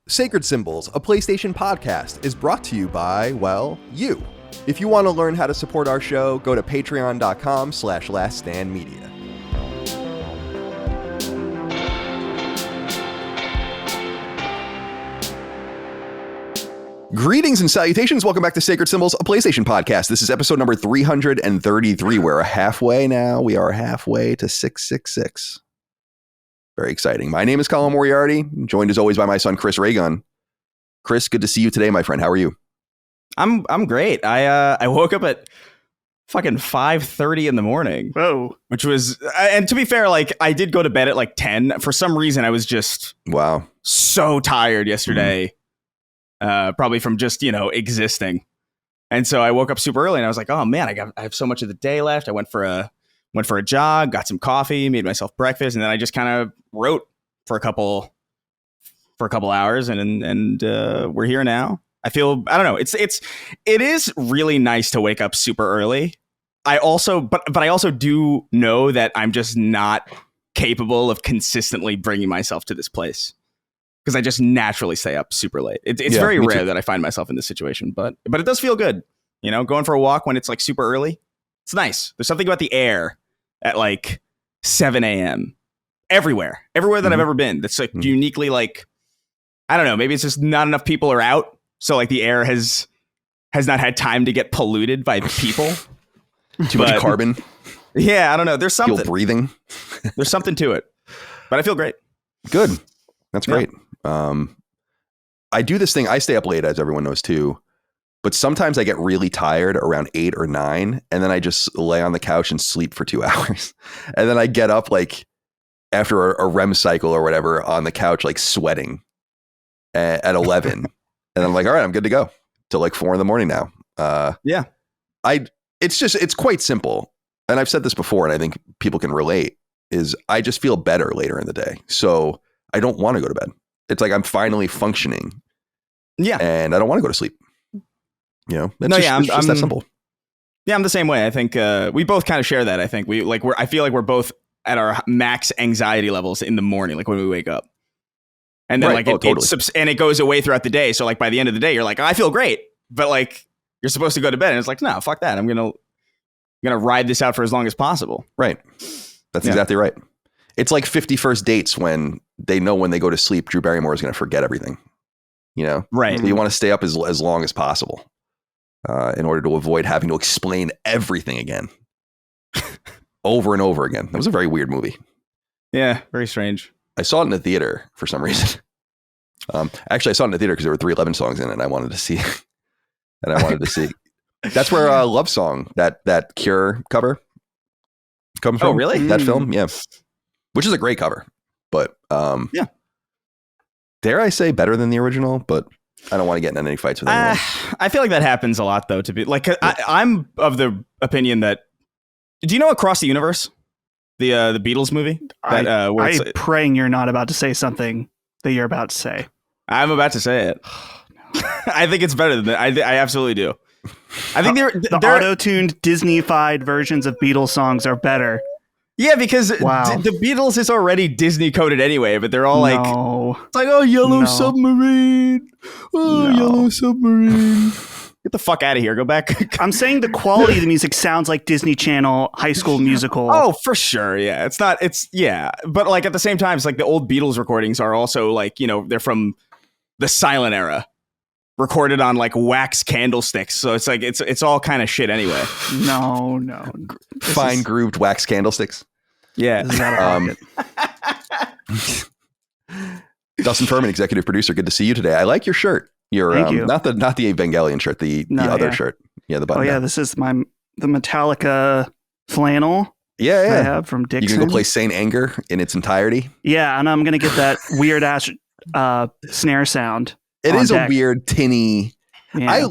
Sacred Symbols, a PlayStation podcast, is brought to you by, well, you. If you want to learn how to support our show, go to patreon.com/laststandmedia. Greetings and salutations. Welcome back to Sacred Symbols, a PlayStation podcast. This is episode number 333. We're halfway now. We are halfway to 666. Very exciting. My name is Colin Moriarty, joined as always by my son, Chris Raygun. Chris, good to see you today, my friend. How are you? I'm great. I woke up at fucking 5:30 in the morning. Whoa. Which was, and to be fair, like I did go to bed at like 10. For some reason, I was just so tired yesterday. Probably from just, existing. And so I woke up super early and I was like, oh man, I have so much of the day left. I went for a jog, got some coffee, made myself breakfast, and then I just kind of wrote for a couple hours, and we're here now. I don't know. It is really nice to wake up super early. I also do know that I'm just not capable of consistently bringing myself to this place because I just naturally stay up super late. It's very rare that I find myself in this situation, but it does feel good. Going for a walk when it's like super early. It's nice. There's something about the air at like 7 a.m. everywhere that I've ever been. That's like uniquely like, I don't know, maybe it's just not enough people are out. So like the air has not had time to get polluted by people. Too much carbon. Yeah, I don't know. There's something. Feel breathing. There's something to it. But I feel great. Good. That's great. I do this thing. I stay up late, as everyone knows too. But sometimes I get really tired around 8 or 9, and then I just lay on the couch and sleep for 2 hours. And then I get up like after a REM cycle or whatever on the couch, like sweating at 11. And I'm like, all right, I'm good to go till like 4 a.m. now. It's quite simple. And I've said this before, and I think people can relate, is I just feel better later in the day. So I don't want to go to bed. It's like I'm finally functioning. Yeah. And I don't want to go to sleep. It's just that simple. Yeah, I'm the same way. I think we both kind of share that. I think I feel like we're both at our max anxiety levels in the morning, like when we wake up. And then it goes away throughout the day. So like by the end of the day, you're like, I feel great. But like you're supposed to go to bed and it's like, no, fuck that. I'm going to ride this out for as long as possible. Right. That's exactly right. It's like 50 First Dates when they know when they go to sleep, Drew Barrymore is going to forget everything. Right. So you want to stay up as long as possible. In order to avoid having to explain everything again. Over and over again. That was a very weird movie. Yeah, very strange. I saw it in the theater for some reason. Actually, I saw it in the theater because there were 311 songs in it, and I wanted to see. That's where Love Song, that Cure cover comes from. Oh, really? That film? Yeah. Which is a great cover. But dare I say better than the original, but I don't want to get in any fights with anyone. I feel like that happens a lot, though. To be like, I'm of the opinion that. Do you know Across the Universe, the Beatles movie? I'm praying you're not about to say something that you're about to say. I'm about to say it. I think it's better than that. I absolutely do. I think the auto-tuned Disney-fied versions of Beatles songs are better. Yeah, because the Beatles is already Disney coded anyway, but they're all it's like, oh, Yellow Submarine. Oh, Yellow Submarine. Get the fuck out of here. Go back. I'm saying the quality of the music sounds like Disney Channel High School Musical. Oh, for sure. Yeah. But like at the same time, it's like the old Beatles recordings are also like, they're from the silent era. Recorded on like wax candlesticks, so it's like it's all kind of shit anyway. No. Fine grooved wax candlesticks. Yeah. Dustin Furman, executive producer. Good to see you today. I like your shirt. Thank you. Not the Evangelion shirt, the other shirt. Yeah, the button. Oh yeah, this is the Metallica flannel. Yeah. I have from Dixon. You can go play Saint Anger in its entirety. Yeah, and I'm gonna get that weird ass snare sound. It is a weird tinny. Yeah.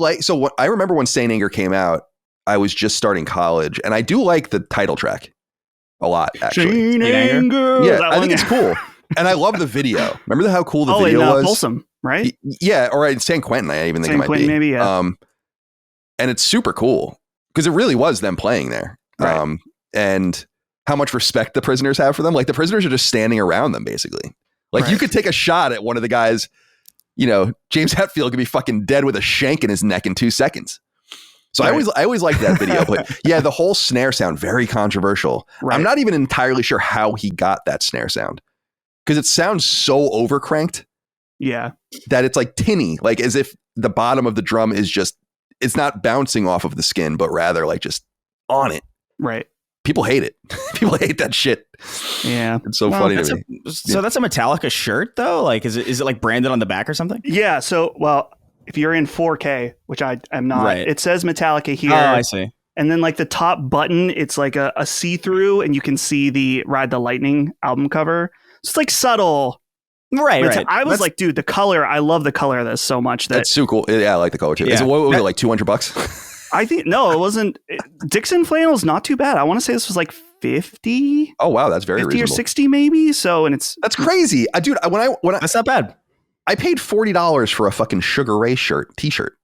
I remember when Saint Anger came out, I was just starting college, and I do like the title track a lot, actually. Saint Anger. Yeah, I think it's cool. And I love the video. Remember how cool the video was? Folsom, right? Yeah, or at San Quentin, I even think it might be. Maybe, yeah. And it's super cool because it really was them playing there. Right. And how much respect the prisoners have for them. Like the prisoners are just standing around them, basically. Like you could take a shot at one of the guys James Hetfield could be fucking dead with a shank in his neck in 2 seconds. So right. I always liked that video. But yeah, the whole snare sound, very controversial. Right. I'm not even entirely sure how he got that snare sound, because it sounds so overcranked. Yeah. That it's like tinny, like as if the bottom of the drum is just, it's not bouncing off of the skin, but rather like just on it. Right. People hate it. People hate that shit. Yeah. It's so funny to me. So that's a Metallica shirt though? Like, is it like branded on the back or something? Yeah. So, well, if you're in 4K, which I am not, right. It says Metallica here. Oh, I see. And then like the top button, it's like a see-through, and you can see the Ride the Lightning album cover. So it's like subtle. Right. I was like, dude, the color, I love the color of this so much. That's so cool. Yeah, I like the color too. Yeah. What was it, like $200? I think, no, it wasn't. Dixon flannel's not too bad. I want to say this was like 50. Oh, wow. That's very 50 reasonable. or 60 maybe. So, and that's crazy. Dude, when I that's not bad. I paid $40 for a fucking Sugar Ray t-shirt.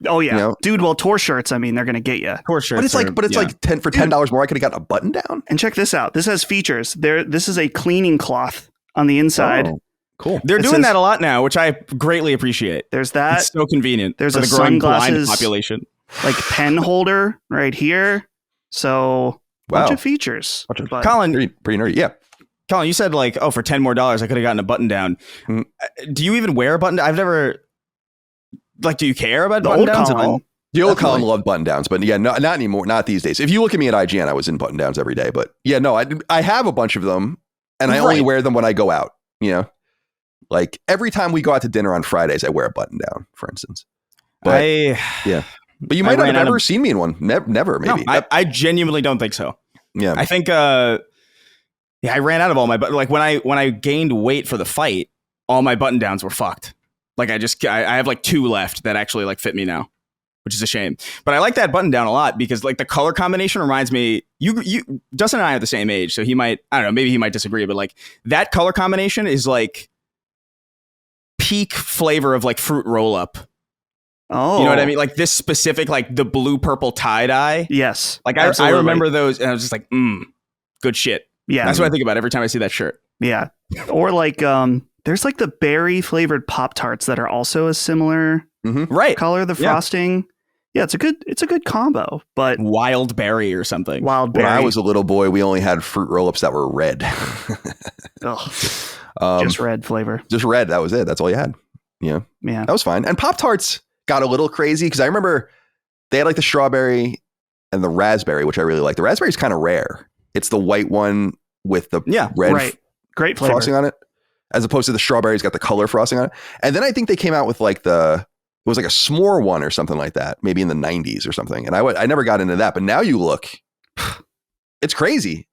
Oh yeah, dude. Well, tour shirts. I mean, they're gonna get you. Tour shirts. But it's like $10 more. I could have gotten a button down. And check this out. This has features. This is a cleaning cloth on the inside. Oh, cool. They're doing that a lot now, which I greatly appreciate. There's that. It's so convenient. There's for a the growing blind sunglasses population. Like pen holder right here. So bunch of features. Colin, pretty nerdy. Yeah. Colin, you said like, for $10 more, I could have gotten a button down. Do you even wear a button? I've never. Like, do you care about button downs at all? The old Colin loved button downs, but yeah, not anymore. Not these days. If you look at me at IGN, I was in button downs every day. But yeah, no, I have a bunch of them, and I only wear them when I go out. Like every time we go out to dinner on Fridays, I wear a button down, for instance. But yeah, but you might not have ever seen me in one. Never, maybe. No, I genuinely don't think so. Yeah, I think I ran out of all my like when I gained weight for the fight, all my button downs were fucked. Like I have like 2 left that actually like fit me now, which is a shame. But I like that button down a lot because like the color combination reminds me, you Dustin and I are the same age, so he might, I don't know, maybe he might disagree, but like that color combination is like peak flavor of like fruit roll up. Oh, you know what I mean? Like this specific, like the blue purple tie dye. Yes. Like I remember those and I was just like, good shit. Yeah. That's what I think about every time I see that shirt. Yeah. Or like, there's like the berry flavored Pop-Tarts that are also a similar color, the frosting. Yeah, it's a good combo, but wild berry or something. Wild berry. When I was a little boy, we only had fruit roll-ups that were red. Just red flavor. Just red. That was it. That's all you had. Yeah. That was fine. And Pop-Tarts got a little crazy because I remember they had like the strawberry and the raspberry, which I really like. The raspberry is kind of rare. It's the white one with the red great flavor. frosting on it, as opposed to the strawberry's got the color frosting on it. And then I think they came out with like it was like a s'more one or something like that, maybe in the 90s or something. And I never got into that, but now you look, it's crazy.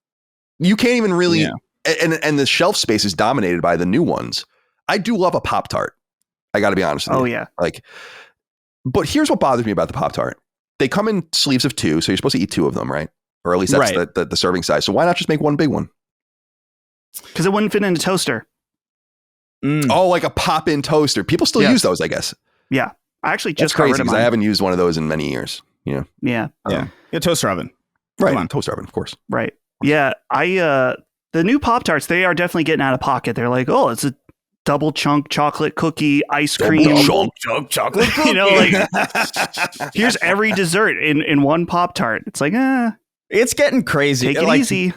You can't even really, and the shelf space is dominated by the new ones. I do love a Pop-Tart. I got to be honest with you. Oh yeah. But here's what bothers me about the Pop-Tart. They come in sleeves of 2, so you're supposed to eat 2 of them, right? Or at least that's the serving size. So why not just make one big one? Because it wouldn't fit in a toaster. Oh, like a pop-in toaster. People still use those, I guess. Yeah. I actually just got rid of mine. I haven't used one of those in many years. Yeah. Yeah, toaster oven. Right. Toaster oven, of course. Right. Yeah. The new Pop-Tarts, they are definitely getting out of pocket. They're like, oh, it's a double chunk chocolate cookie ice cream. Double chunk chocolate cookie. Like here's every dessert in one Pop-Tart. It's like, it's getting crazy. Take it easy.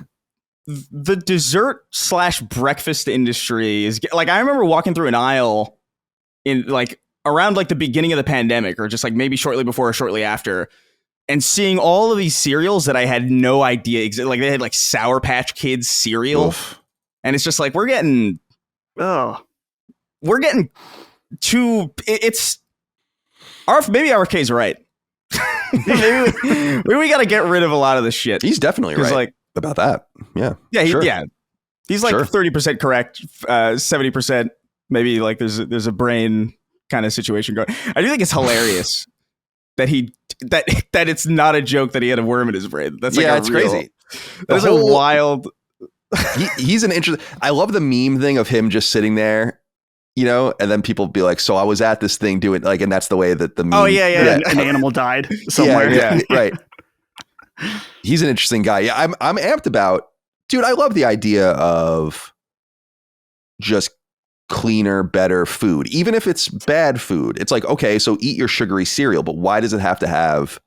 The dessert / breakfast industry is like, I remember walking through an aisle in like around like the beginning of the pandemic or just like maybe shortly before or shortly after and seeing all of these cereals that I had no idea exist. Like they had like Sour Patch Kids cereal. Oof. And it's just like, we're getting too, maybe RFK's right. maybe we got to get rid of a lot of this shit. He's definitely right. Like, about that. Yeah. He's like 30% correct, 70% maybe like there's a brain kind of situation going. I do think it's hilarious that that it's not a joke that he had a worm in his brain. That's like it's crazy. That's a wild. He's an interesting. I love the meme thing of him just sitting there, and then people be like, "So I was at this thing doing like," and that's the way that the meme. Oh yeah. An animal died somewhere. Yeah, right. He's an interesting guy. Yeah, I'm amped about. Dude, I love the idea of just cleaner, better food, even if it's bad food. It's like, okay, so eat your sugary cereal, but why does it have to have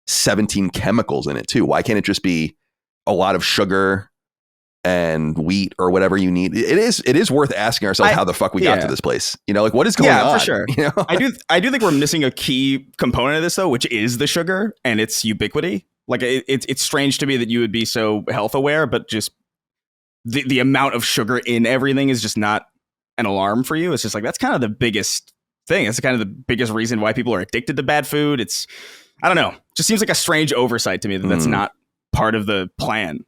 17 chemicals in it too? Why can't it just be a lot of sugar and wheat or whatever you need? It is worth asking ourselves how the fuck we got to this place. You know, like what is going on? Yeah, for sure. You know? I do think we're missing a key component of this though, which is the sugar and its ubiquity. Like it's strange to me that you would be so health aware, but just the amount of sugar in everything is just not an alarm for you. It's just like, that's kind of the biggest thing. It's kind of the biggest reason why people are addicted to bad food. It's, I don't know, just seems like a strange oversight to me that that's not part of the plan.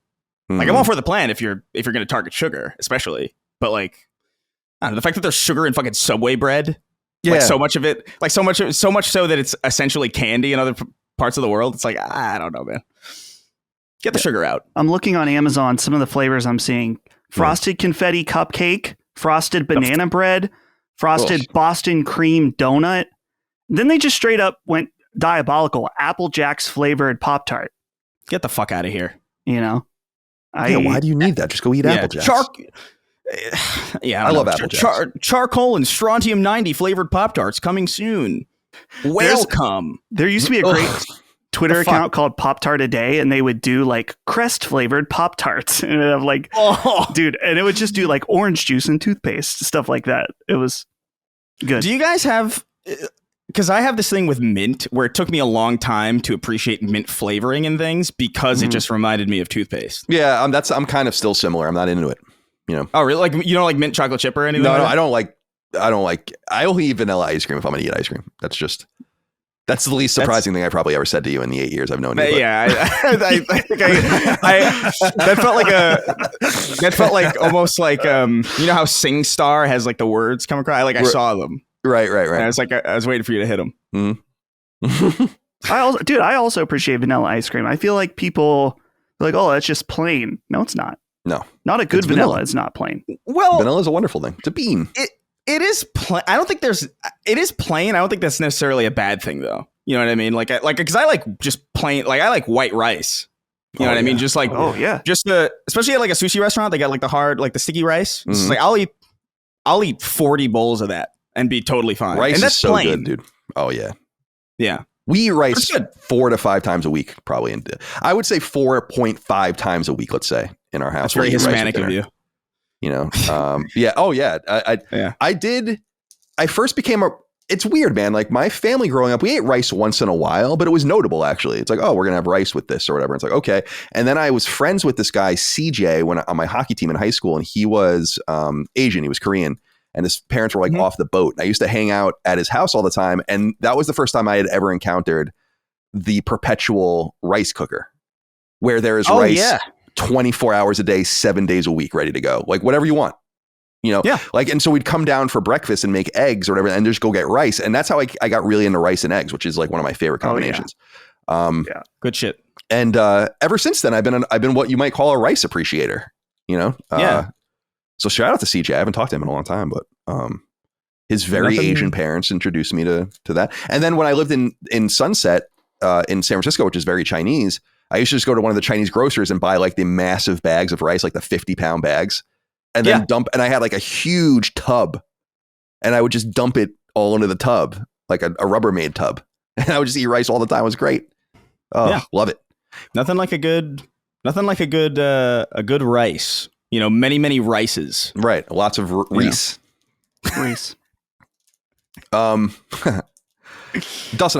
Like I'm all for the plan if you're going to target sugar, especially, but like, I don't know, the fact that there's sugar in fucking Subway bread, like so much of it, like so much so that it's essentially candy in other parts of the world. It's like, I don't know, man. Get the sugar out. I'm looking on Amazon. Some of the flavors I'm seeing: frosted confetti cupcake, frosted banana bread, frosted Boston cream donut. Then they just straight up went diabolical. Apple Jacks flavored Pop-Tart. Get the fuck out of here. You know? Why do you need that? Just go eat Apple Jacks. I love Apple Jacks. Charcoal and strontium 90 flavored Pop-Tarts coming soon. Welcome. There used to be a great Twitter account called Pop-Tart a Day, and they would do like Crest flavored Pop-Tarts. And I'm like, dude, and it would just do like orange juice and toothpaste, stuff like that. It was good. Do you guys have, because I have this thing with mint where it took me a long time to appreciate mint flavoring in things because it just reminded me of toothpaste. Yeah, I'm kind of still similar. I'm not into it. You know? Oh, really? Like you don't like mint chocolate chip or anything? No, I don't like. I only eat vanilla ice cream if I'm gonna eat ice cream. That's the least surprising thing I probably ever said to you in the 8 years I've known you. Yeah, I think that felt like almost like you know how SingStar has like the words come across. I saw them. Right. And I was like, I was waiting for you to hit them. Mm-hmm. I also appreciate vanilla ice cream. I feel like people are like, oh, that's just plain. No, it's not. No, not a good vanilla. It's not plain. Well, vanilla is a wonderful thing. It's a bean. It is plain. I don't think it is plain. I don't think that's necessarily a bad thing though. You know what I mean? Because I like just plain, like I like white rice. You know what I mean? Just like, just especially at like a sushi restaurant, they got like the hard, like the sticky rice. It's like, I'll eat 40 bowls of that and be totally fine. Rice and that's is so plain. good, dude. Oh yeah. Yeah. We eat rice 4 to 5 times a week, probably. And I would say 4.5 times a week, let's say, in our house. That's very Hispanic of you. You know? Yeah. Oh yeah. I first became it's weird, man. Like my family growing up, we ate rice once in a while, but it was notable actually. It's like, oh, we're going to have rice with this or whatever. It's like, okay. And then I was friends with this guy, CJ, on my hockey team in high school. And he was Asian. He was Korean. And his parents were like off the boat. And I used to hang out at his house all the time. And that was the first time I had ever encountered the perpetual rice cooker where there is rice 24 hours a day, 7 days a week, ready to go. Like whatever you want. You know, like, and so we'd come down for breakfast and make eggs or whatever, and just go get rice. And that's how I got really into rice and eggs, which is like one of my favorite combinations. Good shit. And ever since then, I've been what you might call a rice appreciator. You know, so shout out to CJ. I haven't talked to him in a long time, but his very Asian parents introduced me to that. And then when I lived in Sunset in San Francisco, which is very Chinese, I used to just go to one of the Chinese grocers and buy like the massive bags of rice, like the 50-pound bags. And then and I had like a huge tub and I would just dump it all into the tub, like a Rubbermaid tub. And I would just eat rice all the time. It was great. Oh, love it. Nothing like a good rice, you know, many rices. Right. Lots of Reese. Reese. Dustin,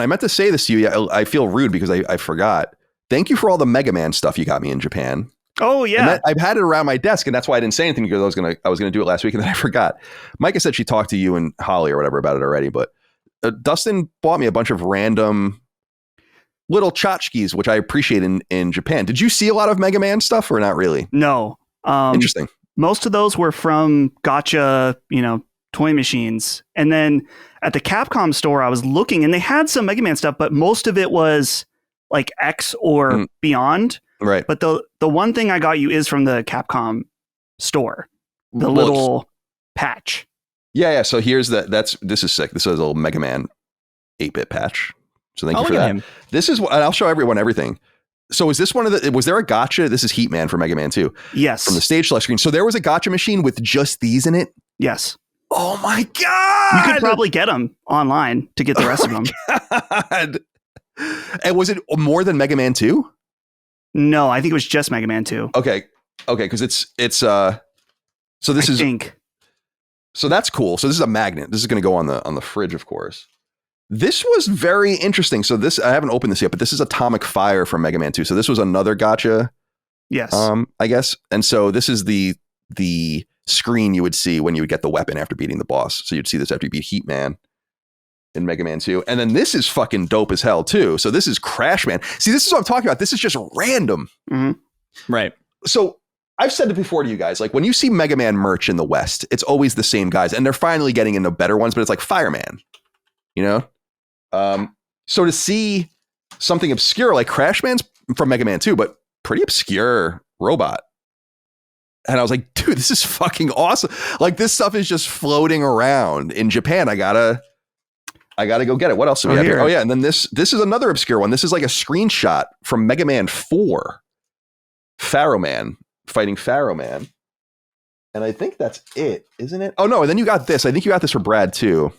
I meant to say this to you. I feel rude because I forgot. Thank you for all the Mega Man stuff you got me in Japan. Oh yeah, I've had it around my desk, and that's why I didn't say anything because I was gonna do it last week, and then I forgot. Micah said she talked to you and Holly or whatever about it already, but Dustin bought me a bunch of random little tchotchkes, which I appreciate in Japan. Did you see a lot of Mega Man stuff or not really? No. Interesting. Most of those were from gotcha, toy machines, and then at the Capcom store, I was looking, and they had some Mega Man stuff, but most of it was like X or beyond. Right. But the one thing I got you is from the Capcom store, the little patch. Yeah. So here's this is sick. This is a little Mega Man 8-bit patch. So thank you for that. This is what I'll show everyone everything. So is this was there a gotcha? This is Heat Man for Mega Man 2. Yes. From the stage select screen. So there was a gotcha machine with just these in it. Yes. Oh my God. You could probably get them online to get the rest of them. God. And was it more than Mega Man 2? No, I think it was just Mega Man 2. Okay. Because so that's cool. So this is a magnet. This is going to go on the fridge, of course. This was very interesting. So I haven't opened this yet, but this is Atomic Fire from Mega Man 2. So this was another gacha. Yes. I guess. And so this is the screen you would see when you would get the weapon after beating the boss. So you'd see this after you beat Heat Man in Mega Man 2. And then this is fucking dope as hell too. So this is Crash Man. See, this is what I'm talking about. This is just random. Mm-hmm. Right. So I've said it before to you guys, like when you see Mega Man merch in the West, it's always the same guys, and they're finally getting into better ones, but it's like Fireman, you know? So to see something obscure like Crash Man's from Mega Man 2, but pretty obscure robot. And I was like, dude, this is fucking awesome. Like this stuff is just floating around in Japan. I gotta go get it. What else do we have here? Oh yeah. And then this is another obscure one. This is like a screenshot from Mega Man 4. Pharaoh Man fighting Pharaoh Man. And I think that's it, isn't it? Oh no. And then you got this. I think you got this for Brad too.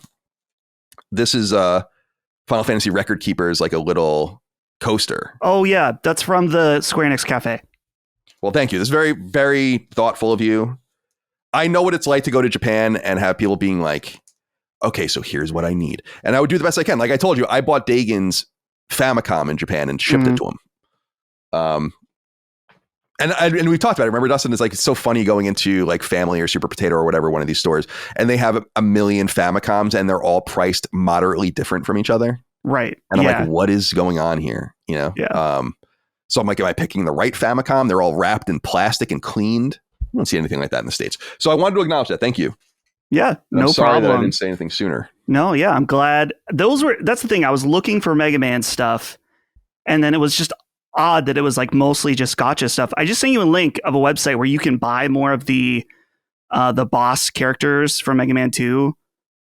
This is Final Fantasy Record Keeper's like a little coaster. Oh yeah. That's from the Square Enix Cafe. Well, thank you. This is very, very thoughtful of you. I know what it's like to go to Japan and have people being like, okay, so here's what I need. And I would do the best I can. Like I told you, I bought Dagon's Famicom in Japan and shipped it to him. And we've talked about it. Remember, Dustin, it's like, it's so funny going into like Family or Super Potato or whatever, one of these stores, and they have a million Famicoms and they're all priced moderately different from each other. Right. And I'm like, what is going on here? You know? Yeah. So I'm like, am I picking the right Famicom? They're all wrapped in plastic and cleaned. I don't see anything like that in the States. So I wanted to acknowledge that. Thank you. Yeah, no I'm sorry problem. that I didn't say anything sooner. No, yeah, I'm glad. That's the thing. I was looking for Mega Man stuff, and then it was just odd that it was like mostly just gotcha stuff. I just sent you a link of a website where you can buy more of the boss characters from Mega Man 2.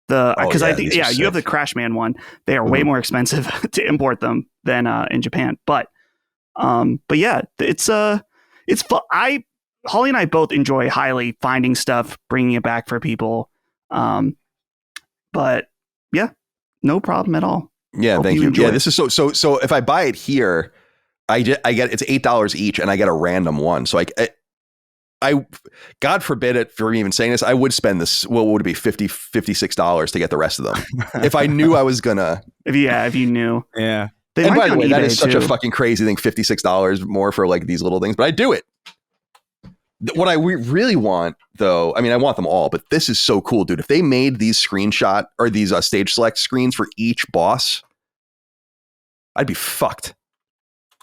Because I think you have the Crash Man one. They are way more expensive to import them than in Japan. But yeah, it's fun. Holly and I both enjoy highly finding stuff, bringing it back for people. But yeah, no problem at all. Yeah, Hope thank you. enjoy Yeah, it. this is so if I buy it here, I get it's $8 each, and I get a random one. So I God forbid it for me even saying this, I would spend this. What would it be, $56 to get the rest of them if I knew I was gonna. If you knew, yeah. And by the way, that is such a fucking crazy thing. $56 more for like these little things, but I do it. What I really want, though, I mean, I want them all, but this is so cool, dude. If they made these screenshot or these stage select screens for each boss, I'd be fucked.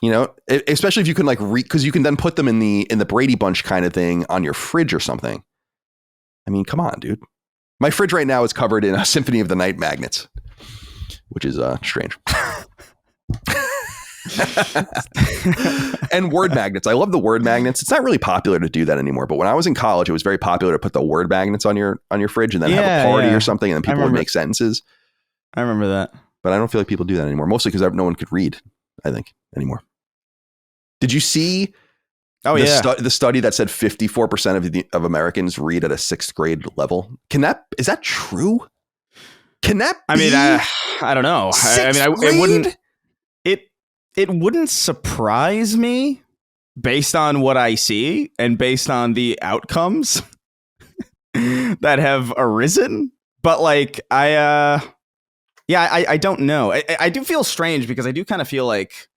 You know, especially if you can like because you can then put them in the Brady Bunch kind of thing on your fridge or something. I mean, come on, dude. My fridge right now is covered in a Symphony of the Night magnets, which is strange. And word magnets. I love the word magnets. It's not really popular to do that anymore, but when I was in college, it was very popular to put the word magnets on your fridge and then have a party or something, and then people would make sentences. I remember that, but I don't feel like people do that anymore. Mostly because no one could read, I think, anymore. Did you see? The study that said 54% of Americans read at a 6th grade level. Is that true? Can that? I mean, I don't know. It wouldn't surprise me based on what I see and based on the outcomes that have arisen. But like, I don't know. I do feel strange because I do kind of feel like,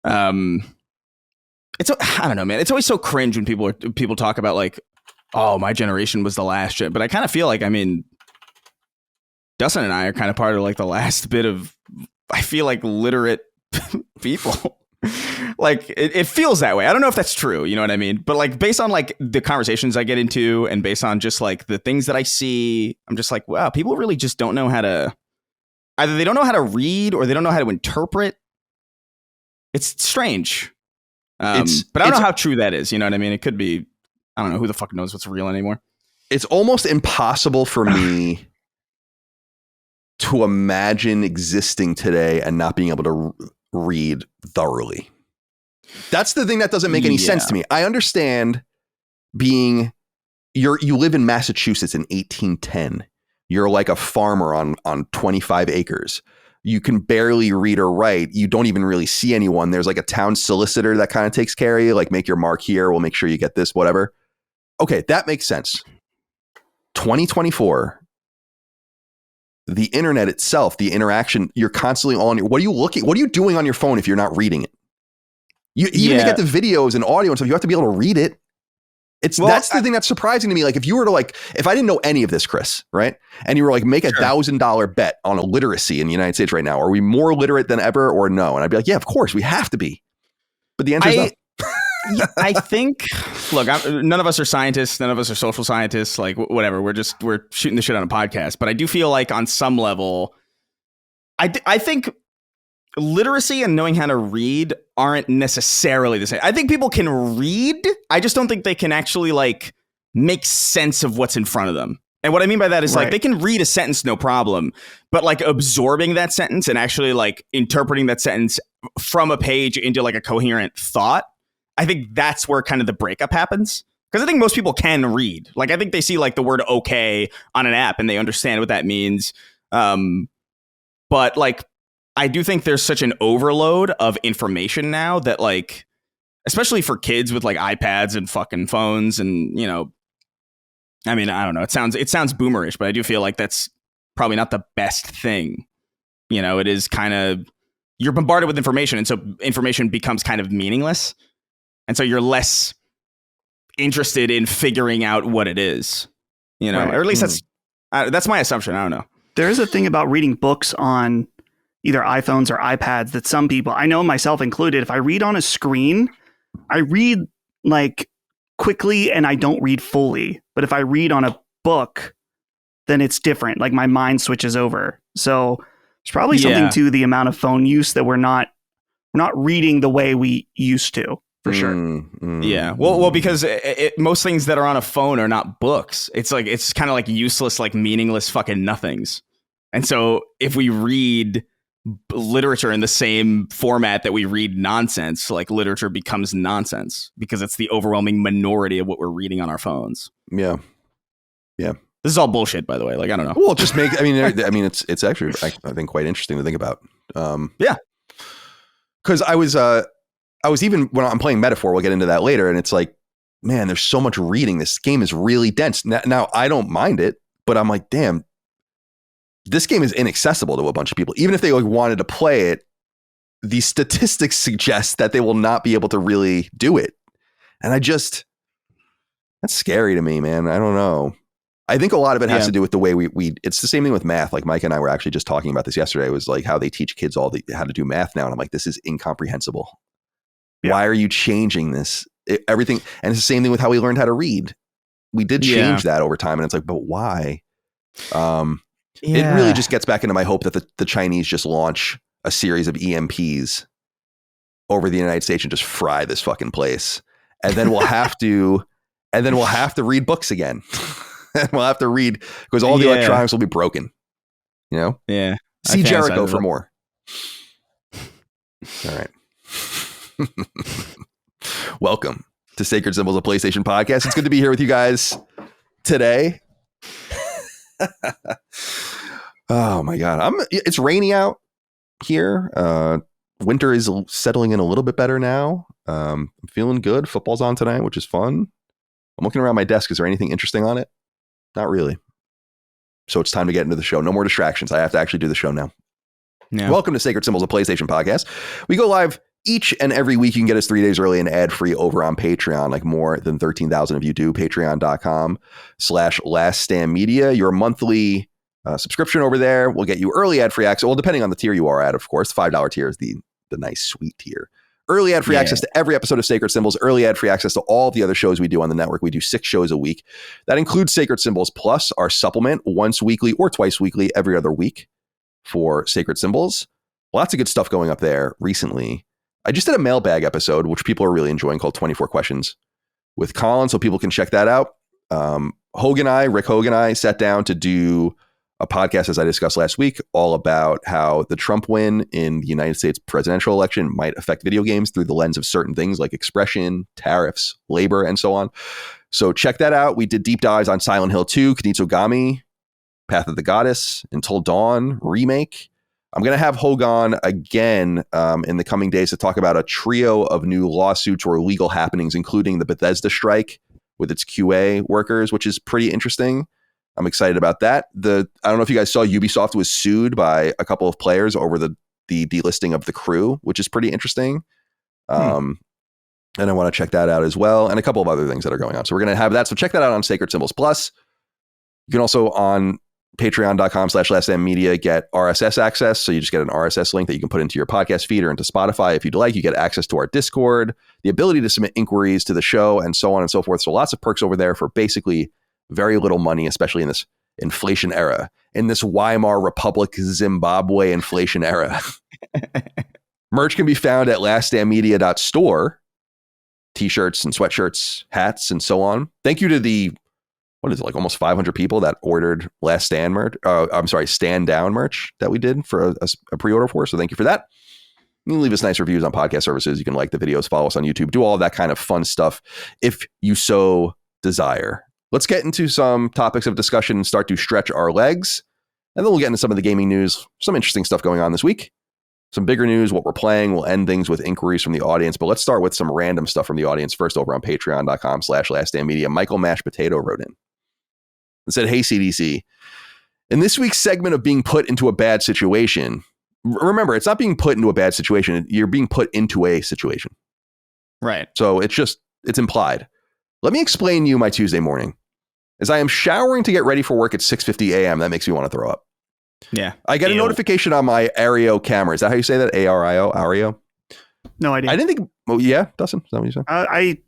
I don't know, man. It's always so cringe when people talk about like, oh, my generation was the last shit. But I kind of feel like, I mean, Dustin and I are kind of part of like the last bit of, I feel like, literate people. Like it feels that way. I don't know if that's true, you know what I mean? But like based on like the conversations I get into and based on just like the things that I see, I'm just like, wow, people really just don't know how to, either they don't know how to read or they don't know how to interpret. It's strange. But I don't know how true that is, you know what I mean? It could be, I don't know, who the fuck knows what's real anymore. It's almost impossible for me to imagine existing today and not being able to read thoroughly. That's the thing that doesn't make any sense to me. I understand being you live in Massachusetts in 1810. You're like a farmer on 25 acres. You can barely read or write. You don't even really see anyone. There's like a town solicitor that kind of takes care of you. Like, make your mark here. We'll make sure you get this, whatever. Okay, that makes sense. 2024, the internet itself, the interaction, you're constantly on your, what are you doing on your phone if you're not reading it? Even to get the videos and audio and stuff, you have to be able to read it. That's the thing that's surprising to me. Like, if you were to if I didn't know any of this, Chris, right? And you were like, make $1,000 bet on illiteracy in the United States right now. Are we more literate than ever or no? And I'd be like, yeah, of course we have to be. But the answer is no. I think, look, none of us are scientists. None of us are social scientists. Like, whatever. We're shooting the shit on a podcast. But I do feel like on some level, I think literacy and knowing how to read aren't necessarily the same. I think people can read. I just don't think they can actually make sense of what's in front of them. And what I mean by that is they can read a sentence, no problem, but absorbing that sentence and actually interpreting that sentence from a page into a coherent thought. I think that's where kind of the breakup happens. Because I think most people can read. I think they see the word okay on an app and they understand what that means. But I do think there's such an overload of information now that especially for kids with iPads and fucking phones and, I mean, I don't know. It sounds boomerish, but I do feel like that's probably not the best thing. It is kind of, you're bombarded with information. And so information becomes kind of meaningless. And so you're less interested in figuring out what it is, or at least that's my assumption. I don't know. There is a thing about reading books on either iPhones or iPads that some people, I know myself included, if I read on a screen, I read quickly and I don't read fully. But if I read on a book, then it's different. My mind switches over. So there's probably something to the amount of phone use that we're not reading the way we used to. For sure. Yeah. Well, because most things that are on a phone are not books. It's kind of useless, meaningless fucking nothings. And so if we read literature in the same format that we read nonsense, literature becomes nonsense because it's the overwhelming minority of what we're reading on our phones. Yeah. Yeah. This is all bullshit, by the way. I don't know. Well, just it's actually, I think, quite interesting to think about. Yeah. Because I was even when I'm playing Metaphor, we'll get into that later. And it's man, there's so much reading. This game is really dense. Now I don't mind it, but I'm like, damn, this game is inaccessible to a bunch of people. Even if they wanted to play it, the statistics suggest that they will not be able to really do it. And that's scary to me, man. I don't know. I think a lot of it has to do with the way we it's the same thing with math. Mike and I were actually just talking about this yesterday. It was how they teach kids how to do math now. And I'm like, this is incomprehensible. Yeah. Why are you changing this? Everything. And it's the same thing with how we learned how to read. We did change that over time. And it's but why? It really just gets back into my hope that the Chinese just launch a series of EMPs over the United States and just fry this fucking place. And then we'll have to, read books again. And we'll have to read because all the electronics will be broken. Yeah. See Jericho for more. All right. Welcome to Sacred Symbols, a PlayStation podcast. It's good to be here with you guys today. Oh my God. It's rainy out here. Winter is settling in a little bit better now. I'm feeling good. Football's on tonight, which is fun. I'm looking around my desk. Is there anything interesting on it? Not really. So it's time to get into the show. No more distractions. I have to actually do the show now. Yeah. Welcome to Sacred Symbols, a PlayStation podcast. We go live each and every week. You can get us 3 days early and ad free over on Patreon, more than 13,000 of you do. Patreon.com/laststandmedia. Your monthly subscription over there will get you early ad free access. Well, depending on the tier you are at, of course. $5 tier is the nice sweet tier. Early ad free access to every episode of Sacred Symbols. Early ad free access to all the other shows we do on the network. We do 6 shows a week. That includes Sacred Symbols Plus, our supplement, once weekly or twice weekly, every other week for Sacred Symbols. Lots of good stuff going up there recently. I just did a mailbag episode, which people are really enjoying, called 24 Questions with Colin, so people can check that out. Rick Hogue and I sat down to do a podcast, as I discussed last week, all about how the Trump win in the United States presidential election might affect video games through the lens of certain things like expression, tariffs, labor, and so on. So check that out. We did deep dives on Silent Hill 2, Kunitsugami, Path of the Goddess, Until Dawn remake. I'm going to have Hogan again in the coming days to talk about a trio of new lawsuits or legal happenings, including the Bethesda strike with its QA workers, which is pretty interesting. I'm excited about that. I don't know if you guys saw, Ubisoft was sued by a couple of players over the delisting of The Crew, which is pretty interesting. And I want to check that out as well, and a couple of other things that are going on. So we're going to have that. So check that out on Sacred Symbols Plus. You can also on patreon.com/laststandmedia get RSS access. So you just get an RSS link that you can put into your podcast feed or into Spotify if you'd like. You get access to our Discord, the ability to submit inquiries to the show, and so on and so forth. So lots of perks over there for basically very little money, especially in this inflation era, in this Weimar Republic Zimbabwe inflation era. Merch can be found at laststandmedia.store. T-shirts and sweatshirts, hats, and so on. Thank you to the almost 500 people that ordered Last Stand merch. Stand Down merch that we did for a pre-order for. So thank you for that. You can leave us nice reviews on podcast services. You can like the videos, follow us on YouTube, do all of that kind of fun stuff if you so desire. Let's get into some topics of discussion and start to stretch our legs. And then we'll get into some of the gaming news, some interesting stuff going on this week. Some bigger news, what we're playing. We'll end things with inquiries from the audience, but let's start with some random stuff from the audience first over on patreon.com/laststandmedia. Michael Mashed Potato wrote in and said, "Hey, CDC, in this week's segment of being put into a bad situation," remember, it's not being put into a bad situation. You're being put into a situation. Right. So it's implied. Let me explain to you my Tuesday morning. As I am showering to get ready for work at 6:50 a.m., that makes me want to throw up. Yeah. I get a notification on my Ario camera. Is that how you say that? ARIO? Ario? No idea. I didn't think. Oh, yeah, Dustin? Is that what you said? I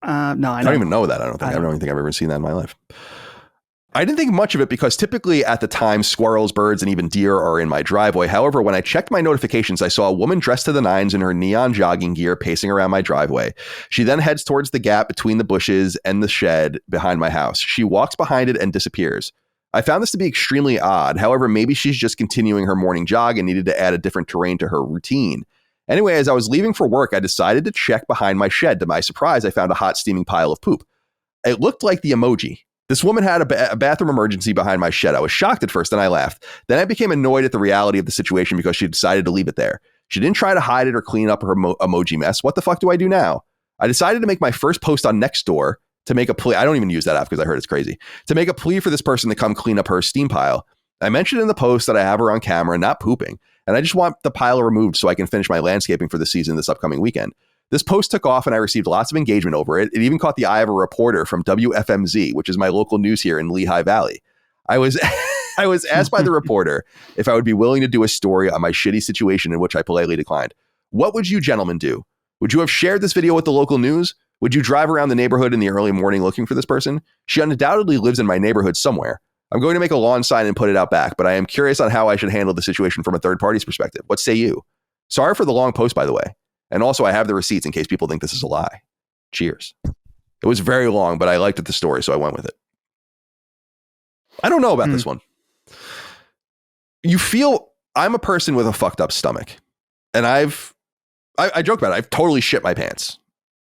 don't even know that. I don't think I've ever seen that in my life. I didn't think much of it because typically at the time, squirrels, birds, and even deer are in my driveway. However, when I checked my notifications, I saw a woman dressed to the nines in her neon jogging gear pacing around my driveway. She then heads towards the gap between the bushes and the shed behind my house. She walks behind it and disappears. I found this to be extremely odd. However, maybe she's just continuing her morning jog and needed to add a different terrain to her routine. Anyway, as I was leaving for work, I decided to check behind my shed. To my surprise, I found a hot steaming pile of poop. It looked like the emoji. This woman had a bathroom emergency behind my shed. I was shocked at first, and I laughed. Then I became annoyed at the reality of the situation because she decided to leave it there. She didn't try to hide it or clean up her emoji mess. What the fuck do I do now? I decided to make my first post on Nextdoor to make a plea. I don't even use that app because I heard it's crazy. To make a plea for this person to come clean up her steam pile. I mentioned in the post that I have her on camera not pooping, and I just want the pile removed so I can finish my landscaping for the season this upcoming weekend. This post took off and I received lots of engagement over it. It even caught the eye of a reporter from WFMZ, which is my local news here in Lehigh Valley. I was asked by the reporter if I would be willing to do a story on my shitty situation, in which I politely declined. What would you gentlemen do? Would you have shared this video with the local news? Would you drive around the neighborhood in the early morning looking for this person? She undoubtedly lives in my neighborhood somewhere. I'm going to make a lawn sign and put it out back, but I am curious on how I should handle the situation from a third party's perspective. What say you? Sorry for the long post, by the way. And also, I have the receipts in case people think this is a lie. Cheers. It was very long, but I liked the story, so I went with it. I don't know about this one. You feel, I'm a person with a fucked up stomach. And I joke about it. I've totally shit my pants,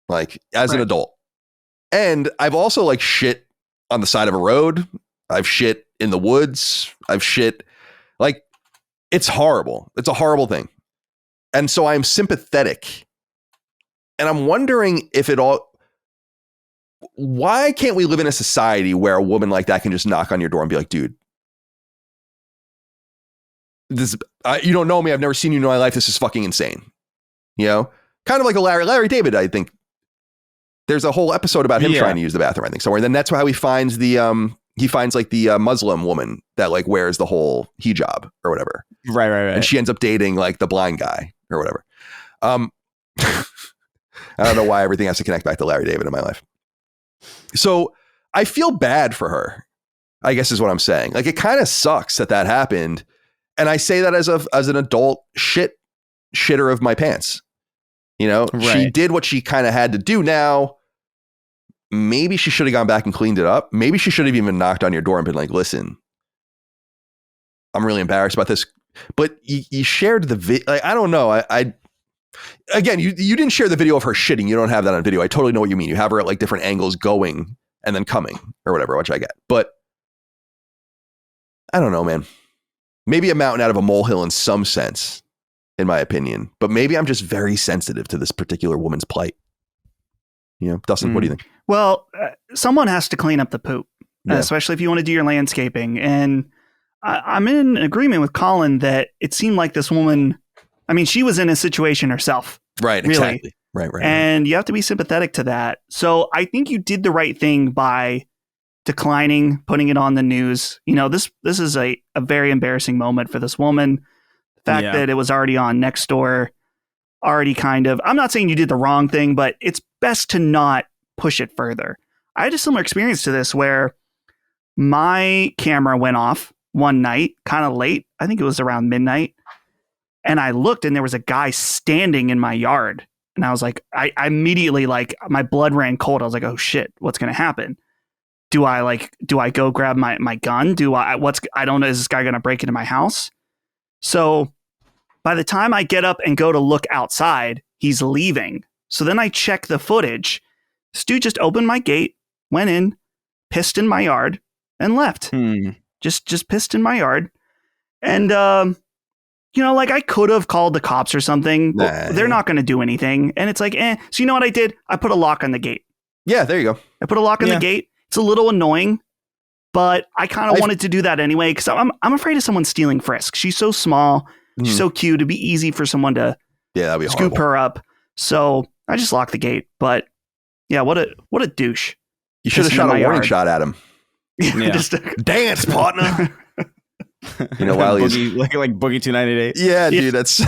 like, as an adult. And I've also, like, shit on the side of a road. I've shit in the woods. I've shit, like, it's horrible. It's a horrible thing. And so I'm sympathetic. And I'm wondering if why can't we live in a society where a woman like that can just knock on your door and be like, dude, you don't know me. I've never seen you in my life. This is fucking insane. You know, kind of like a Larry David. I think there's a whole episode about him trying to use the bathroom, I think, somewhere. And then that's how he finds he finds like the Muslim woman that like wears the whole hijab or whatever. Right. And she ends up dating like the blind guy or whatever. I don't know why everything has to connect back to Larry David in my life. So I feel bad for her, I guess is what I'm saying. Like, it kind of sucks that happened. And I say that as an adult shitter of my pants. You know, She did what she kind of had to do. Now, maybe she should have gone back and cleaned it up. Maybe she should have even knocked on your door and been like, listen, I'm really embarrassed about this. But you shared the video. Like, I don't know. I again, you didn't share the video of her shitting. You don't have that on video. I totally know what you mean. You have her at like different angles going and then coming or whatever, which I get. But I don't know, man. Maybe a mountain out of a molehill in some sense, in my opinion. But maybe I'm just very sensitive to this particular woman's plight. Dustin, what do you think? Well, someone has to clean up the poop, especially if you want to do your landscaping. And I'm in agreement with Colin that it seemed like this woman, I mean, she was in a situation herself. Right, really. Exactly. Right. And you have to be sympathetic to that. So I think you did the right thing by declining, putting it on the news. This is a very embarrassing moment for this woman. The fact that it was already on next door, already kind of, I'm not saying you did the wrong thing, but it's best to not push it further. I had a similar experience to this where my camera went off one night, kind of late. I think it was around midnight. And I looked and there was a guy standing in my yard. And I was like, I immediately, like, my blood ran cold. I was like, oh shit, what's going to happen? Do I go grab my gun? I don't know. Is this guy going to break into my house? So by the time I get up and go to look outside, he's leaving. So then I check the footage. This dude just opened my gate, went in, pissed in my yard, and left. Just pissed in my yard. And, like, I could have called the cops or something. But they're not going to do anything. And it's like, So you know what I did? I put a lock on the gate. Yeah, there you go. I put a lock on the gate. It's a little annoying, but I kind of wanted to do that anyway because I'm afraid of someone stealing Frisk. She's so small. She's so cute. It'd be easy for someone to that'd be scoop horrible. her up. So I just locked the gate. But yeah, what a douche. You should have shot a warning shot at him. Yeah. Dance, partner. While he's like Boogie 298. Yeah, dude, that's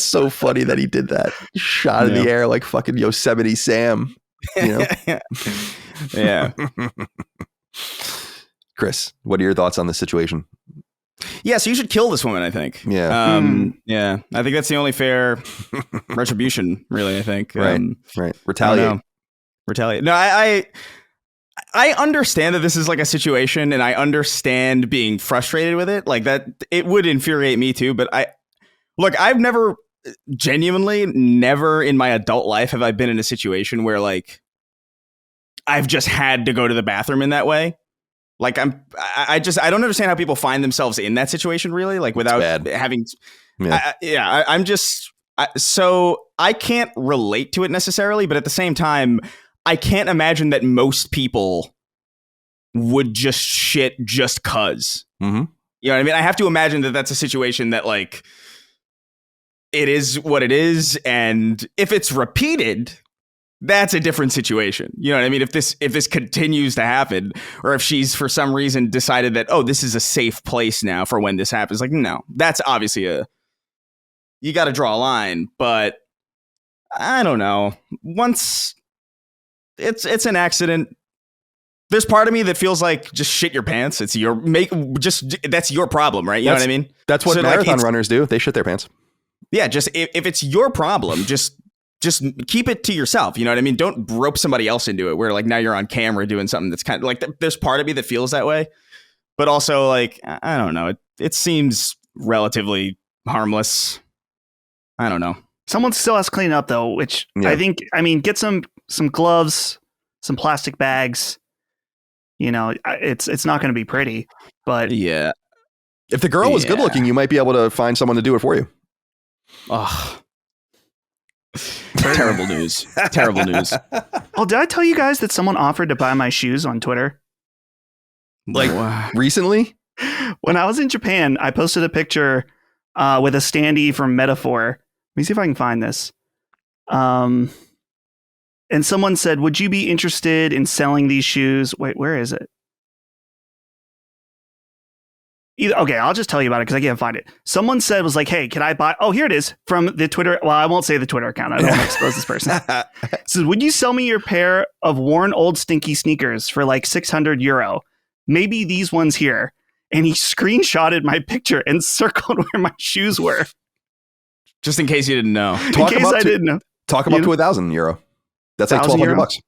so funny that he did that. Shot in the air like fucking Yosemite Sam. Yeah. Chris, what are your thoughts on this situation? Yeah, so you should kill this woman, I think. Yeah. Yeah. I think that's the only fair retribution, really, I think. Right. Retaliate. No, I understand that this is like a situation and I understand being frustrated with it. Like that, it would infuriate me too. But I've never in my adult life have I been in a situation where like I've just had to go to the bathroom in that way. Like I don't understand how people find themselves in that situation really, like without having. So I can't relate to it necessarily, but at the same time, I can't imagine that most people would just shit just cuz. Mm-hmm. You know what I mean? I have to imagine that that's a situation that like it is what it is, and if it's repeated, that's a different situation. You know what I mean? If this continues to happen, or if she's for some reason decided that, oh, this is a safe place now for when this happens, like, no, that's obviously you got to draw a line. But I don't know. Once it's an accident, there's part of me that feels like just shit your pants. That's your problem, right? You know what I mean? That's what marathon runners do. They shit their pants. Yeah, just if it's your problem, just keep it to yourself. You know what I mean? Don't rope somebody else into it where like now you're on camera doing something that's kind of like there's part of me that feels that way. But also like, I don't know. It seems relatively harmless. I don't know. Someone still has to clean up though, which I mean, get some gloves, some plastic bags. It's not going to be pretty, but yeah. If the girl was good looking, you might be able to find someone to do it for you. Oh, terrible news. Terrible news. Oh, did I tell you guys that someone offered to buy my shoes on Twitter? Like recently? When I was in Japan, I posted a picture with a standee from Metaphor. Let me see if I can find this. And someone said, would you be interested in selling these shoes? Wait, where is it? Okay, I'll just tell you about it because I can't find it. Someone said, was like, hey, can I buy? Oh, here it is from the Twitter. Well, I won't say the Twitter account. I don't want to expose this person. It says, would you sell me your pair of worn old stinky sneakers for like €600? Maybe these ones here. And he screenshotted my picture and circled where my shoes were. Just in case you didn't know. In case I didn't know. Talk them up to €1,000. That's like $1,200.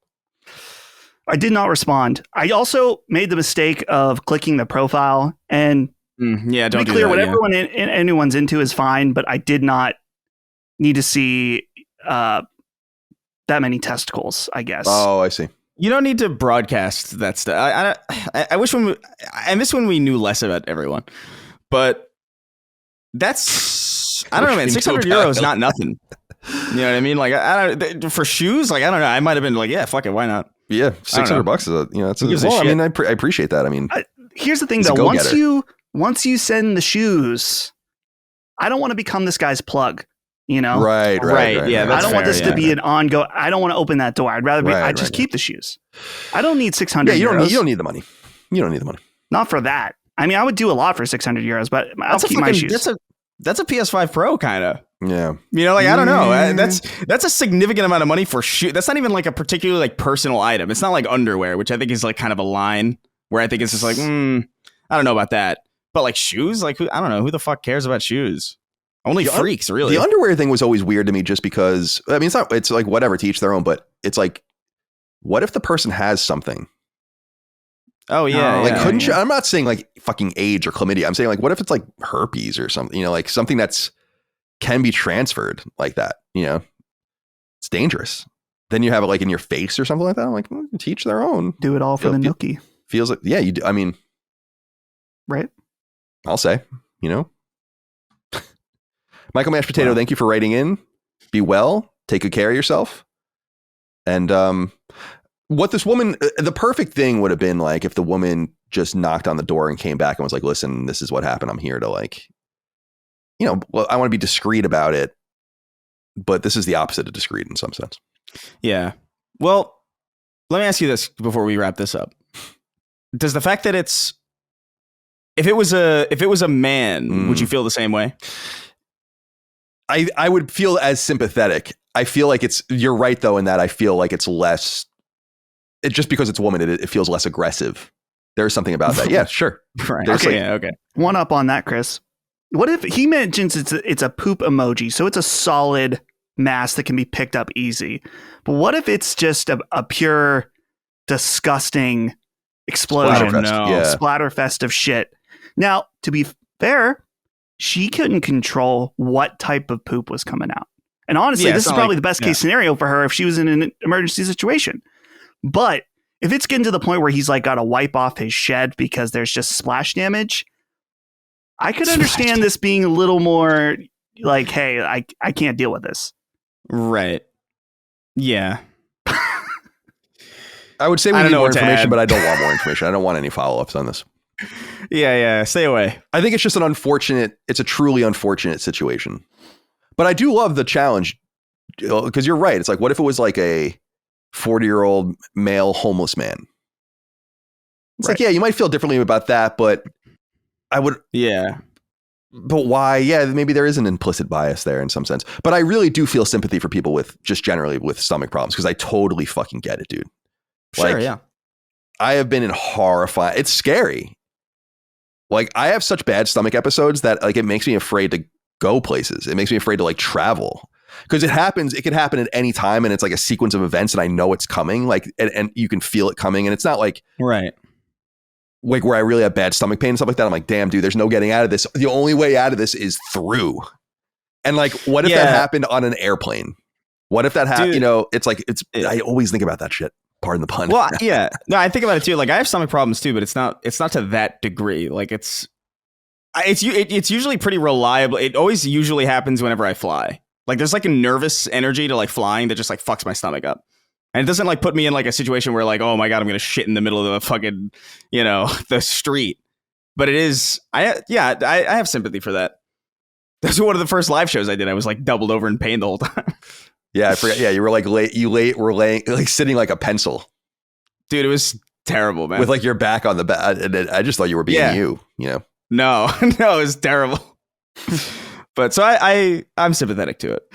I did not respond. I also made the mistake of clicking the profile, and don't to be clear, what anyone's into is fine, but I did not need to see that many testicles, I guess. Oh, I see. You don't need to broadcast that stuff. I wish I miss when we knew less about everyone, but that's, I don't know, man. 600 euros, not nothing. You know what I mean? Like, for shoes, like, I don't know. I might have been like, yeah, fuck it, why not? Yeah, $600 is that's well, I mean, I appreciate that. I mean, here's the thing though. Once you send the shoes, I don't want to become this guy's plug. You know, right. Yeah, I don't want this to be an ongoing. I don't want to open that door. I'd rather just keep the shoes. I don't need 600. Yeah, you euros. don't need the money. You don't need the money. Not for that. I mean, I would do a lot for 600 euros, but I'll keep my shoes. That's a PS5 Pro kind of. Yeah. You know, like, I don't know. That's a significant amount of money for shoes. That's not even like a particularly like personal item. It's not like underwear, which I think is like kind of a line where I think it's just like, I don't know about that. But like shoes, like, I don't know. Who the fuck cares about shoes? Only freaks, really. The underwear thing was always weird to me just because, I mean, it's like whatever, to each their own, but it's like, what if the person has something? Oh, yeah. Like, couldn't you? I'm not saying like fucking AIDS or chlamydia. I'm saying like, what if it's like herpes or something, you know, like something that's can be transferred like that, you know, it's dangerous. Then you have it like in your face or something like that. I'm like, teach their own. Do it all for the nookie. Feels like, yeah, you do. I mean, right. I'll say, you know. Michael Mashed Potato, thank you for writing in. Be well. Take good care of yourself. And what this woman, the perfect thing would have been like if the woman just knocked on the door and came back and was like, listen, this is what happened. I'm here to like, you know, well, I want to be discreet about it. But this is the opposite of discreet in some sense. Yeah. Well, let me ask you this before we wrap this up. Does the fact that if it was a man, would you feel the same way? I would feel as sympathetic. I feel like you're right though, in that I feel like it's less, just because it's a woman, it feels less aggressive. There's something about that. Yeah, sure. Right. Okay. One up on that, Chris. What if he mentions it's a poop emoji, so it's a solid mass that can be picked up easy. But what if it's just a pure disgusting explosion, splatterfest of shit? Now, to be fair, she couldn't control what type of poop was coming out. And honestly, this is probably the best case scenario for her if she was in an emergency situation. But if it's getting to the point where he's like got to wipe off his shed because there's just splash damage, I could understand this being a little more like, hey, I can't deal with this. Right. Yeah. I would say we need more information, but I don't want more information. I don't want any follow-ups on this. Yeah. Stay away. I think it's just it's a truly unfortunate situation. But I do love the challenge because you're right. It's like, what if it was like a 40-year-old male homeless man? It's like, yeah, you might feel differently about that, but I would. Yeah. But why? Yeah, maybe there is an implicit bias there in some sense. But I really do feel sympathy for people with just generally with stomach problems because I totally fucking get it, dude. Sure, yeah. I have been in horrifying. It's scary. Like, I have such bad stomach episodes that like it makes me afraid to go places. It makes me afraid to like travel because it could happen at any time, and it's like a sequence of events, and I know it's coming. Like, and you can feel it coming, and it's not like like where I really have bad stomach pain and stuff like that. I'm like, damn, dude, there's no getting out of this. The only way out of this is through. And like, what if that happened on an airplane? What if that happened? You know, it's like I always think about that shit. Pardon the pun. Well, yeah, no, I think about it too. Like, I have stomach problems too, but it's not to that degree. Like, it's usually pretty reliable. It always usually happens whenever I fly. Like, there's like a nervous energy to like flying that just like fucks my stomach up. And it doesn't like put me in like a situation where like, oh my God, I'm going to shit in the middle of the fucking, you know, the street. But it is, I have sympathy for that. That's one of the first live shows I did. I was like doubled over in pain the whole time. Yeah, I forgot. Yeah, you were like were laying like sitting like a pencil. Dude, it was terrible, man. With like your back on the back. I just thought you were being you know? No, it was terrible. But so I'm sympathetic to it.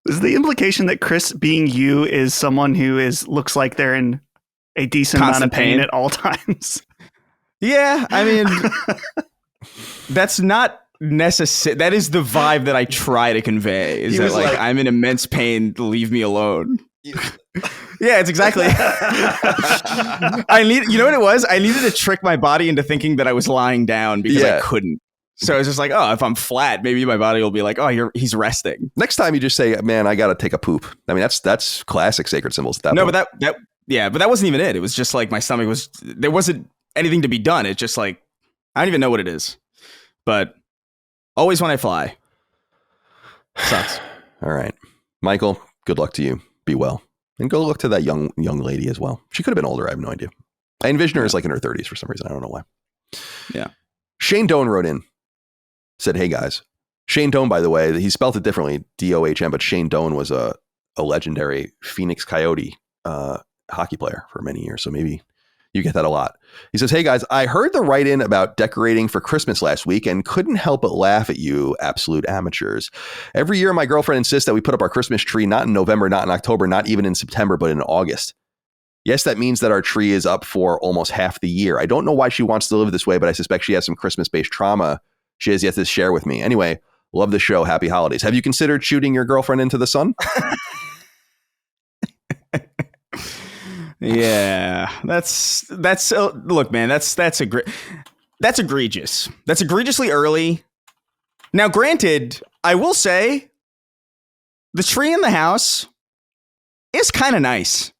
Is the implication that Chris being you is someone who looks like they're in a decent amount of pain at all times? Yeah, I mean, that's not necessary. That is the vibe that I try to convey. Is that like I'm in immense pain? Leave me alone. Yeah, it's exactly. You know what it was? I needed to trick my body into thinking that I was lying down because I couldn't. So I was just like, oh, if I'm flat, maybe my body will be like, oh, he's resting. Next time you just say, man, I got to take a poop. I mean, that's classic sacred symbols. At that point. But that wasn't even it. It was just like my stomach there wasn't anything to be done. It's just like, I don't even know what it is. But always when I fly. Sucks. All right. Michael, good luck to you. Be well. And go look to that young lady as well. She could have been older. I have no idea. I envision her as like in her 30s for some reason. I don't know why. Yeah. Shane Doan wrote in, said, hey guys. Shane Doan, by the way, he spelled it differently, D-O-H-M, but Shane Doan was a legendary Phoenix Coyote hockey player for many years. So maybe you get that a lot. He says, hey guys, I heard the write-in about decorating for Christmas last week and couldn't help but laugh at you absolute amateurs. Every year, my girlfriend insists that we put up our Christmas tree, not in November, not in October, not even in September, but in August. Yes, that means that our tree is up for almost half the year. I don't know why she wants to live this way, but I suspect she has some Christmas-based trauma she has yet to share with me. Anyway, love the show. Happy holidays. Have you considered shooting your girlfriend into the sun? Yeah, that's look, man, that's egregious. That's egregiously early. Now, granted, I will say the tree in the house is kind of nice.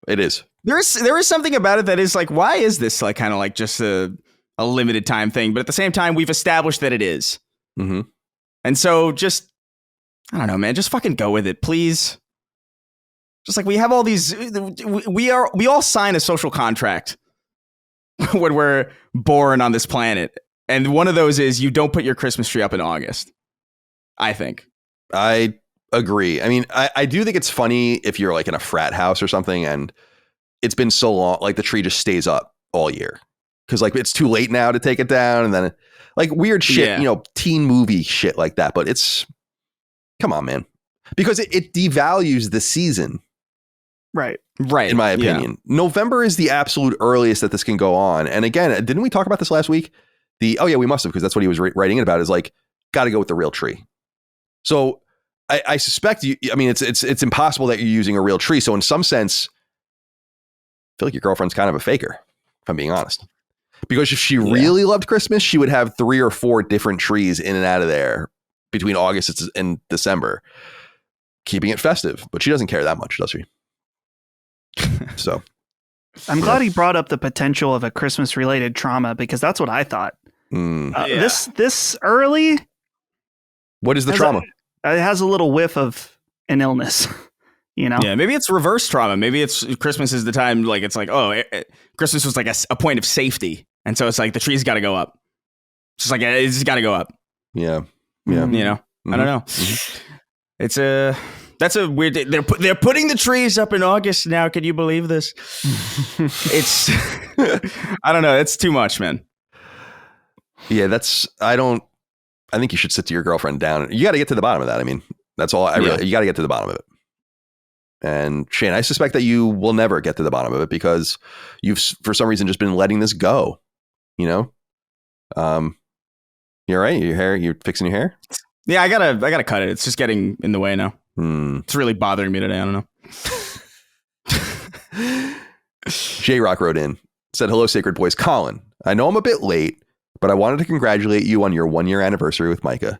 It is. There is something about it that is like, why is this like kind of like just a limited time thing? But at the same time, we've established that it is. Mm-hmm. And so just, I don't know, man, just fucking go with it, please. Just like we have all these, we all sign a social contract when we're born on this planet. And one of those is you don't put your Christmas tree up in August, I think. I agree. I mean, I do think it's funny if you're like in a frat house or something and it's been so long, like the tree just stays up all year. Because like it's too late now to take it down. And then like weird shit, teen movie shit like that. But it's, come on, man. Because it devalues the season. Right. In my opinion. Yeah. November is the absolute earliest that this can go on. And again, didn't we talk about this last week? We must have, because that's what he was writing about, is like, got to go with the real tree. So I suspect it's impossible that you're using a real tree. So in some sense, I feel like your girlfriend's kind of a faker, if I'm being honest. Because if she really loved Christmas, she would have 3 or 4 different trees in and out of there between August and December, keeping it festive. But she doesn't care that much, does she? So I'm glad he brought up the potential of a Christmas related trauma, because that's what I thought. This early. What is the trauma? It has a little whiff of an illness, Yeah, maybe it's reverse trauma. Maybe it's Christmas is the time, like it's like, Christmas was like a point of safety. And so it's like the tree's got to go up. Just like it's got to go up. Yeah. Mm-hmm. I don't know. Mm-hmm. That's a weird. They're putting the trees up in August now. Can you believe this? It's. I don't know. It's too much, man. Yeah, I think you should sit to your girlfriend down. You got to get to the bottom of that. I mean, that's all. You got to get to the bottom of it. And Shane, I suspect that you will never get to the bottom of it because you've, for some reason, just been letting this go. You're right. Your hair. You're fixing your hair. Yeah, I gotta cut it. It's just getting in the way now. It's really bothering me today. I don't know. J-Rock wrote in, said, hello, Sacred Boys. Colin, I know I'm a bit late, but I wanted to congratulate you on your 1-year anniversary with Micah.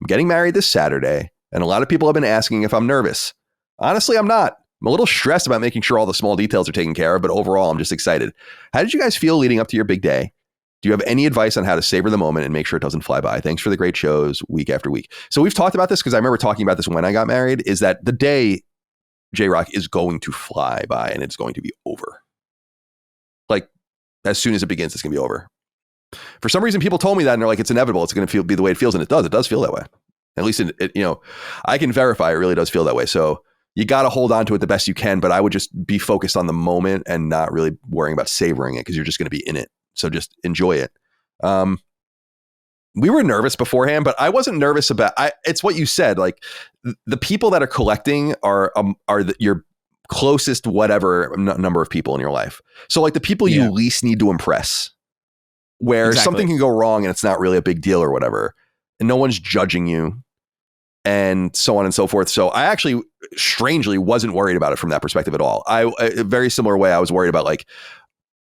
I'm getting married this Saturday, and a lot of people have been asking if I'm nervous. Honestly, I'm not. I'm a little stressed about making sure all the small details are taken care of, but overall, I'm just excited. How did you guys feel leading up to your big day? Do you have any advice on how to savor the moment and make sure it doesn't fly by? Thanks for the great shows week after week. So we've talked about this because I remember talking about this when I got married, is that the day, J-Rock, is going to fly by and it's going to be over. Like, as soon as it begins, it's going to be over. For some reason, people told me that and they're like, it's inevitable. It's going to be the way it feels. And it does. It does feel that way. At least, I can verify it really does feel that way. So you got to hold on to it the best you can, but I would just be focused on the moment and not really worrying about savoring it because you're just going to be in it. So just enjoy it. We were nervous beforehand, but I wasn't nervous about. It's what you said. Like the people that are collecting are your closest whatever number of people in your life. So like the people you least need to impress, where something can go wrong and it's not really a big deal or whatever, and no one's judging you. and so on and so forth. So I actually strangely wasn't worried about it from that perspective at all. A very similar way I was worried about, like,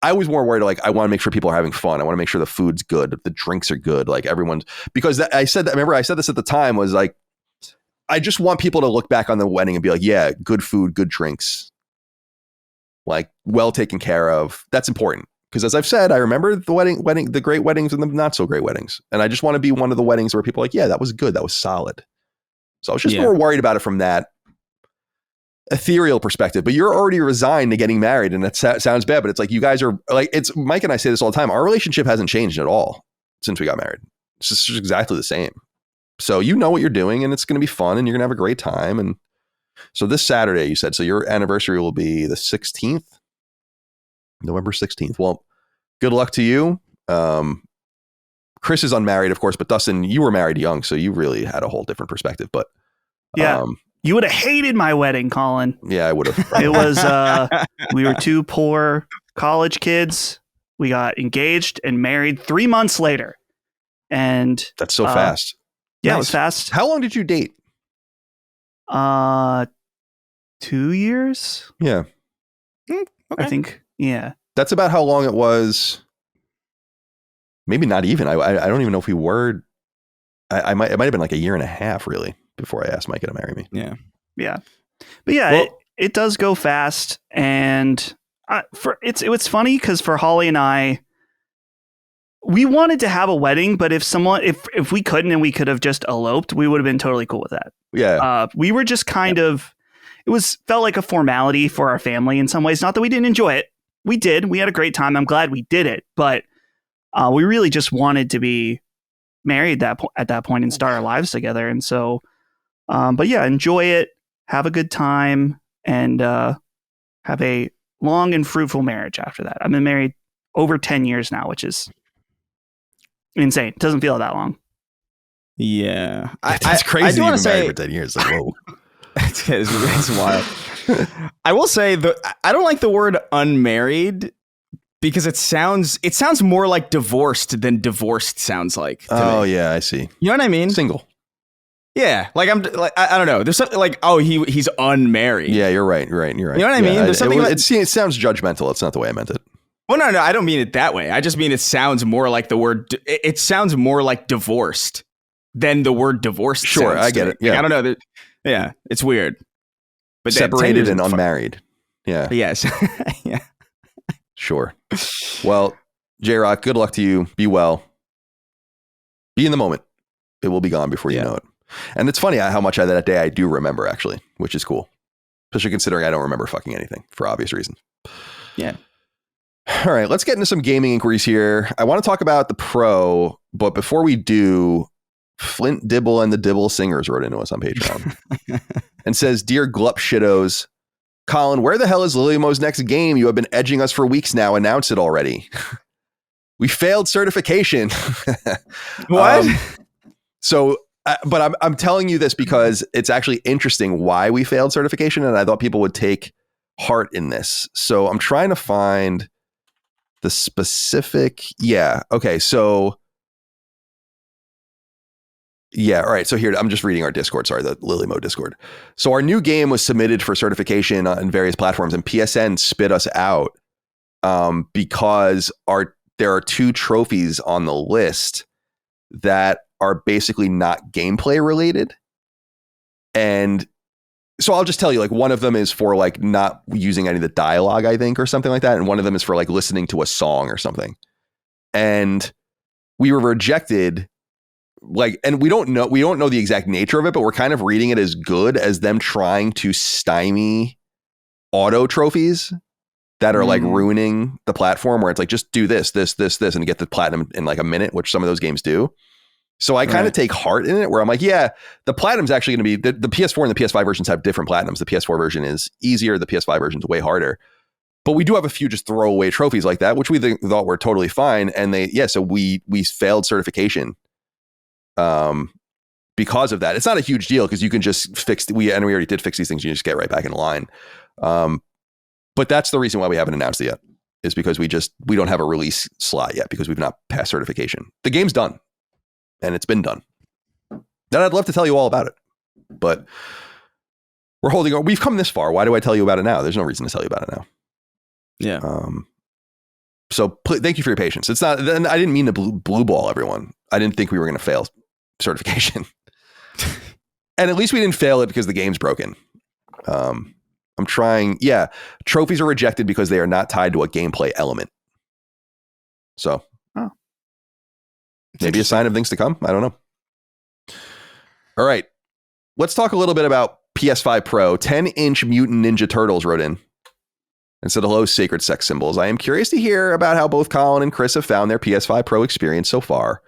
I was more worried, like, I want to make sure people are having fun. I want to make sure the food's good, the drinks are good, like everyone's, because I said that, remember I said this at the time, was like, I just want people to look back on the wedding and be like, yeah, good food, good drinks, like well taken care of. That's important. Because as I've said, I remember the great weddings and the not so great weddings. And I just want to be one of the weddings where people are like, yeah, that was good. That was solid. So I was just more worried about it from that ethereal perspective. But you're already resigned to getting married, and that sounds bad, but it's like, you guys are like, it's Mike and I say this all the time. Our relationship hasn't changed at all since we got married. It's just exactly the same. So you know what you're doing, and it's going to be fun, and you're going to have a great time. And so this Saturday, you said, so your anniversary will be the 16th, November 16th. Well, good luck to you. Chris is unmarried, of course, but Dustin, you were married young, so you really had a whole different perspective. But yeah, you would have hated my wedding, Colin. Yeah, I would have. It was, we were two poor college kids. We got engaged and married 3 months later. And that's so fast. Yeah, nice. It was fast. How long did you date? 2 years. Yeah. Okay. I think. Yeah. That's about how long it was. Maybe not even. I don't even know if we were. It might have been like a year and a half, really, before I asked Micah to marry me. Yeah. Yeah. But yeah, well, it does go fast. And it was funny because for Holly and I, we wanted to have a wedding, but if we couldn't and we could have just eloped, we would have been totally cool with that. Yeah. We were just kind of, felt like a formality for our family in some ways. Not that we didn't enjoy it. We did. We had a great time. I'm glad we did it. But we really just wanted to be married at that point and start our lives together. And so, but yeah, enjoy it, have a good time, and have a long and fruitful marriage after that. I've been married over 10 years now, which is insane. It doesn't feel that long. Yeah. It's crazy. You've been married for 10 years. Like, whoa. It's wild. I will say I don't like the word unmarried because it sounds more like divorced than divorced sounds like. Oh me. Yeah, I see. You know what I mean? Single. Yeah, like I don't know. There's something like, oh, he's unmarried. Yeah, you're right. You're right. You know what I mean? Yeah, There's something. It sounds judgmental. It's not the way I meant it. Well, no, I don't mean it that way. I just mean it sounds more like the word. It sounds more like divorced than the word divorced. Sure, I get it. Yeah, like, I don't know. Yeah, it's weird. But separated and unmarried. Yeah. Yes. Yeah. Sure. Well, J-Rock, good luck to you. Be well. Be in the moment. It will be gone before you know it. And it's funny how much that day I do remember, actually, which is cool. Especially considering I don't remember fucking anything for obvious reasons. Yeah. All right, let's get into some gaming inquiries here. I want to talk about the Pro, but before we do, Flint Dibble and the Dibble Singers wrote into us on Patreon and says, "Dear Glup Shittos, Colin, where the hell is Lillymo's next game? You have been edging us for weeks now. Announce it already." We failed certification. What? But I'm telling you this because it's actually interesting why we failed certification, and I thought people would take heart in this. So I'm trying to find the specific. Yeah. Okay. So. Yeah. All right. So here, I'm just reading our Discord. Sorry, the Lillymo Discord. So our new game was submitted for certification on various platforms, and PSN spit us out because there are 2 trophies on the list that are basically not gameplay related. And so I'll just tell you, like, one of them is for like not using any of the dialogue, I think, or something like that. And one of them is for like listening to a song or something. And we were rejected. Like, and we don't know the exact nature of it, but we're kind of reading it as good as them trying to stymie auto trophies that are like ruining the platform, where it's like, just do this, and get the platinum in like a minute, which some of those games do. So I kind of take heart in it, where I'm like, yeah, the platinum's actually going to be the PS4 and the PS5 versions have different platinums. The PS4 version is easier. The PS5 version is way harder. But we do have a few just throwaway trophies like that, which we thought were totally fine. And so we failed certification. Because of that. It's not a huge deal because you can just we already did fix these things. You just get right back in line. But that's the reason why we haven't announced it yet, is because we don't have a release slot yet because we've not passed certification. The game's done and it's been done. Then I'd love to tell you all about it. but we're holding on. We've come this far. Why do I tell you about it now? There's no reason to tell you about it now. Yeah. So thank you for your patience. It's not, then I didn't mean to blue ball everyone. I didn't think we were going to fail certification. And at least we didn't fail it because the game's broken. I'm trying. Yeah. Trophies are rejected because they are not tied to a gameplay element. So maybe a sign of things to come. I don't know. All right. Let's talk a little bit about PS5 Pro. 10-inch Mutant Ninja Turtles wrote in and said, hello, sacred sex symbols. I am curious to hear about how both Colin and Chris have found their PS5 Pro experience so far.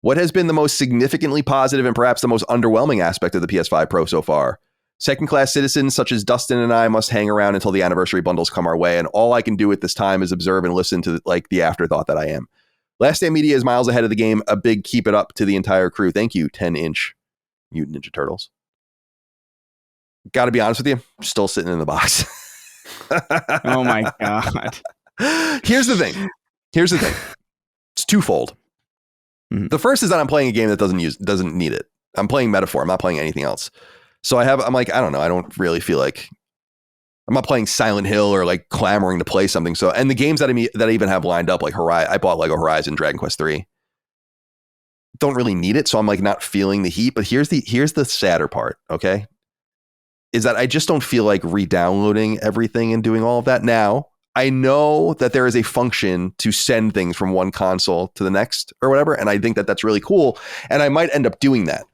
What has been the most significantly positive and perhaps the most underwhelming aspect of the PS5 Pro so far? Second-class citizens such as Dustin and I must hang around until the anniversary bundles come our way, and all I can do at this time is observe and listen to the afterthought that I am. Last Stand Media is miles ahead of the game. A big keep it up to the entire crew. Thank you, 10-inch Mutant Ninja Turtles. Got to be honest with you, still sitting in the box. Oh my God. Here's the thing. It's twofold. Mm-hmm. The first is that I'm playing a game that doesn't need it. I'm playing Metaphor. I'm not playing anything else. So I'm like, I don't know. I don't really feel like I'm not playing Silent Hill or like clamoring to play something. So, and the games that I even have lined up, like I bought Lego Horizon, Dragon Quest 3, don't really need it. So I'm like not feeling the heat, but here's the sadder part. Okay. Is that I just don't feel like re-downloading everything and doing all of that. Now, I know that there is a function to send things from one console to the next or whatever. And I think that that's really cool. And I might end up doing that.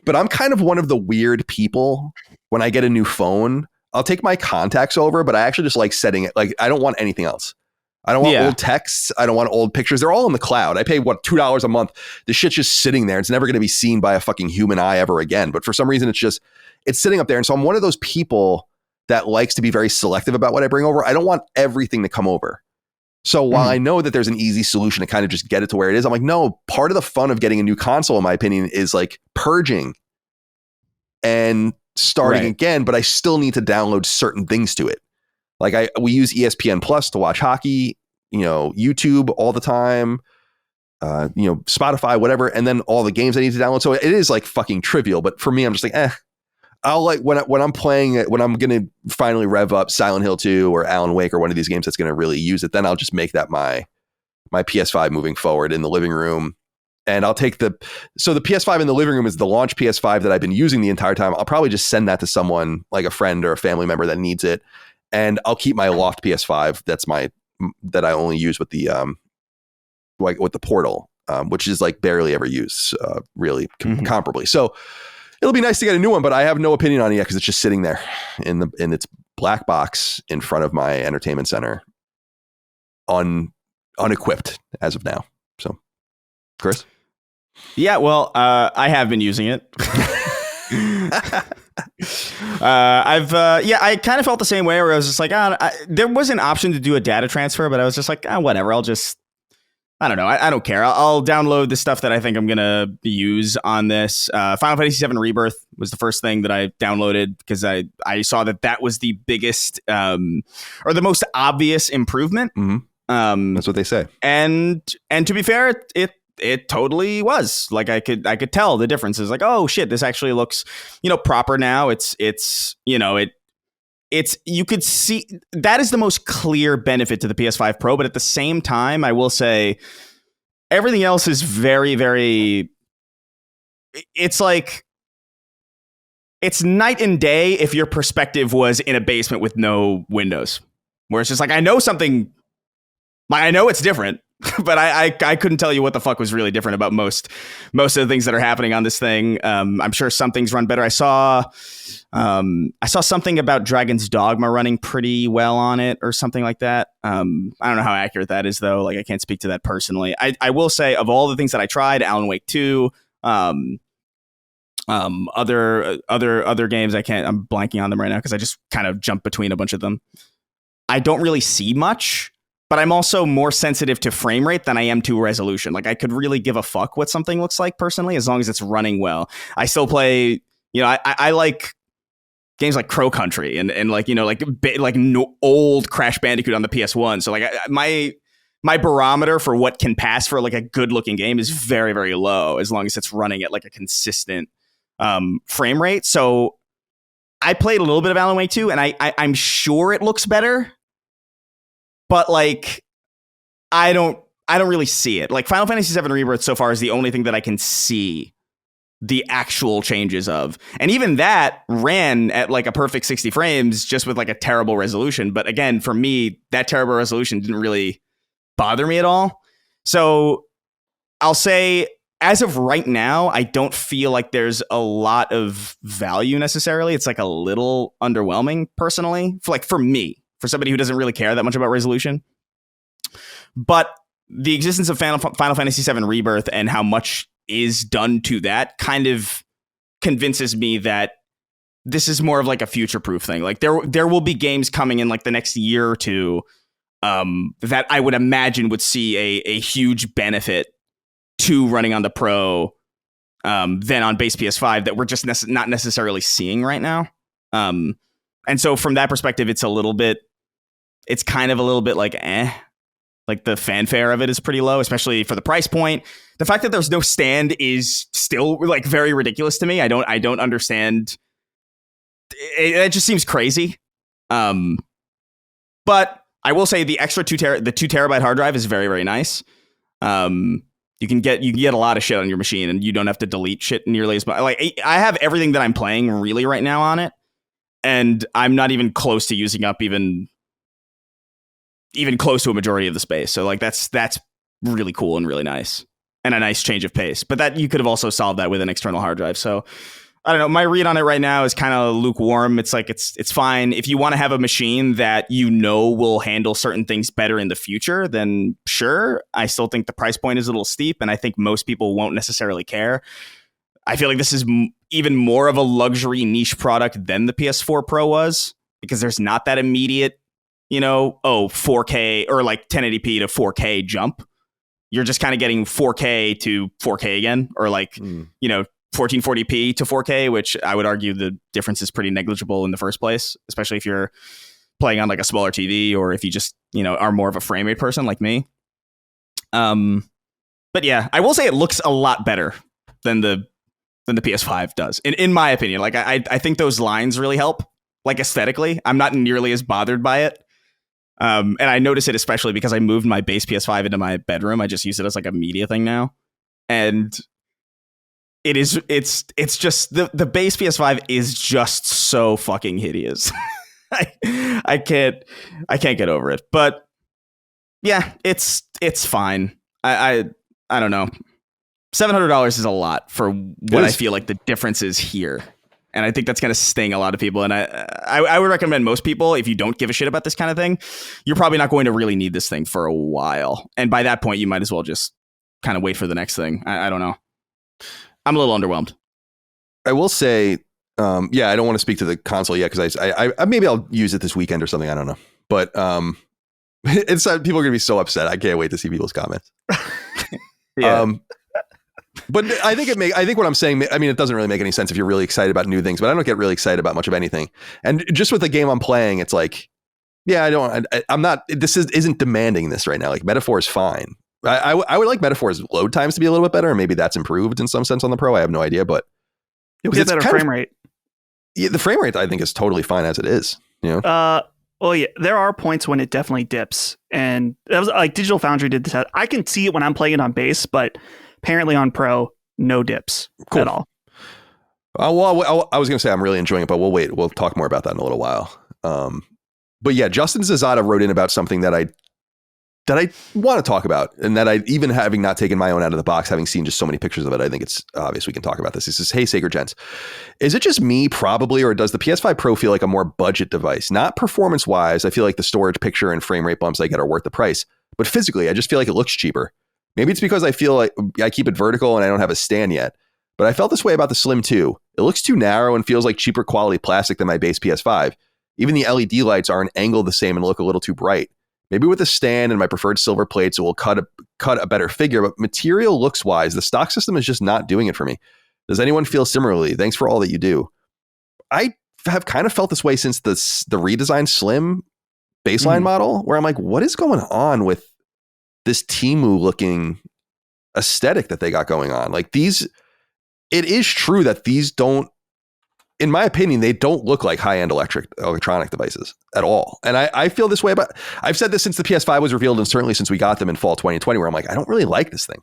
But I'm kind of one of the weird people when I get a new phone. I'll take my contacts over, but I actually just like setting it. Like, I don't want anything else. I don't want old texts. I don't want old pictures. They're all in the cloud. I pay $2 a month. The shit's just sitting there. It's never going to be seen by a fucking human eye ever again. But for some reason, it's sitting up there. And so I'm one of those people that likes to be very selective about what I bring over. I don't want everything to come over. So while I know that there's an easy solution to kind of just get it to where it is, I'm like, no, part of the fun of getting a new console, in my opinion, is like purging and starting again, but I still need to download certain things to it. Like we use ESPN Plus to watch hockey, YouTube all the time, Spotify, whatever. And then all the games I need to download. So it is like fucking trivial, but for me, I'm just like, I'll like when I'm playing it, when I'm going to finally rev up Silent Hill 2 or Alan Wake or one of these games that's going to really use it, then I'll just make that my PS5 moving forward in the living room. And I'll take the PS5 in the living room is the launch PS5 that I've been using the entire time. I'll probably just send that to someone like a friend or a family member that needs it. And I'll keep my loft PS5. That I only use with the with the portal, which is like barely ever used, really comparably. So it'll be nice to get a new one, but I have no opinion on it yet because it's just sitting there in its black box in front of my entertainment center, unequipped as of now. So, Chris? Yeah, well, I have been using it. I kind of felt the same way where I was just like, there was an option to do a data transfer, but I was just like, whatever. I don't know. I don't care. I'll download the stuff that I think I'm going to use on this. Final Fantasy VII Rebirth was the first thing that I downloaded because I saw that was the biggest or the most obvious improvement. Mm-hmm. That's what they say. And to be fair, it totally was. Like I could tell the differences. Like, oh shit, this actually looks, proper now. It's you could see that is the most clear benefit to the PS5 Pro. But at the same time, I will say everything else is very, very, it's like, it's night and day if your perspective was in a basement with no windows, where it's just like, I know it's different. But I couldn't tell you what the fuck was really different about most of the things that are happening on this thing. I'm sure some things run better. I saw something about Dragon's Dogma running pretty well on it or something like that. I don't know how accurate that is though. Like I can't speak to that personally. I will say of all the things that I tried, Alan Wake 2, other games I'm blanking on them right now because I just kind of jumped between a bunch of them. I don't really see much. But I'm also more sensitive to frame rate than I am to resolution. Like I could really give a fuck what something looks like personally, as long as it's running well. I still play, I like games like Crow Country and old Crash Bandicoot on the PS1. So like my barometer for what can pass for like a good looking game is very, very low, as long as it's running at like a consistent frame rate. So I played a little bit of Alan Wake 2, and I'm sure it looks better, but like I don't really see it. Like Final Fantasy VII Rebirth so far is the only thing that I can see the actual changes of. And even that ran at like a perfect 60 frames just with like a terrible resolution. But again, for me, that terrible resolution didn't really bother me at all. So I'll say as of right now, I don't feel like there's a lot of value necessarily. It's like a little underwhelming personally, for me, for somebody who doesn't really care that much about resolution. But the existence of Final Fantasy VII Rebirth and how much is done to that kind of convinces me that this is more of like a future-proof thing. Like there will be games coming in like the next year or two that I would imagine would see a huge benefit to running on the Pro than on base PS5 that we're just not necessarily seeing right now. And so from that perspective, it's kind of a little bit like like the fanfare of it is pretty low, especially for the price point. The fact that there's no stand is still like very ridiculous to me. I don't understand. It just seems crazy. But I will say the extra 2 terabyte hard drive is very, very nice. You can get a lot of shit on your machine, and you don't have to delete shit nearly as much. Like I have everything that I'm playing really right now on it, and I'm not even close to using up even close to a majority of the space. So like that's really cool and really nice, and a nice change of pace. But that you could have also solved that with an external hard drive. So I don't know. My read on it right now is kind of lukewarm. It's like it's fine. If you want to have a machine that you know will handle certain things better in the future, then sure. I still think the price point is a little steep, and I think most people won't necessarily care. I feel like this is even more of a luxury niche product than the PS4 Pro was, because there's not that immediate, 4K or like 1080p to 4K jump. You're just kind of getting 4K to 4K again, or like, 1440p to 4K, which I would argue the difference is pretty negligible in the first place, especially if you're playing on like a smaller TV, or if you just, are more of a frame rate person like me. But yeah, I will say it looks a lot better than the PS5 does, in my opinion. Like I think those lines really help, like aesthetically. I'm not nearly as bothered by it. And I notice it especially because I moved my base PS5 into my bedroom. I just use it as like a media thing now. And it's just the base PS5 is just so fucking hideous. I can't get over it. But yeah, it's fine. I don't know. $700 is a lot for what I feel like the difference is here. And I think that's going to sting a lot of people. And I would recommend most people, if you don't give a shit about this kind of thing, you're probably not going to really need this thing for a while. And by that point, you might as well just kind of wait for the next thing. I don't know. I'm a little underwhelmed. I will say, I don't want to speak to the console yet, because I maybe I'll use it this weekend or something. I don't know. But it's people are going to be so upset. I can't wait to see people's comments. Yeah. But I think what I'm saying, I mean, it doesn't really make any sense if you're really excited about new things, but I don't get really excited about much of anything. And just with the game I'm playing, it's like, I'm not, isn't demanding this right now. Like Metaphor is fine. I would like Metaphor's load times to be a little bit better, and maybe that's improved in some sense on the Pro. I have no idea, but it's better frame rate. Yeah, the frame rate I think is totally fine as it is. Well, yeah, there are points when it definitely dips, and that was like Digital Foundry did this. I can see it when I'm playing it on base, but apparently on Pro, no dips at all. Well, I was going to say I'm really enjoying it, but we'll wait. We'll talk more about that in a little while. But yeah, Justin Zazada wrote in about something that I want to talk about, and that even having not taken my own out of the box, having seen just so many pictures of it, I think it's obvious we can talk about this. He says, "Hey, Sacred Gents, is it just me probably, or does the PS5 Pro feel like a more budget device? Not performance wise. I feel like the storage, picture, and frame rate bumps I get are worth the price, but physically, I just feel like it looks cheaper. Maybe it's because I feel like I keep it vertical and I don't have a stand yet, but I felt this way about the Slim 2. It looks too narrow and feels like cheaper quality plastic than my base PS5. Even the LED lights aren't angled the same and look a little too bright. Maybe with a stand and my preferred silver plates, it will cut a better figure, but material looks wise, the stock system is just not doing it for me. Does anyone feel similarly? Thanks for all that you do." I have kind of felt this way since the redesigned Slim baseline model, where I'm like, what is going on with this Temu looking aesthetic that they got going on? Like it is true that these don't, in my opinion, they don't look like high-end electronic devices at all. And I feel this way about, I've said this since the PS5 was revealed, and certainly since we got them in fall 2020, where I'm like, I don't really like this thing.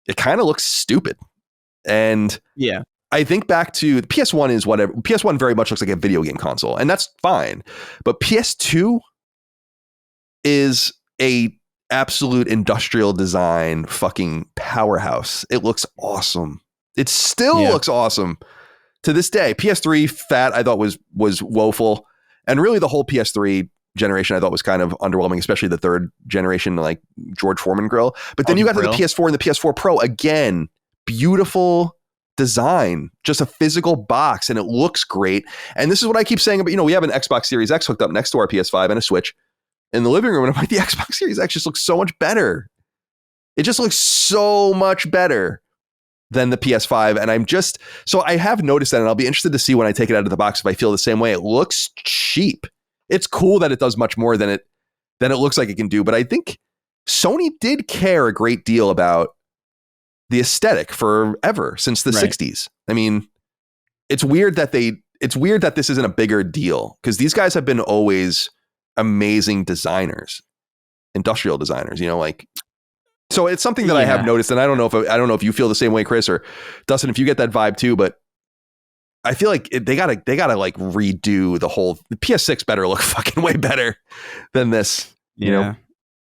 It kind of looks stupid. And yeah, I think back to the PS1 is whatever. PS1 very much looks like a video game console, and that's fine. But PS2 is a absolute industrial design fucking powerhouse. It looks awesome. It still looks awesome to this day. PS3 fat, I thought was woeful, and really the whole PS3 generation I thought was kind of underwhelming, especially the third generation, like George Foreman grill. But then you got to the PS4 and the PS4 Pro, again, beautiful design, just a physical box, and it looks great. And this is what I keep saying about, we have an Xbox Series X hooked up next to our PS5 and a Switch in the living room, and I'm like, the Xbox Series X just looks so much better. It just looks so much better than the PS5. And so I have noticed that, and I'll be interested to see when I take it out of the box if I feel the same way. It looks cheap. It's cool that it does much more than it looks like it can do. But I think Sony did care a great deal about the aesthetic forever, since the 60s. I mean, it's weird that this isn't a bigger deal, because these guys have been always amazing designers, industrial designers, so it's something that I have noticed, and I don't know if you feel the same way, Chris, or Dustin, if you get that vibe too, but I feel like they gotta like redo the PS6 better look fucking way better than this, you know?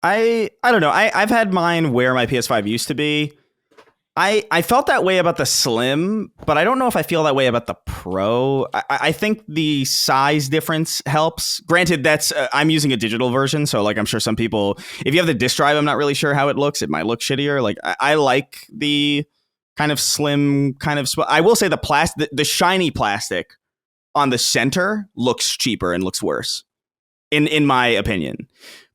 I don't know. I've had mine where my PS5 used to be. I felt that way about the Slim, but I don't know if I feel that way about the Pro. I think the size difference helps. Granted, that's I'm using a digital version, so like I'm sure some people, if you have the disk drive, I'm not really sure how it looks. It might look shittier. Like I like the kind of slim, I will say the shiny plastic on the center looks cheaper and looks worse, in my opinion.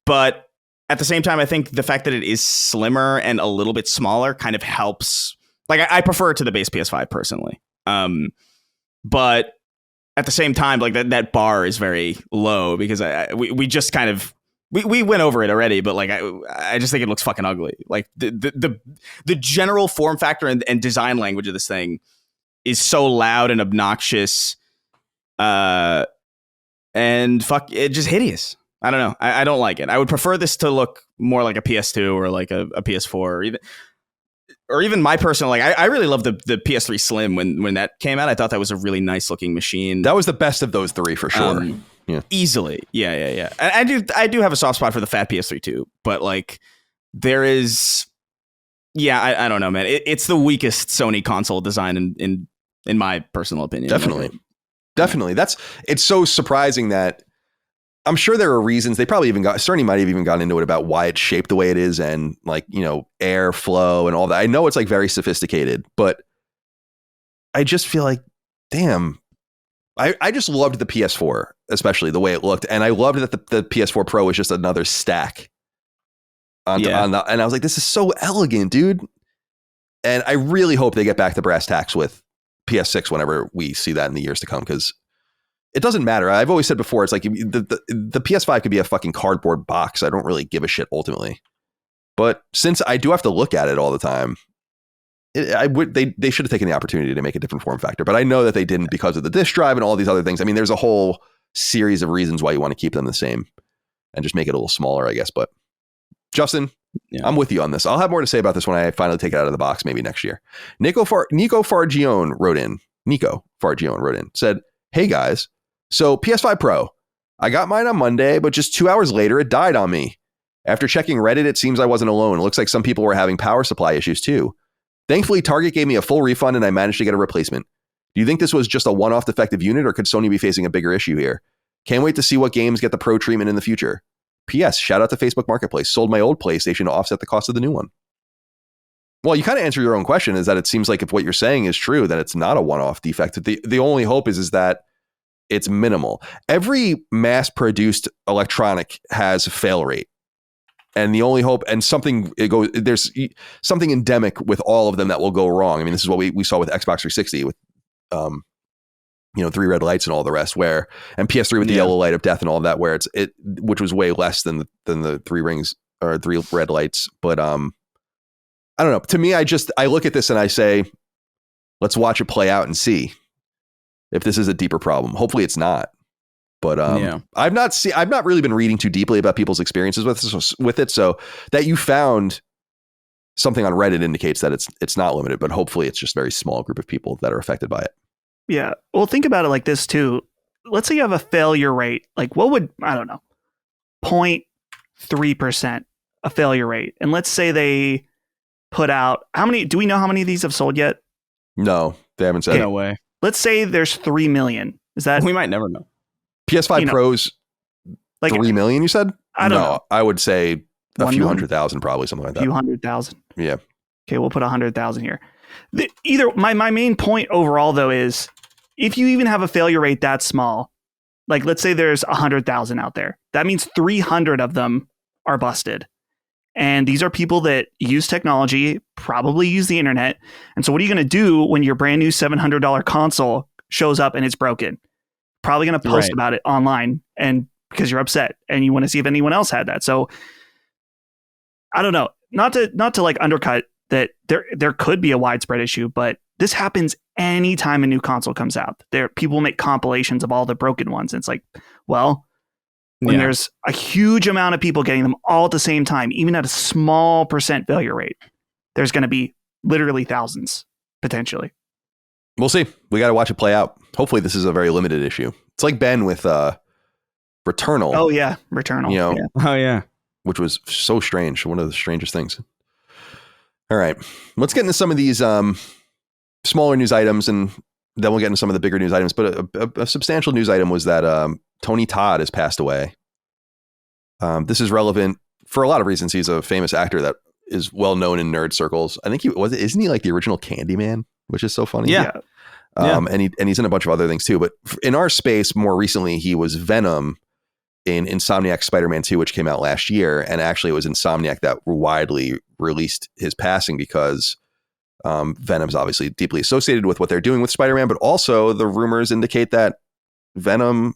But at the same time, I think the fact that it is slimmer and a little bit smaller kind of helps. Like I prefer it to the base PS5 personally. But at the same time, like that bar is very low, because we just kind of we went over it already. But like I just think it looks fucking ugly. Like the general form factor and design language of this thing is so loud and obnoxious, and it's just hideous. I don't know. I don't like it. I would prefer this to look more like a PS2 or like a PS4, or even my personal, like I really love the PS3 Slim when that came out. I thought that was a really nice looking machine. That was the best of those three for sure. Easily. Yeah. And I do have a soft spot for the fat PS3 too, but like there is, I don't know, man. It's the weakest Sony console design in my personal opinion. Definitely. It's so surprising that, I'm sure there are reasons. They probably Sony might have even gotten into it about why it's shaped the way it is, and like, airflow and all that. I know it's like very sophisticated, but I just feel like, damn, I just loved the PS4, especially the way it looked. And I loved that the PS4 Pro was just another stack on the, and I was like, this is so elegant, dude. And I really hope they get back to brass tacks with PS6 whenever we see that in the years to come, because it doesn't matter. I've always said before, it's like the PS5 could be a fucking cardboard box. I don't really give a shit ultimately. But since I do have to look at it all the time, they should have taken the opportunity to make a different form factor. But I know that they didn't, because of the disk drive and all these other things. I mean, there's a whole series of reasons why you want to keep them the same and just make it a little smaller, I guess. But Justin, I'm with you on this. I'll have more to say about this when I finally take it out of the box, maybe next year. Nico Fargione wrote in, said, "Hey guys, so PS5 Pro, I got mine on Monday, but just 2 hours later, it died on me. After checking Reddit, it seems I wasn't alone. It looks like some people were having power supply issues too. Thankfully, Target gave me a full refund and I managed to get a replacement. Do you think this was just a one-off defective unit, or could Sony be facing a bigger issue here? Can't wait to see what games get the Pro treatment in the future. P.S. Shout out to Facebook Marketplace. Sold my old PlayStation to offset the cost of the new one." Well, you kind of answer your own question, is that it seems like if what you're saying is true, that it's not a one-off defect. The only hope is that it's minimal. Every mass-produced electronic has a fail rate. And the only hope, and there's something endemic with all of them that will go wrong. I mean, this is what we saw with Xbox 360 with, 3 red lights and all the rest, and PS3 with the yellow light of death and all of that, where which was way less than the 3 rings or 3 red lights. But I don't know. To me, I look at this and I say, let's watch it play out and see if this is a deeper problem. Hopefully it's not. But I've not really been reading too deeply about people's experiences with it. So that you found something on Reddit indicates that it's not limited, but hopefully it's just a very small group of people that are affected by it. Yeah. Well, think about it like this too. Let's say you have a failure rate. Like what would, I don't know, 0.3% a failure rate. And let's say they put out do we know how many of these have sold yet? No, they haven't said. No way. Let's say there's 3 million. Is that? We might never know. PS5 Pros, like 3 million, you said? I don't know. I would say a few 100,000, probably something like that. A few 100,000. Yeah. Okay, we'll put 100,000 here. My main point overall, though, is if you even have a failure rate that small, like let's say there's 100,000 out there, that means 300 of them are busted. And these are people that use technology, probably use the internet. And so what are you going to do when your brand new $700 console shows up and it's broken? Probably going to post about it online, and because you're upset and you want to see if anyone else had that. So I don't know, not to like undercut that there could be a widespread issue, but this happens anytime a new console comes out. People make compilations of all the broken ones. And it's like, well, when there's a huge amount of people getting them all at the same time, even at a small percent failure rate, there's going to be literally thousands potentially. We'll see. We got to watch it play out. Hopefully this is a very limited issue. It's like Ben with Returnal. Oh yeah, Returnal. You know, Oh yeah, which was so strange. One of the strangest things. All right, let's get into some of these smaller news items, and then we'll get into some of the bigger news items. But a substantial news item was that Tony Tod has passed away. This is relevant for a lot of reasons. He's a famous actor that is well known in nerd circles. I think isn't he like the original Candyman, which is so funny. Yeah. And he's in a bunch of other things too. But in our space, more recently, he was Venom in Insomniac's Spider-Man 2, which came out last year. And actually, it was Insomniac that widely released his passing because Venom's obviously deeply associated with what they're doing with Spider-Man. But also, the rumors indicate that Venom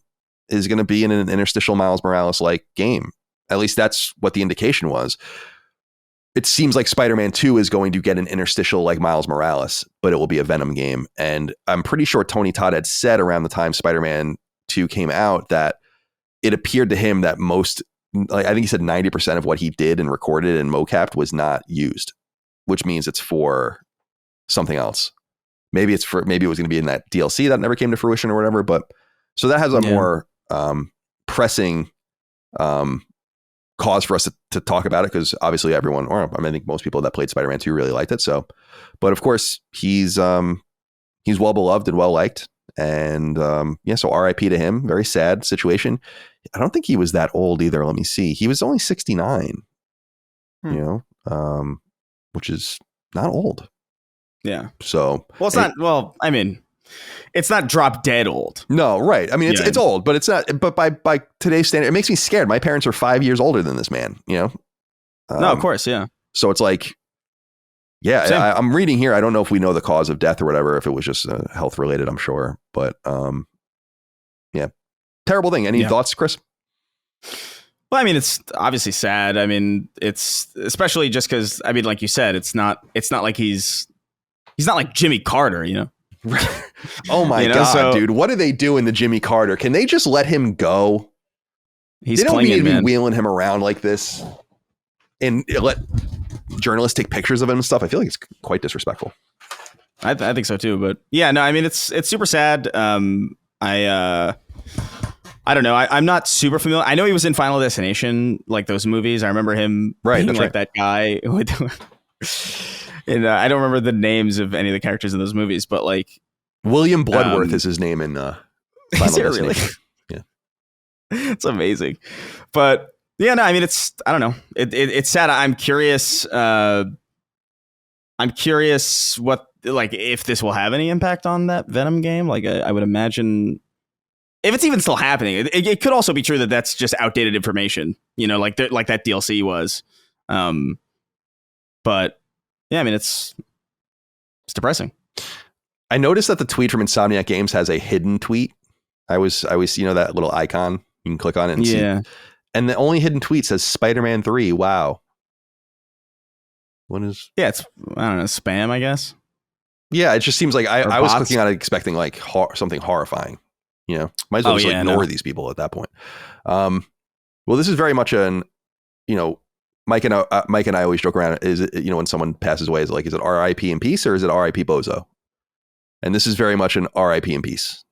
is going to be in an interstitial Miles Morales-like game. At least that's what the indication was. It seems like Spider-Man 2 is going to get an interstitial like Miles Morales, but it will be a Venom game. And I'm pretty sure Tony Tod had said around the time Spider-Man 2 came out that it appeared to him that I think he said 90% of what he did and recorded and mocapped was not used, which means it's for something else. Maybe it was going to be in that DLC that never came to fruition or whatever. But so that has a more pressing cause for us to talk about it, because obviously I think most people that played Spider-Man 2 really liked it. So, but of course he's well beloved and well liked, and so RIP to him. Very sad situation. I don't think he was that old either. Let me see. He was only 69. Which is not old. Yeah. So it's not. Well, I mean, it's not drop dead old. No, right. I mean, it's old, but it's not. But by today's standard, it makes me scared. My parents are 5 years older than this man. No, of course, yeah. So it's like, I'm reading here. I don't know if we know the cause of death or whatever. If it was just health related, I'm sure. But terrible thing. Any thoughts, Chris? Well, I mean, it's obviously sad. I mean, it's especially just because, I mean, like you said, it's not like he's not like Jimmy Carter, Oh my God, dude. What do they do in the Jimmy Carter? Can they just let him go? They don't need to be wheeling him around like this and let journalists take pictures of him and stuff. I feel like it's quite disrespectful. I think so too, but yeah, no, I mean, it's super sad. I don't know. I'm not super familiar. I know he was in Final Destination, like those movies. I remember him being like that guy. And I don't remember the names of any of the characters in those movies, but like William Bloodworth is his name in Final Destination. Really? Yeah, it's amazing. But yeah, no, I mean, I don't know. It's sad. I'm curious. What, like, if this will have any impact on that Venom game. Like, I would imagine, if it's even still happening, it could also be true that that's just outdated information. Like that DLC was. But yeah, I mean, it's depressing. I noticed that the tweet from Insomniac Games has a hidden tweet. I was that little icon you can click on it and see. And the only hidden tweet says Spider-Man 3. Wow. What is? Yeah, it's, I don't know, spam, I guess. Yeah, it just seems like I was clicking on it expecting like something horrifying. You know, might as well just ignore these people at that point. Well, this is very much an, you know, Mike and I always joke around. Is it, you know, when someone passes away, is it R.I.P. in peace or is it R.I.P. Bozo? And this is very much an R.I.P. in peace.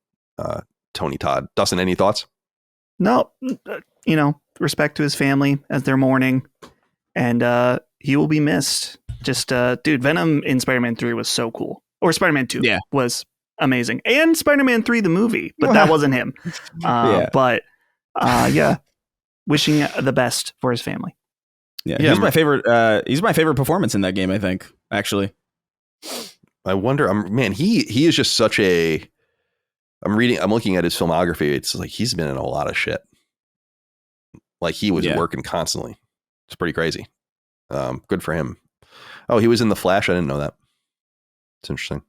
Tony Tod. Dustin, any thoughts? No, you know, respect to his family as they're mourning, and he will be missed. Just, dude, Venom in Spider-Man 3 was so cool. Or Spider-Man 2 was amazing. And Spider-Man 3, the movie, but that wasn't him. But wishing the best for his family. Yeah, he's my favorite. He's my favorite performance in that game, I think, actually. I wonder, man, he is just such a, I'm looking at his filmography. It's like he's been in a lot of shit. Like he was working constantly. It's pretty crazy. Good for him. Oh, he was in The Flash. I didn't know that. It's interesting.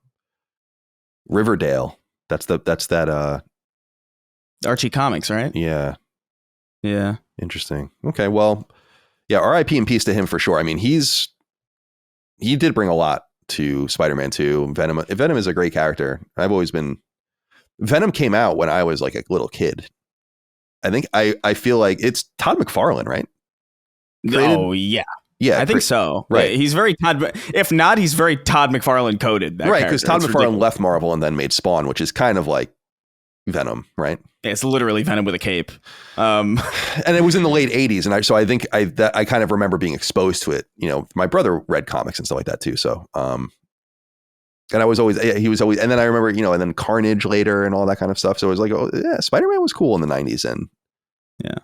Riverdale. That's that Archie Comics, right? Yeah. Yeah. Interesting. Okay. Well, yeah. R.I.P. and peace to him for sure. I mean, he did bring a lot to Spider-Man 2. Venom is a great character. Venom came out when I was like a little kid. I think I feel like it's Todd McFarlane, right? Oh yeah. Yeah, I think so. Right. He's very if not, he's very Todd McFarlane coded. Right, because Todd McFarlane left Marvel and then made Spawn, which is kind of like Venom, right? Yeah, it's literally Venom with a cape. And it was in the late 80s. And I think I kind of remember being exposed to it. You know, my brother read comics and stuff like that too. So, and he was always, and then I remember, you know, and then Carnage later and all that kind of stuff. So it was like, oh yeah, Spider-Man was cool in the 90s. And yeah,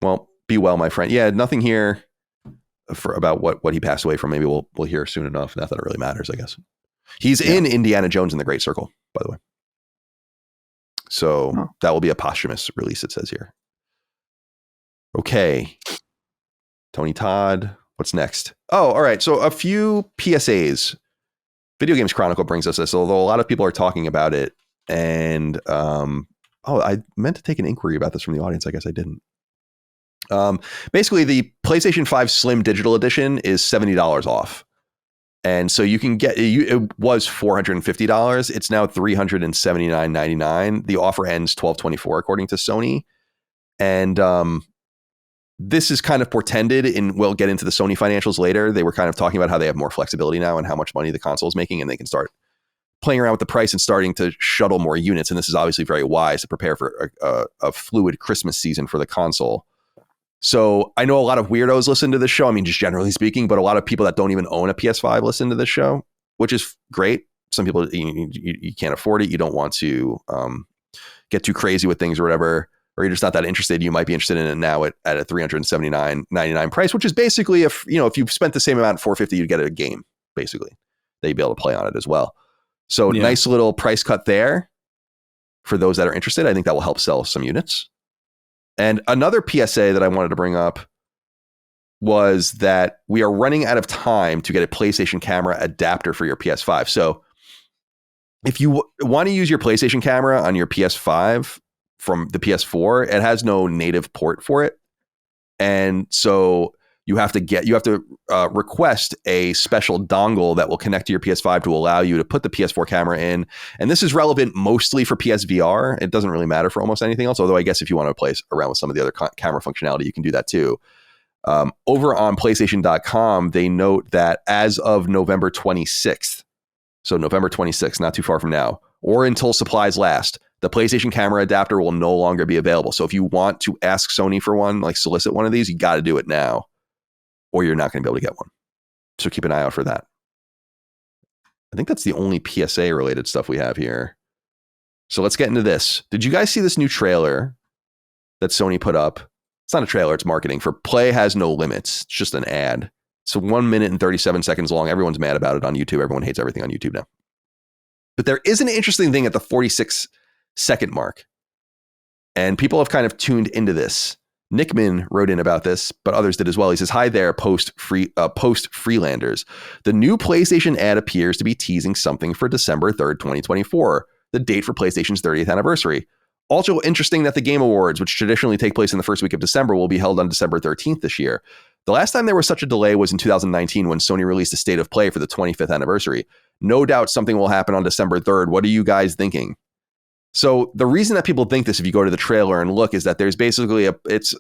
well, be well, my friend. Yeah, nothing here about what he passed away from. Maybe we'll hear soon enough. Not that it really matters, I guess. He's in Indiana Jones and the Great Circle, by the way. So that will be a posthumous release, it says here. Okay. Tony Tod. What's next? Oh, all right. So a few PSAs. Video Games Chronicle brings us this, although a lot of people are talking about it. And I meant to take an inquiry about this from the audience. I guess I didn't. Basically, the PlayStation 5 Slim Digital Edition is $70 off. And so you can get it was $450. It's now $379.99. The offer ends 12/24 according to Sony. And this is kind of portended in, we'll get into the Sony financials later. They were kind of talking about how they have more flexibility now and how much money the console is making, and they can start playing around with the price and starting to shuttle more units. And this is obviously very wise to prepare for a fluid Christmas season for the console. So I know a lot of weirdos listen to this show. I mean, just generally speaking, but a lot of people that don't even own a PS5 listen to this show, which is great. Some people, you can't afford it. You don't want to get too crazy with things or whatever, or you're just not that interested. You might be interested in it now at a $379.99 price, which is basically if you've spent the same amount at $450, you'd get a game basically that you'd be able to play on it as well. So nice little price cut there for those that are interested. I think that will help sell some units. And another PSA that I wanted to bring up was that we are running out of time to get a PlayStation camera adapter for your PS5. So if you want to use your PlayStation camera on your PS5 from the PS4, it has no native port for it. And so you have to request a special dongle that will connect to your PS5 to allow you to put the PS4 camera in. And this is relevant mostly for PSVR. It doesn't really matter for almost anything else. Although I guess if you want to play around with some of the other camera functionality, you can do that too. Over on PlayStation.com, they note that as of November 26th, so November 26th, not too far from now, or until supplies last, the PlayStation camera adapter will no longer be available. So if you want to ask Sony for one, like solicit one of these, you got to do it now, or you're not going to be able to get one. So keep an eye out for that. I think that's the only PSA related stuff we have here. So let's get into this. Did you guys see this new trailer that Sony put up? It's not a trailer, it's marketing for Play Has No Limits. It's just an ad. So 1 minute and 37 seconds long. Everyone's mad about it on YouTube. Everyone hates everything on YouTube now. But there is an interesting thing at the 46-second mark. And people have kind of tuned into this. Nickman wrote in about this, but others did as well. He says, "Hi there, post Freelanders. The new PlayStation ad appears to be teasing something for December 3rd, 2024, the date for PlayStation's 30th anniversary. Also interesting that the Game Awards, which traditionally take place in the first week of December, will be held on December 13th this year. The last time there was such a delay was in 2019 when Sony released a State of Play for the 25th anniversary. No doubt something will happen on December 3rd. What are you guys thinking? So the reason that people think this, if you go to the trailer and look, is that there's basically a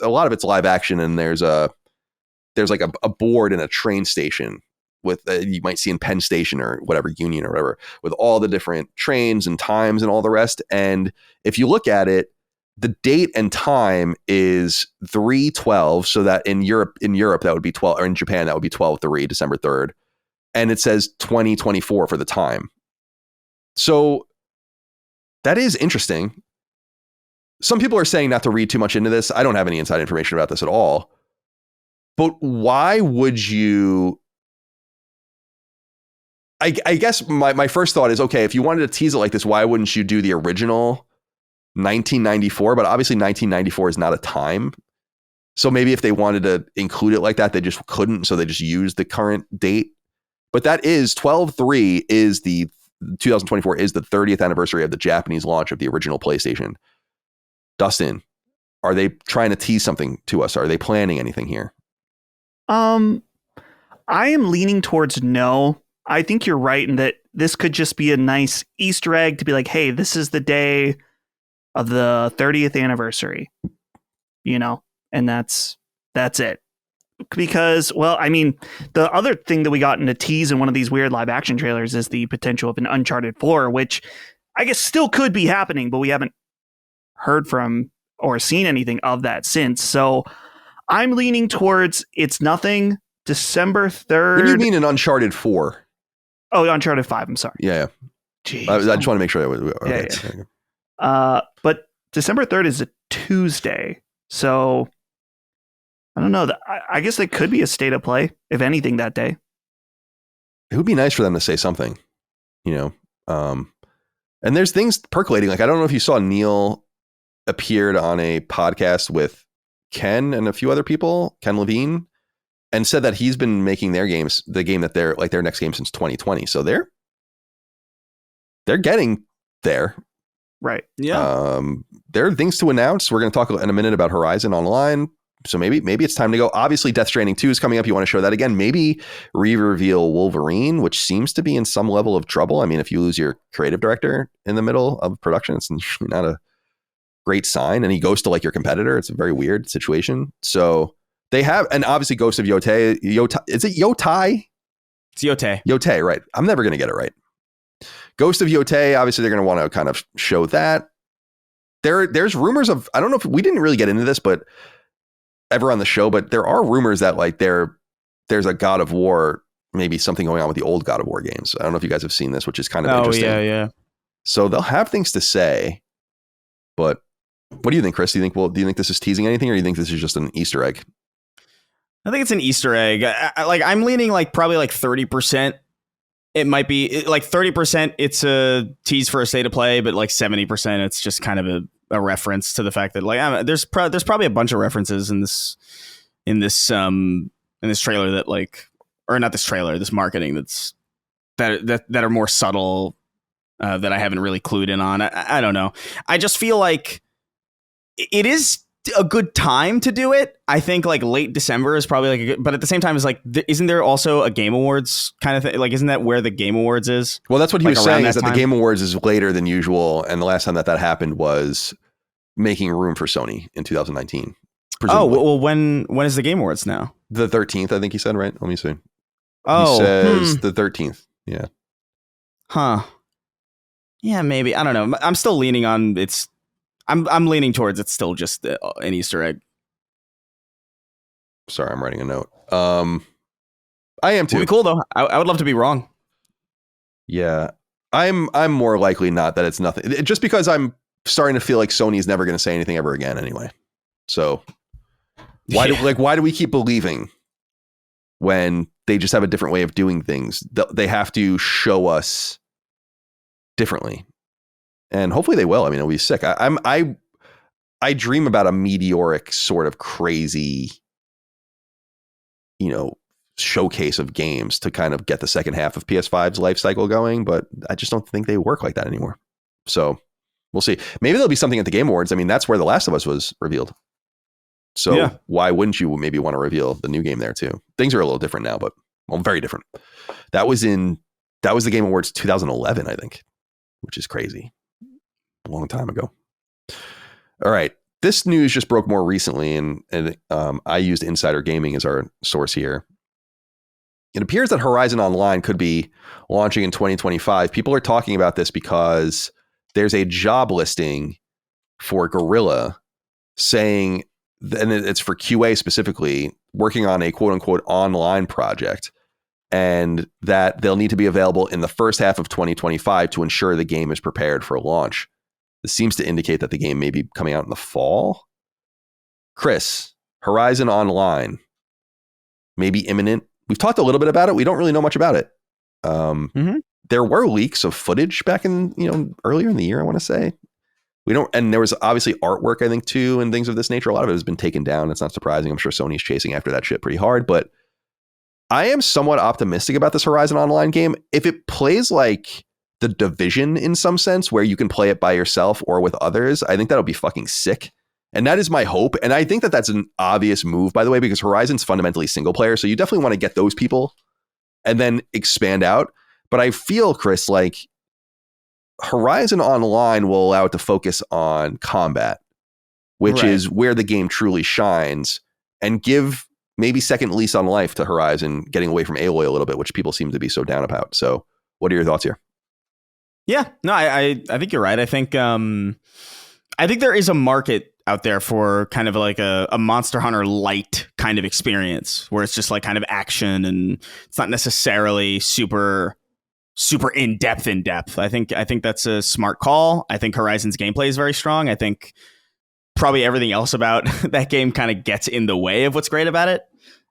lot of it's live action, and there's like a board in a train station with you might see in Penn Station or whatever, Union or whatever, with all the different trains and times and all the rest. And if you look at it, the date and time is 3/12. So that in Europe that would be 12, or in Japan that would be 12/3, December 3rd. And it says 2024 for the time. So that is interesting. Some people are saying not to read too much into this. I don't have any inside information about this at all. But why would you? I guess my first thought is, okay, if you wanted to tease it like this, why wouldn't you do the original 1994? But obviously 1994 is not a time. So maybe if they wanted to include it like that, they just couldn't. So they just used the current date. But that is 12/3 is the 2024 is the 30th anniversary of the Japanese launch of the original PlayStation. Dustin, are they trying to tease something to us? Are they planning anything here? I am leaning towards no. I think you're right in that this could just be a nice Easter egg to be like, hey, this is the day of the 30th anniversary, and that's it. Because, well, I mean, the other thing that we got in a tease in one of these weird live action trailers is the potential of an Uncharted 4, which I guess still could be happening, but we haven't heard from or seen anything of that since. So I'm leaning towards it's nothing. December 3rd. What do you mean an Uncharted 4? Oh, Uncharted 5. I'm sorry. Yeah. Jeez. I just want to make sure that was okay. Yeah. But December 3rd is a Tuesday. So I don't know. I guess it could be a state of play, if anything, that day. It would be nice for them to say something, and there's things percolating. Like, I don't know if you saw Neil appeared on a podcast with Ken and a few other people, Ken Levine, and said that he's been making their games, the game that they're like their next game since 2020. So they're getting there. Right. Yeah. There are things to announce. We're going to talk in a minute about Horizon Online. So maybe it's time to go. Obviously, Death Stranding 2 is coming up. You want to show that again? Maybe re-reveal Wolverine, which seems to be in some level of trouble. I mean, if you lose your creative director in the middle of production, it's not a great sign. And he goes to like your competitor. It's a very weird situation. So they have, and obviously Ghost of Yotei. Is it Yotai? It's Yotei. Yotei, right. I'm never going to get it right. Ghost of Yotei, obviously they're going to want to kind of show that. There's rumors of, I don't know if we didn't really get into this, but ever on the show, but there are rumors that like there's a God of War, maybe something going on with the old God of War games. I don't know if you guys have seen this, which is kind of interesting. Yeah. So they'll have things to say, but what do you think, Chris? Do you think this is teasing anything, or do you think this is just an Easter egg? I think it's an Easter egg. I'm leaning like probably like 30%. It might be like 30%. It's a tease for a state of play, but like 70%, it's just kind of a reference to the fact that like there's probably a bunch of references in this trailer that like, or not this trailer, this marketing that are more subtle that I haven't really clued in on. I don't know. I just feel like it is a good time to do it. I think like late December is probably like a good, but at the same time is like, isn't there also a Game Awards kind of thing? Like, isn't that where the Game Awards is? Well, that's what he was saying, is that the Game Awards is later than usual. And the last time that happened was making room for Sony in 2019. Presumably. Oh, well, when is the Game Awards now? The 13th, I think he said, right? Let me see. Oh, he says the 13th. Yeah. Huh. Yeah, maybe. I don't know. I'm still leaning on I'm leaning towards it's still just an Easter egg. Sorry, I'm writing a note. I am too. It'd be cool though. I would love to be wrong. Yeah, I'm more likely not that it's nothing. Just because I'm starting to feel like Sony's never going to say anything ever again anyway. So why do we keep believing when they just have a different way of doing things? They have to show us differently. And hopefully they will. I mean, it'll be sick. I dream about a meteoric sort of crazy, showcase of games to kind of get the second half of PS5's life cycle going. But I just don't think they work like that anymore. So we'll see. Maybe there'll be something at the Game Awards. I mean, that's where The Last of Us was revealed. So Why wouldn't you maybe want to reveal the new game there too? Things are a little different now, but very different. That was in That was the Game Awards 2011, I think, which is crazy. A long time ago. All right. This news just broke more recently, and I used Insider Gaming as our source here. It appears that Horizon Online could be launching in 2025. People are talking about this because there's a job listing for Guerrilla saying, and it's for QA specifically, working on a quote unquote online project, and that they'll need to be available in the first half of 2025 to ensure the game is prepared for launch. This seems to indicate that the game may be coming out in the fall. Chris, Horizon Online, maybe imminent. We've talked a little bit about it. We don't really know much about it. There were leaks of footage back in, earlier in the year, I want to say. And there was obviously artwork, I think, too, and things of this nature. A lot of it has been taken down. It's not surprising. I'm sure Sony's chasing after that shit pretty hard, but I am somewhat optimistic about this Horizon Online game. If it plays like The Division in some sense, where you can play it by yourself or with others, I think that'll be fucking sick. And that is my hope. And I think that that's an obvious move, by the way, because Horizon's fundamentally single player. So you definitely want to get those people and then expand out. But I feel, Chris, like Horizon Online will allow it to focus on combat, which is where the game truly shines, and give maybe second lease on life to Horizon, getting away from Aloy a little bit, which people seem to be so down about. So what are your thoughts here? Yeah, no, I think you're right. I think there is a market out there for kind of like a Monster Hunter light kind of experience where it's just like kind of action and it's not necessarily super in depth. I think that's a smart call. I think Horizon's gameplay is very strong. I think probably everything else about that game kind of gets in the way of what's great about it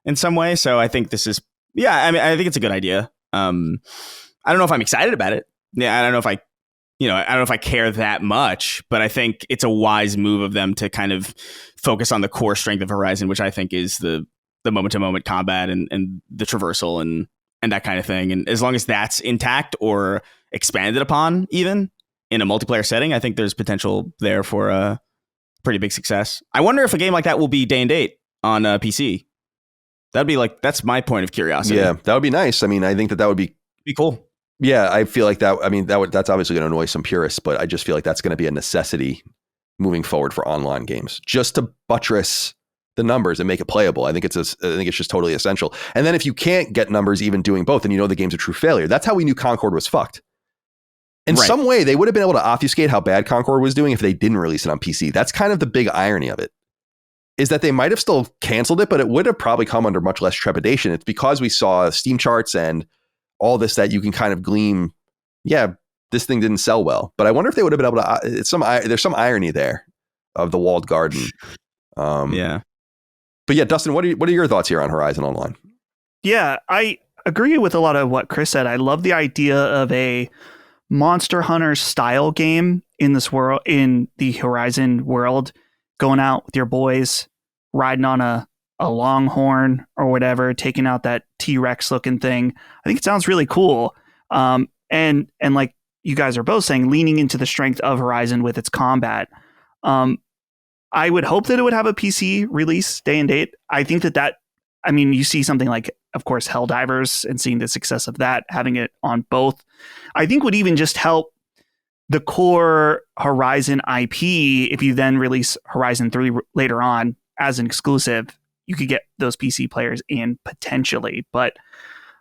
in some way. So I think this is, I think it's a good idea. I don't know if I'm excited about it. Yeah, I don't know if I care that much, but I think it's a wise move of them to kind of focus on the core strength of Horizon, which I think is the moment-to-moment combat and the traversal and that kind of thing. And as long as that's intact or expanded upon, even in a multiplayer setting, I think there's potential there for a pretty big success. I wonder if a game like that will be day and date on PC. That'd be that's my point of curiosity. Yeah, that would be nice. I mean, I think that would be cool. Yeah, I feel like that. I mean, that's obviously going to annoy some purists, but I just feel like that's going to be a necessity moving forward for online games, just to buttress the numbers and make it playable. I think it's just totally essential. And then if you can't get numbers even doing both, then the game's a true failure. That's how we knew Concord was fucked. In some way, they would have been able to obfuscate how bad Concord was doing if they didn't release it on PC. That's kind of the big irony of it, is that they might have still canceled it, but it would have probably come under much less trepidation. It's because we saw Steam charts and all this that you can kind of glean, this thing didn't sell well. But I wonder if they would have been able to, there's some irony there of the walled garden. But yeah, Dustin, what are your thoughts here on Horizon Online? Yeah, I agree with a lot of what Chris said. I love the idea of a Monster Hunter style game in this world, in the Horizon world, going out with your boys, riding on a longhorn or whatever, taking out that T-Rex looking thing. I think it sounds really cool. And like you guys are both saying, leaning into the strength of Horizon with its combat. I would hope that it would have a PC release day and date. I think you see something like, of course, Helldivers, and seeing the success of that, having it on both, I think would even just help the core Horizon IP. If you then release Horizon 3 later on as an exclusive, you could get those PC players in potentially. But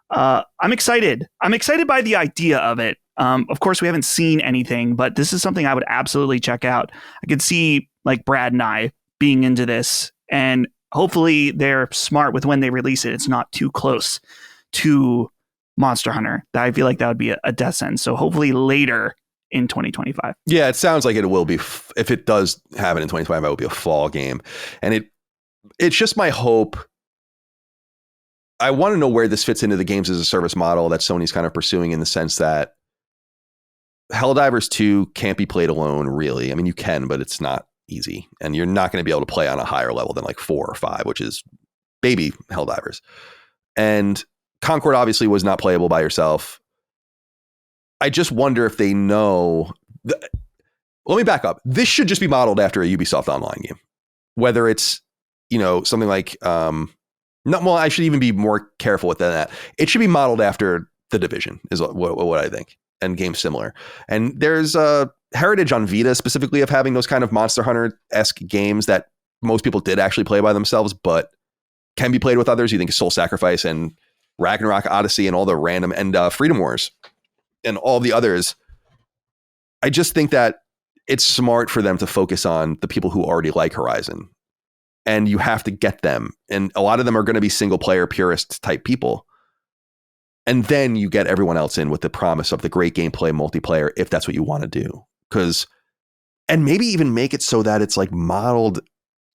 I'm excited. I'm excited by the idea of it. Of course, we haven't seen anything, but this is something I would absolutely check out. I could see like Brad and I being into this, and hopefully they're smart with when they release it. It's not too close to Monster Hunter. I feel like that would be a death sentence. So hopefully later in 2025. Yeah, it sounds like it will be. If it does happen in 2025, it will be a fall game. And it's just my hope. I want to know where this fits into the games as a service model that Sony's kind of pursuing, in the sense that Helldivers 2 can't be played alone, really. I mean, you can, but it's not easy. And you're not going to be able to play on a higher level than like 4 or 5, which is baby Helldivers. And Concord obviously was not playable by yourself. I just wonder if they know. Let me back up. This should just be modeled after a Ubisoft Online game. Whether it's, something like, I should even be more careful with that. It should be modeled after The Division is what I think, and games similar. And there's a heritage on Vita specifically of having those kind of Monster Hunter-esque games that most people did actually play by themselves, but can be played with others. You think of Soul Sacrifice and Ragnarok Odyssey and all the random, and Freedom Wars and all the others. I just think that it's smart for them to focus on the people who already like Horizon, and you have to get them. And a lot of them are going to be single player purist type people. And then you get everyone else in with the promise of the great gameplay multiplayer, if that's what you want to do. And maybe even make it so that it's like modeled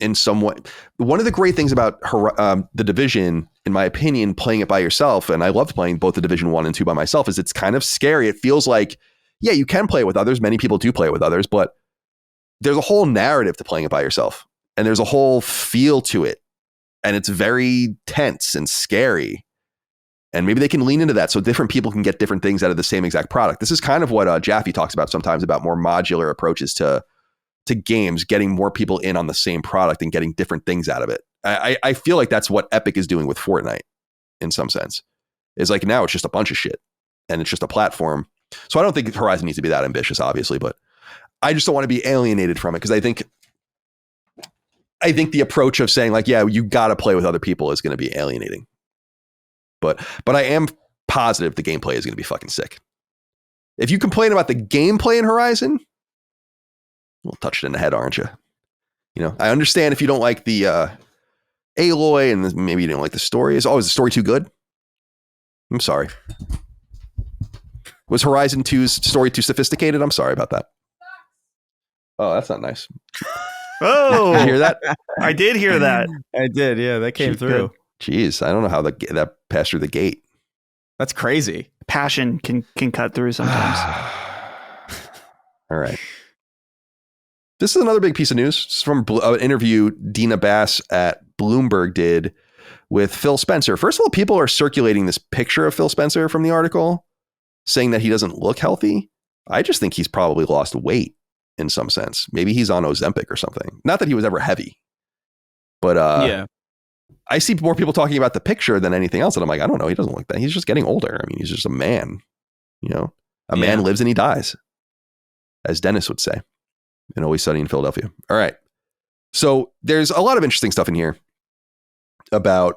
in some way. One of the great things about The Division, in my opinion, playing it by yourself, and I loved playing both The Division 1 and 2 by myself, is it's kind of scary. It feels like, yeah, you can play it with others. Many people do play it with others, but there's a whole narrative to playing it by yourself. And there's a whole feel to it. And it's very tense and scary. And maybe they can lean into that so different people can get different things out of the same exact product. This is kind of what Jaffe talks about sometimes, about more modular approaches to games, getting more people in on the same product and getting different things out of it. I feel like that's what Epic is doing with Fortnite in some sense. It's like now it's just a bunch of shit and it's just a platform. So I don't think Horizon needs to be that ambitious, obviously, but I just don't want to be alienated from it, because I think the approach of saying like, yeah, you got to play with other people is going to be alienating. But I am positive the gameplay is going to be fucking sick. If you complain about the gameplay in Horizon, we'll touch it in the head, aren't you? You know, I understand if you don't like the Aloy and maybe you don't like the story. Is the story too good? I'm sorry. Was Horizon 2's story too sophisticated? I'm sorry about that. Oh, that's not nice. Oh, you hear that? I did hear that. I did. Yeah, that came through. Jeez, I don't know how that passed through the gate. That's crazy. Passion can cut through sometimes. All right. This is another big piece of news. It's from an interview Dina Bass at Bloomberg did with Phil Spencer. First of all, people are circulating this picture of Phil Spencer from the article, saying that he doesn't look healthy. I just think he's probably lost weight in some sense. Maybe he's on Ozempic or something. Not that he was ever heavy, but yeah. I see more people talking about the picture than anything else. And I'm like, I don't know. He doesn't look that. He's just getting older. I mean, he's just a man, you know, a man lives and he dies, as Dennis would say, and Always Sunny in Philadelphia. All right. So there's a lot of interesting stuff in here about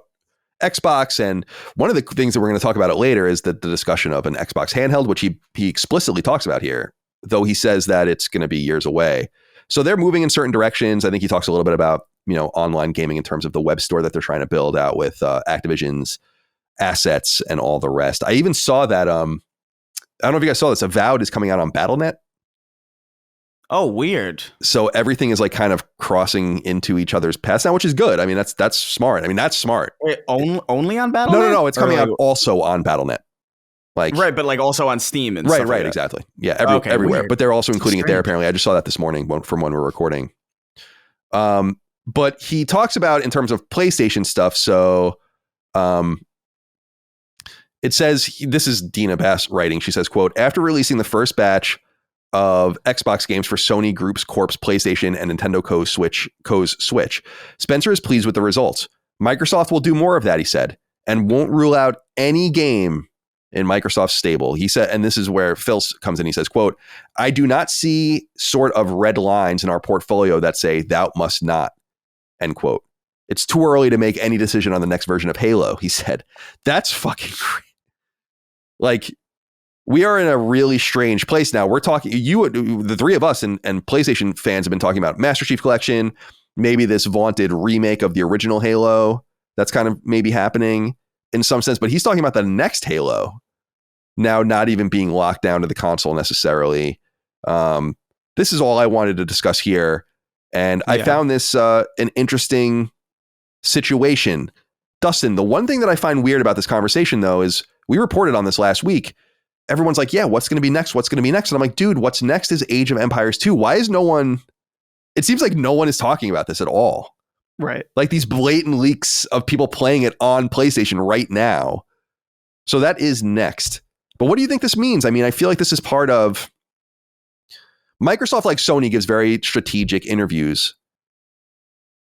Xbox. And one of the things that we're going to talk about it later is the discussion of an Xbox handheld, which he explicitly talks about here, though he says that it's going to be years away. So they're moving in certain directions. I think he talks a little bit about, you know, online gaming in terms of the web store that they're trying to build out with Activision's assets and all the rest. I even saw that, I don't know if you guys saw this, Avowed is coming out on Battle.net. Oh, weird. So everything is like kind of crossing into each other's paths now, which is good. I mean, that's smart. I mean, that's smart. Wait, only on Battle.net? No. It's coming out also on Battle.net. Like, right, but like also on Steam and right, stuff. Right, like exactly. Yeah, everywhere. Weird. But they're also including it there, apparently. I just saw that this morning from when we're recording. But he talks about in terms of PlayStation stuff. So it says, this is Dina Bass writing. She says, quote, after releasing the first batch of Xbox games for Sony Group's Corp's PlayStation and Nintendo Co.'s Switch, Spencer is pleased with the results. Microsoft will do more of that, he said, and won't rule out any game in Microsoft's stable. He said, and this is where Phil comes in. He says, quote, I do not see sort of red lines in our portfolio that say thou must not, end quote. It's too early to make any decision on the next version of Halo, he said. That's fucking great. Like, we are in a really strange place now. We're talking, the three of us and PlayStation fans have been talking about Master Chief Collection, maybe this vaunted remake of the original Halo that's kind of maybe happening in some sense, but he's talking about the next Halo now not even being locked down to the console necessarily. This is all I wanted to discuss here. And I found this an interesting situation. Dustin, the one thing that I find weird about this conversation, though, is we reported on this last week. Everyone's like, yeah, what's going to be next? What's going to be next? And I'm like, dude, what's next is Age of Empires 2. Why is no one... It seems like no one is talking about this at all. Right. Like these blatant leaks of people playing it on PlayStation right now. So that is next. But what do you think this means? I mean, I feel like this is part of... Microsoft, like Sony, gives very strategic interviews.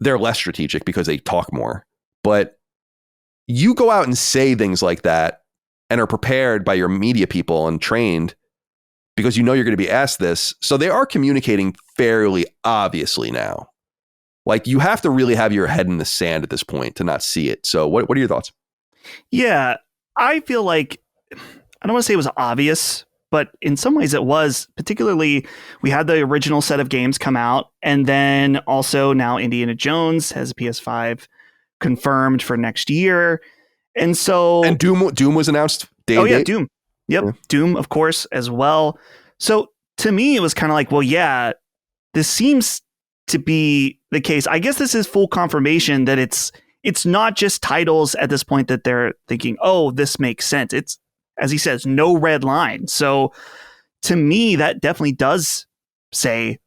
They're less strategic because they talk more. But you go out and say things like that, and are prepared by your media people and trained because you know you're going to be asked this. So they are communicating fairly obviously now. Like, you have to really have your head in the sand at this point to not see it. So what are your thoughts? Yeah, I feel like, I don't want to say it was obvious, but in some ways it was. Particularly, we had the original set of games come out, and then also now Indiana Jones has a PS5 confirmed for next year. And so... And Doom was announced day and date? Doom. Yep, yeah. Doom, of course, as well. So to me, it was kind of like, well, yeah, this seems to be the case. I guess this is full confirmation that it's not just titles at this point that they're thinking, oh, this makes sense. It's, as he says, no red line. So to me, that definitely does say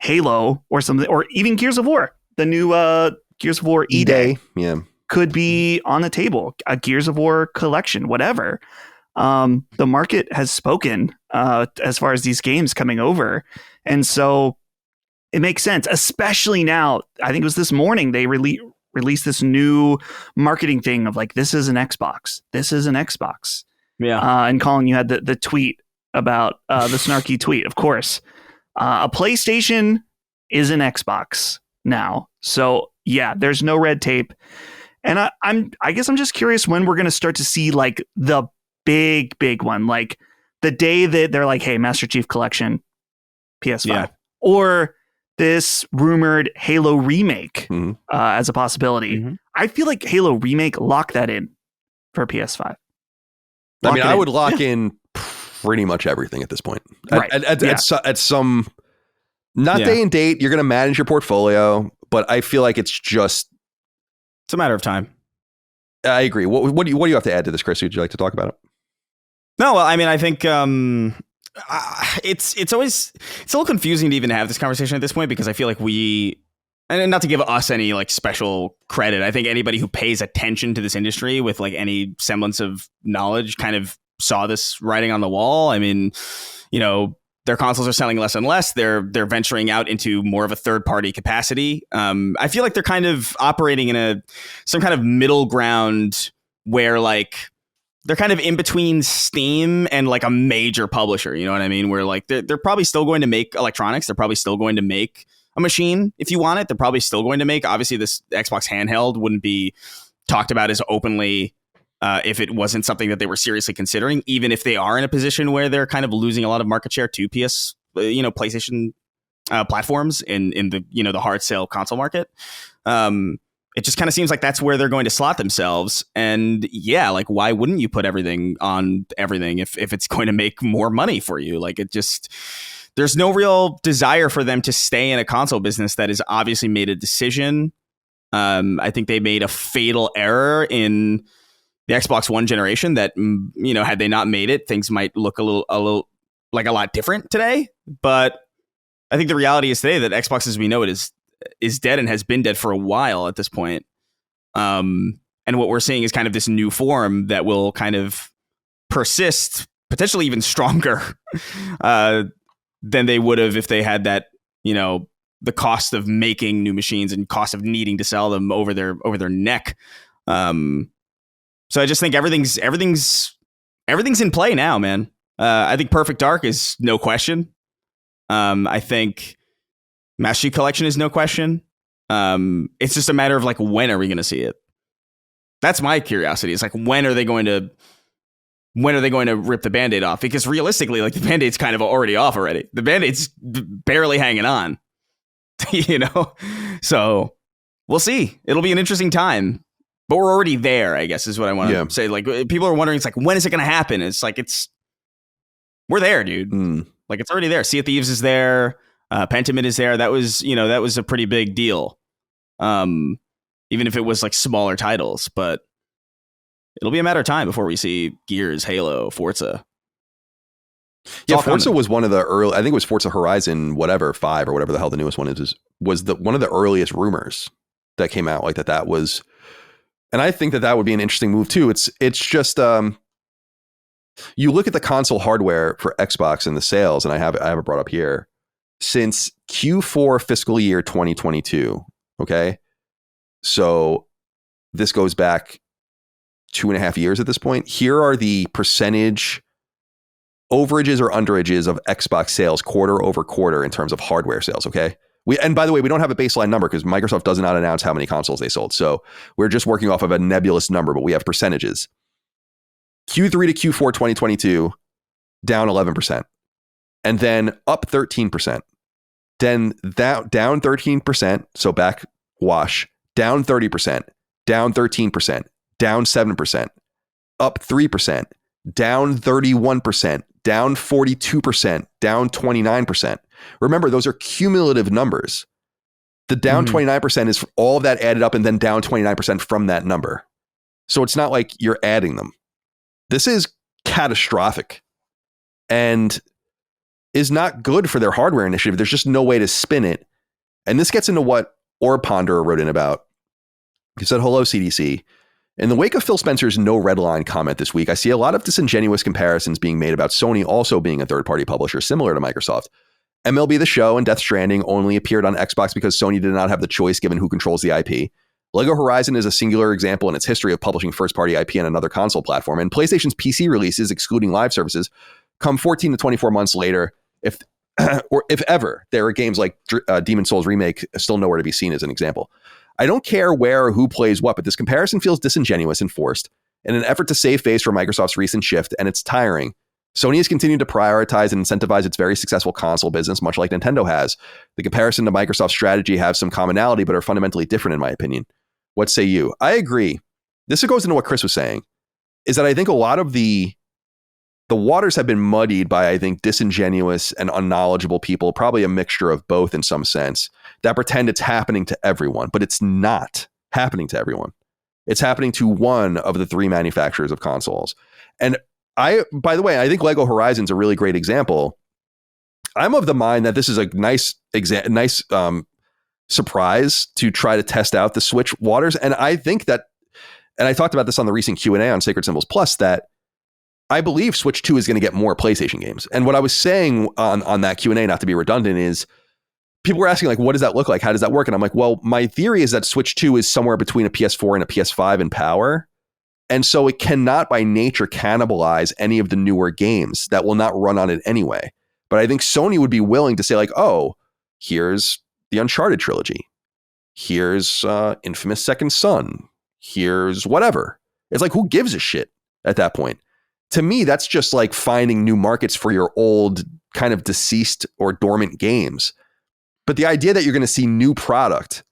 Halo or something, or even Gears of War. The new Gears of War E-Day could be on the table. A Gears of War collection, whatever. The market has spoken as far as these games coming over. And so it makes sense, especially now. I think it was this morning they released this new marketing thing of like, this is an Xbox. This is an Xbox. Yeah. And Colin, you had the tweet about the snarky tweet, of course. A PlayStation is an Xbox now. So yeah, there's no red tape. And I guess I'm just curious when we're going to start to see like the big one, like the day that they're like, hey, Master Chief Collection, PS5, or this rumored Halo remake as a possibility. Mm-hmm. I feel like Halo remake, lock that in for PS5. I would lock in pretty much everything at this point. Right. At some, not day and date, you're going to manage your portfolio, but I feel like it's a matter of time. I agree. What do you have to add to this, Chris? Would you like to talk about it? No, well, I mean, I think it's a little confusing to even have this conversation at this point, because I feel like and not to give us any like special credit, I think anybody who pays attention to this industry with like any semblance of knowledge kind of saw this writing on the wall. I mean, you know, their consoles are selling less and less. They're venturing out into more of a third party capacity. I feel like they're kind of operating in some kind of middle ground where like they're kind of in between Steam and like a major publisher. You know what I mean? Where like they're probably still going to make electronics. They're probably still going to make a machine if you want it. They're probably still going to make. Obviously, this Xbox handheld wouldn't be talked about as openly if it wasn't something that they were seriously considering, even if they are in a position where they're kind of losing a lot of market share to PlayStation platforms in the, you know, the hard sale console market. It just kind of seems like that's where they're going to slot themselves. And yeah, like, why wouldn't you put everything on everything if it's going to make more money for you? Like, there's no real desire for them to stay in a console business that has obviously made a decision. I think they made a fatal error in the Xbox One generation that, you know, had they not made it, things might look a little like a lot different today. But I think the reality is today that Xbox as we know it is dead and has been dead for a while at this point. And what we're seeing is kind of this new form that will kind of persist, potentially even stronger than they would have if they had that, you know, the cost of making new machines and cost of needing to sell them over their neck. So I just think everything's in play now, man. I think Perfect Dark is no question. I think Master Chief Collection is no question. It's just a matter of like, when are we going to see it? That's my curiosity. It's like, when are they going to rip the Band-Aid off? Because realistically, like, the Band-Aid's kind of already off already. The Band-Aid's barely hanging on, you know? So we'll see. It'll be an interesting time, but we're already there, I guess, is what I want to say. Like, people are wondering, it's like, when is it going to happen? It's like, we're there, dude. Like, it's already there. Sea of Thieves is there. Pentiment is there. That was a pretty big deal. Even if it was like smaller titles, but it'll be a matter of time before we see Gears, Halo, Forza. Forza was one of the early, I think it was Forza Horizon, 5 or whatever the hell the newest one was one of the earliest rumors that came out, like that was, and I think that would be an interesting move too. It's just, you look at the console hardware for Xbox and the sales, and I have it brought up here, since Q4 fiscal year 2022. Okay. So this goes back 2.5 years at this point. Here are the percentage overages or underages of Xbox sales quarter over quarter in terms of hardware sales. Okay. And by the way, we don't have a baseline number because Microsoft does not announce how many consoles they sold. So we're just working off of a nebulous number, but we have percentages. Q3 to Q4 2022, down 11%. And then up 13%. Then that down 13%. So back wash, down 30%, down 13%, down 7%, up 3%, down 31%, down 42%, down 29%. Remember, those are cumulative numbers. The down 29% is all of that added up and then down 29% from that number. So it's not like you're adding them. This is catastrophic and is not good for their hardware initiative. There's just no way to spin it. And this gets into what Orb Ponderer wrote in about. He said, hello, CDC. In the wake of Phil Spencer's no red line comment this week, I see a lot of disingenuous comparisons being made about Sony also being a third-party publisher similar to Microsoft. MLB The Show and Death Stranding only appeared on Xbox because Sony did not have the choice given who controls the IP. Lego Horizon is a singular example in its history of publishing first-party IP on another console platform, and PlayStation's PC releases, excluding live services, come 14 to 24 months later, if ever. There are games like Demon's Souls Remake still nowhere to be seen as an example. I don't care where or who plays what, but this comparison feels disingenuous and forced in an effort to save face for Microsoft's recent shift, and it's tiring. Sony has continued to prioritize and incentivize its very successful console business, much like Nintendo has. The comparison to Microsoft's strategy have some commonality, but are fundamentally different in my opinion. What say you? I agree. This goes into what Chris was saying, is that I think a lot of the waters have been muddied by, I think, disingenuous and unknowledgeable people, probably a mixture of both in some sense, that pretend it's happening to everyone, but it's not happening to everyone. It's happening to one of the three manufacturers of consoles. And by the way, I think Lego Horizon's a really great example. I'm of the mind that this is a nice surprise to try to test out the Switch waters. And I think that, and I talked about this on the recent Q&A on Sacred Symbols Plus, that I believe Switch 2 is going to get more PlayStation games. And what I was saying on that Q&A, not to be redundant, is people were asking, like, what does that look like? How does that work? And I'm like, well, my theory is that Switch 2 is somewhere between a PS4 and a PS5 in power. And so it cannot by nature cannibalize any of the newer games that will not run on it anyway. But I think Sony would be willing to say, like, oh, here's the Uncharted trilogy. Here's Infamous Second Son. Here's whatever. It's like, who gives a shit at that point? To me, that's just like finding new markets for your old kind of deceased or dormant games. But the idea that you're going to see new product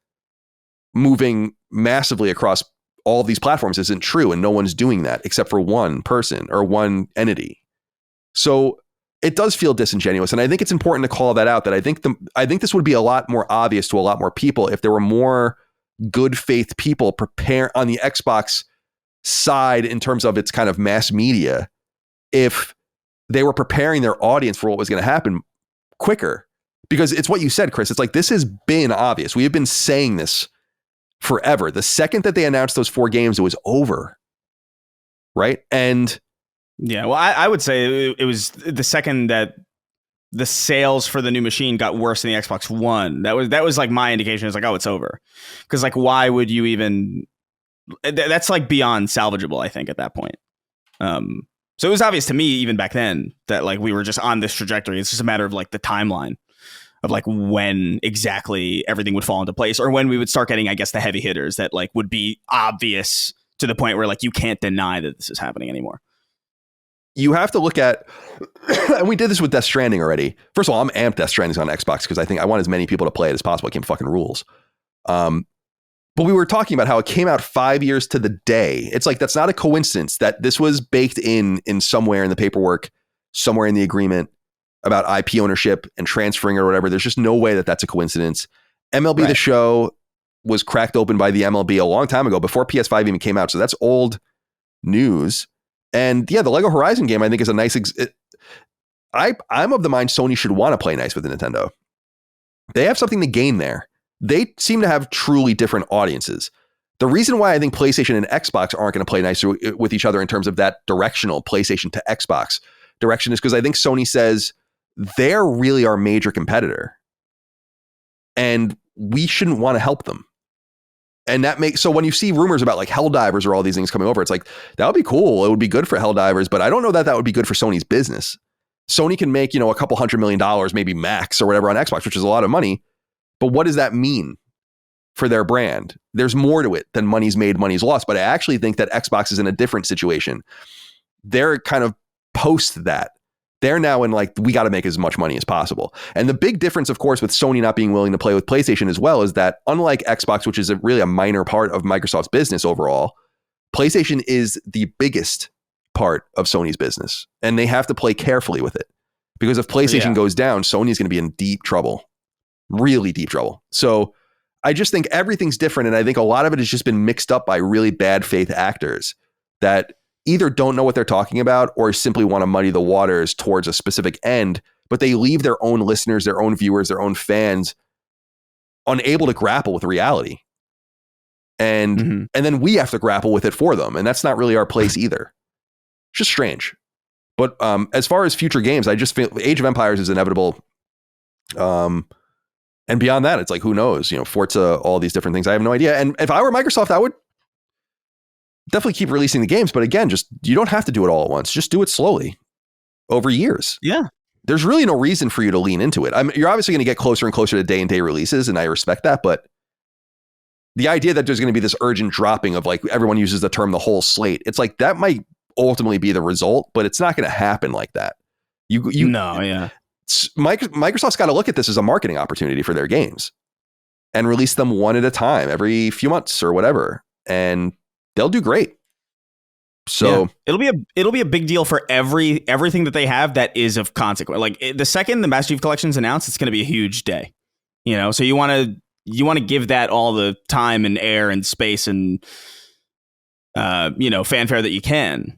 moving massively across all of these platforms isn't true, and no one's doing that except for one person or one entity. So it does feel disingenuous, and I think it's important to call that out. That I think this would be a lot more obvious to a lot more people if there were more good faith people prepare on the Xbox side in terms of its kind of mass media, if they were preparing their audience for what was going to happen quicker. Because it's what you said, Chris. It's like, this has been obvious. We have been saying this forever. The second that they announced those 4 games, it was over. Right? And yeah, well, I would say it was the second that the sales for the new machine got worse than the Xbox One. That was like my indication. It's like, oh, it's over. Because like, why would you even... That's like beyond salvageable, I think, at that point. So it was obvious to me even back then that like we were just on this trajectory. It's just a matter of like the timeline of like when exactly everything would fall into place, or when we would start getting, I guess, the heavy hitters that like would be obvious to the point where like you can't deny that this is happening anymore. You have to look at, and we did this with Death Stranding already. First of all, I'm amped Death Stranding's on Xbox because I think I want as many people to play it as possible. It game fucking rules. But we were talking about how it came out 5 years to the day. It's like, that's not a coincidence that this was baked in somewhere in the paperwork, somewhere in the agreement about IP ownership and transferring or whatever. There's just no way that that's a coincidence. MLB The Show was cracked open by the MLB a long time ago, before PS5 even came out. So that's old news. And yeah, the Lego Horizon game, I think, is a nice... I'm of the mind Sony should want to play nice with Nintendo. They have something to gain there. They seem to have truly different audiences. The reason why I think PlayStation and Xbox aren't going to play nicer with each other in terms of that directional PlayStation to Xbox direction is because I think Sony says they're really our major competitor and we shouldn't want to help them. And that makes, so when you see rumors about like Helldivers or all these things coming over, it's like, that would be cool. It would be good for Helldivers, but I don't know that that would be good for Sony's business. Sony can make, a couple $100 million, maybe max or whatever on Xbox, which is a lot of money. But what does that mean for their brand? There's more to it than money's made, money's lost. But I actually think that Xbox is in a different situation. They're kind of post that. They're now in like, we got to make as much money as possible. And the big difference, of course, with Sony not being willing to play with PlayStation as well is that unlike Xbox, which is really a minor part of Microsoft's business overall, PlayStation is the biggest part of Sony's business. And they have to play carefully with it. Because if PlayStation goes down, Sony's going to be in deep trouble. Really deep trouble. So I just think everything's different. And I think a lot of it has just been mixed up by really bad faith actors that either don't know what they're talking about or simply want to muddy the waters towards a specific end, but they leave their own listeners, their own viewers, their own fans unable to grapple with reality. And then we have to grapple with it for them. And that's not really our place either. It's just strange. But as far as future games, I just feel Age of Empires is inevitable. And beyond that, it's like, who knows? Forza, all these different things. I have no idea. And if I were Microsoft, I would definitely keep releasing the games, but again, just you don't have to do it all at once. Just do it slowly over years. Yeah. There's really no reason for you to lean into it. You're obviously going to get closer and closer to day-and-day releases, and I respect that, but the idea that there's going to be this urgent dropping of like everyone uses the term the whole slate, it's like that might ultimately be the result, but it's not going to happen like that. Microsoft's got to look at this as a marketing opportunity for their games and release them one at a time every few months or whatever. And they'll do great. So it'll be a big deal for everything that they have that is of consequence. Like the second the Master Chief Collection's announced, it's going to be a huge day. So you want to give that all the time and air and space and fanfare that you can.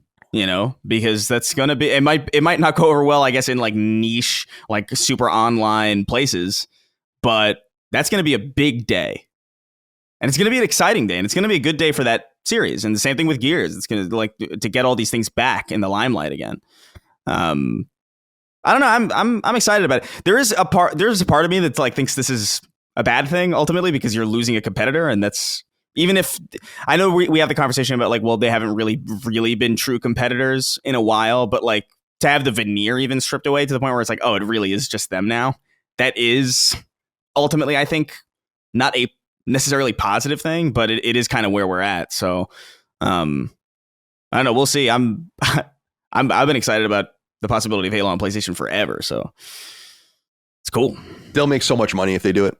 Because that's going to be, it might not go over well, I guess, in like niche, like super online places, but that's going to be a big day. And it's going to be an exciting day, and it's going to be a good day for that series. And the same thing with Gears. It's going to like to get all these things back in the limelight again. I don't know. I'm excited about it. There's a part of me that's like thinks this is a bad thing ultimately because you're losing a competitor, and that's even if I know we have the conversation about like, well, they haven't really been true competitors in a while, but like to have the veneer even stripped away to the point where it's like, oh, it really is just them now. That is ultimately, I think, not a necessarily positive thing, but it is kind of where we're at. So I don't know. We'll see. I've been excited about the possibility of Halo on PlayStation forever. So it's cool. They'll make so much money if they do it.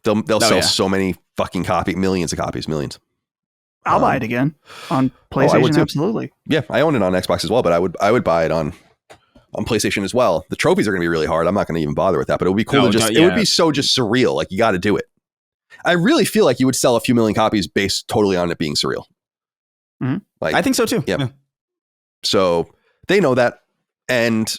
They'll sell so many fucking millions of copies. I'll buy it again on PlayStation. Absolutely. Yeah, I own it on Xbox as well, but I would buy it on PlayStation as well. The trophies are going to be really hard. I'm not going to even bother with that, but it would be cool it would be so just surreal. Like you got to do it. I really feel like you would sell a few million copies based totally on it being surreal. Mm-hmm. Like, I think so too. Yeah. So they know that. And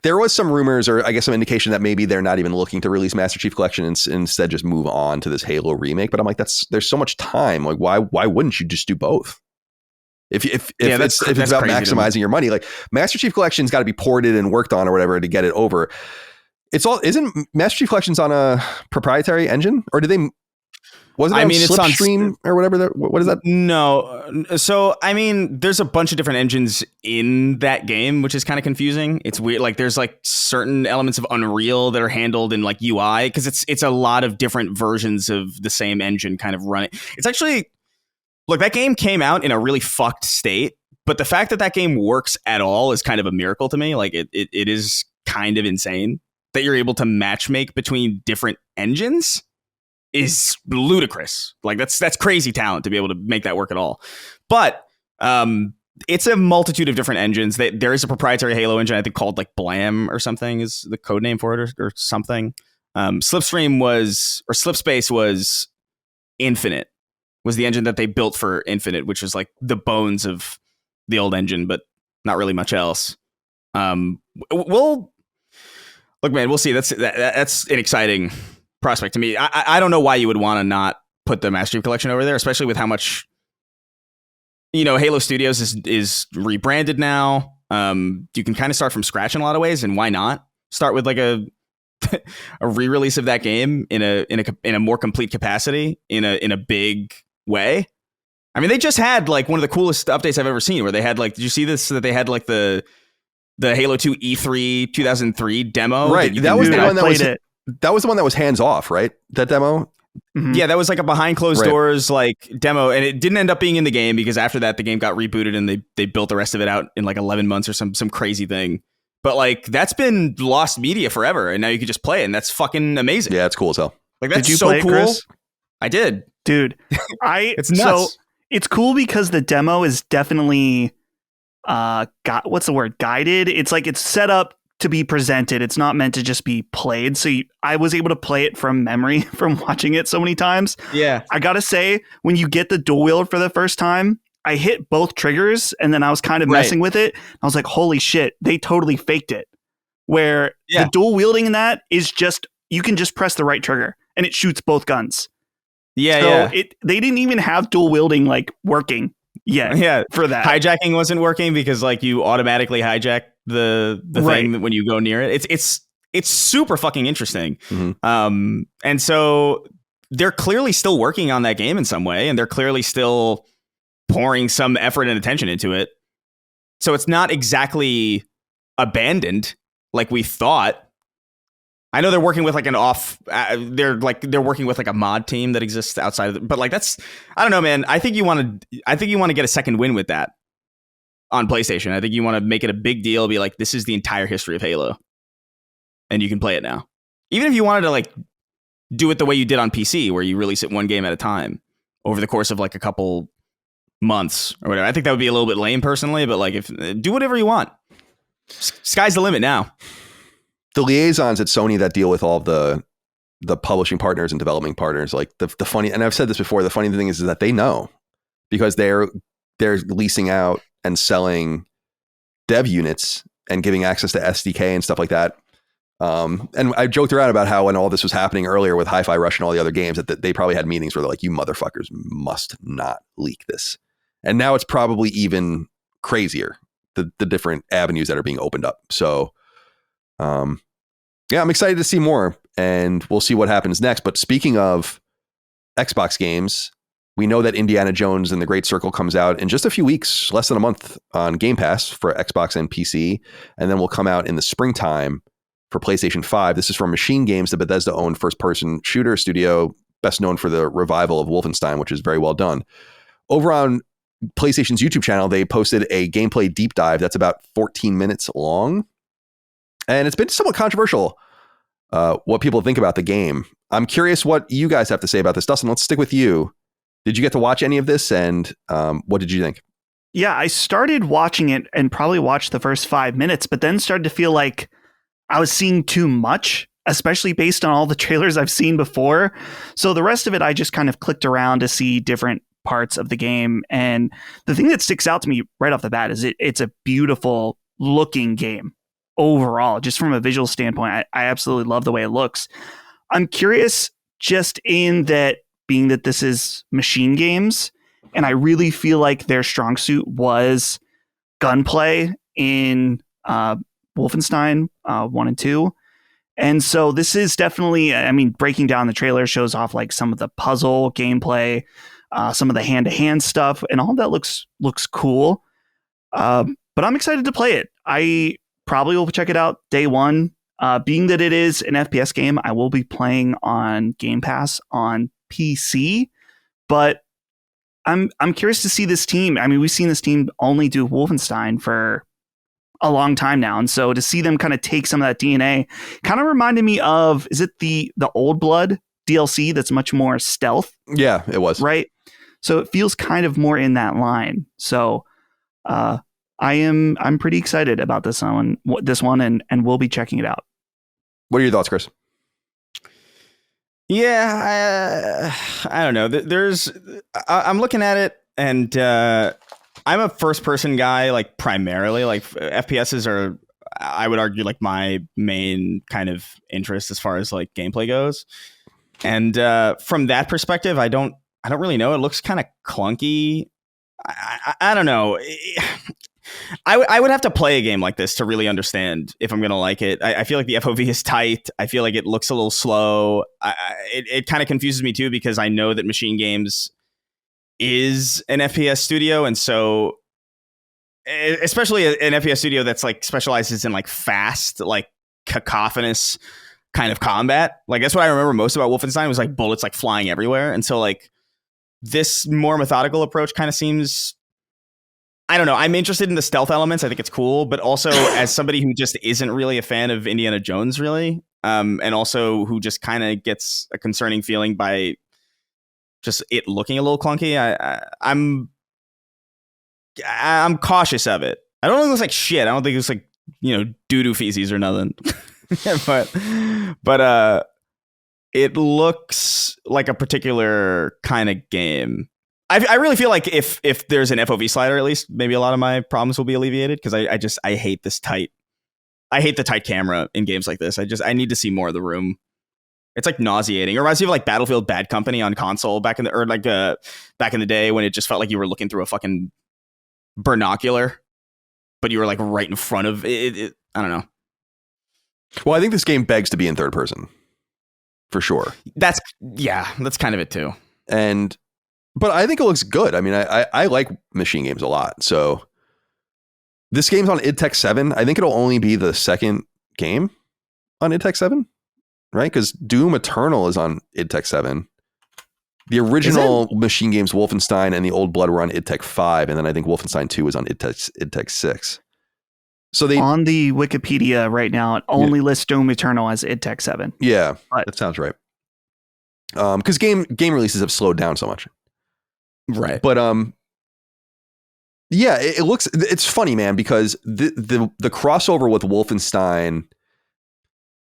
there was some rumors or I guess some indication that maybe they're not even looking to release Master Chief Collection and instead just move on to this Halo remake. But I'm like, there's so much time. Like, why wouldn't you just do both? If it's about maximizing your money, like Master Chief Collection's got to be ported and worked on or whatever to get it over. Isn't Master Chief Collections on a proprietary engine, or did they? Was it on Slipstream or whatever? What is that? No. So, I mean, there's a bunch of different engines in that game, which is kind of confusing. It's weird. Like there's like certain elements of Unreal that are handled in like UI because it's a lot of different versions of the same engine kind of running. It's actually, look, that game came out in a really fucked state, but the fact that that game works at all is kind of a miracle to me. Like it is kind of insane that you're able to matchmake between different engines. Is ludicrous. Like that's crazy talent to be able to make that work at all. But it's a multitude of different engines. There is a proprietary Halo engine, I think called like Blam or something is the code name for it or something. Slipspace was Infinite, was the engine that they built for Infinite, which was like the bones of the old engine, but not really much else. We'll see. That's an exciting prospect to me. I don't know why you would want to not put the Master Chief Collection over there, especially with how much Halo Studios is rebranded now. You can kind of start from scratch in a lot of ways, and why not start with like a re-release of that game in a more complete capacity in a big way. I mean, they just had like one of the coolest updates I've ever seen, where they had like, did you see this? That they had like the Halo 2 E3 2003 demo. Right. That was the one that was the one that was hands off, right? That demo. Mm-hmm. Yeah, that was like a behind closed doors like demo, and it didn't end up being in the game because after that the game got rebooted and they built the rest of it out in like 11 months or some crazy thing. But like that's been lost media forever, and now you can just play it, and that's fucking amazing. Yeah, it's cool as hell. Like that's did you so play it, cool. Chris? I did, dude. It's nuts. So it's cool because the demo is definitely guided. It's like it's set up to be presented. It's not meant to just be played. So I was able to play it from memory from watching it so many times. Yeah. I gotta say, when you get the dual wield for the first time, I hit both triggers and then I was kind of messing with it. I was like, holy shit, they totally faked it. Where the dual wielding in that is just, you can just press the right trigger and it shoots both guns. Yeah, so they didn't even have dual wielding like working yet. Yeah, for that. Hijacking wasn't working because like you automatically hijack the thing when you go near it. It's super fucking interesting. Mm-hmm. And so they're clearly still working on that game in some way, and they're clearly still pouring some effort and attention into it. So it's not exactly abandoned like we thought. I know they're working with like an they're working with like a mod team that exists outside of but like that's, I don't know, man. I think you want to get a second win with that on PlayStation. I think you want to make it a big deal, be like, this is the entire history of Halo and you can play it now. Even if you wanted to like do it the way you did on PC, where you release it one game at a time over the course of like a couple months or whatever. I think that would be a little bit lame personally, but like do whatever you want. Sky's the limit now. The liaisons at Sony that deal with all of the publishing partners and development partners, like the funny, and I've said this before, the funny thing is that they know, because they're leasing out and selling dev units and giving access to SDK and stuff like that. And I joked around about how when all this was happening earlier with Hi-Fi Rush and all the other games, that they probably had meetings where they're like, you motherfuckers must not leak this. And now it's probably even crazier, the different avenues that are being opened up. So, yeah, I'm excited to see more, and we'll see what happens next. But speaking of Xbox games, we know that Indiana Jones and the Great Circle comes out in just a few weeks, less than a month, on Game Pass for Xbox and PC, and then will come out in the springtime for PlayStation 5. This is from Machine Games, the Bethesda-owned first-person shooter studio, best known for the revival of Wolfenstein, which is very well done. Over on PlayStation's YouTube channel, they posted a gameplay deep dive that's about 14 minutes long. And it's been somewhat controversial what people think about the game. I'm curious what you guys have to say about this. Dustin, let's stick with you. Did you get to watch any of this? And what did you think? Yeah, I started watching it and probably watched the first 5 minutes, but then started to feel like I was seeing too much, especially based on all the trailers I've seen before. So the rest of it, I just kind of clicked around to see different parts of the game. And the thing that sticks out to me right off the bat is it's a beautiful looking game. Overall, just from a visual standpoint, I absolutely love the way it looks. I'm curious, just in that, being that this is Machine Games, and I really feel like their strong suit was gunplay in Wolfenstein 1 and 2. And so this is definitely, I mean, breaking down the trailer shows off like some of the puzzle gameplay, some of the hand-to-hand stuff, and all that looks cool. But I'm excited to play it. I probably will check it out day one. Being that it is an FPS game, I will be playing on Game Pass on PC. But I'm curious to see this team. I mean, we've seen this team only do Wolfenstein for a long time now, and so to see them kind of take some of that DNA kind of reminded me of, is it the Old Blood DLC that's much more stealth? Yeah, it was. Right. So it feels kind of more in that line. So I'm pretty excited about this one, and we'll be checking it out. What are your thoughts, Chris? Yeah, I don't know. I'm looking at it, and I'm a first-person guy, like primarily. Like FPSs are, I would argue, like my main kind of interest as far as like gameplay goes. And from that perspective, I don't really know. It looks kind of clunky. I don't know. I would have to play a game like this to really understand if I'm going to like it. I feel like the FOV is tight. I feel like it looks a little slow. It kind of confuses me too, because I know that Machine Games is an FPS studio, and so especially an FPS studio that's like specializes in like fast, like cacophonous kind of combat. Like that's what I remember most about Wolfenstein was like bullets like flying everywhere, and so like this more methodical approach kind of seems, I don't know. I'm interested in the stealth elements. I think it's cool, but also as somebody who just isn't really a fan of Indiana Jones, really, and also who just kind of gets a concerning feeling by just it looking a little clunky. I'm cautious of it. I don't think it looks like shit. I don't think it's like, doo-doo feces or nothing. but it looks like a particular kind of game. I really feel like if there's an FOV slider, at least maybe a lot of my problems will be alleviated, because I hate this tight. I hate the tight camera in games like this. I need to see more of the room. It's like nauseating. It reminds me of like Battlefield Bad Company on console back in the day when it just felt like you were looking through a fucking binocular, but you were like right in front of it. I don't know. Well, I think this game begs to be in third person for sure. That's kind of it too. But I think it looks good. I mean, I like machine games a lot. So this game's on id Tech 7. I think it'll only be the second game on id Tech 7, right? Because Doom Eternal is on id Tech 7. The original Machine Games Wolfenstein and the Old Blood were on id Tech 5, and then I think Wolfenstein 2 is on id Tech 6. So they on the Wikipedia right now, it only lists Doom Eternal as id Tech 7. Yeah, that sounds right. Because game releases have slowed down so much. Right. But yeah, it's funny, man, because the crossover with Wolfenstein,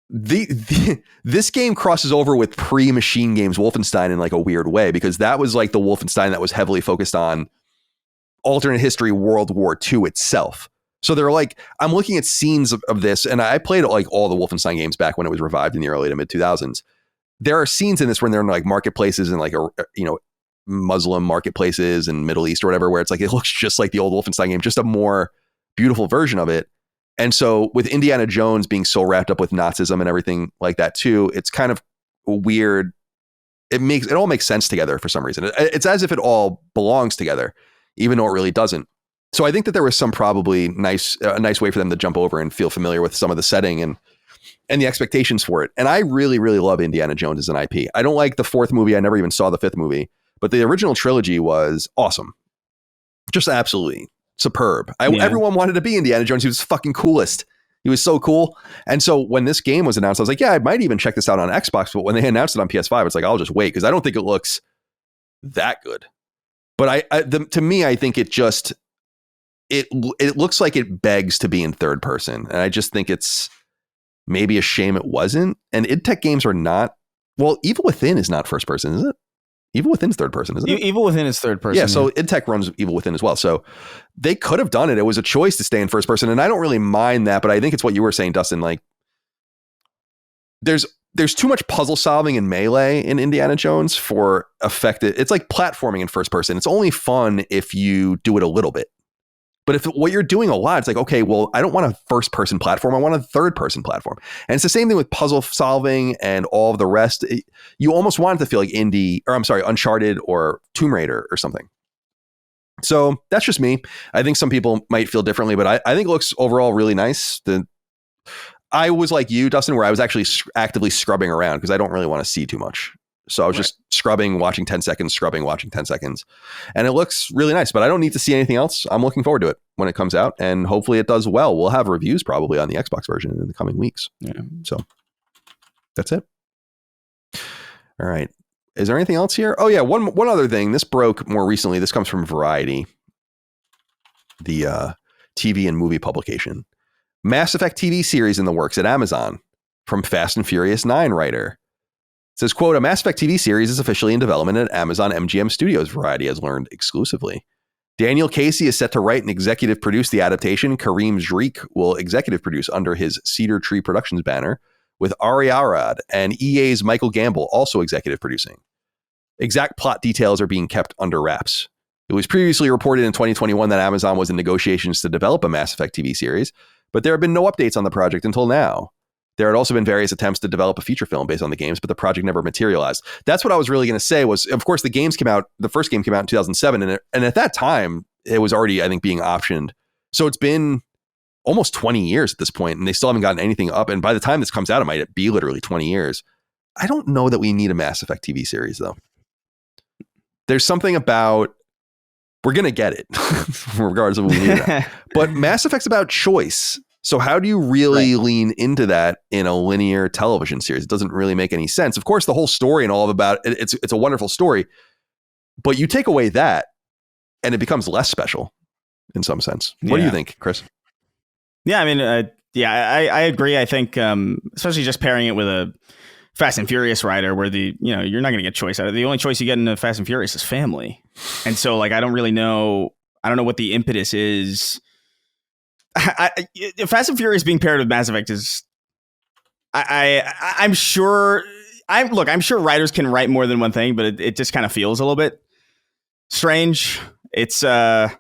this game crosses over with pre-Machine Games Wolfenstein in like a weird way, because that was like the Wolfenstein that was heavily focused on alternate history World War II itself. So they're like, I'm looking at scenes of this, and I played like all the Wolfenstein games back when it was revived in the early to mid 2000s. There are scenes in this when they're in like marketplaces and like Muslim marketplaces in Middle East or whatever, where it's like it looks just like the old Wolfenstein game, just a more beautiful version of it. And so with Indiana Jones being so wrapped up with Nazism and everything like that too, it's kind of weird. It all makes sense together for some reason. It's as if it all belongs together, even though it really doesn't. So I think that there was some probably a nice way for them to jump over and feel familiar with some of the setting and the expectations for it. And I really, really love Indiana Jones as an IP. I don't like the fourth movie. I never even saw the fifth movie. But the original trilogy was awesome. Just absolutely superb. Everyone wanted to be Indiana Jones. He was fucking coolest. He was so cool. And so when this game was announced, I was like, yeah, I might even check this out on Xbox. But when they announced it on PS5, it's like, I'll just wait, because I don't think it looks that good. But to me, I think it looks like it begs to be in third person. And I just think it's maybe a shame it wasn't. And id Tech games are not, well, Evil Within is not first person, is it? Evil Within's third person, isn't it? Evil Within is third person. Yeah, so id Tech runs Evil Within as well. So they could have done it. It was a choice to stay in first person. And I don't really mind that, but I think it's what you were saying, Dustin. Like, there's too much puzzle solving and melee in Indiana Jones for effective. It's like platforming in first person. It's only fun if you do it a little bit. But if what you're doing a lot, it's like, okay, well, I don't want a first person platform. I want a third person platform. And it's the same thing with puzzle solving and all of the rest. You almost want it to feel like Uncharted or Tomb Raider or something. So that's just me. I think some people might feel differently, but I think it looks overall really nice. I was like you, Dustin, where I was actually actively scrubbing around because I don't really want to see too much. So I was just scrubbing, watching 10 seconds, scrubbing, watching 10 seconds. And it looks really nice, but I don't need to see anything else. I'm looking forward to it when it comes out, and hopefully it does well. We'll have reviews probably on the Xbox version in the coming weeks. Yeah. So that's it. All right. Is there anything else here? Oh yeah. One other thing. This broke more recently. This comes from Variety, the TV and movie publication. Mass Effect TV series in the works at Amazon from Fast and Furious 9 writer. It says, quote, a Mass Effect TV series is officially in development at Amazon MGM Studios, Variety has learned exclusively. Daniel Casey is set to write and executive produce the adaptation. Kareem Zreik will executive produce under his Cedar Tree Productions banner, with Ari Arad and EA's Michael Gamble also executive producing. Exact plot details are being kept under wraps. It was previously reported in 2021 that Amazon was in negotiations to develop a Mass Effect TV series, but there have been no updates on the project until now. There had also been various attempts to develop a feature film based on the games, but the project never materialized. That's what I was really going to say was, of course, the first game came out in 2007. And at that time, it was already, I think, being optioned. So it's been almost 20 years at this point, and they still haven't gotten anything up. And by the time this comes out, it might be literally 20 years. I don't know that we need a Mass Effect TV series, though. There's something about, we're going to get it, regardless of what we need it at. But Mass Effect's about choice. So how do you really lean into that in a linear television series? It doesn't really make any sense. Of course, the whole story and all of about it's a wonderful story, but you take away that and it becomes less special in some sense. What do you think, Chris? Yeah, I mean, I agree. I think, especially just pairing it with a Fast and Furious rider where you're not going to get choice out of it. The only choice you get in a Fast and Furious is family. And so like, I don't know what the impetus is. Fast and Furious being paired with Mass Effect is, I'm sure writers can write more than one thing, but it just kind of feels a little bit strange. It's not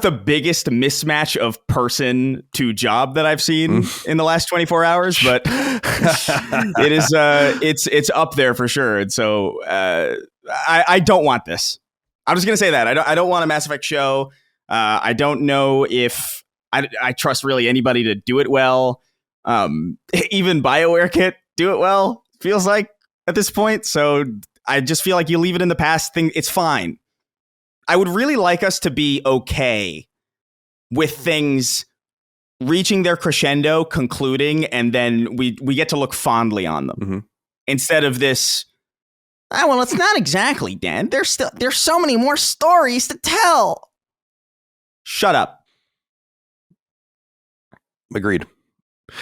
the biggest mismatch of person to job that I've seen in the last 24 hours, but it is it's up there for sure. And so I don't want this. I'm just gonna say that I don't want a Mass Effect show. I don't know if I trust really anybody to do it well. Even BioWare can't do it well, feels like at this point. So I just feel like you leave it in the past thing. It's fine. I would really like us to be okay with things reaching their crescendo, concluding, and then we get to look fondly on them instead of this. Well, it's not exactly, Dan. There's so many more stories to tell. Shut up. Agreed.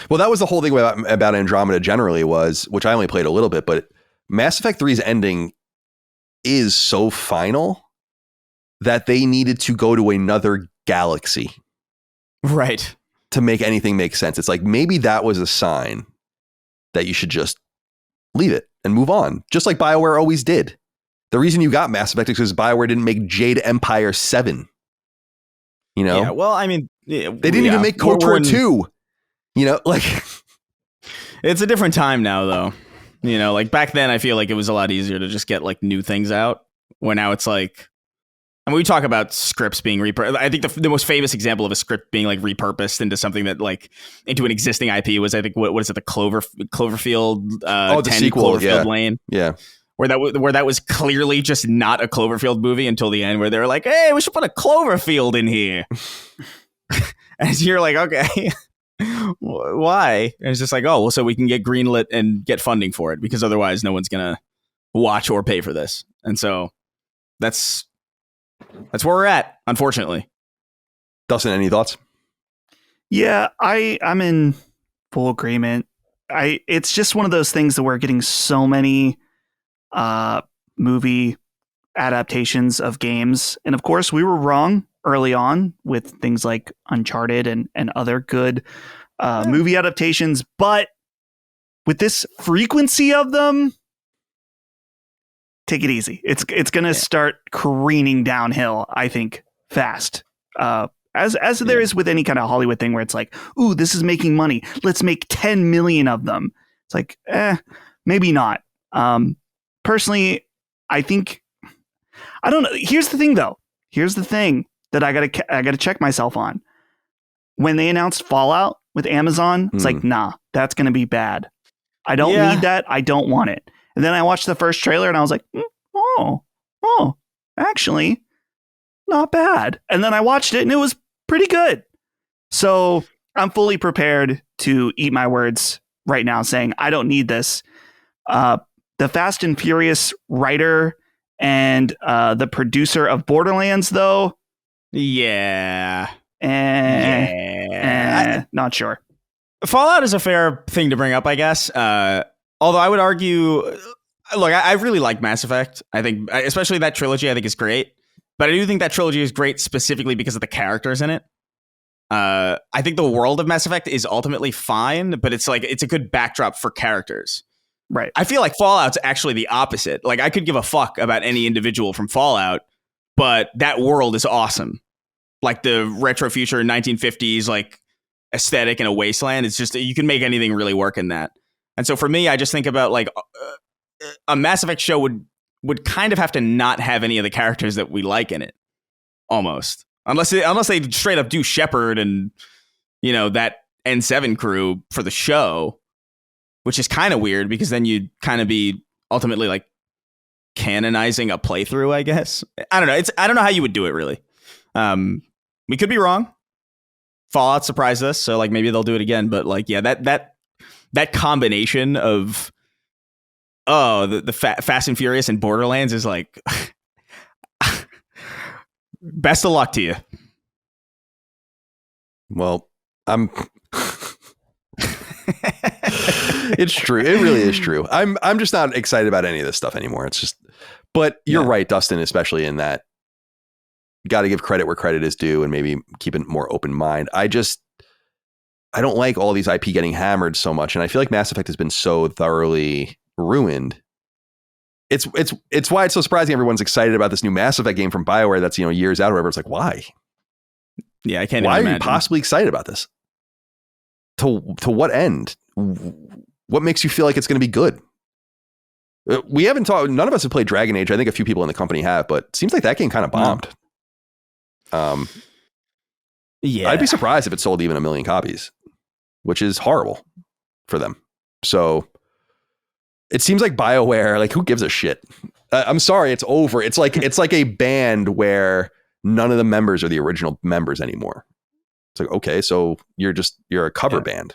Well, that was the whole thing about Andromeda generally was, which I only played a little bit, but Mass Effect 3's ending is so final that they needed to go to another galaxy. Right. To make anything make sense. It's like, maybe that was a sign that you should just leave it and move on. Just like BioWare always did. The reason you got Mass Effect is because BioWare didn't make Jade Empire 7. You know? Yeah, well, I mean, they didn't even make KOTOR 2. You know, like it's a different time now, though. You know, like back then, I feel like it was a lot easier to just get like new things out. Where now it's like, I mean, we talk about scripts being repurposed. I think the most famous example of a script being like repurposed into something that like into an existing IP was, I think, what is it, the Cloverfield? The 10 sequel, Cloverfield Lane. Yeah. Where that was clearly just not a Cloverfield movie until the end, where they were like, "Hey, we should put a Cloverfield in here." And you're like, okay, why? And it's just like, oh, well, so we can get greenlit and get funding for it, because otherwise no one's gonna watch or pay for this. And so that's where we're at, unfortunately. Dustin, any thoughts? Yeah, I'm in full agreement. It's just one of those things that we're getting so many movie adaptations of games, and of course we were wrong early on with things like Uncharted and other good movie adaptations, but with this frequency of them, take it easy. It's going to start careening downhill, I think, fast. As there is with any kind of Hollywood thing where it's like, ooh, this is making money. Let's make 10 million of them. It's like, maybe not. Personally, I think, I don't know. Here's the thing, though. Here's the thing that I gotta check myself on. When they announced Fallout with Amazon, it's like, nah, that's gonna be bad. I don't need that. I don't want it. And then I watched the first trailer and I was like, oh, actually, not bad. And then I watched it and it was pretty good. So I'm fully prepared to eat my words right now, saying I don't need this. The Fast and Furious writer and the producer of Borderlands, though, not sure. Fallout is a fair thing to bring up, I guess. Although I would argue, look, I really like Mass Effect. I think, especially that trilogy, I think is great. But I do think that trilogy is great specifically because of the characters in it. I think the world of Mass Effect is ultimately fine, but it's a good backdrop for characters. Right. I feel like Fallout's actually the opposite. Like, I could give a fuck about any individual from Fallout, but that world is awesome. Like the retro future 1950s, like aesthetic in a wasteland. It's just, you can make anything really work in that. And so for me, I just think about like a Mass Effect show would kind of have to not have any of the characters that we like in it, almost, unless they straight up do Shepard and, you know, that N7 crew for the show, which is kind of weird because then you'd kind of be ultimately like canonizing a playthrough, I guess. I don't know. I don't know how you would do it really. We could be wrong. Fallout surprised us, so like maybe they'll do it again. But like, yeah, that combination of the Fast and Furious and Borderlands is like best of luck to you. Well, it's true. It really is true. I'm just not excited about any of this stuff anymore. It's just, but you're right, Dustin, especially in that got to give credit where credit is due and maybe keep a more open mind. I don't like all these IP getting hammered so much. And I feel like Mass Effect has been so thoroughly ruined. It's why it's so surprising everyone's excited about this new Mass Effect game from BioWare that's, you know, years out or whatever. It's like, why? Yeah, I can't Why even are imagine. You possibly excited about this? To what end? What makes you feel like it's going to be good? We haven't talked. None of us have played Dragon Age. I think a few people in the company have, but it seems like that game kind of bombed. Yeah, I'd be surprised if it sold even 1 million copies, which is horrible for them. So it seems like BioWare, like, who gives a shit? I'm sorry, it's over. It's like a band where none of the members are the original members anymore. It's like, okay, so you're a cover band.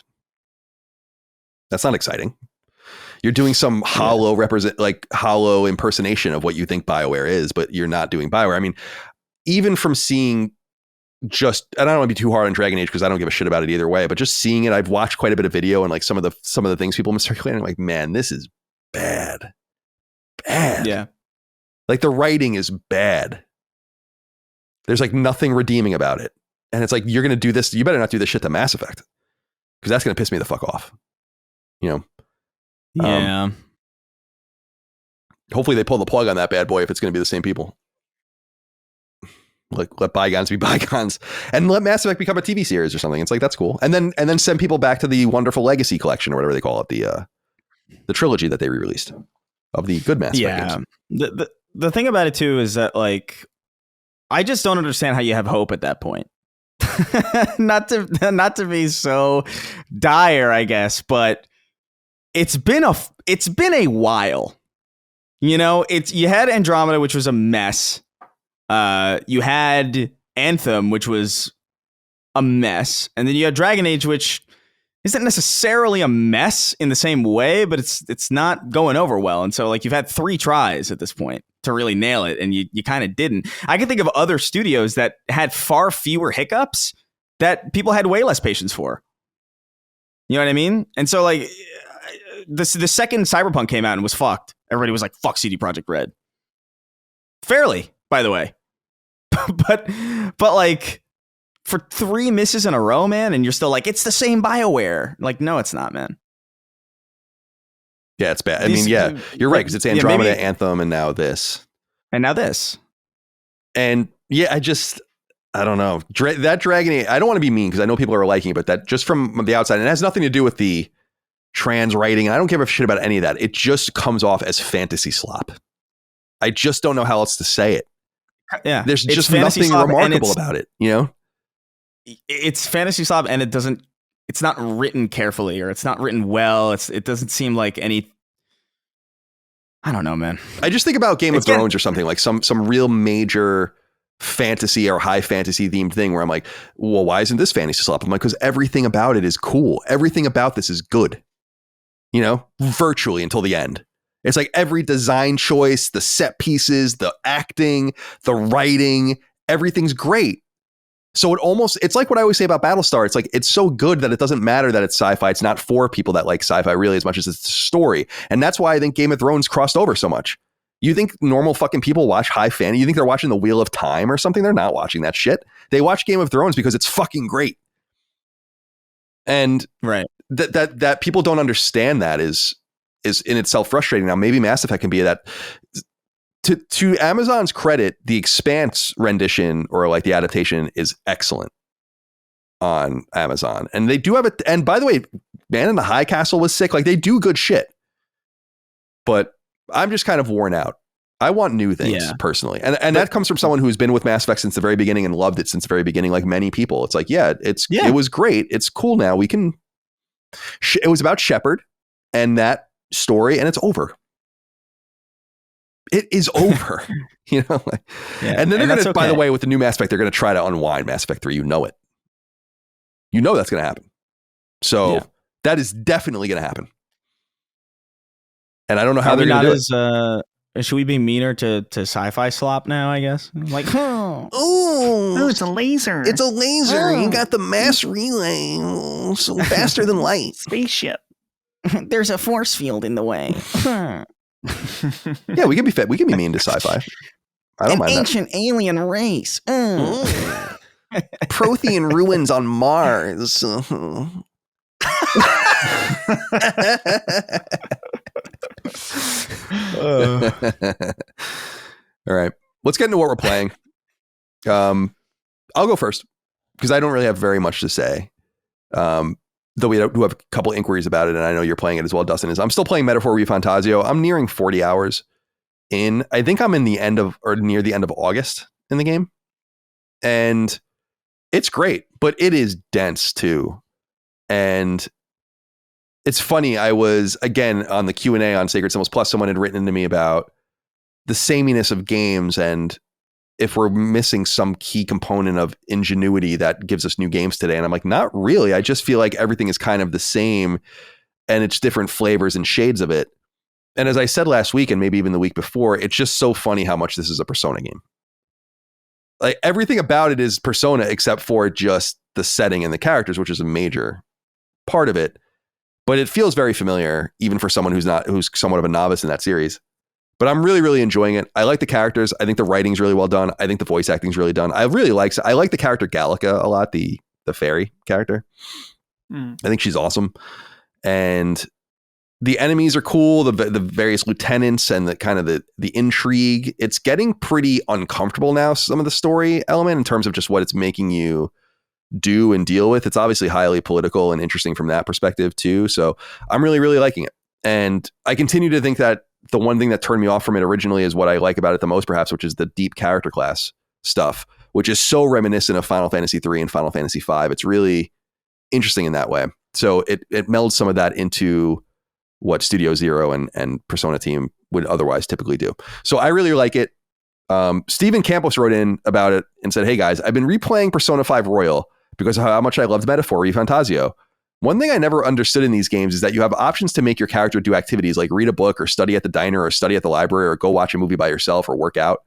That's not exciting. You're doing some hollow impersonation of what you think BioWare is, but you're not doing BioWare. I mean, even from seeing and I don't want to be too hard on Dragon Age because I don't give a shit about it either way, but just seeing it, I've watched quite a bit of video and like some of the things people have been circulating, like, man, this is bad. Yeah. Like the writing is bad. There's like nothing redeeming about it. And it's like, you're going to do this. You better not do this shit to Mass Effect because that's going to piss me the fuck off. You know? Yeah. Hopefully they pull the plug on that bad boy if it's going to be the same people. Like, let bygones be bygones and let Mass Effect become a TV series or something. It's like, that's cool. And then send people back to the wonderful Legacy collection or whatever they call it. The trilogy that they re-released of the good Mass Effect games. The thing about it too is that, like, I just don't understand how you have hope at that point. not to be so dire, I guess, but it's been a while. You know, you had Andromeda, which was a mess. You had Anthem, which was a mess, and then you had Dragon Age, which isn't necessarily a mess in the same way, but it's not going over well. And so, like, you've had 3 tries at this point to really nail it, and you kind of didn't. I can think of other studios that had far fewer hiccups that people had way less patience for. You know what I mean? And so, like, the second Cyberpunk came out and was fucked, everybody was like, fuck CD Projekt Red. Fairly, by the way. but like, for 3 misses in a row, man, and you're still like, it's the same BioWare. Like, no, it's not, man. Yeah, it's bad. I mean, yeah, you're right, because it's Andromeda, Anthem, and now this. And now this. And yeah, I don't know. That Dragon Age, I don't want to be mean because I know people are liking it, but that just from the outside, and it has nothing to do with the trans writing. I don't give a shit about any of that. It just comes off as fantasy slop. I just don't know how else to say it. Yeah. There's just nothing remarkable about it, you know? It's fantasy slop, and it's not written carefully, or it's not written well. It doesn't seem like any. I don't know, man. I just think about Game of Thrones or something, like some real major fantasy or high fantasy themed thing where I'm like, well, why isn't this fantasy slop? I'm like, because everything about it is cool. Everything about this is good, you know, virtually until the end. It's like every design choice, the set pieces, the acting, the writing, everything's great. So it's like what I always say about Battlestar. It's like, it's so good that it doesn't matter that it's sci-fi. It's not for people that like sci-fi really as much as it's a story. And that's why I think Game of Thrones crossed over so much. You think normal fucking people watch high fantasy? You think they're watching The Wheel of Time or something? They're not watching that shit. They watch Game of Thrones because it's fucking great. And right. that people don't understand that is in itself frustrating. Now, maybe Mass Effect can be that. To Amazon's credit, the Expanse rendition or like the adaptation is excellent. on Amazon, and they do have it. And by the way, Man in the High Castle was sick. Like, they do good shit, but I'm just kind of worn out. I want new things personally. And that comes from someone who's been with Mass Effect since the very beginning and loved it since the very beginning. Like many people, it's like, it was great. It's cool. Now we can, it was about Shepard and that story, and it's over. It is over, you know? And then they're going to, by the way, with the new Mass Effect, they're going to try to unwind Mass Effect 3. You know it. You know that's going to happen. So that is definitely going to happen. And I don't know how they're going to do it. Should we be meaner to Sci-Fi Slop now, I guess? Like, oh, it's a laser. It's a laser. You got the mass relay. So faster than light. Spaceship. There's a force field in the way. Yeah, we can be fit. We can be mean to sci-fi. I don't mind that. Ancient alien race. Prothean ruins on Mars. All right, let's get into what we're playing. I'll go first because I don't really have very much to say. Though we do have a couple inquiries about it, and I know you're playing it as well, Dustin. I'm still playing Metaphor ReFantazio. I'm nearing 40 hours in. I think I'm in the end of, or near the end of August in the game. And it's great, but it is dense too. And it's funny. I was, again, on the Q&A on Sacred Symbols Plus, someone had written into me about the sameness of games and if we're missing some key component of ingenuity that gives us new games today. And I'm like, not really. I just feel like everything is kind of the same and it's different flavors and shades of it. And as I said last week, and maybe even the week before, it's just so funny how much this is a Persona game. Like, everything about it is Persona except for just the setting and the characters, which is a major part of it. But it feels very familiar, even for someone who's somewhat of a novice in that series. But I'm really, really enjoying it. I like the characters. I think the writing's really well done. I think the voice acting's really done. I like the character Gallica a lot, the fairy character. I think she's awesome. And the enemies are cool. The various lieutenants and the kind of the intrigue. It's getting pretty uncomfortable now, some of the story element, in terms of just what it's making you do and deal with. It's obviously highly political and interesting from that perspective too. So I'm really, really liking it. And I continue to think that the one thing that turned me off from it originally is what I like about it the most, perhaps, which is the deep character class stuff, which is so reminiscent of Final Fantasy 3 and Final Fantasy 5. It's really interesting in that way. So it melds some of that into what Studio Zero and Persona team would otherwise typically do. So I really like it. Stephen Campos wrote in about it and said, "Hey guys, I've been replaying Persona 5 Royal because of how much I loved Metaphor ReFantazio. One thing I never understood in these games is that you have options to make your character do activities like read a book or study at the diner or study at the library or go watch a movie by yourself or work out.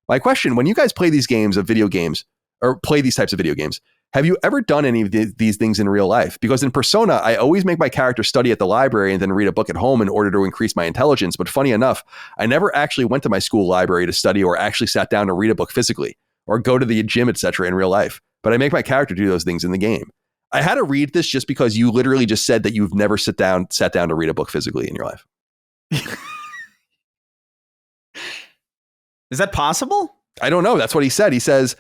My question, when you guys play these games of video games or play these types of video games, have you ever done any of these things in real life? Because in Persona, I always make my character study at the library and then read a book at home in order to increase my intelligence. But funny enough, I never actually went to my school library to study or actually sat down to read a book physically or go to the gym, etc. in real life. But I make my character do those things in the game." I had to read this just because you literally just said that you've never sat down to read a book physically in your life. Is that possible? I don't know. That's what he said. He says,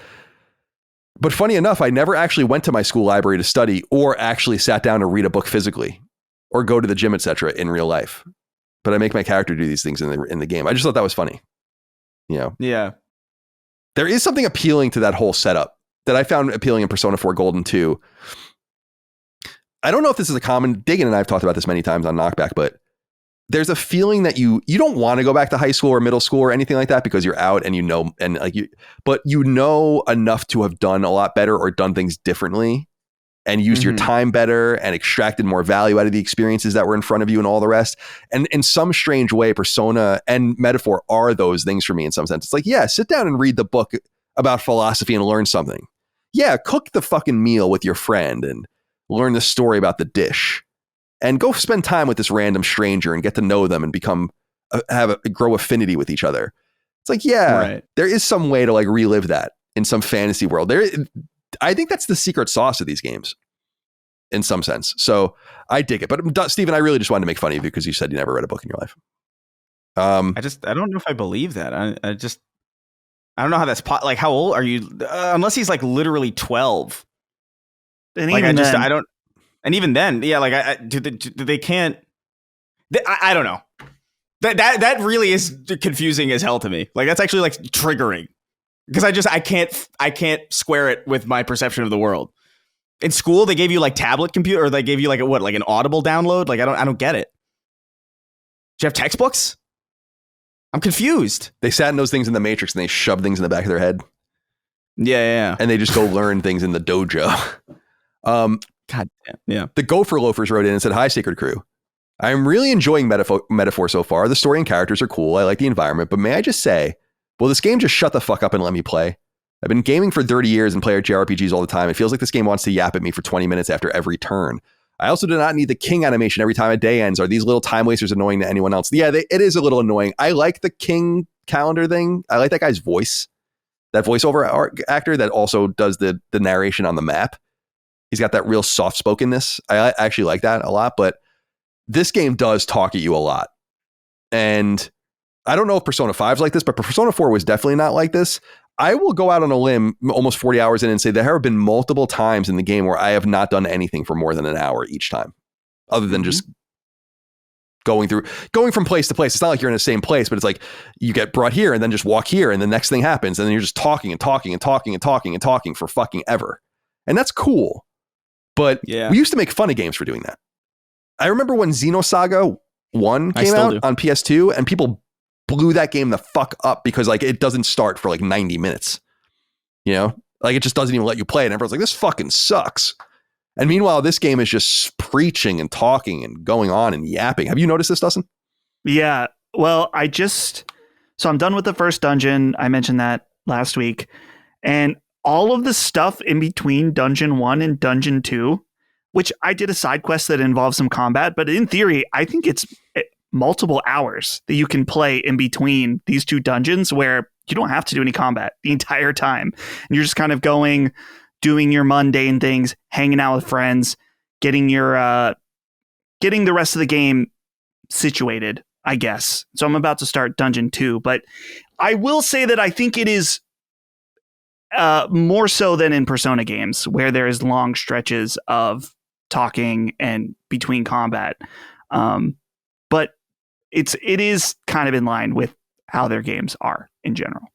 but funny enough, I never actually went to my school library to study or actually sat down to read a book physically or go to the gym, etc. in real life. But I make my character do these things in the game. I just thought that was funny. You know? Yeah. There is something appealing to that whole setup that I found appealing in Persona 4 Golden 2. I don't know if this is a common, Diggin and I have talked about this many times on Knockback, but there's a feeling that you don't want to go back to high school or middle school or anything like that because you're out and but you know enough to have done a lot better or done things differently and used your time better and extracted more value out of the experiences that were in front of you and all the rest. And in some strange way, Persona and Metaphor are those things for me in some sense. It's like, yeah, sit down and read the book about philosophy and learn something. Yeah, cook the fucking meal with your friend and learn the story about the dish and go spend time with this random stranger and get to know them and grow affinity with each other. It's like, yeah, There is some way to like relive that in some fantasy world. I think that's the secret sauce of these games in some sense. So I dig it. But Stephen, I really just wanted to make fun of you because you said you never read a book in your life. I don't know if I believe that. I don't know how that's like, how old are you? Unless he's like literally 12. And like even then, I don't. And even then, yeah, like they can't. I don't know. That really is confusing as hell to me. Like that's actually like triggering because I can't square it with my perception of the world. In school, they gave you like tablet computer, or they gave you like like an Audible download. Like I don't get it. Do you have textbooks? I'm confused. They sat in those things in the Matrix and they shoved things in the back of their head. Yeah. And they just go learn things in the dojo. God damn. Yeah. The Gopher Loafers wrote in and said, "Hi, Sacred Crew. I'm really enjoying Metaphor so far. The story and characters are cool. I like the environment, but may I just say, will this game just shut the fuck up and let me play? I've been gaming for 30 years and play JRPGs all the time. It feels like this game wants to yap at me for 20 minutes after every turn. I also do not need the king animation every time a day ends. Are these little time wasters annoying to anyone else?" Yeah, it is a little annoying. I like the king calendar thing. I like that guy's voice. That voiceover actor that also does the narration on the map. He's got that real soft-spokenness. I actually like that a lot, but this game does talk at you a lot. And I don't know if Persona 5 is like this, but Persona 4 was definitely not like this. I will go out on a limb almost 40 hours in and say there have been multiple times in the game where I have not done anything for more than an hour each time, other than just going from place to place. It's not like you're in the same place, but it's like you get brought here and then just walk here and the next thing happens. And then you're just talking for fucking ever. And that's cool. But we used to make fun of games for doing that. I remember when Xenosaga 1 came out on PS2 and people blew that game the fuck up because like it doesn't start for like 90 minutes. You know, like it just doesn't even let you play it. And everyone's like, this fucking sucks. And meanwhile, this game is just preaching and talking and going on and yapping. Have you noticed this, Dustin? Yeah. Well, so I'm done with the first dungeon. I mentioned that last week. And all of the stuff in between dungeon 1 and dungeon 2, which I did a side quest that involves some combat, but in theory, I think it's multiple hours that you can play in between these two dungeons where you don't have to do any combat the entire time. And you're just kind of doing your mundane things, hanging out with friends, getting the rest of the game situated, I guess. So I'm about to start dungeon 2, but I will say that I think it is more so than in Persona games where there is long stretches of talking and between combat. But it is kind of in line with how their games are in general.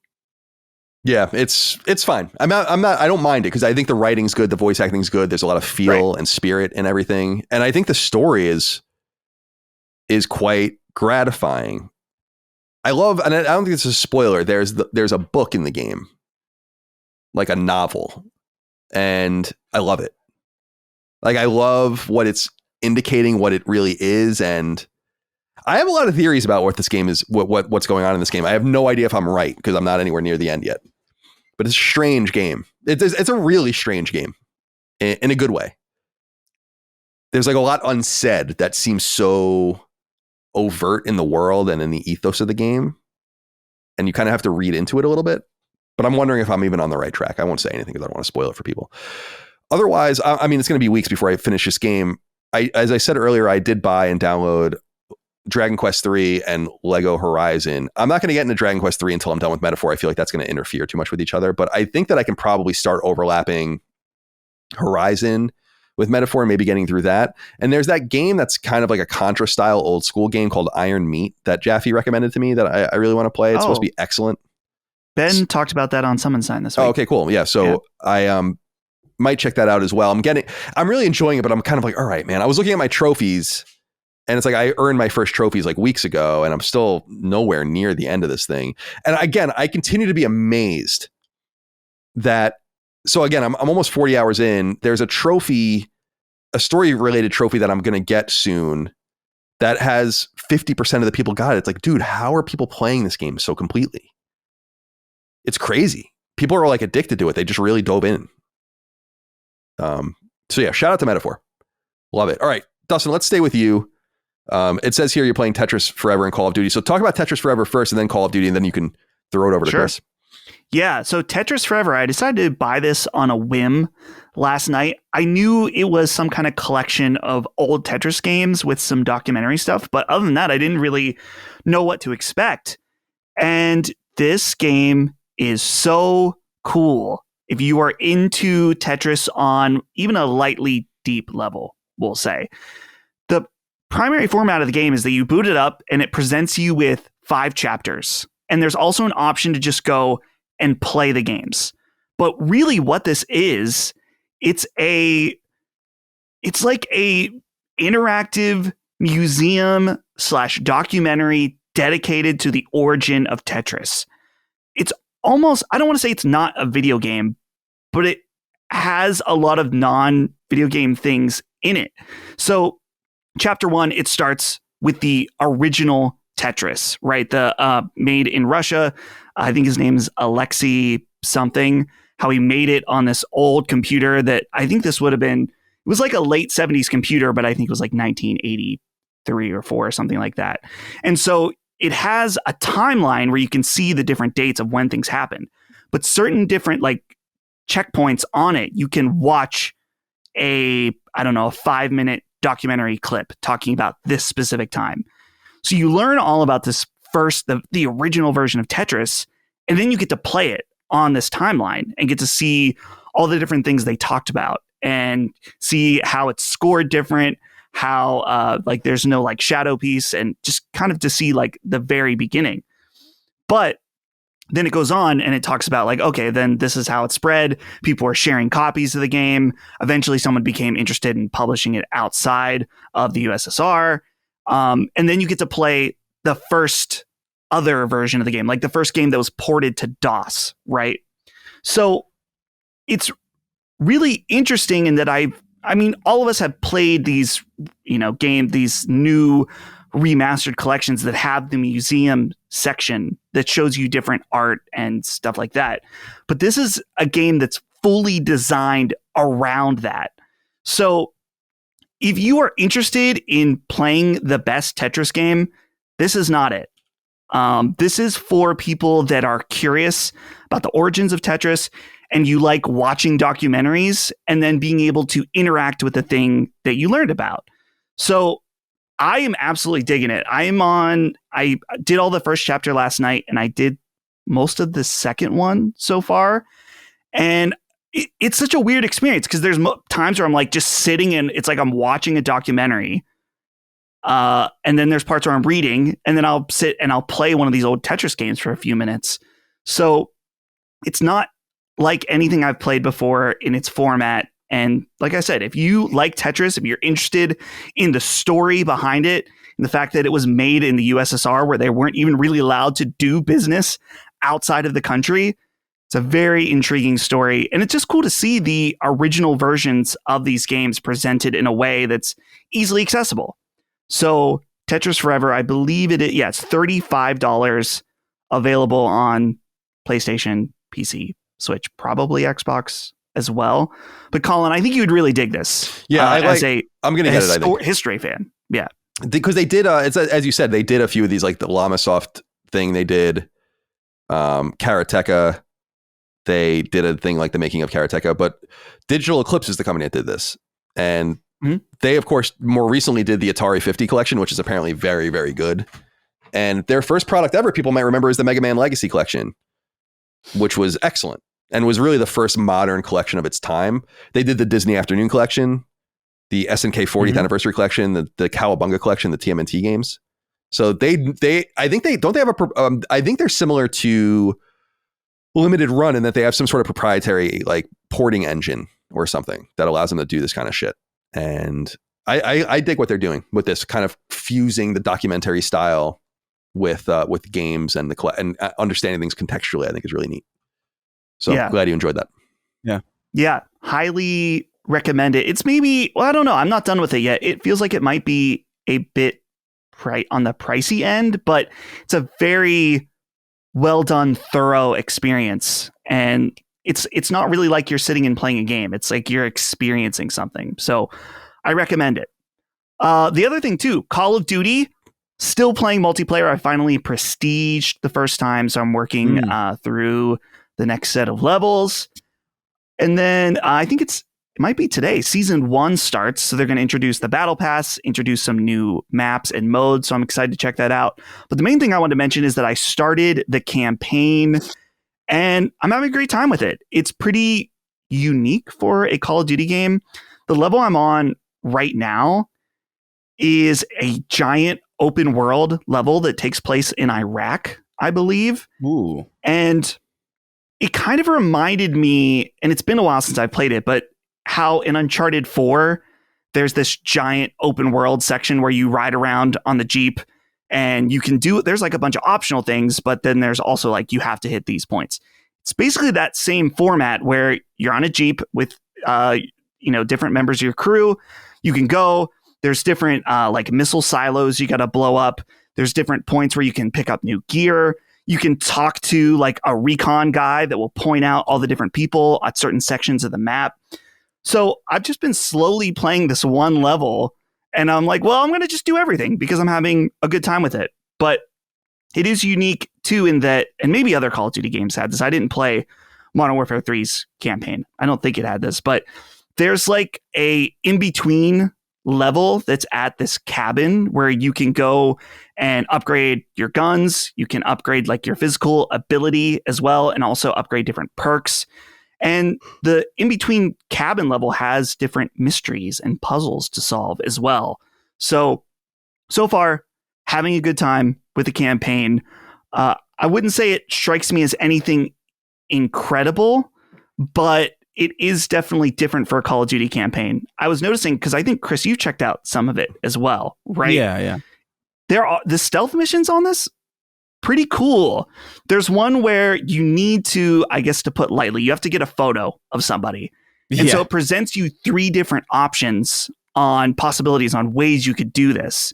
Yeah, it's fine. I don't mind it because I think the writing's good, the voice acting's good. There's a lot of feel and spirit and everything. And I think the story is quite gratifying. I love, and I don't think it's a spoiler. There's a book in the game, like a novel, and I love it. Like I love what it's indicating, what it really is, and I have a lot of theories about what this game is, what's going on in this game. I have no idea if I'm right because I'm not anywhere near the end yet. But it's a strange game. It's a really strange game in a good way. There's like a lot unsaid that seems so overt in the world and in the ethos of the game. And you kind of have to read into it a little bit. But I'm wondering if I'm even on the right track. I won't say anything because I don't want to spoil it for people. Otherwise, I mean, it's going to be weeks before I finish this game. As I said earlier, I did buy and download Dragon Quest 3 and Lego Horizon. I'm not going to get into Dragon Quest 3 until I'm done with Metaphor. I feel like that's going to interfere too much with each other, but I think that I can probably start overlapping Horizon with Metaphor and maybe getting through that. And there's that game that's kind of like a Contra style old school game called Iron Meat that Jaffe recommended to me that I really want to play. It's supposed to be excellent. Ben talked about that on Summon Sign this week. Oh, okay, cool. Yeah. So I might check that out as well. I'm really enjoying it, but I'm kind of like, all right, man, I was looking at my trophies and it's like I earned my first trophies like weeks ago and I'm still nowhere near the end of this thing. And again, I continue to be amazed that, so again, I'm almost 40 hours in. There's a story related trophy that I'm going to get soon that has 50% of the people got it. It's like, dude, how are people playing this game so completely? It's crazy. People are like addicted to it. They just really dove in. So yeah, shout out to Metaphor. Love it. All right, Dustin, let's stay with you. It says here you're playing Tetris Forever and Call of Duty. So talk about Tetris Forever first and then Call of Duty, and then you can throw it over to Chris. Yeah, so Tetris Forever, I decided to buy this on a whim last night. I knew it was some kind of collection of old Tetris games with some documentary stuff, but other than that, I didn't really know what to expect. And this game is so cool. if you are into Tetris on even a lightly deep level, we'll say. The primary format of the game is that you boot it up and it presents you with 5 chapters. And there's also an option to just go and play the games. But really what this is, it's like a interactive museum / documentary dedicated to the origin of Tetris. It's almost, I don't want to say it's not a video game, but it has a lot of non-video game things in it. So chapter 1, it starts with the original Tetris, right? The made in Russia. I think his name's Alexei something. How he made it on this old computer that I think this would have been, it was like a late 70s computer, but I think it was like 1983 or 4 or something like that. And so it has a timeline where you can see the different dates of when things happen, but certain different like checkpoints on it, you can watch a 5-minute documentary clip talking about this specific time. So you learn all about this first, the original version of Tetris, and then you get to play it on this timeline and get to see all the different things they talked about and see how it's scored different, how like there's no like shadow piece, and just kind of to see like the very beginning. But then it goes on and it talks about like, okay, then this is how it spread. People were sharing copies of the game. Eventually someone became interested in publishing it outside of the USSR. And then you get to play the first other version of the game, like the first game that was ported to DOS, right? So it's really interesting in that I mean, all of us have played these, these new remastered collections that have the museum section that shows you different art and stuff like that. But this is a game that's fully designed around that. So if you are interested in playing the best Tetris game, this is not it. This is for people that are curious about the origins of Tetris and you like watching documentaries and then being able to interact with the thing that you learned about. So I am absolutely digging it. I did all the first chapter last night and I did most of the second one so far. And it's such a weird experience because there's times where I'm like just sitting and it's like I'm watching a documentary. And then there's parts where I'm reading, and then I'll sit and I'll play one of these old Tetris games for a few minutes. So it's not like anything I've played before in its format. And like I said, if you like Tetris, if you're interested in the story behind it, and the fact that it was made in the USSR where they weren't even really allowed to do business outside of the country, it's a very intriguing story. And it's just cool to see the original versions of these games presented in a way that's easily accessible. So Tetris Forever, I believe it's $35 available on PlayStation, PC, Switch, probably Xbox as well. But Colin, I think you would really dig this. Yeah, I'm going to get it. I think history fan. Yeah, because they did. It's as you said, they did a few of these, like the Llamasoft thing. They did Karateka. They did a thing like the making of Karateka, but Digital Eclipse is the company that did this, and they, of course, more recently did the Atari 50 collection, which is apparently very, very good. And their first product ever, people might remember, is the Mega Man Legacy collection, which was excellent and was really the first modern collection of its time. They did the Disney Afternoon collection, the SNK 40th anniversary collection, the Cowabunga collection, the TMNT games. So I think they're similar to Limited Run in that they have some sort of proprietary like porting engine or something that allows them to do this kind of shit. And I dig what they're doing with this, kind of fusing the documentary style with games and understanding things contextually. I think is really neat. So I'm glad you enjoyed that. Yeah. Highly recommend it. It's maybe, I don't know. I'm not done with it yet. It feels like it might be a bit on the pricey end, but it's a very well done, thorough experience. And it's not really like you're sitting and playing a game. It's like you're experiencing something. So I recommend it. The other thing too, Call of Duty, still playing multiplayer. I finally prestiged the first time. So I'm working through the next set of levels. And then I think it might be today. Season 1 starts. So they're going to introduce the battle pass, introduce some new maps and modes. So I'm excited to check that out. But the main thing I wanted to mention is that I started the campaign And I'm having a great time with it. It's pretty unique for a Call of Duty game. The level I'm on right now is a giant open world level that takes place in Iraq, I believe. Ooh. And it kind of reminded me, and it's been a while since I played it, but how in Uncharted 4, there's this giant open world section where you ride around on the Jeep and you can there's like a bunch of optional things, but then there's also like you have to hit these points. It's basically that same format where you're on a Jeep with, different members of your crew. You can go, there's different like missile silos you got to blow up. There's different points where you can pick up new gear. You can talk to like a recon guy that will point out all the different people at certain sections of the map. So I've just been slowly playing this one level and I'm like, well, I'm going to just do everything because I'm having a good time with it. But it is unique too in that, and maybe other Call of Duty games had this. I didn't play Modern Warfare 3's campaign. I don't think it had this, but there's like a in-between level that's at this cabin where you can go and upgrade your guns. You can upgrade like your physical ability as well, and also upgrade different perks. And the in-between cabin level has different mysteries and puzzles to solve as well. So far, having a good time with the campaign. I wouldn't say it strikes me as anything incredible, but it is definitely different for a Call of Duty campaign. I was noticing, because I think, Chris, you checked out some of it as well, right? Yeah. There are the stealth missions on this. Pretty cool. There's one where you need to, I guess to put lightly, you have to get a photo of somebody. And so it presents you 3 different options on possibilities on ways you could do this.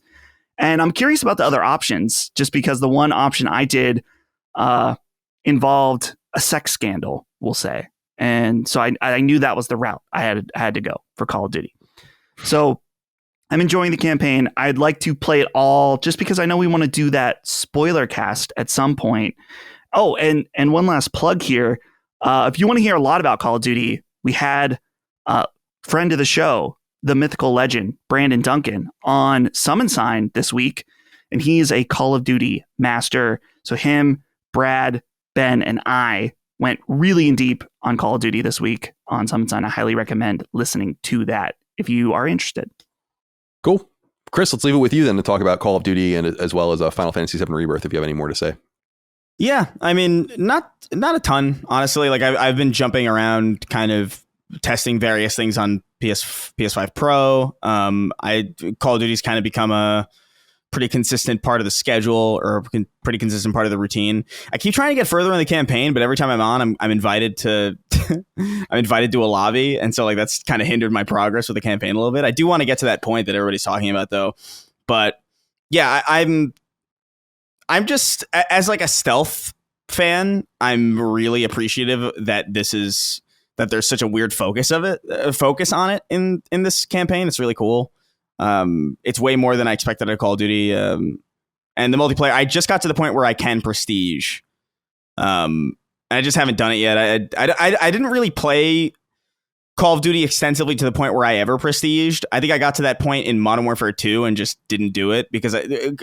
And I'm curious about the other options, just because the one option I did involved a sex scandal, we'll say. And so I knew that was the route I had to go for Call of Duty. So I'm enjoying the campaign. I'd like to play it all just because I know we want to do that spoiler cast at some point. Oh, and one last plug here. If you want to hear a lot about Call of Duty, we had a friend of the show, the mythical legend, Brandon Duncan, on Summon Sign this week. And he is a Call of Duty master. So him, Brad, Ben, and I went really in deep on Call of Duty this week on Summon Sign. I highly recommend listening to that if you are interested. Cool. Chris, let's leave it with you then to talk about Call of Duty and as well as Final Fantasy VII Rebirth, if you have any more to say. Yeah, I mean, not a ton, honestly. Like I've been jumping around, kind of testing various things on PS5 Pro. Call of Duty's kind of become a pretty consistent part of the schedule, or pretty consistent part of the routine. I keep trying to get further in the campaign, but every time I'm on, I'm invited to I'm invited to a lobby, and so like that's kind of hindered my progress with the campaign a little bit. I do want to get to that point that everybody's talking about though, but yeah, I'm just, as like a stealth fan, I'm really appreciative that there's such a weird focus on it in this campaign. It's really cool. It's way more than I expected at Call of Duty. And the multiplayer, I just got to the point where I can prestige. I just haven't done it yet. I didn't really play Call of Duty extensively to the point where I ever prestiged. I think I got to that point in Modern Warfare 2 and just didn't do it because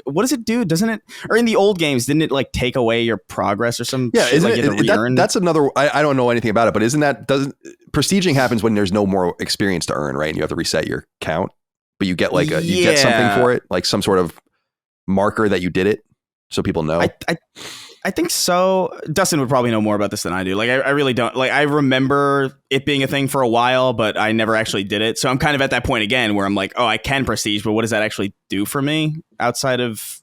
what does it do? Doesn't it? Or in the old games, didn't it like take away your progress or some? Yeah, shit, like that's another. I don't know anything about it, but doesn't prestiging happens when there's no more experience to earn, right? And you have to reset your count, but you get like you get something for it, like some sort of marker that you did it, so people know. I think so. Dustin would probably know more about this than I do. Like, I really don't. Like, I remember it being a thing for a while, but I never actually did it. So I'm kind of at that point again where I'm like, oh, I can prestige, but what does that actually do for me outside of,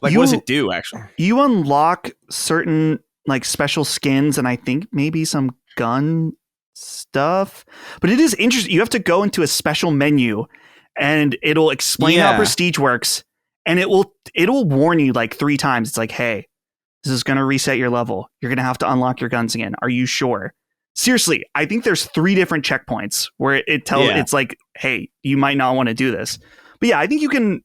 like, what does it do actually? You unlock certain, like, special skins and I think maybe some gun stuff. But it is interesting. You have to go into a special menu and it'll explain how prestige works. And it'll warn you like 3 times. It's like, hey, this is going to reset your level. You're going to have to unlock your guns again. Are you sure? Seriously, I think there's 3 different checkpoints where it tells it's like, hey, you might not want to do this. But yeah, I think you can.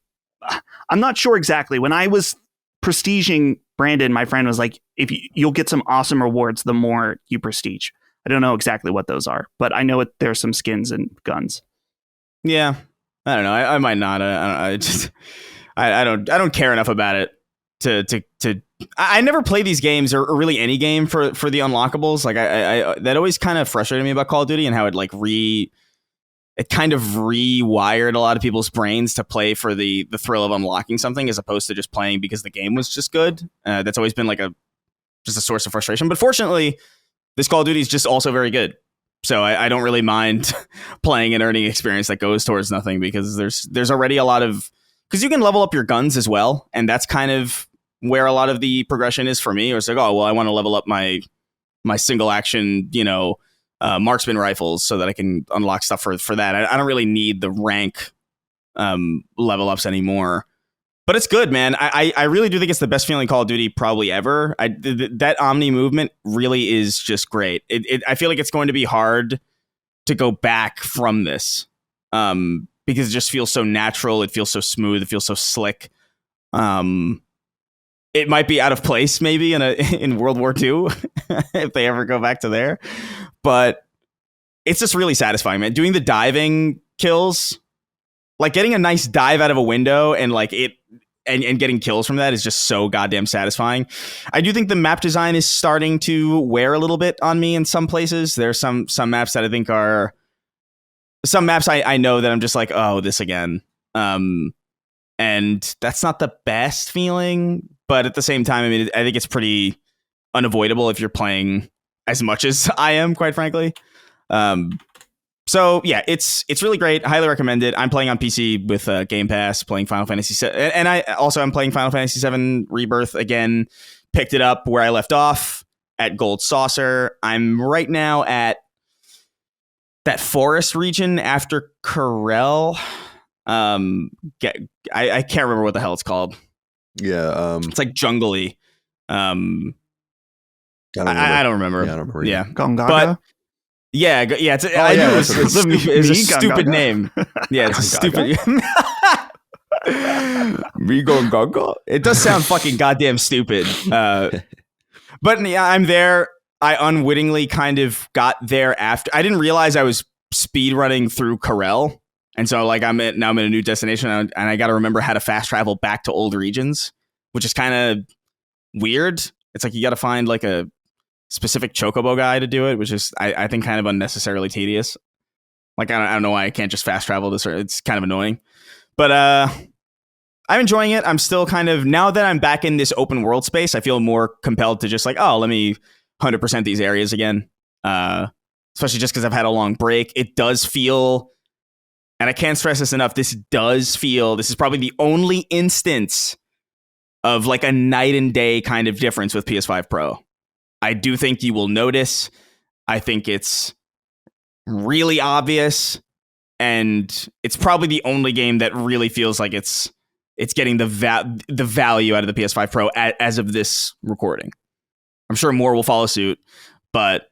I'm not sure exactly. When I was prestiging Brandon, my friend was like, you'll get some awesome rewards the more you prestige. I don't know exactly what those are, but I know there's some skins and guns. Yeah, I don't know. I might not. I don't care enough about it to I never play these games or really any game for the unlockables. Like I that always kind of frustrated me about Call of Duty and how it kind of rewired a lot of people's brains to play for the thrill of unlocking something as opposed to just playing because the game was just good. That's always been like just a source of frustration. But fortunately, this Call of Duty is just also very good. So I don't really mind playing an earning experience that goes towards nothing because there's already a lot of, because you can level up your guns as well. And that's kind of where a lot of the progression is for me. Or it's like, oh, well, I want to level up my single action, marksman rifles so that I can unlock stuff for that. I don't really need the rank level ups anymore. But it's good, man. I really do think it's the best feeling Call of Duty probably ever. That Omni movement really is just great. I feel like it's going to be hard to go back from this because it just feels so natural. It feels so smooth. It feels so slick. It might be out of place maybe in World War II if they ever go back to there. But it's just really satisfying, man. Doing the diving kills, like getting a nice dive out of a window and like it and getting kills from that is just so goddamn satisfying. I do think the map design is starting to wear a little bit on me in some places. There's some maps that I think are some maps I know that I'm just like, oh, this again. And that's not the best feeling, but at the same time, I mean, I think it's pretty unavoidable if you're playing as much as I am, quite frankly. So yeah, it's really great. I highly recommend it. I'm playing on PC with Game Pass, playing Final Fantasy 7, and I'm playing Final Fantasy 7 Rebirth again. Picked it up where I left off at Gold Saucer. I'm right now at that forest region after Corel. I can't remember what the hell it's called. Yeah, it's like jungly. I don't remember. Yeah, I don't remember. Yeah, Gongaga? But yeah. It's a stupid name. Yeah, it's a stupid. Me Gongaga. It does sound fucking goddamn stupid. But yeah, I'm there. I unwittingly kind of got there after. I didn't realize I was speed running through Corel. And so like I'm in a new destination and I got to remember how to fast travel back to old regions, which is kind of weird. It's like you got to find like a specific chocobo guy to do it, which is I think kind of unnecessarily tedious. Like I don't know why I can't just fast travel this. It's kind of annoying, but I'm enjoying it. I'm still kind of, now that I'm back in this open world space, I feel more compelled to just like, oh, let me 100% these areas again. Especially just because I've had a long break. It does feel, and I can't stress this enough, this is probably the only instance of like a night and day kind of difference with PS5 Pro. I do think you will notice. I think it's really obvious, and it's probably the only game that really feels like it's getting the value out of the PS5 Pro as of this recording. I'm sure more will follow suit, but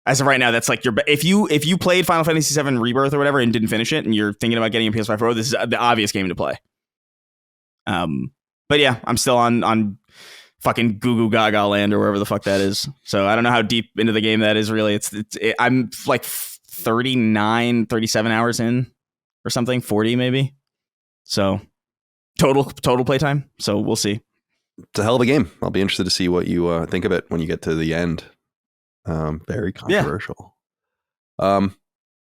as of right now, that's like if you played Final Fantasy VII Rebirth or whatever and didn't finish it, and you're thinking about getting a PS5 Pro, this is the obvious game to play. But yeah, I'm still on fucking Goo Goo Gaga land or wherever the fuck that is. So I don't know how deep into the game that is really. I'm like 39, 37 hours in or something, 40 maybe. So total playtime. So we'll see. It's a hell of a game. I'll be interested to see what you think of it when you get to the end. Very controversial. Yeah. All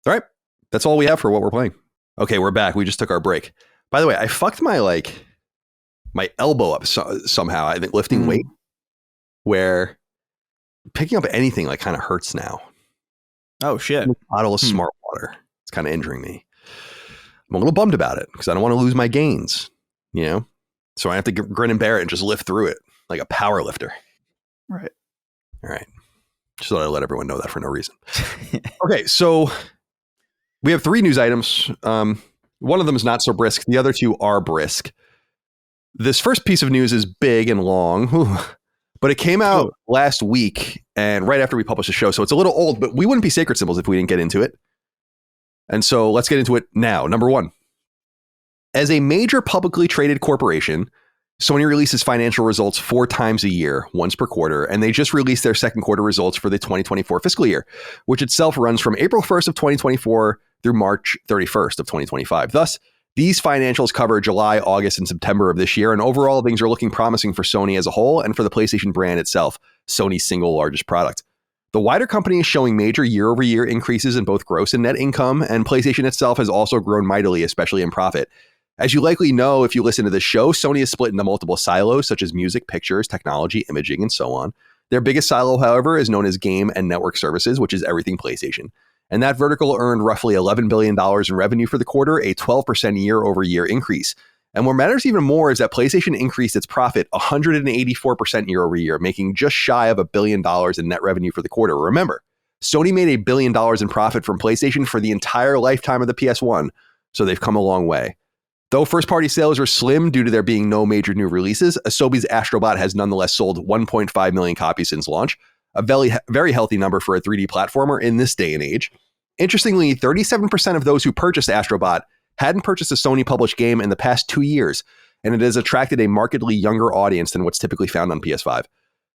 right. That's all we have for what we're playing. Okay, we're back. We just took our break. By the way, I fucked my elbow up somehow. I think lifting weight, where picking up anything like kind of hurts now. Oh shit! Bottle of Smart Water. It's kind of injuring me. I'm a little bummed about it because I don't want to lose my gains. So I have to grin and bear it and just lift through it like a power lifter. Right. All right. Just thought I'd let everyone know that for no reason. Okay, so we have 3 news items. One of them is not so brisk. The other 2 are brisk. This first piece of news is big and long, but it came out last week and right after we published the show. So it's a little old, but we wouldn't be Sacred Symbols if we didn't get into it. And so let's get into it now. Number 1. As a major publicly traded corporation, Sony releases financial results 4 times a year, once per quarter, and they just released their second quarter results for the 2024 fiscal year, which itself runs from April 1st of 2024 through March 31st of 2025. Thus, These financials cover July, August, and September of this year, and overall things are looking promising for Sony as a whole and for the PlayStation brand itself, Sony's single largest product. The wider company is showing major year-over-year increases in both gross and net income, and PlayStation itself has also grown mightily, especially in profit. As you likely know if you listen to this show, Sony is split into multiple silos such as music, pictures, technology, imaging, and so on. Their biggest silo, however, is known as game and network services, which is everything PlayStation. And that vertical earned roughly $11 billion in revenue for the quarter, a 12% year-over-year increase. And what matters even more is that PlayStation increased its profit 184% year-over-year, making just shy of $1 billion in net revenue for the quarter. Remember, Sony made $1 billion in profit from PlayStation for the entire lifetime of the PS1, so they've come a long way. Though first-party sales are slim due to there being no major new releases, Asobi's Astrobot has nonetheless sold 1.5 million copies since launch, a very healthy number for a 3D platformer in this day and age. Interestingly, 37% of those who purchased Astrobot hadn't purchased a Sony-published game in the past 2 years, and it has attracted a markedly younger audience than what's typically found on PS5.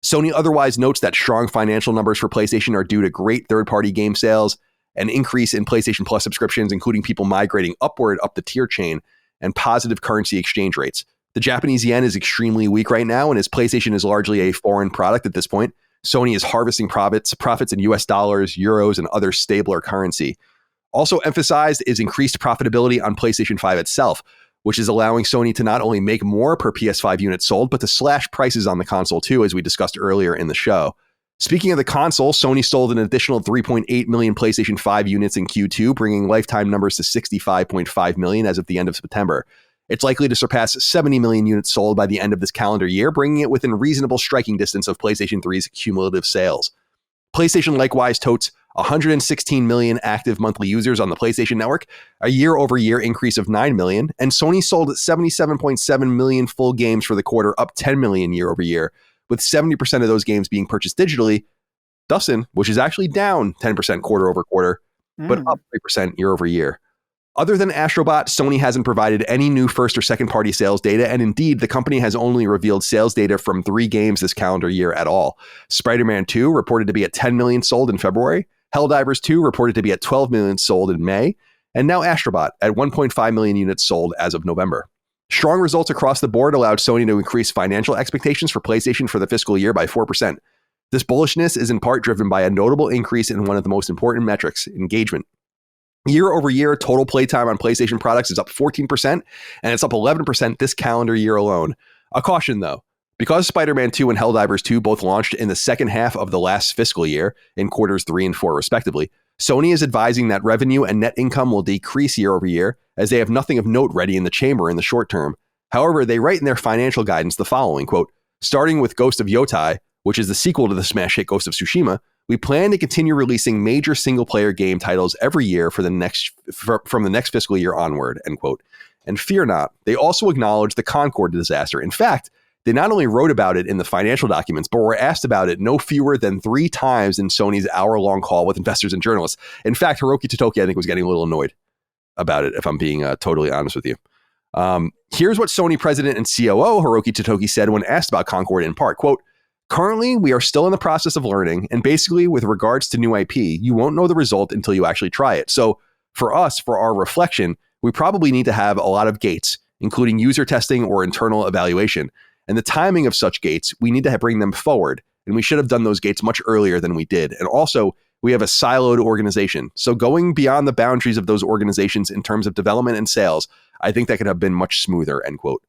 Sony otherwise notes that strong financial numbers for PlayStation are due to great third-party game sales, an increase in PlayStation Plus subscriptions, including people migrating upward up the tier chain, and positive currency exchange rates. The Japanese yen is extremely weak right now, and as PlayStation is largely a foreign product at this point, Sony is harvesting profits in US dollars, euros, and other stabler currency. Also emphasized is increased profitability on PlayStation 5 itself, which is allowing Sony to not only make more per PS5 unit sold, but to slash prices on the console too, as we discussed earlier in the show. Speaking of the console, Sony sold an additional 3.8 million PlayStation 5 units in Q2, bringing lifetime numbers to 65.5 million as of the end of September. It's likely to surpass 70 million units sold by the end of this calendar year, bringing it within reasonable striking distance of PlayStation 3's cumulative sales. PlayStation likewise totes 116 million active monthly users on the PlayStation Network, a year-over-year increase of 9 million, and Sony sold 77.7 million full games for the quarter, up 10 million year-over-year, with 70% of those games being purchased digitally. Dustin, which is actually down 10% quarter-over-quarter, but up 3% year-over-year. Other than Astrobot, Sony hasn't provided any new first or second party sales data, and indeed, the company has only revealed sales data from 3 games this calendar year at all. Spider-Man 2 reported to be at 10 million sold in February, Helldivers 2 reported to be at 12 million sold in May, and now Astrobot at 1.5 million units sold as of November. Strong results across the board allowed Sony to increase financial expectations for PlayStation for the fiscal year by 4%. This bullishness is in part driven by a notable increase in one of the most important metrics, engagement. Year over year, total playtime on PlayStation products is up 14%, and it's up 11% this calendar year alone. A caution, though. Because Spider-Man 2 and Helldivers 2 both launched in the second half of the last fiscal year, in quarters 3 and 4 respectively, Sony is advising that revenue and net income will decrease year over year, as they have nothing of note ready in the chamber in the short term. However, they write in their financial guidance the following, quote, "Starting with Ghost of Yotai, which is the sequel to the smash hit Ghost of Tsushima, we plan to continue releasing major single-player game titles every year from the next fiscal year onward," end quote. And fear not, they also acknowledge the Concorde disaster. In fact, they not only wrote about it in the financial documents, but were asked about it no fewer than 3 times in Sony's hour-long call with investors and journalists. In fact, Hiroki Totoki, I think, was getting a little annoyed about it, if I'm being totally honest with you. Here's what Sony president and COO Hiroki Totoki said when asked about Concorde in part, quote, "Currently, we are still in the process of learning, and basically with regards to new IP, you won't know the result until you actually try it. So for us, for our reflection, we probably need to have a lot of gates, including user testing or internal evaluation. And the timing of such gates, we need to bring them forward, and we should have done those gates much earlier than we did. And also, we have a siloed organization. So going beyond the boundaries of those organizations in terms of development and sales, I think that could have been much smoother," end quote.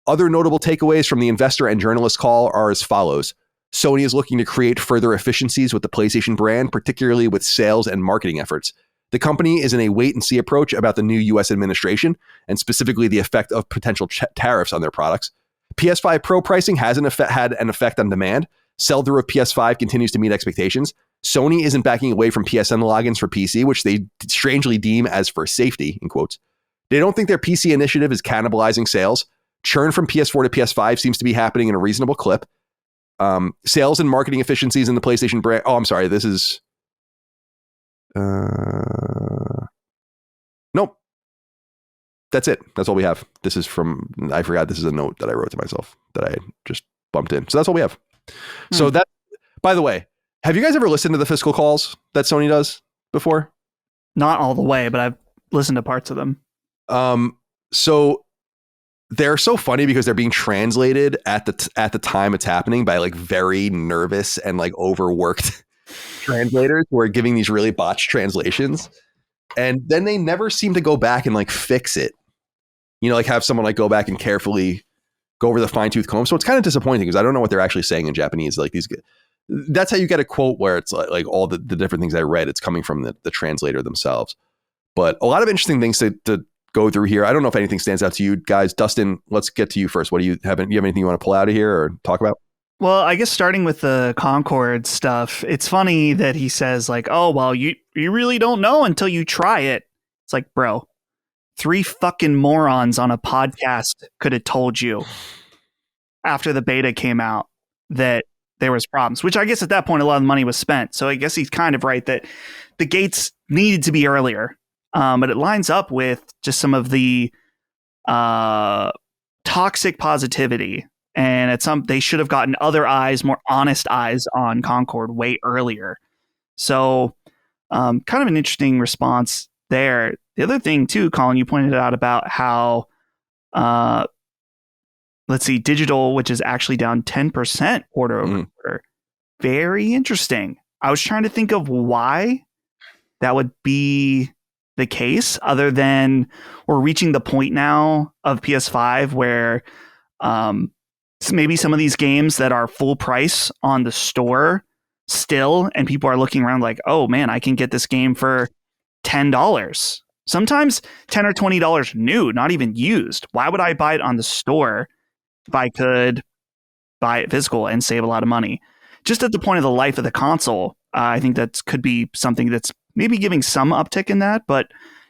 Other notable takeaways from the investor and journalist call are as follows. Sony is looking to create further efficiencies with the PlayStation brand, particularly with sales and marketing efforts. The company is in a wait-and-see approach about the new U.S. administration, and specifically the effect of potential tariffs on their products. PS5 Pro pricing hasn't had an effect on demand. Sell-through of PS5 continues to meet expectations. Sony isn't backing away from PSN logins for PC, which they strangely deem as for safety, in quotes. They don't think their PC initiative is cannibalizing sales. Churn from PS4 to PS5 seems to be happening in a reasonable clip. Sales and marketing efficiencies in the PlayStation brand. Oh, I'm sorry. This is... Nope. That's it. That's all we have. This is from... I forgot this is a note that I wrote to myself that I just bumped in. So that's all we have. So that... By the way, have you guys ever listened to the fiscal calls that Sony does before? Not all the way, but I've listened to parts of them. So they're so funny because they're being translated at the time it's happening by like very nervous and like overworked translators who are giving these really botched translations. And then they never seem to go back and like fix it. You know, like have someone like go back and carefully go over the fine tooth comb. So it's kind of disappointing because I don't know what they're actually saying in Japanese. Like that's how you get a quote where it's like all the different things I read, it's coming from the translator themselves. But a lot of interesting things to go through here. I don't know if anything stands out to you guys. Dustin, let's get to you first. What do you have? You have anything you want to pull out of here or talk about? Well, I guess starting with the Concord stuff, it's funny that he says like, oh, well, you really don't know until you try it. It's like, bro, 3 fucking morons on a podcast could have told you after the beta came out that there was problems, which I guess at that point, a lot of the money was spent. So I guess he's kind of right that the gates needed to be earlier. But it lines up with just some of the toxic positivity. And they should have gotten other eyes, more honest eyes on Concord way earlier. So kind of an interesting response there. The other thing too, Colin, you pointed out about how, digital, which is actually down 10% quarter over quarter. Very interesting. I was trying to think of why that would be the case, other than we're reaching the point now of PS5 where maybe some of these games that are full price on the store still, and people are looking around like, oh man, I can get this game for $10. Sometimes $10 or $20 new, not even used. Why would I buy it on the store if I could buy it physical and save a lot of money? Just at the point of the life of the console, I think that could be something that's maybe giving some uptick in that, but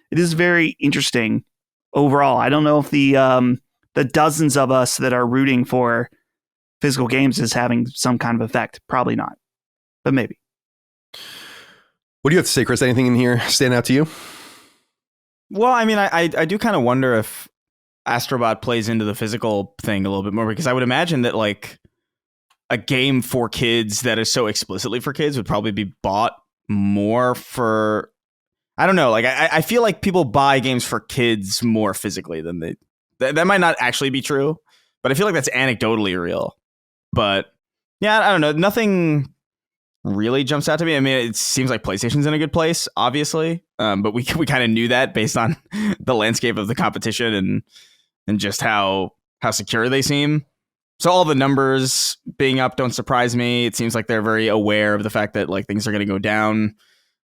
it is very interesting overall. I don't know if the dozens of us that are rooting for physical games is having some kind of effect. Probably not, but maybe. What do you have to say, Chris? Anything in here stand out to you? Well, I mean, I do kind of wonder if Astrobot plays into the physical thing a little bit more, because I would imagine that like a game for kids that is so explicitly for kids would probably be bought more for, I don't know, like I feel like people buy games for kids more physically than that might not actually be true, but I feel like that's anecdotally real. But yeah, I don't know, nothing really jumps out to me. I mean, it seems like PlayStation's in a good place, obviously, but we kind of knew that based on the landscape of the competition and just how secure they seem. So all the numbers being up don't surprise me. It seems like they're very aware of the fact that like things are going to go down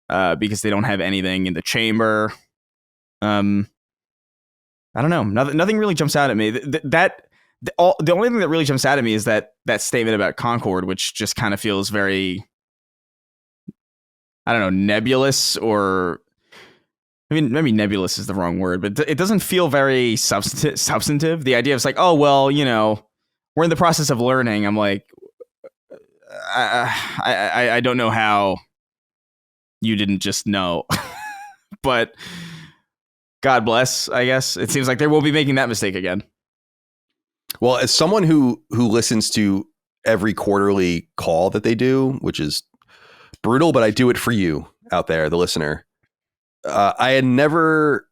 because they don't have anything in the chamber. I don't know. Nothing really jumps out at me. The only thing that really jumps out at me is that statement about Concord, which just kind of feels very, I don't know, nebulous, or I mean, maybe nebulous is the wrong word, but it doesn't feel very substantive. The idea of like, oh, well, you know, we're in the process of learning. I'm like, I don't know how you didn't just know, but God bless, I guess. It seems like they will be making that mistake again. Well, as someone who listens to every quarterly call that they do, which is brutal, but I do it for you out there, the listener. I had never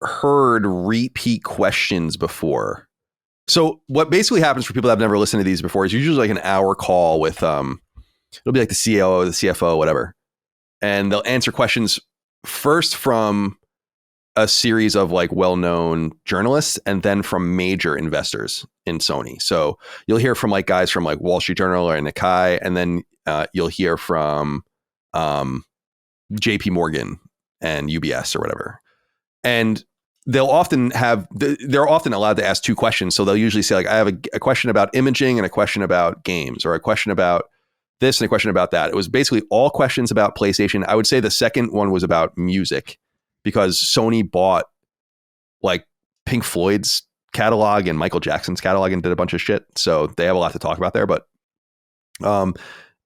heard repeat questions before. So what basically happens for people that have never listened to these before is usually like an hour call with, it'll be like the COO, the CFO, whatever. And they'll answer questions first from a series of like well-known journalists and then from major investors in Sony. So you'll hear from like guys from like Wall Street Journal or Nikkei, and then you'll hear from JP Morgan and UBS or whatever. And they're often allowed to ask 2 questions. So they'll usually say like, I have a question about imaging and a question about games, or a question about this and a question about that. It was basically all questions about PlayStation. I would say the second one was about music, because Sony bought like Pink Floyd's catalog and Michael Jackson's catalog and did a bunch of shit. So they have a lot to talk about there. But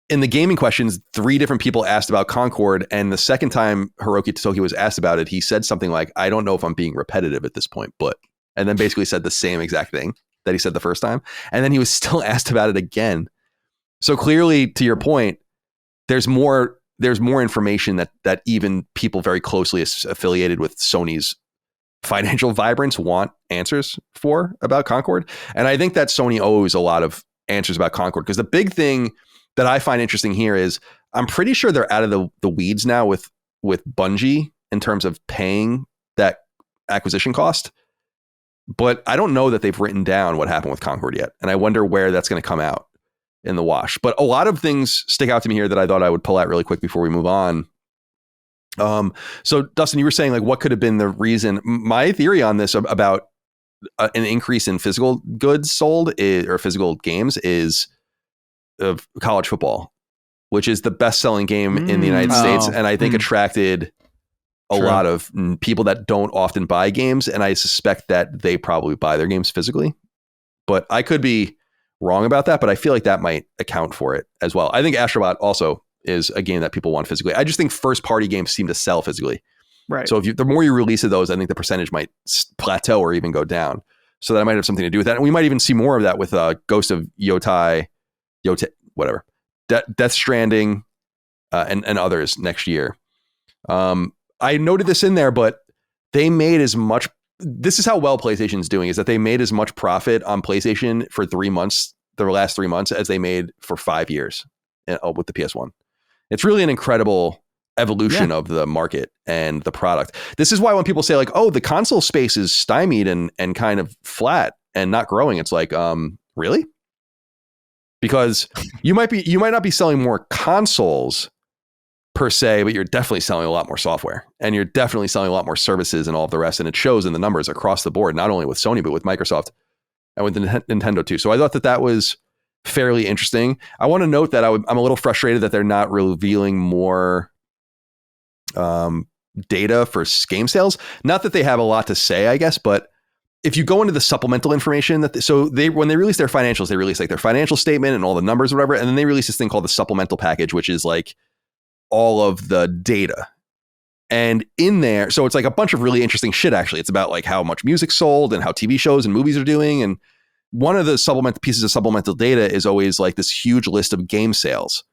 in the gaming questions, 3 different people asked about Concord. And the second time Hiroki Totoki was asked about it, he said something like, I don't know if I'm being repetitive at this point, but, and then basically said the same exact thing that he said the first time. And then he was still asked about it again. So clearly, to your point, there's more information that even people very closely affiliated with Sony's financial vibrants want answers for about Concord. And I think that Sony owes a lot of answers about Concord, because the big thing that I find interesting here is I'm pretty sure they're out of the weeds now with Bungie in terms of paying that acquisition cost. But I don't know that they've written down what happened with Concord yet. And I wonder where that's going to come out in the wash. But a lot of things stick out to me here that I thought I would pull out really quick before we move on. So Dustin, you were saying like what could have been the reason. My theory on this about an increase in physical goods sold or physical games is of college football, which is the best-selling game in the United States, and I think attracted a lot of people that don't often buy games, and I suspect that they probably buy their games physically. But I could be wrong about that, but I feel like that might account for it as well. I think Astrobot also is a game that people want physically. I just think first-party games seem to sell physically. Right. So the more you release of those, I think the percentage might plateau or even go down. So that might have something to do with that. And we might even see more of that with Ghost of Yotai, whatever, Death Stranding, and others next year. I noted this in there, but they made as much. This is how well PlayStation's doing, is that they made as much profit on PlayStation for 3 months, the last 3 months, as they made for 5 years with the PS1. It's really an incredible evolution of the market and the product. This is why when people say like, oh, the console space is stymied and kind of flat and not growing, it's like, really? Because you might not be selling more consoles per se, but you're definitely selling a lot more software, and you're definitely selling a lot more services and all of the rest. And it shows in the numbers across the board, not only with Sony, but with Microsoft and with Nintendo too. So I thought that was fairly interesting. I want to note that I'm a little frustrated that they're not revealing more data for game sales. Not that they have a lot to say, I guess, but if you go into the supplemental information when they release their financials, they release like their financial statement and all the numbers or whatever. And then they release this thing called the supplemental package, which is like all of the data. And in there, so it's like a bunch of really interesting shit, actually. It's about like how much music sold and how TV shows and movies are doing. And one of the pieces of supplemental data is always like this huge list of game sales.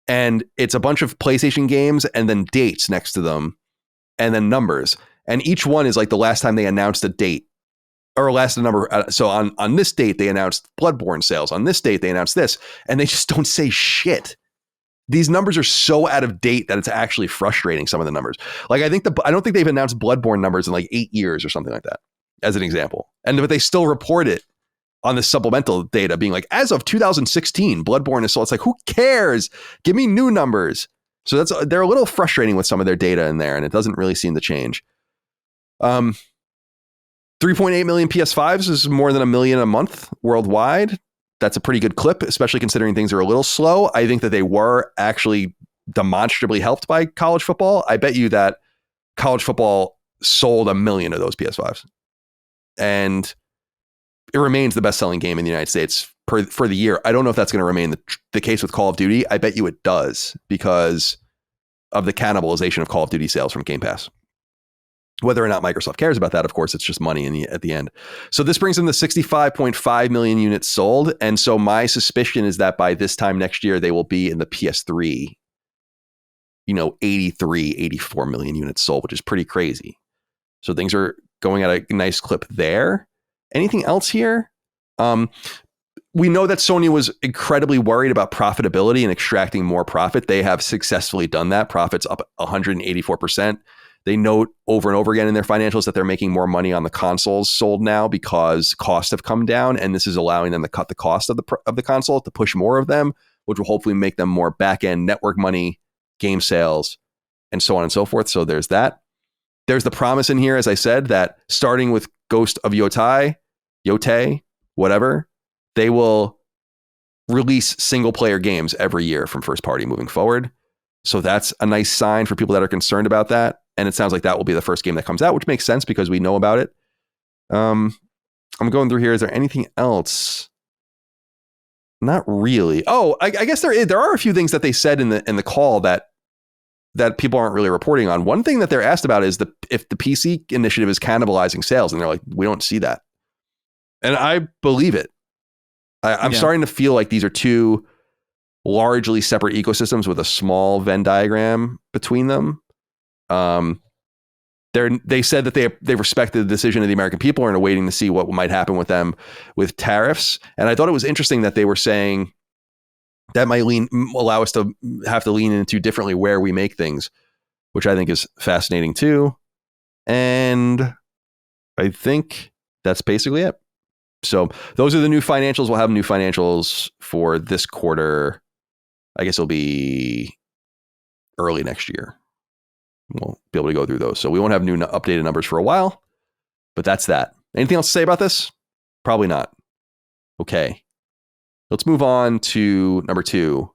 And it's a bunch of PlayStation games and then dates next to them and then numbers. And each one is like the last time they announced a date or last number. So on this date, they announced Bloodborne sales. On this date, they announced this. And they just don't say shit. These numbers are so out of date that it's actually frustrating, some of the numbers. Like I don't think they've announced Bloodborne numbers in like 8 years or something like that, as an example. But they still report it on the supplemental data being like, as of 2016, Bloodborne is sold. It's like, who cares? Give me new numbers. So they're a little frustrating with some of their data in there, and it doesn't really seem to change. 3.8 million PS5s is more than 1 million a month worldwide. That's a pretty good clip, especially considering things are a little slow. I think that they were actually demonstrably helped by college football. I bet you that college football sold 1 million of those PS5s. And it remains the best-selling game in the United States for the year. I don't know if that's going to remain the case with Call of Duty. I bet you it does, because of the cannibalization of Call of Duty sales from Game Pass. Whether or not Microsoft cares about that, of course, it's just money at the end. So this brings them to 65.5 million units sold. And so my suspicion is that by this time next year, they will be in the PS3, 83, 84 million units sold, which is pretty crazy. So things are going at a nice clip there. Anything else here? We know that Sony was incredibly worried about profitability and extracting more profit. They have successfully done that. Profits up 184%. They note over and over again in their financials that they're making more money on the consoles sold now because costs have come down, and this is allowing them to cut the cost of the console to push more of them, which will hopefully make them more back-end network money, game sales, and so on and so forth. So there's that. There's the promise in here, as I said, that starting with Ghost of Yotai, whatever, they will release single-player games every year from first party moving forward. So that's a nice sign for people that are concerned about that. And it sounds like that will be the first game that comes out, which makes sense because we know about it. I'm going through here. Is there anything else? Not really. Oh, I guess there are a few things that they said in the call that people aren't really reporting on. One thing that they're asked about is if the PC initiative is cannibalizing sales, and they're like, we don't see that. And I believe it. I'm starting to feel like these are two largely separate ecosystems with a small Venn diagram between them. There They said that they respected the decision of the American people and are waiting to see what might happen with them with tariffs. And I thought it was interesting that they were saying that might allow us to have to lean into differently where we make things, which I think is fascinating too. And I think that's basically it. So those are the new financials. We'll have new financials for this quarter. I guess it'll be early next year. We'll be able to go through those. So we won't have new updated numbers for a while, but that's that. Anything else to say about this? Probably not. Okay. Let's move on to number 2.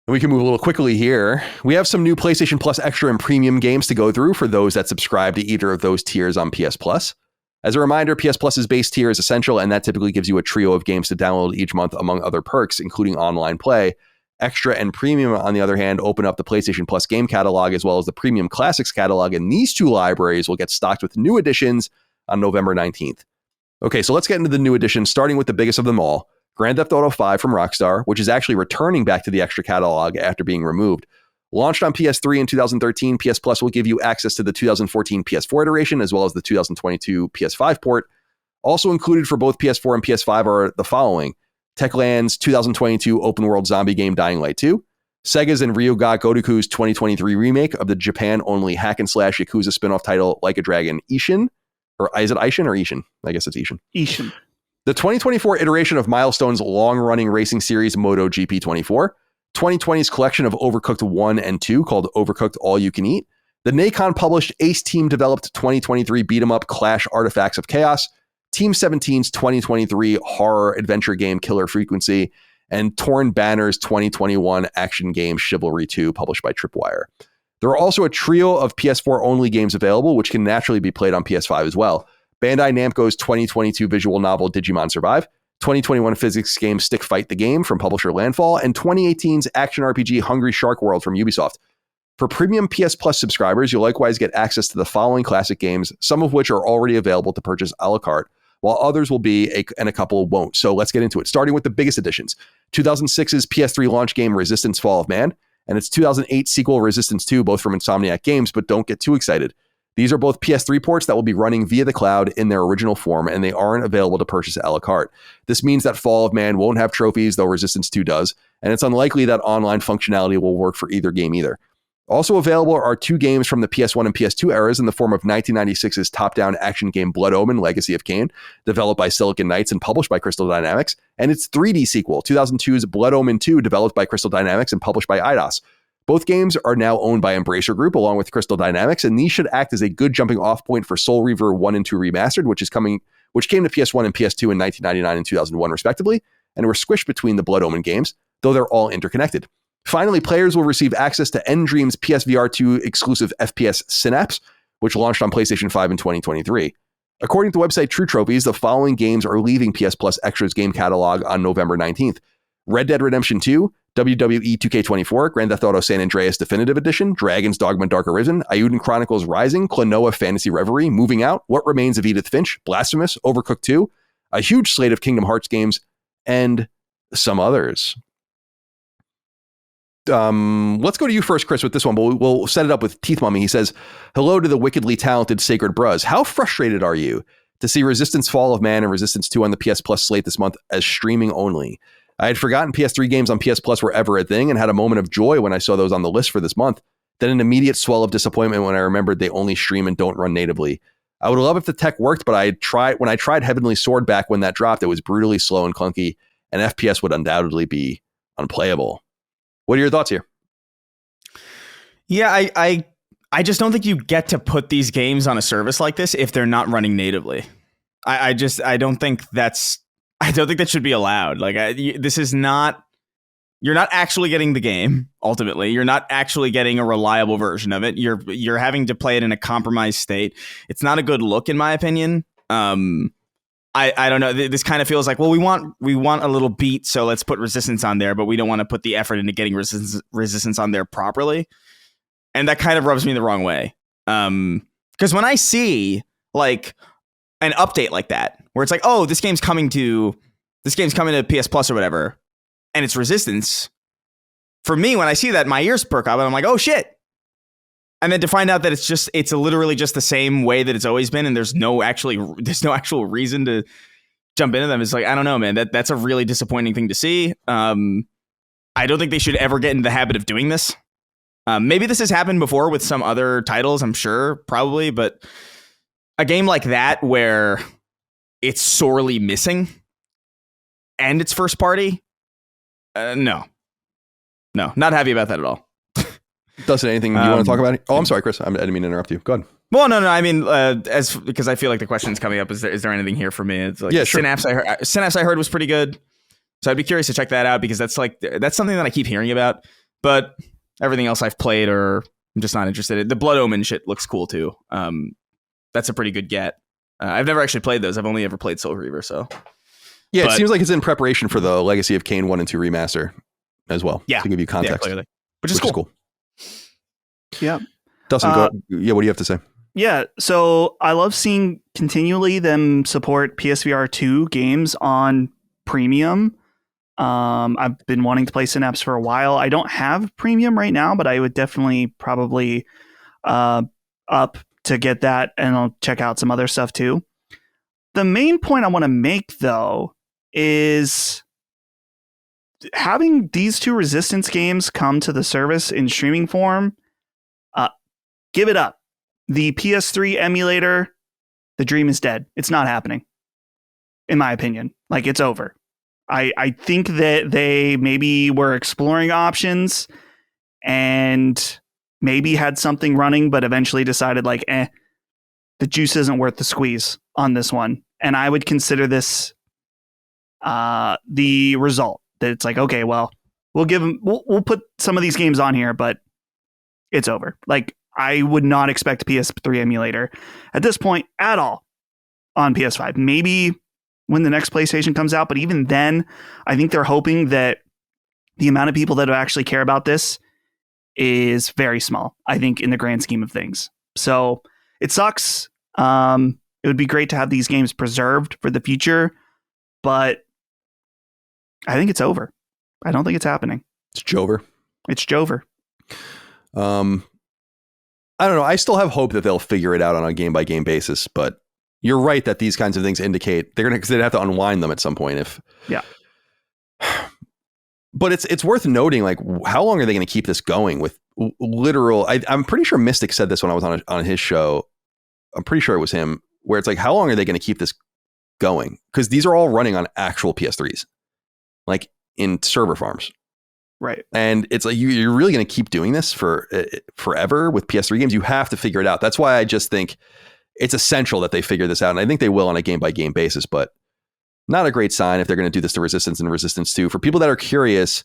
And we can move a little quickly here. We have some new PlayStation Plus Extra and Premium games to go through for those that subscribe to either of those tiers on PS Plus. As a reminder, PS Plus's base tier is essential, and that typically gives you a trio of games to download each month, among other perks, including online play. Extra and Premium, on the other hand, open up the PlayStation Plus game catalog as well as the Premium Classics catalog, and these two libraries will get stocked with new additions on November 19th. Okay, so let's get into the new additions, starting with the biggest of them all, Grand Theft Auto 5 from Rockstar, which is actually returning back to the Extra catalog after being removed. Launched on PS3 in 2013, PS Plus will give you access to the 2014 PS4 iteration as well as the 2022 PS5 port. Also included for both PS4 and PS5 are the following: Techland's 2022 open world zombie game Dying Light 2, Sega's and Ryuga Gotoku's 2023 remake of the Japan-only hack-and-slash Yakuza spin-off title Like a Dragon Ishin, or is it Ishin or Ishin? I guess it's Ishin. Ishin. The 2024 iteration of Milestone's long-running racing series MotoGP 24, 2020's collection of Overcooked 1 and 2 called Overcooked All You Can Eat, the Nacon-published Ace Team-developed 2023 beat-em-up Clash Artifacts of Chaos, Team 17's 2023 horror adventure game Killer Frequency, and Torn Banner's 2021 action game Chivalry 2, published by Tripwire. There are also a trio of PS4-only games available, which can naturally be played on PS5 as well. Bandai Namco's 2022 visual novel Digimon Survive, 2021 physics game Stick Fight the Game from publisher Landfall, and 2018's action RPG Hungry Shark World from Ubisoft. For premium PS Plus subscribers, you'll likewise get access to the following classic games, some of which are already available to purchase a la carte, while others will be and a couple won't. So let's get into it, starting with the biggest additions. 2006's PS3 launch game Resistance Fall of Man, and its 2008 sequel Resistance 2, both from Insomniac Games, but don't get too excited. These are both PS3 ports that will be running via the cloud in their original form, and they aren't available to purchase a la carte. This means that Fall of Man won't have trophies, though Resistance 2 does, and it's unlikely that online functionality will work for either game either. Also available are 2 games from the PS1 and PS2 eras in the form of 1996's top-down action game Blood Omen Legacy of Kain, developed by Silicon Knights and published by Crystal Dynamics, and its 3D sequel, 2002's Blood Omen 2, developed by Crystal Dynamics and published by Eidos. Both games are now owned by Embracer Group along with Crystal Dynamics, and these should act as a good jumping off point for Soul Reaver 1 and 2 Remastered, which came to PS1 and PS2 in 1999 and 2001 respectively, and were squished between the Blood Omen games, though they're all interconnected. Finally, players will receive access to nDream's PSVR 2 exclusive FPS Synapse, which launched on PlayStation 5 in 2023. According to website True Trophies, the following games are leaving PS Plus Extra's game catalog on November 19th. Red Dead Redemption 2, WWE 2K24, Grand Theft Auto San Andreas Definitive Edition, Dragon's Dogma Dark Arisen, Ayuden Chronicles Rising, Klonoa Fantasy Reverie, Moving Out, What Remains of Edith Finch, Blasphemous, Overcooked 2, a huge slate of Kingdom Hearts games, and some others. Let's go to you first, Chris, with this one, but we'll set it up with Teeth Mummy. He says, hello to the wickedly talented Sacred Bruz. How frustrated are you to see Resistance Fall of Man and Resistance 2 on the PS Plus slate this month as streaming only? I had forgotten PS3 games on PS Plus were ever a thing and had a moment of joy when I saw those on the list for this month, then an immediate swell of disappointment when I remembered they only stream and don't run natively. I would love if the tech worked, but when I tried Heavenly Sword back when that dropped, it was brutally slow and clunky, and FPS would undoubtedly be unplayable. What are your thoughts here? Yeah, I just don't think you get to put these games on a service like this if they're not running natively. I don't think that should be allowed. Like, this is not. You're not actually getting the game. Ultimately, you're not actually getting a reliable version of it. You're having to play it in a compromised state. It's not a good look, in my opinion. I don't know. This kind of feels like, well, we want a little beat, so let's put Resistance on there, but we don't want to put the effort into getting Resistance on there properly. And that kind of rubs me the wrong way. Because when I see like an update like that, where it's like, oh, this game's coming to PS Plus or whatever, and it's Resistance, for me, when I see that, my ears perk up and I'm like, oh shit, And then to find out that it's literally just the same way that it's always been, and there's no actual reason to jump into them. It's like, I don't know, man. That's a really disappointing thing to see. I don't think they should ever get into the habit of doing this. Maybe this has happened before with some other titles, I'm sure, probably, but a game like that where it's sorely missing and it's first party, no, not happy about that at all. Does it anything you want to talk about? Oh, I'm sorry, Chris. I didn't mean to interrupt you. Go ahead. Well, no. I mean, because I feel like the question's coming up. Is there anything here for me? It's like, yeah, sure. Synapse I heard was pretty good, so I'd be curious to check that out because that's something that I keep hearing about. But everything else I've played, or I'm just not interested in. The Blood Omen shit looks cool too. That's a pretty good get. I've never actually played those. I've only ever played Soul Reaver. So yeah, it seems like it's in preparation for the Legacy of Kain 1 and 2 remaster as well. Yeah, to give you context, clearly. Which is cool. Yeah. Dustin, what do you have to say? Yeah, so I love seeing continually them support PSVR 2 games on premium. I've been wanting to play Synapse for a while. I don't have premium right now, but I would definitely probably up to get that, and I'll check out some other stuff too. The main point I want to make, though, is having these two Resistance games come to the service in streaming form, give it up. The PS3 emulator, the dream is dead. It's not happening, in my opinion. Like, it's over. I think that they maybe were exploring options and maybe had something running, but eventually decided, like, the juice isn't worth the squeeze on this one. And I would consider this the result. That it's like, okay, well, we'll put some of these games on here, but it's over. Like, I would not expect a PS3 emulator at this point at all on PS5. Maybe when the next PlayStation comes out, but even then, I think they're hoping that the amount of people that actually care about this is very small, I think, in the grand scheme of things. So it sucks. It would be great to have these games preserved for the future, but I think it's over. I don't think it's happening. It's Jover. It's Jover. I don't know. I still have hope that they'll figure it out on a game by game basis, but you're right that these kinds of things indicate they'd have to unwind them at some point. But it's worth noting, like, how long are they going to keep this going with literal? I'm pretty sure Mystic said this when I was on his show. I'm pretty sure it was him, where it's like, how long are they going to keep this going? Because these are all running on actual PS3s, like in server farms. Right. And it's like, you're really going to keep doing this for forever with PS3 games. You have to figure it out. That's why I just think it's essential that they figure this out. And I think they will on a game by game basis, but not a great sign if they're going to do this to Resistance and Resistance 2. For people that are curious,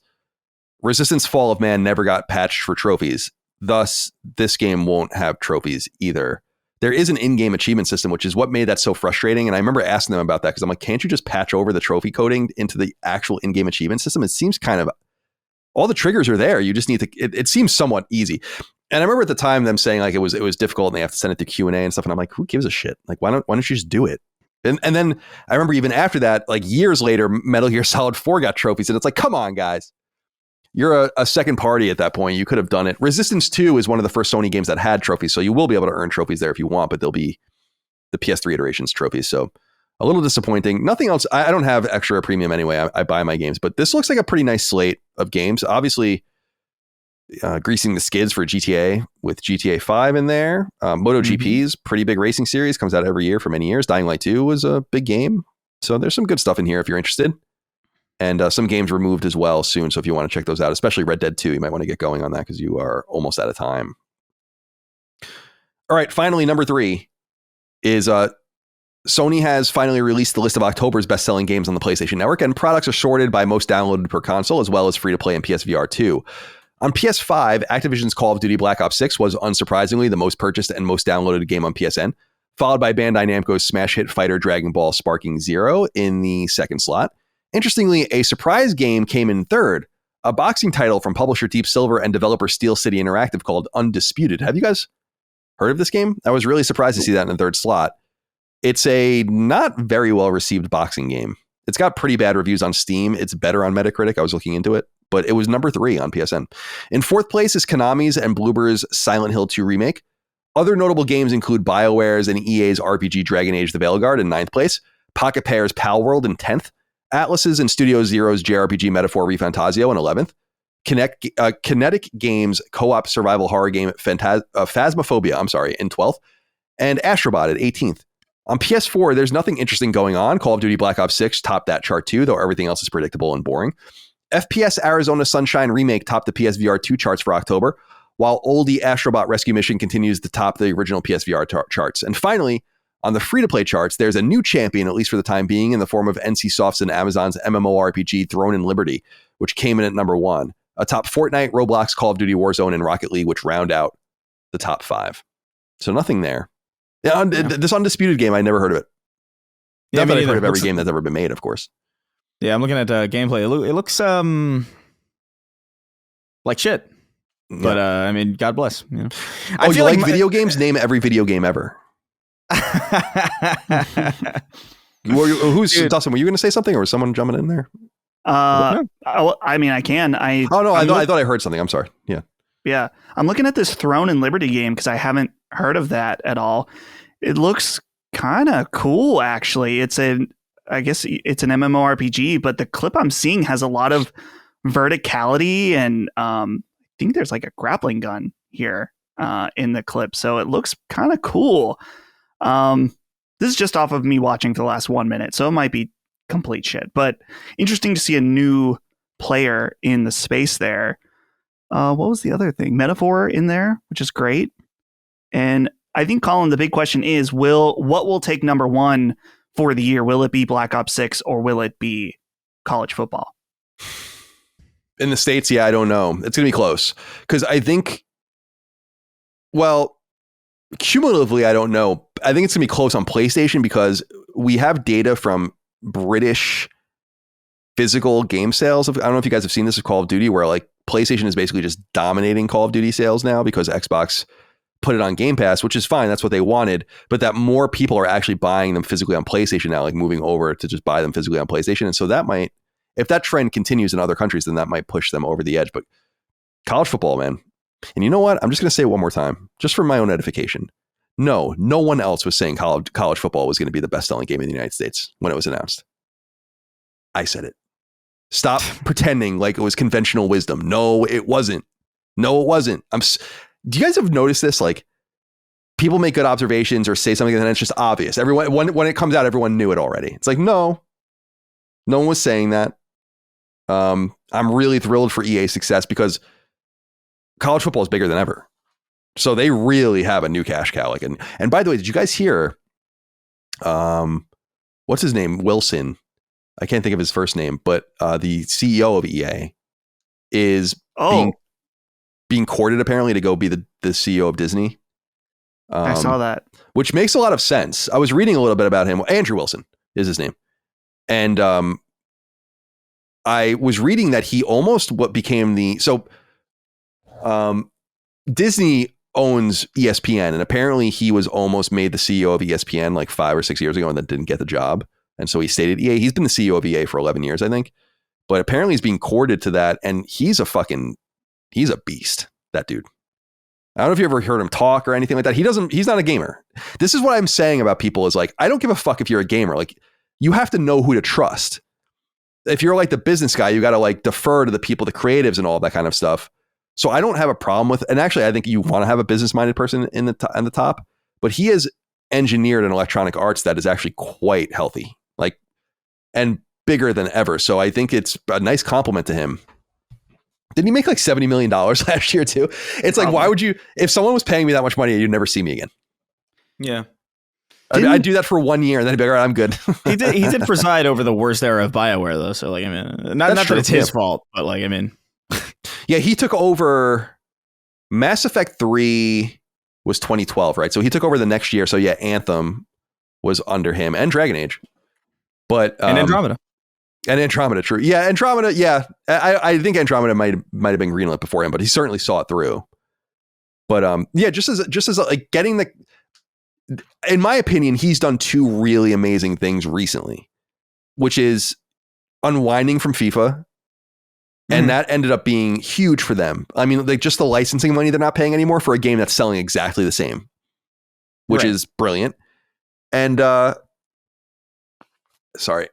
Resistance Fall of Man never got patched for trophies. Thus, this game won't have trophies either. There is an in-game achievement system, which is what made that so frustrating. And I remember asking them about that because I'm like, can't you just patch over the trophy coding into the actual in-game achievement system? It seems kind of, all the triggers are there. You just need to, it seems somewhat easy. And I remember at the time them saying like it was difficult and they have to send it to Q&A and stuff. And I'm like, who gives a shit? Like, why don't you just do it? And then I remember even after that, like years later, Metal Gear Solid 4 got trophies. And it's like, come on, guys. You're a second party at that point. You could have done it. Resistance 2 is one of the first Sony games that had trophies. So you will be able to earn trophies there if you want, but they'll be the PS3 iterations trophies. So a little disappointing. Nothing else. I don't have extra premium anyway. I buy my games, but this looks like a pretty nice slate of games. Obviously, greasing the skids for GTA with GTA 5 in there. MotoGP's pretty big racing series, comes out every year for many years. Dying Light 2 was a big game. So there's some good stuff in here if you're interested. And some games removed as well soon. So if you want to check those out, especially Red Dead 2, you might want to get going on that because you are almost out of time. All right. Finally, number 3 is Sony has finally released the list of October's best-selling games on the PlayStation Network, and products are sorted by most downloaded per console, as well as free-to-play and PSVR 2. On PS5, Activision's Call of Duty Black Ops 6 was unsurprisingly the most purchased and most downloaded game on PSN, followed by Bandai Namco's smash hit fighter Dragon Ball Sparking Zero in the second slot. Interestingly, a surprise game came in third, a boxing title from publisher Deep Silver and developer Steel City Interactive called Undisputed. Have you guys heard of this game? I was really surprised to see that in the third slot. It's a not very well received boxing game. It's got pretty bad reviews on Steam. It's better on Metacritic. I was looking into it. but it was number 3 on PSN. In 4th place is Konami's and Bloober's Silent Hill 2 remake. Other notable games include BioWare's and EA's RPG Dragon Age The Veilguard in 9th place, Pocket Pair's Palworld in 10th, Atlas's and Studio Zero's JRPG Metaphor ReFantazio in 11th, Kinetic Games co-op survival horror game Phasmophobia, in 12th, and Astrobot at 18th. On PS4, there's nothing interesting going on. Call of Duty Black Ops 6 topped that chart too, though everything else is predictable and boring. FPS Arizona Sunshine Remake topped the PSVR 2 charts for October, while oldie Astrobot Rescue Mission continues to top the original PSVR charts. And finally, on the free-to-play charts, there's a new champion, at least for the time being, in the form of NCSoft's and Amazon's MMORPG Throne and Liberty, which came in at number 1. Atop Fortnite, Roblox, Call of Duty Warzone, and Rocket League, which round out the top 5. So nothing there. Yeah. This Undisputed game, I never heard of it. Yeah, Not that I've heard of every game that's ever been made, of course. Yeah, I'm looking at gameplay. It looks like shit. But I mean, God bless. You know? I feel like video games? Name every video game ever. Dustin? Were you going to say something, or was someone jumping in there? I mean, I can. I thought I heard something. I'm sorry. Yeah. I'm looking at this Throne and Liberty game because I haven't heard of that at all. It looks kind of cool, actually. I guess it's an MMORPG, but the clip I'm seeing has a lot of verticality, and I think there's like a grappling gun here in the clip, so it looks kind of cool. This is just off of me watching for the last 1 minute, so it might be complete shit, but interesting to see a new player in the space there. What was the other thing? Metaphor in there, which is great. And I think, Colin, the big question is, what will take number 1 for the year? Will it be Black Ops 6 or will it be college football? In the States, I don't know. It's going to be close. Because I think, cumulatively, I don't know. I think it's going to be close on PlayStation because we have data from British physical game sales. I don't know if you guys have seen this with Call of Duty, where like PlayStation is basically just dominating Call of Duty sales now because Xbox put it on Game Pass, which is fine. That's what they wanted. But that more people are actually buying them physically on PlayStation now, like moving over to just buy them physically on PlayStation. And so that might, if that trend continues in other countries, then that might push them over the edge. But college football, man. And you know what? I'm just going to say it one more time, just for my own edification. No one else was saying college football was going to be the best-selling game in the United States when it was announced. I said it. Stop pretending like it was conventional wisdom. No, it wasn't. Do you guys have noticed this? Like, people make good observations or say something and then it's just obvious. Everyone, when it comes out, everyone knew it already. It's like, no one was saying that. I'm really thrilled for EA's success because college football is bigger than ever. So they really have a new cash cow. Like, and by the way, did you guys hear, what's his name? Wilson. I can't think of his first name, but the CEO of EA is being courted apparently to go be the CEO of Disney. I saw that. Which makes a lot of sense. I was reading a little bit about him. Andrew Wilson is his name. And I was reading that he almost Disney owns ESPN, and apparently he was almost made the CEO of ESPN like 5 or 6 years ago and then didn't get the job. And so he stayed at EA. He's been the CEO of EA for 11 years, I think. But apparently he's being courted to that, and he's a beast, that dude. I don't know if you ever heard him talk or anything like that. He's not a gamer. This is what I'm saying about people is like, I don't give a fuck if you're a gamer. Like, you have to know who to trust. If you're like the business guy, you got to like defer to the people, the creatives and all that kind of stuff. So I don't have a problem with, and actually I think you want to have a business-minded person in the top, but he has engineered an electronic arts that is actually quite healthy, like, and bigger than ever. So I think it's a nice compliment to him. Didn't he make like $70 million last year too? It's like, why would you, if someone was paying me that much money, you'd never see me again. Yeah. I'd do that for 1 year and then I'd be like, all right, I'm good. He did preside over the worst era of BioWare though. So like, I mean, not that it's his fault, but like, I mean. Yeah, he took over. Mass Effect 3 was 2012, right? So he took over the next year. So yeah, Anthem was under him and Dragon Age. But and Andromeda. And Andromeda, true. Yeah, Andromeda, yeah. I think Andromeda might have been greenlit before him, but he certainly saw it through. But yeah, just as like getting the, in my opinion, he's done 2 really amazing things recently, which is unwinding from FIFA And that ended up being huge for them. I mean, like just the licensing money they're not paying anymore for a game that's selling exactly the same, which is brilliant. And sorry,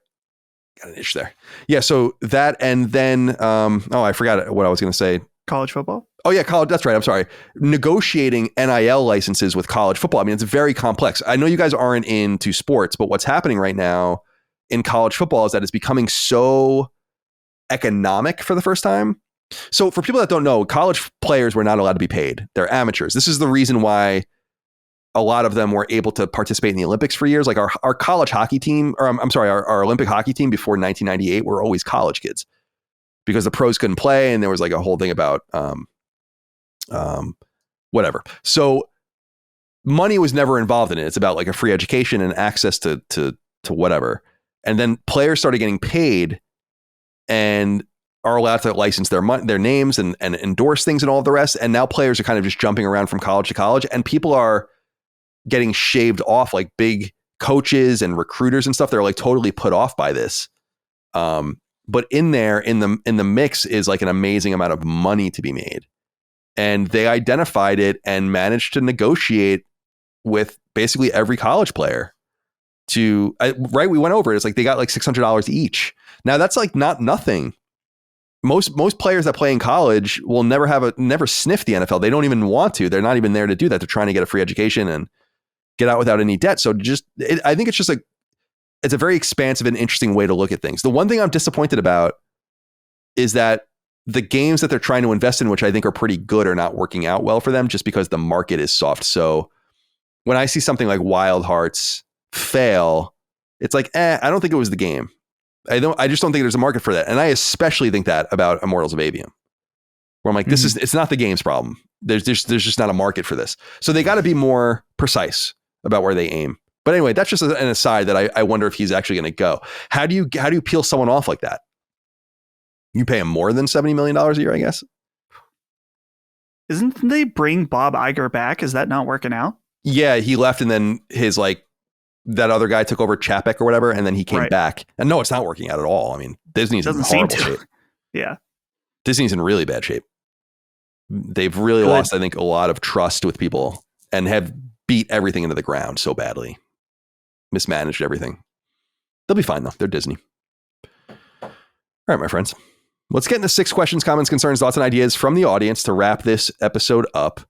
got an itch there. Yeah. So that, and then, I forgot what I was going to say. College football. Oh yeah, college. That's right. I'm sorry. Negotiating NIL licenses with college football. I mean, it's very complex. I know you guys aren't into sports, but what's happening right now in college football is that it's becoming so economic for the first time. So for people that don't know, college players were not allowed to be paid. They're amateurs. This is the reason why a lot of them were able to participate in the Olympics for years. Like our college hockey team, or I'm sorry, our Olympic hockey team before 1998 were always college kids because the pros couldn't play. And there was like a whole thing about whatever. So money was never involved in it. It's about like a free education and access to whatever. And then players started getting paid and are allowed to license their names and endorse things and all of the rest. And now players are kind of just jumping around from college to college, and people are getting shaved off, like big coaches and recruiters and stuff. They're like totally put off by this. But in the mix is like an amazing amount of money to be made. And they identified it and managed to negotiate with basically every college player to, right. We went over it. It's like they got like $600 each. Now that's like not nothing. Most players that play in college will never sniff the NFL. They don't even want to. They're not even there to do that. They're trying to get a free education and get out without any debt. So I think it's just it's a very expansive and interesting way to look at things. The one thing I'm disappointed about is that the games that they're trying to invest in, which I think are pretty good, are not working out well for them just because the market is soft. So when I see something like Wild Hearts fail, it's like, I don't think it was the game. I just don't think there's a market for that. And I especially think that about Immortals of Avium, where I'm like, it's not the game's problem. There's just not a market for this. So they got to be more precise about where they aim. But anyway, that's just an aside that I wonder if he's actually going to go. How do you peel someone off like that? You pay him more than $70 million a year, I guess. Isn't they bring Bob Iger back? Is that not working out? Yeah, he left, and then his that other guy took over, Chapek or whatever, and then he came back. And no, it's not working out at all. I mean, Disney's in horrible shape. Yeah. Disney's in really bad shape. They've really lost, I think, a lot of trust with people and have beat everything into the ground so badly. Mismanaged everything. They'll be fine, though. They're Disney. All right, my friends. Let's get into 6 questions, comments, concerns, thoughts, and ideas from the audience to wrap this episode up.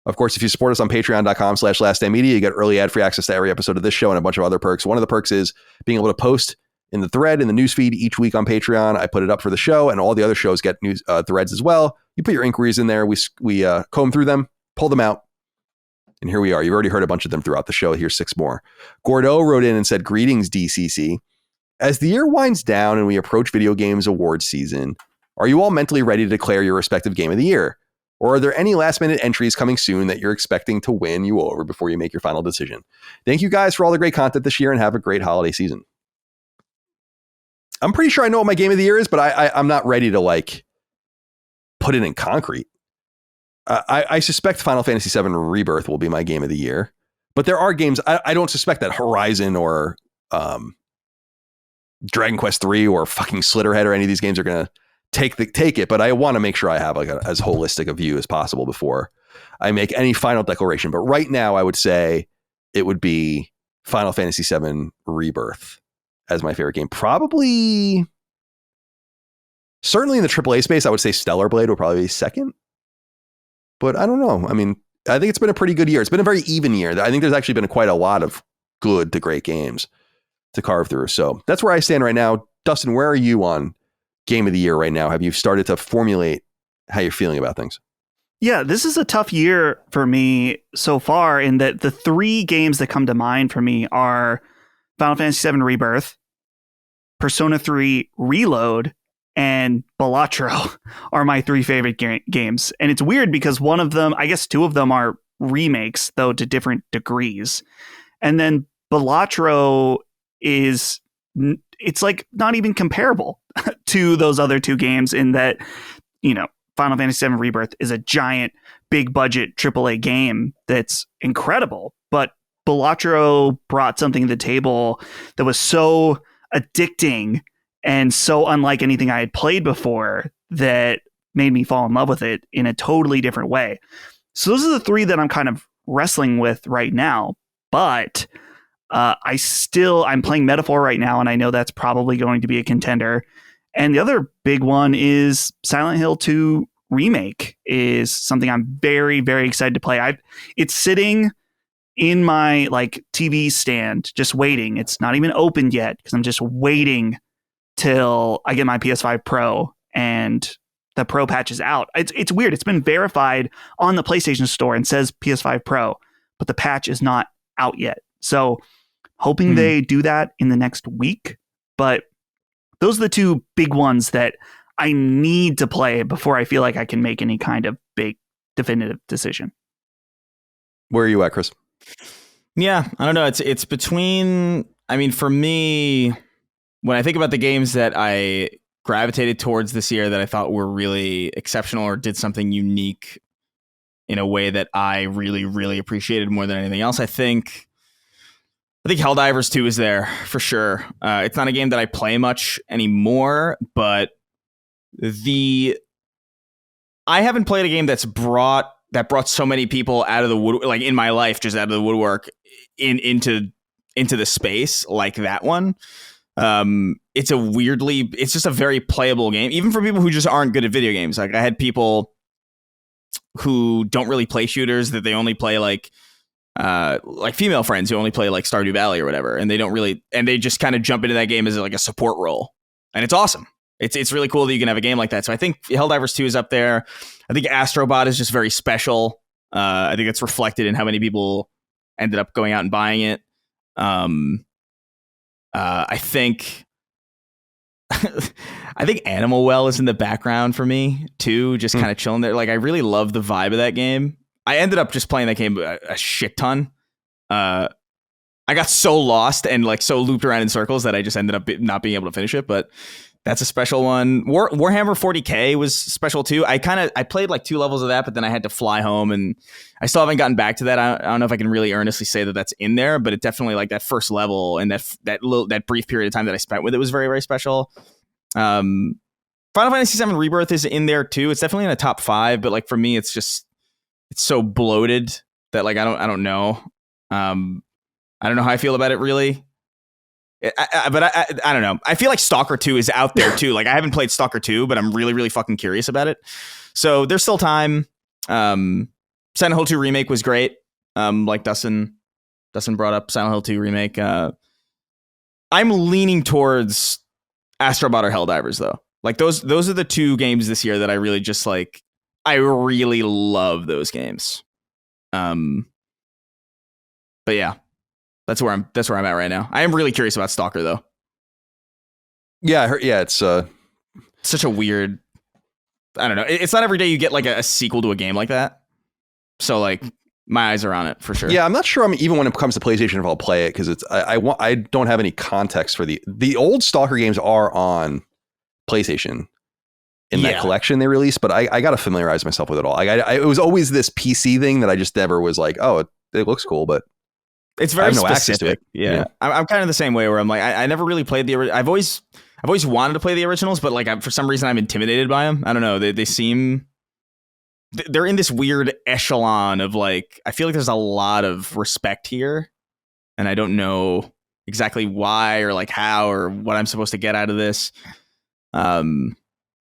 Of course, if you support us on patreon.com/laststandmedia, you get early ad-free access to every episode of this show and a bunch of other perks. One of the perks is being able to post in the thread, in the newsfeed each week on Patreon. I put it up for the show, and all the other shows get news threads as well. You put your inquiries in there. We comb through them, pull them out, and here we are. You've already heard a bunch of them throughout the show. Here's 6 more. Gordo wrote in and said, "Greetings, DCC. As the year winds down and we approach video games awards season, are you all mentally ready to declare your respective game of the year? Or are there any last-minute entries coming soon that you're expecting to win you over before you make your final decision? Thank you guys for all the great content this year and have a great holiday season." I'm pretty sure I know what my game of the year is, but I'm not ready to put it in concrete. I suspect Final Fantasy VII Rebirth will be my game of the year, but there are games I don't suspect that Horizon or Dragon Quest 3 or fucking Slitterhead or any of these games are going to take it, but I want to make sure I have as holistic a view as possible before I make any final declaration. But right now I would say it would be Final Fantasy VII Rebirth as my favorite game. Probably, certainly in the AAA space, I would say Stellar Blade will probably be second, but I don't know. I mean, I think it's been a pretty good year. It's been a very even year. I think there's actually been quite a lot of good to great games to carve through. So that's where I stand right now. Dustin, where are you on game of the year right now? Have you started to formulate how you're feeling about things? Yeah, this is a tough year for me so far in that the 3 games that come to mind for me are Final Fantasy VII Rebirth, Persona 3 Reload, and Balatro are my 3 favorite games. And it's weird because one of them, I guess 2 of them are remakes, though to different degrees. And then Balatro it's not even comparable to those other 2 games in that, Final Fantasy VII Rebirth is a giant, big budget AAA game that's incredible. But Balatro brought something to the table that was so addicting and so unlike anything I had played before that made me fall in love with it in a totally different way. So those are the three that I'm kind of wrestling with right now. But I'm playing Metaphor right now, and I know that's probably going to be a contender. And the other big one is Silent Hill 2 Remake is something I'm very, very excited to play. It's sitting in my like TV stand, just waiting. It's not even opened yet because I'm just waiting till I get my PS5 Pro and the Pro patch is out. It's weird. It's been verified on the PlayStation Store and says PS5 Pro, but the patch is not out yet. So hoping they do that in the next week. But those are the two big ones that I need to play before I feel like I can make any kind of big definitive decision. Where are you at, Chris? Yeah, I don't know. It's between, I mean, for me, when I think about the games that I gravitated towards this year that I thought were really exceptional or did something unique in a way that I really, really appreciated more than anything else, I think Helldivers 2 is there for sure. It's not a game that I play much anymore, but I haven't played a game that brought so many people out of the wood, like in my life, just out of the woodwork into the space like that one. It's just a very playable game, even for people who just aren't good at video games. Like I had people who don't really play shooters, that they only play like female friends who only play like Stardew Valley or whatever, and they just kind of jump into that game as like a support role, and it's awesome. It's really cool that you can have a game like that. So I think Helldivers 2 is up there. I think Astrobot is just very special. I think it's reflected in how many people ended up going out and buying it. I think Animal Well is in the background for me too, just kind of chilling there. Like I really love the vibe of that game. I ended up just playing that game a shit ton. I got so lost and like so looped around in circles that I just ended up not being able to finish it, but that's a special one. Warhammer 40K was special too. I played like 2 levels of that, but then I had to fly home, and I still haven't gotten back to that. I don't know if I can really earnestly say that that's in there, but it definitely, like, that first level and that brief period of time that I spent with it was very, very special. Final Fantasy VII Rebirth is in there too. It's definitely in the top 5, but like for me, it's so bloated that like I don't know. I don't know how I feel about it really. But I don't know. I feel like Stalker 2 is out there too. Like I haven't played Stalker 2, but I'm really, really fucking curious about it. So there's still time. Silent Hill 2 Remake was great. Like Dustin brought up Silent Hill 2 Remake. I'm leaning towards Astrobot or Helldivers though. Like those are the 2 games this year that I really just like. I really love those games. But yeah. That's where I'm at right now. I am really curious about Stalker though. Yeah, I heard, yeah, it's such a weird. I don't know. It's not every day you get like a sequel to a game like that. So like my eyes are on it for sure. Yeah, I'm not sure. Even when it comes to PlayStation, if I'll play it, because it's I don't have any context for the old Stalker games are on PlayStation in that collection they released, but I got to familiarize myself with it all. It was always this PC thing that I just never was like, oh, it looks cool, but. It's very specific. Access to it. Yeah. I'm kind of the same way where I'm like, I never really played the original. I've always wanted to play the originals, but like for some reason I'm intimidated by them. I don't know. They seem, they're in this weird echelon of like, I feel like there's a lot of respect here, and I don't know exactly why or like how or what I'm supposed to get out of this. But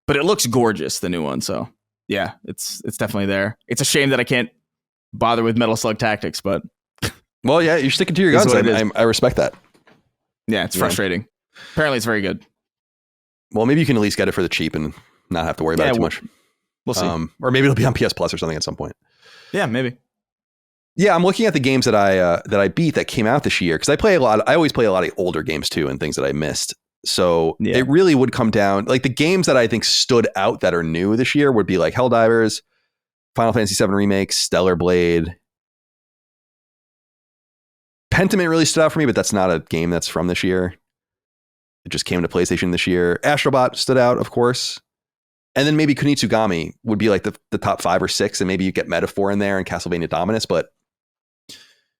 it looks gorgeous, the new one. So yeah, it's definitely there. It's a shame that I can't bother with Metal Slug Tactics, but. Well, yeah, you're sticking to your guns. I respect that. Yeah, it's frustrating. Apparently, it's very good. Well, maybe you can at least get it for the cheap and not have to worry about it too much. We'll see. Or maybe it'll be on PS Plus or something at some point. Yeah, maybe. Yeah, I'm looking at the games that I beat that came out this year, because I always play a lot of older games too and things that I missed. So it really would come down, like the games that I think stood out that are new this year would be like Helldivers, Final Fantasy VII Remake, Stellar Blade. Pentiment really stood out for me, but that's not a game that's from this year. It just came to PlayStation this year. Astrobot stood out, of course. And then maybe Kunitsugami would be like the top 5 or 6, and maybe you get Metaphor in there and Castlevania Dominus, but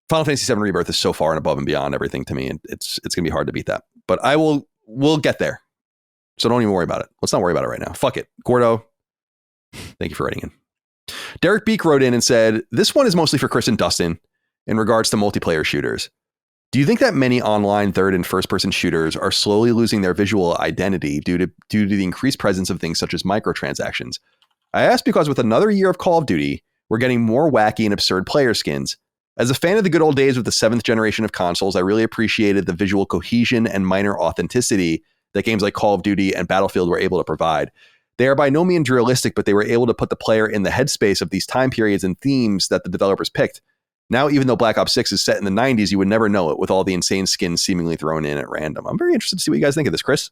Final Fantasy VII Rebirth is so far and above and beyond everything to me, and it's going to be hard to beat that. But we'll get there. So don't even worry about it. Let's not worry about it right now. Fuck it. Gordo, thank you for writing in. Derek Beek wrote in and said, this one is mostly for Chris and Dustin in regards to multiplayer shooters. Do you think that many online third and first person shooters are slowly losing their visual identity due to the increased presence of things such as microtransactions? I ask because with another year of Call of Duty, we're getting more wacky and absurd player skins. As a fan of the good old days with the 7th generation of consoles, I really appreciated the visual cohesion and minor authenticity that games like Call of Duty and Battlefield were able to provide. They are by no means realistic, but they were able to put the player in the headspace of these time periods and themes that the developers picked. Now, even though Black Ops 6 is set in the 90s, you would never know it with all the insane skins seemingly thrown in at random. I'm very interested to see what you guys think of this, Chris.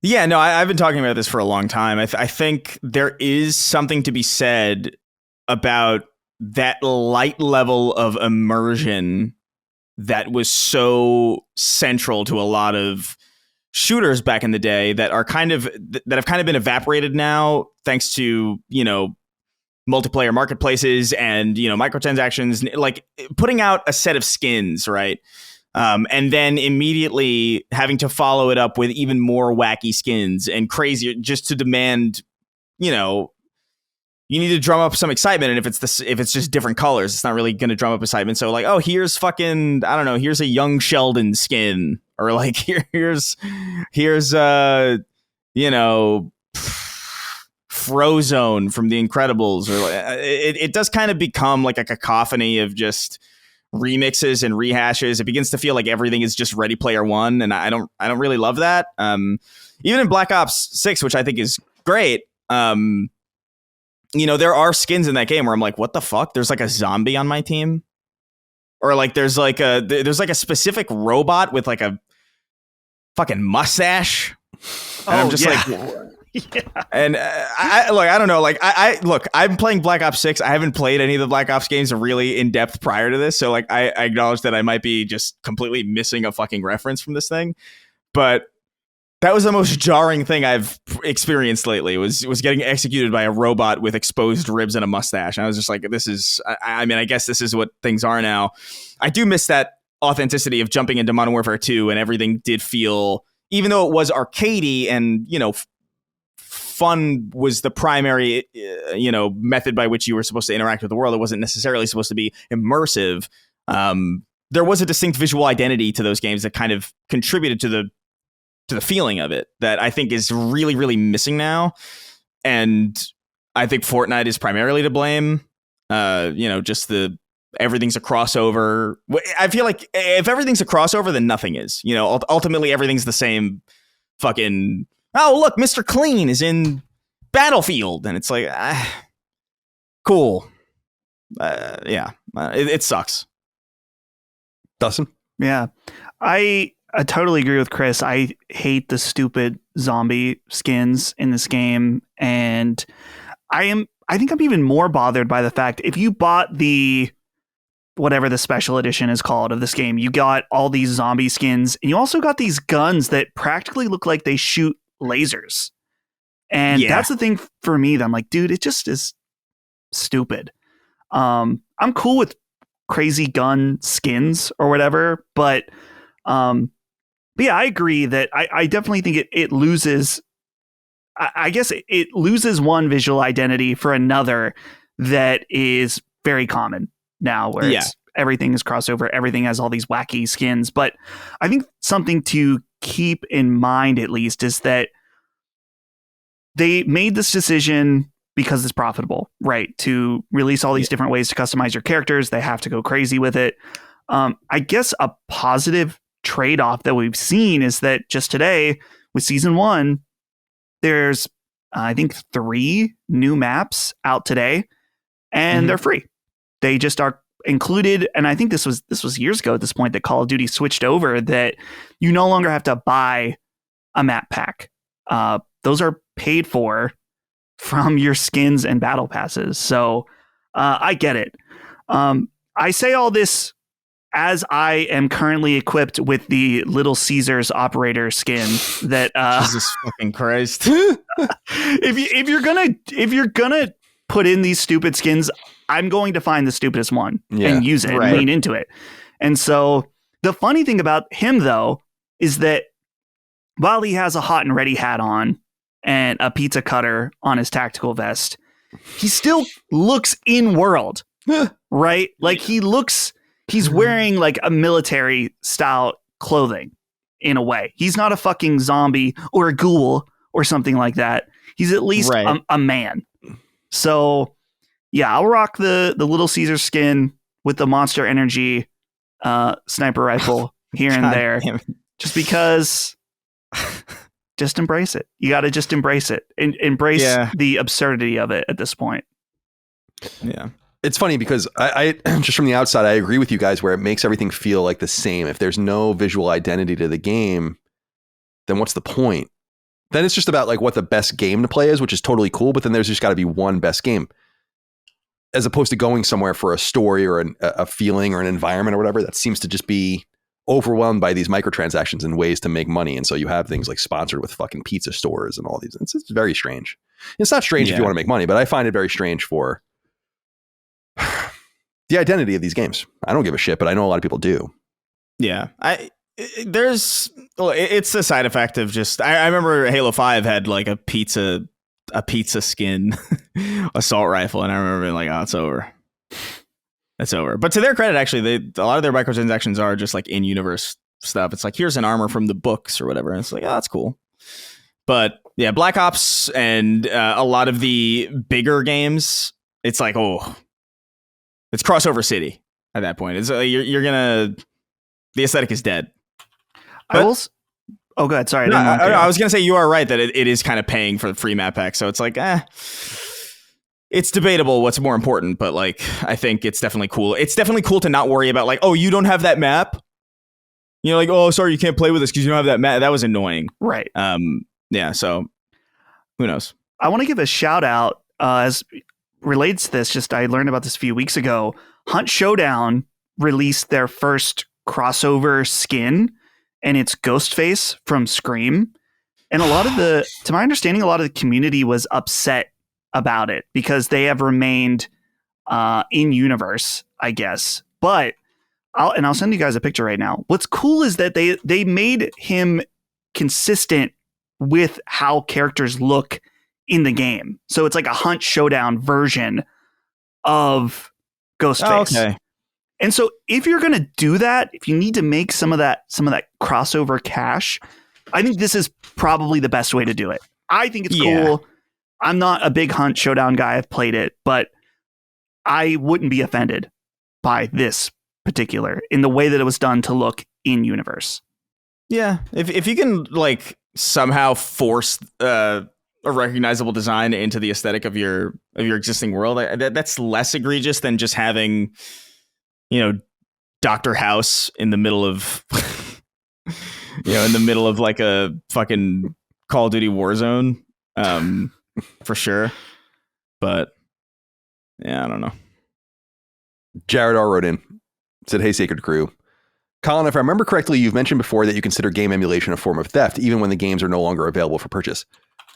Yeah, no, I've been talking about this for a long time. I think there is something to be said about that light level of immersion that was so central to a lot of shooters back in the day that have kind of been evaporated now, thanks to, multiplayer marketplaces and, microtransactions, like putting out a set of skins, right? And then immediately having to follow it up with even more wacky skins and crazier, just to demand, you need to drum up some excitement. And if it's just different colors, it's not really going to drum up excitement. So like, oh, here's fucking, I don't know, here's a young Sheldon skin, or like here's Frozone from The Incredibles, or it does kind of become like a cacophony of just remixes and rehashes. It begins to feel like everything is just Ready Player One, and I don't really love that. Even in Black Ops 6, which I think is great, there are skins in that game where I'm like, what the fuck? There's like a zombie on my team, or like there's like a specific robot with like a fucking mustache, and I'm just like. Yeah. And I don't know. Like I'm playing Black Ops 6. I haven't played any of the Black Ops games really in depth prior to this. So like I acknowledge that I might be just completely missing a fucking reference from this thing. But that was the most jarring thing I've experienced lately was getting executed by a robot with exposed ribs and a mustache. And I was just like, this is, I mean, I guess this is what things are now. I do miss that authenticity of jumping into Modern Warfare 2, and everything did feel, even though it was arcadey and, fun was the primary, method by which you were supposed to interact with the world. It wasn't necessarily supposed to be immersive. There was a distinct visual identity to those games that kind of contributed to the feeling of it that I think is really, really missing now. And I think Fortnite is primarily to blame. Just everything's a crossover. I feel like if everything's a crossover, then nothing is. Ultimately everything's the same fucking. Oh, look, Mr. Clean is in Battlefield. And it's like, cool. It sucks. Dustin? Yeah. I totally agree with Chris. I hate the stupid zombie skins in this game. And I think I'm even more bothered by the fact if you bought the whatever the special edition is called of this game, you got all these zombie skins, and you also got these guns that practically look like they shoot lasers. And that's the thing for me that I'm like, dude, it just is stupid. I'm cool with crazy gun skins or whatever, but yeah, I agree that I definitely think it loses. I guess it loses one visual identity for another that is very common now, where everything is crossover, everything has all these wacky skins. But I think something to keep in mind, at least, is that they made this decision because it's profitable, right? To release all these different ways to customize your characters. They have to go crazy with it. I guess a positive trade-off that we've seen is that just today with season 1, there's I think 3 new maps out today, and they're free. They just are included. And I think this was years ago at this point that Call of Duty switched over, that you no longer have to buy a map pack. Those are paid for from your skins and battle passes. So I get it. I say all this as I am currently equipped with the Little Caesars operator skin that Jesus fucking Christ. if you're gonna put in these stupid skins, I'm going to find the stupidest one and use it and lean into it. And so the funny thing about him, though, is that while he has a hot and ready hat on and a pizza cutter on his tactical vest, he still looks in world, right? Like he's wearing like a military style clothing in a way. He's not a fucking zombie or a ghoul or something like that. He's at least a man. So yeah, I'll rock the Little Caesar skin with the Monster Energy sniper rifle here and there, just because. Just embrace it. You got to just embrace it. Embrace the absurdity of it at this point. Yeah. It's funny because I just from the outside, I agree with you guys where it makes everything feel like the same. If there's no visual identity to the game, then what's the point? Then it's just about like what the best game to play is, which is totally cool. But then there's just got to be one best game, as opposed to going somewhere for a story or a feeling or an environment or whatever. That seems to just be overwhelmed by these microtransactions and ways to make money. And so you have things like sponsored with fucking pizza stores and all these. It's very strange. It's not strange if you want to make money, but I find it very strange for the identity of these games. I don't give a shit, but I know a lot of people do. Yeah. It's the side effect of just, I remember Halo 5 had like a pizza skin assault rifle. And I remember being like, oh, it's over. It's over. But to their credit, actually, a lot of their microtransactions are just like in-universe stuff. It's like, here's an armor from the books or whatever. And it's like, oh, that's cool. But yeah, Black Ops and a lot of the bigger games, it's like, oh, it's crossover city at that point. It's you're gonna, the aesthetic is dead. But, go ahead. Sorry. I was gonna say you are right that it is kind of paying for the free map pack. So it's like, it's debatable what's more important, but like, I think it's definitely cool. It's definitely cool to not worry about like, oh, you don't have that map. You know, like, oh, sorry, you can't play with us because you don't have that map. That was annoying. Right. Yeah. So who knows? I want to give a shout out as relates to this. Just I learned about this a few weeks ago. Hunt Showdown released their first crossover skin, and it's Ghostface from Scream. And to my understanding, a lot of the community was upset about it because they have remained in universe, I guess. But I'll send you guys a picture right now. What's cool is that they made him consistent with how characters look in the game. So it's like a Hunt Showdown version of Ghostface. Oh, okay. And so if you're going to do that, if you need to make some of that crossover cash, I think this is probably the best way to do it. I think it's cool. I'm not a big Hunt Showdown guy. I've played it, but I wouldn't be offended by this particular in the way that it was done to look in universe. Yeah. If you can like somehow force a recognizable design into the aesthetic of your existing world, that's less egregious than just having, you know, Dr. House in the middle of, in the middle of like a fucking Call of Duty Warzone. For sure. But yeah, I don't know. Jared R. wrote in, said, hey, Sacred Crew. Colin, if I remember correctly, you've mentioned before that you consider game emulation a form of theft, even when the games are no longer available for purchase.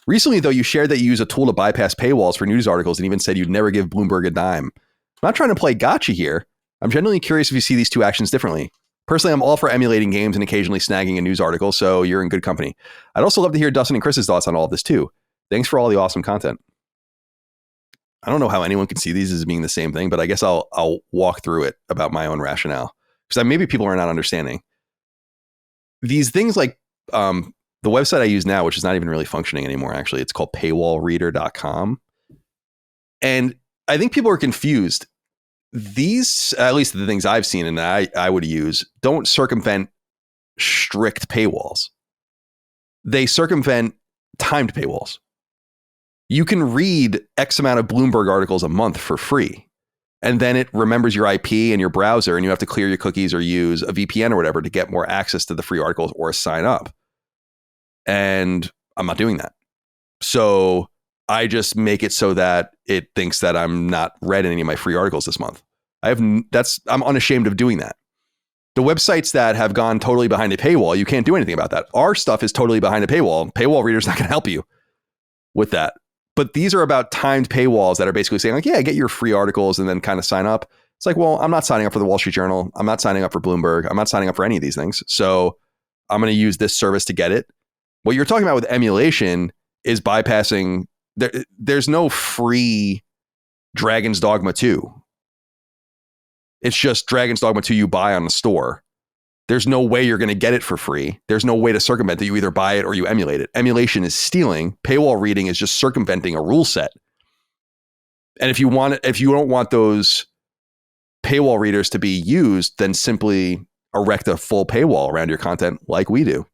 Recently, though, you shared that you use a tool to bypass paywalls for news articles and even said you'd never give Bloomberg a dime. I'm not trying to play gotcha here. I'm genuinely curious if you see these two actions differently. Personally, I'm all for emulating games and occasionally snagging a news article, so you're in good company. I'd also love to hear Dustin and Chris's thoughts on all of this, too. Thanks for all the awesome content. I don't know how anyone can see these as being the same thing, but I guess I'll walk through it about my own rationale. Because maybe people are not understanding. These things like the website I use now, which is not even really functioning anymore, actually. It's called paywallreader.com. And I think people are confused. These, at least the things I've seen and that I would use, don't circumvent strict paywalls. They circumvent timed paywalls. You can read X amount of Bloomberg articles a month for free. And then it remembers your IP and your browser, and you have to clear your cookies or use a VPN or whatever to get more access to the free articles or sign up. And I'm not doing that. So I just make it so that it thinks that I'm not read any of my free articles this month. I'm unashamed of doing that. The websites that have gone totally behind a paywall, you can't do anything about that. Our stuff is totally behind a paywall. Paywall Reader's not going to help you with that. But these are about timed paywalls that are basically saying like, yeah, get your free articles and then kind of sign up. It's like, well, I'm not signing up for the Wall Street Journal. I'm not signing up for Bloomberg. I'm not signing up for any of these things. So I'm going to use this service to get it. What you're talking about with emulation is bypassing. There's no free Dragon's Dogma 2. It's just Dragon's Dogma 2 you buy on the store. There's no way you're going to get it for free. There's no way to circumvent that. You either buy it or you emulate it. Emulation is stealing. Paywall reading is just circumventing a rule set. And if you don't want those paywall readers to be used, then simply erect a full paywall around your content like we do.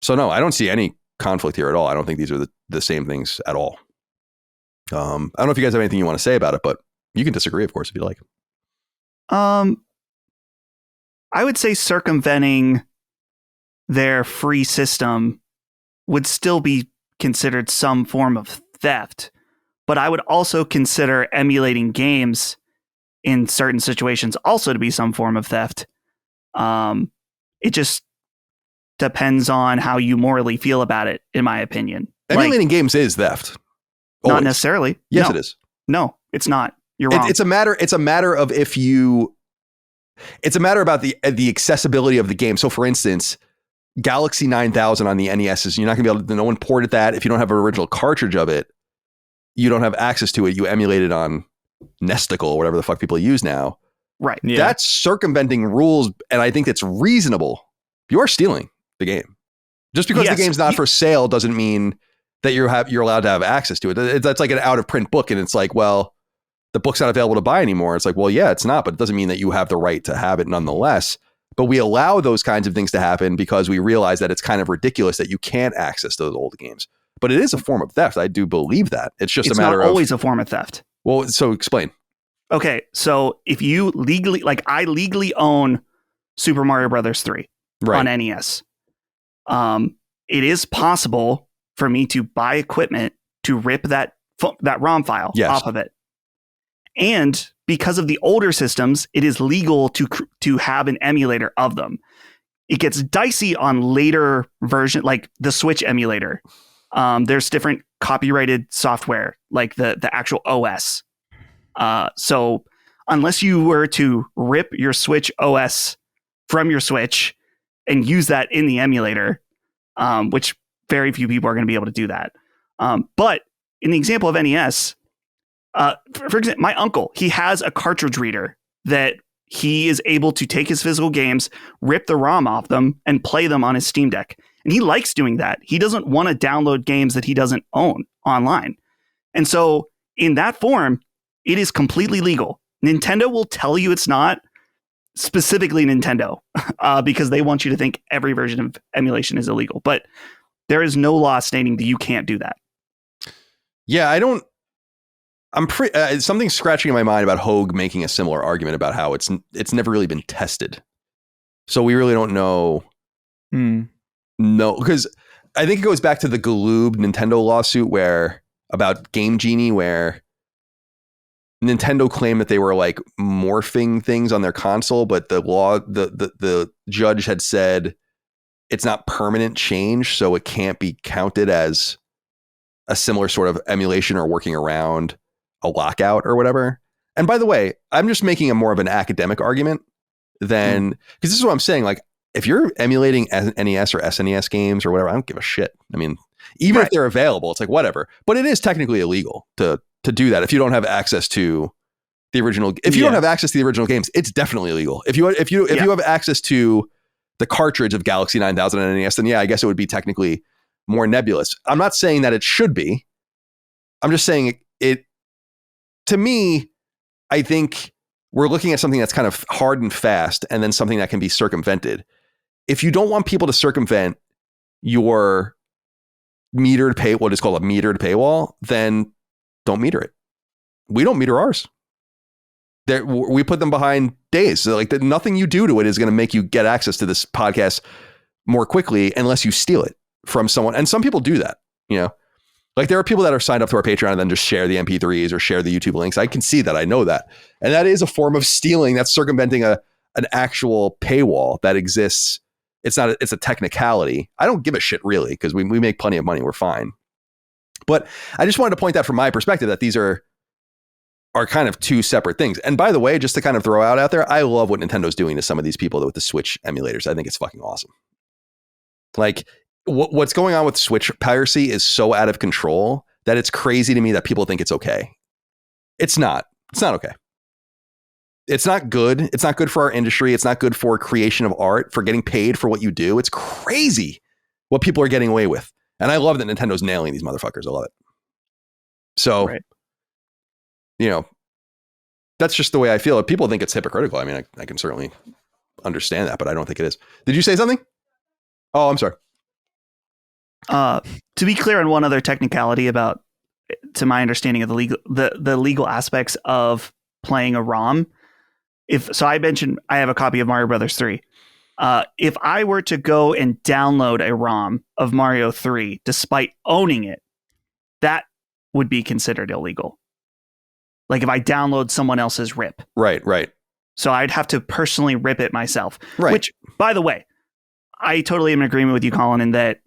So no, I don't see any conflict here at all. I don't think these are the same things at all. I don't know if you guys have anything you want to say about it, but you can disagree, of course, if you like. I would say circumventing their free system would still be considered some form of theft, but I would also consider emulating games in certain situations also to be some form of theft. It just depends on how you morally feel about it, in my opinion. Emulating games is theft. Always. Not necessarily. Yes, it is. No, it's not. You're wrong. It's a matter of if you. It's a matter about the accessibility of the game. So, for instance, Galaxy 9000 on the NES is, you're not going to be able to. No one ported that. If you don't have an original cartridge of it, you don't have access to it. You emulate it on Nesticle or whatever the fuck people use now. Right. Yeah. That's circumventing rules, and I think that's reasonable. You are stealing the game. Just because the game's not for sale doesn't mean that you're allowed to have access to it. That's like an out of print book, and it's like, well, the book's not available to buy anymore. It's like, well, yeah, it's not, but it doesn't mean that you have the right to have it nonetheless. But we allow those kinds of things to happen because we realize that it's kind of ridiculous that you can't access those old games. But it is a form of theft. I do believe that. It's just a matter of... It's not always a form of theft. Well, so explain. Okay, so if you legally... Like, I legally own Super Mario Brothers 3 on NES. It is possible for me to buy equipment to rip that ROM file off of it. And because of the older systems, it is legal to have an emulator of them. It gets dicey on later version, like the Switch emulator. There's different copyrighted software, like the actual OS. So unless you were to rip your Switch OS from your Switch and use that in the emulator, which very few people are going to be able to do that. But in the example of NES, for example, my uncle, he has a cartridge reader that he is able to take his physical games, rip the ROM off them, and play them on his Steam Deck. And he likes doing that. He doesn't want to download games that he doesn't own online. And so in that form, it is completely legal. Nintendo will tell you it's not, specifically Nintendo, because they want you to think every version of emulation is illegal. But there is no law stating that you can't do that. Yeah, something's scratching in my mind about Hogue making a similar argument about how it's never really been tested. So we really don't know. No, because I think it goes back to the Galoob Nintendo lawsuit about Game Genie, where Nintendo claimed that they were like morphing things on their console, but the judge had said it's not permanent change, so it can't be counted as a similar sort of emulation or working around a lockout or whatever. And by the way, I'm just making a more of an academic argument than, because this is what I'm saying. Like, if you're emulating NES or SNES games or whatever, I don't give a shit. I mean, even if they're available, it's like whatever. But it is technically illegal to do that if you don't have access to the original. If you don't have access to the original games, it's definitely illegal. If you have access to the cartridge of Galaxy 9000 and NES, then I guess it would be technically more nebulous. I'm not saying that it should be. I'm just saying it. To me, I think we're looking at something that's kind of hard and fast, and then something that can be circumvented. If you don't want people to circumvent your metered what is called a metered paywall, then don't meter it. We don't meter ours. We put them behind days. So like nothing you do to it is going to make you get access to this podcast more quickly unless you steal it from someone. And some people do that, Like there are people that are signed up to our Patreon and then just share the MP3s or share the YouTube links. I can see that. I know that. And that is a form of stealing. That's circumventing an actual paywall that exists. It's a technicality. I don't give a shit really, because we make plenty of money. We're fine. But I just wanted to point out from my perspective that these are kind of two separate things. And by the way, just to kind of throw out there, I love what Nintendo's doing to some of these people with the Switch emulators. I think it's fucking awesome. Like, what's going on with Switch piracy is so out of control that it's crazy to me that people think it's okay. It's not. It's not okay. It's not good. It's not good for our industry. It's not good for creation of art, for getting paid for what you do. It's crazy what people are getting away with. And I love that Nintendo's nailing these motherfuckers. I love it. So, you know, that's just the way I feel. If people think it's hypocritical, I mean, I can certainly understand that, but I don't think it is. Did you say something? Oh, I'm sorry. To be clear on one other technicality about, to my understanding of the legal aspects of playing a ROM. I mentioned I have a copy of Mario Brothers 3. If I were to go and download a ROM of Mario 3, despite owning it, that would be considered illegal. Like if I download someone else's rip. Right. So I'd have to personally rip it myself. Right. Which, by the way, I totally am in agreement with you, Colin, in that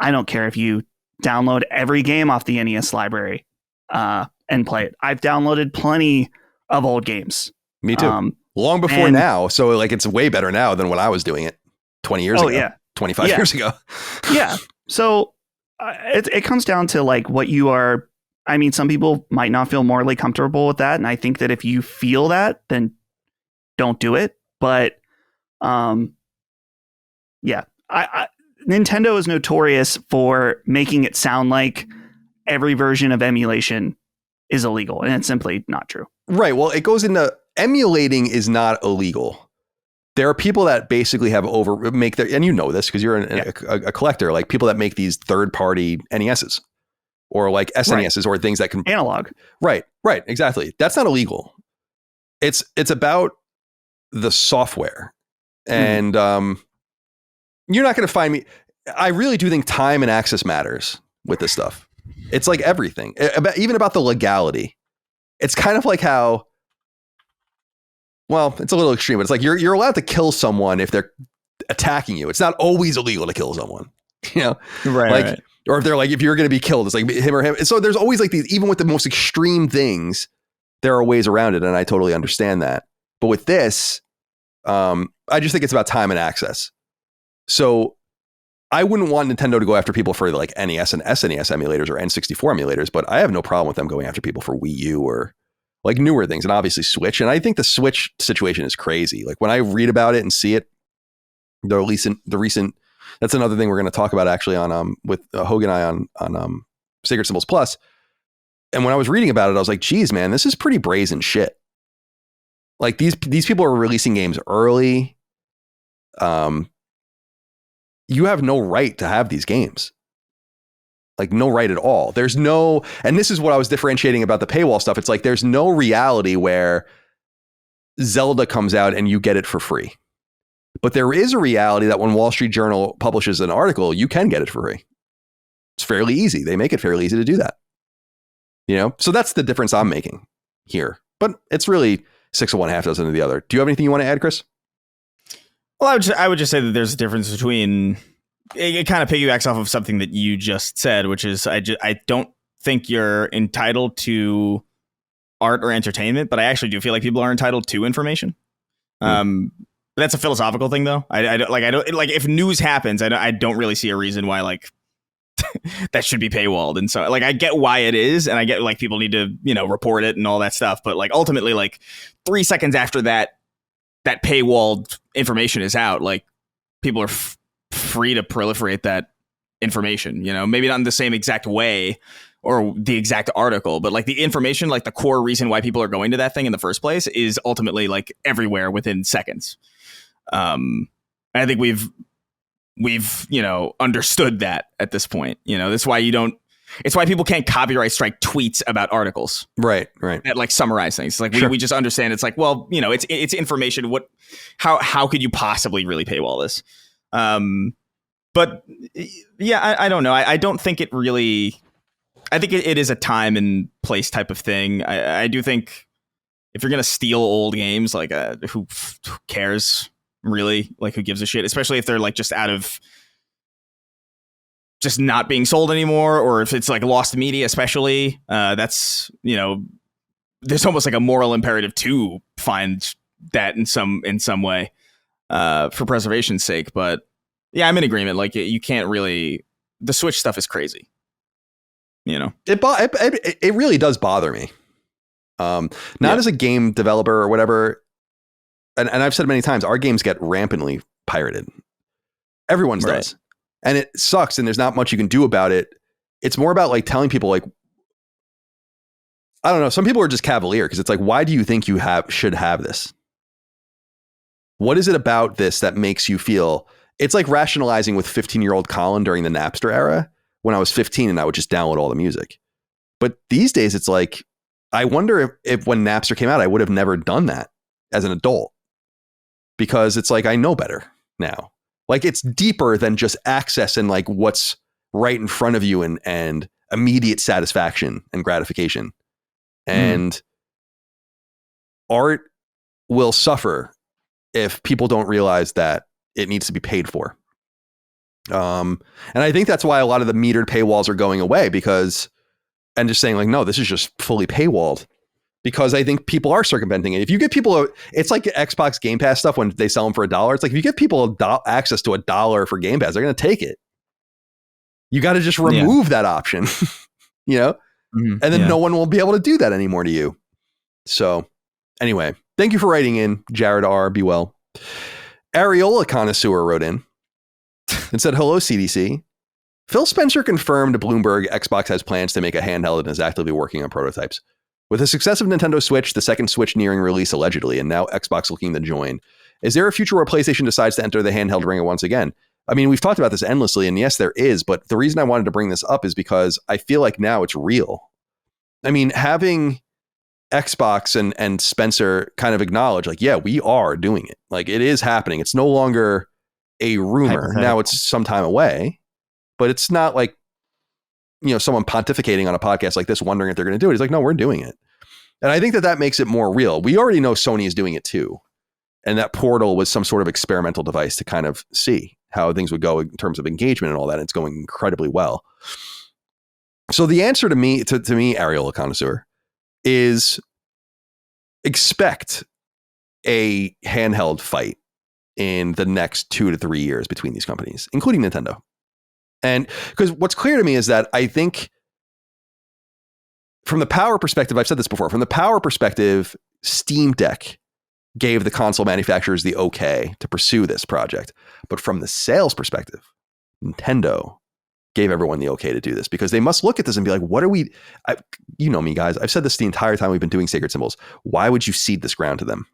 I don't care if you download every game off the NES library and play it. I've downloaded plenty of old games. Me too. Long before now. So like it's way better now than when I was doing it 20 years ago. Yeah. 25 years ago. Yeah. So it comes down to like what you are. I mean, some people might not feel morally comfortable with that. And I think that if you feel that, then don't do it. But yeah, Nintendo is notorious for making it sound like every version of emulation is illegal. And it's simply not true. Right. Well, it goes into emulating is not illegal. There are people that basically have make their, and you know this because you're a collector, like people that make these third-party NESs or like SNESs or things that can analog. Right. Exactly. That's not illegal. It's about the software, and you're not going to find me. I really do think time and access matters with this stuff. It's like everything, even about the legality. It's kind of like how. Well, it's a little extreme, but it's like you're allowed to kill someone if they're attacking you. It's not always illegal to kill someone, you know? Right. Or if they're like, if you're going to be killed, it's like him or him. So there's always like these, even with the most extreme things, there are ways around it. And I totally understand that. But with this, I just think it's about time and access. So I wouldn't want Nintendo to go after people for like NES and SNES emulators or N64 emulators, but I have no problem with them going after people for Wii U or like newer things, and obviously Switch. And I think the Switch situation is crazy. Like when I read about it and see it, the recent, that's another thing we're going to talk about actually on, with Hogan and I on Sacred Symbols Plus. And when I was reading about it, I was like, geez, man, this is pretty brazen shit. Like these people are releasing games early. You have no right to have these games. Like no right at all. There's no, and this is what I was differentiating about the paywall stuff. It's like, there's no reality where Zelda comes out and you get it for free. But there is a reality that when Wall Street Journal publishes an article, you can get it for free. It's fairly easy. They make it fairly easy to do that. You know, so that's the difference I'm making here. But it's really 6 of one, half dozen of the other. Do you have anything you want to add, Chris? Well, I would just say that there's a difference between. It kind of piggybacks off of something that you just said, which is I don't think you're entitled to art or entertainment, but I actually do feel like people are entitled to information. That's a philosophical thing, though. I don't like if news happens, I don't really see a reason why like that should be paywalled. And so like I get why it is, and I get like people need to report it and all that stuff. But like ultimately, like 3 seconds after that paywalled information is out, like people are free to proliferate that information, maybe not in the same exact way or the exact article, but like the information, like the core reason why people are going to that thing in the first place is ultimately like everywhere within seconds. I think we've understood that at this point. That's why it's why people can't copyright strike tweets about articles. Right. That like summarize things. Like sure. we just understand it's like, well, it's information. How could you possibly really paywall this? But yeah, I don't know. I don't think it really, I think it is a time and place type of thing. I do think if you're going to steal old games, like who cares really? Like who gives a shit? Especially if they're like just out of just not being sold anymore, or if it's like lost media, especially that's, there's almost like a moral imperative to find that in some way for preservation's sake. But Yeah, I'm in agreement. Like you can't really. The Switch stuff is crazy. You know, it really does bother me. Not as a game developer or whatever. And I've said many times, our games get rampantly pirated. Everyone's does. And it sucks. And there's not much you can do about it. It's more about like telling people like, I don't know. Some people are just cavalier because it's like, why do you think you should have this? What is it about this that makes you feel it's like rationalizing with 15-year-old Colin during the Napster era when I was 15 and I would just download all the music. But these days it's like, I wonder if when Napster came out, I would have never done that as an adult. Because it's like, I know better now. Like it's deeper than just access and like what's right in front of you and immediate satisfaction and gratification. And art will suffer if people don't realize that it needs to be paid for. And I think that's why a lot of the metered paywalls are going away and just saying like, no, this is just fully paywalled. Because I think people are circumventing it. If you give people it's like Xbox Game Pass stuff when they sell them for $1. It's like if you give people access to $1 for Game Pass, they're going to take it. You got to just remove that option, you know, and then no one will be able to do that anymore to you. So anyway, thank you for writing in, Jared R. Be well. Areola Connoisseur wrote in and said, hello, CDC. Phil Spencer confirmed to Bloomberg Xbox has plans to make a handheld and is actively working on prototypes. With the success of Nintendo Switch, the second Switch nearing release allegedly, and now Xbox looking to join, is there a future where PlayStation decides to enter the handheld ring once again? I mean, we've talked about this endlessly, and yes, there is, but the reason I wanted to bring this up is because I feel like now it's real. I mean, having Xbox and Spencer kind of acknowledge, like, yeah, we are doing it. Like, it is happening. It's no longer a rumor. Now it's some time away, but it's not like, you know, someone pontificating on a podcast like this, wondering if they're going to do it. He's like, no, we're doing it. And I think that makes it more real. We already know Sony is doing it too. And that Portal was some sort of experimental device to kind of see how things would go in terms of engagement and all that. And it's going incredibly well. So the answer to me, Areola Connoisseur, is expect a handheld fight in the next 2 to 3 years between these companies, including Nintendo. And because what's clear to me is that I think from the power perspective, I've said this before, from the power perspective, Steam Deck gave the console manufacturers the okay to pursue this project. But from the sales perspective, Nintendo gave everyone the okay to do this because they must look at this and be like, what are we, you know me, guys, I've said this the entire time we've been doing Sacred Symbols. Why would you cede this ground to them?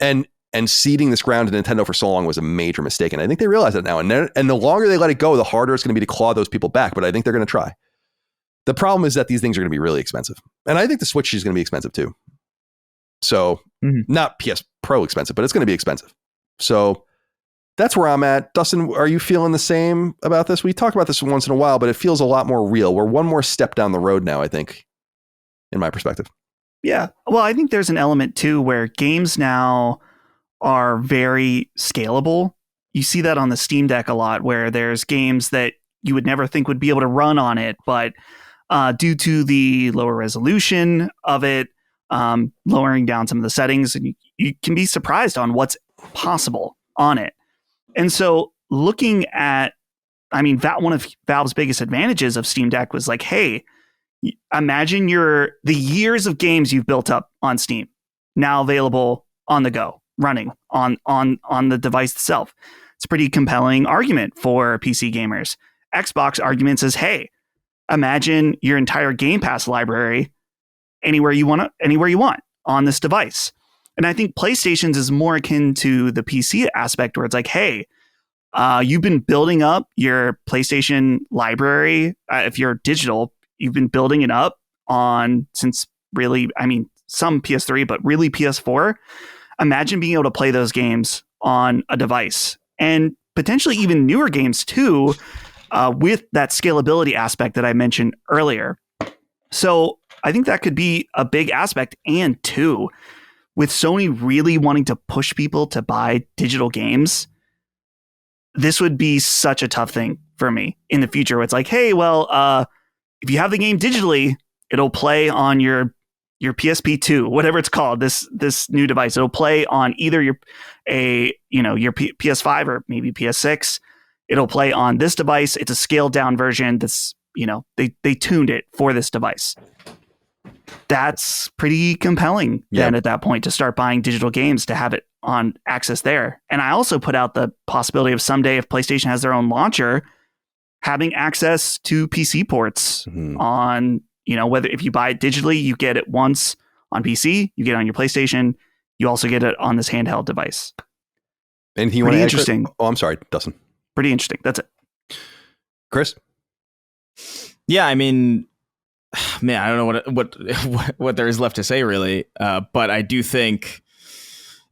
And ceding this ground to Nintendo for so long was a major mistake. And I think they realize that now. And the longer they let it go, the harder it's going to be to claw those people back. But I think they're going to try. The problem is that these things are going to be really expensive. And I think the Switch is going to be expensive too. So not PS Pro expensive, but it's going to be expensive. So that's where I'm at. Dustin, are you feeling the same about this? We talk about this once in a while, but it feels a lot more real. We're one more step down the road now, I think, in my perspective. Yeah. Well, I think there's an element too where games now are very scalable. You see that on the Steam Deck a lot, where there's games that you would never think would be able to run on it, but due to the lower resolution of it, lowering down some of the settings, and you can be surprised on what's possible on it. And so looking at, I mean, one of Valve's biggest advantages of Steam Deck was like, hey, imagine the years of games you've built up on Steam now available on the go, running on the device itself. It's a pretty compelling argument for PC gamers. Xbox argument says, hey, imagine your entire Game Pass library anywhere you want on this device. And I think PlayStation's is more akin to the PC aspect where it's like, hey, you've been building up your PlayStation library. If you're digital, you've been building it up since really, I mean, some PS3, but really PS4. Imagine being able to play those games on a device and potentially even newer games too, with that scalability aspect that I mentioned earlier. So I think that could be a big aspect. And two, with Sony really wanting to push people to buy digital games, this would be such a tough thing for me in the future. It's like, hey, well, if you have the game digitally, it'll play on your PSP2, whatever it's called, this new device. It'll play on either your PS5 or maybe PS6. It'll play on this device. It's a scaled down version that's, they tuned it for this device. That's pretty compelling then at that point to start buying digital games, to have it on access there. And I also put out the possibility of someday, if PlayStation has their own launcher, having access to PC ports on, whether if you buy it digitally, you get it once on PC, you get it on your PlayStation, you also get it on this handheld device. And he pretty interesting. Oh, I'm sorry, Dustin. Pretty interesting. That's it. Chris? Yeah, I mean, man, I don't know what there is left to say really, but I do think,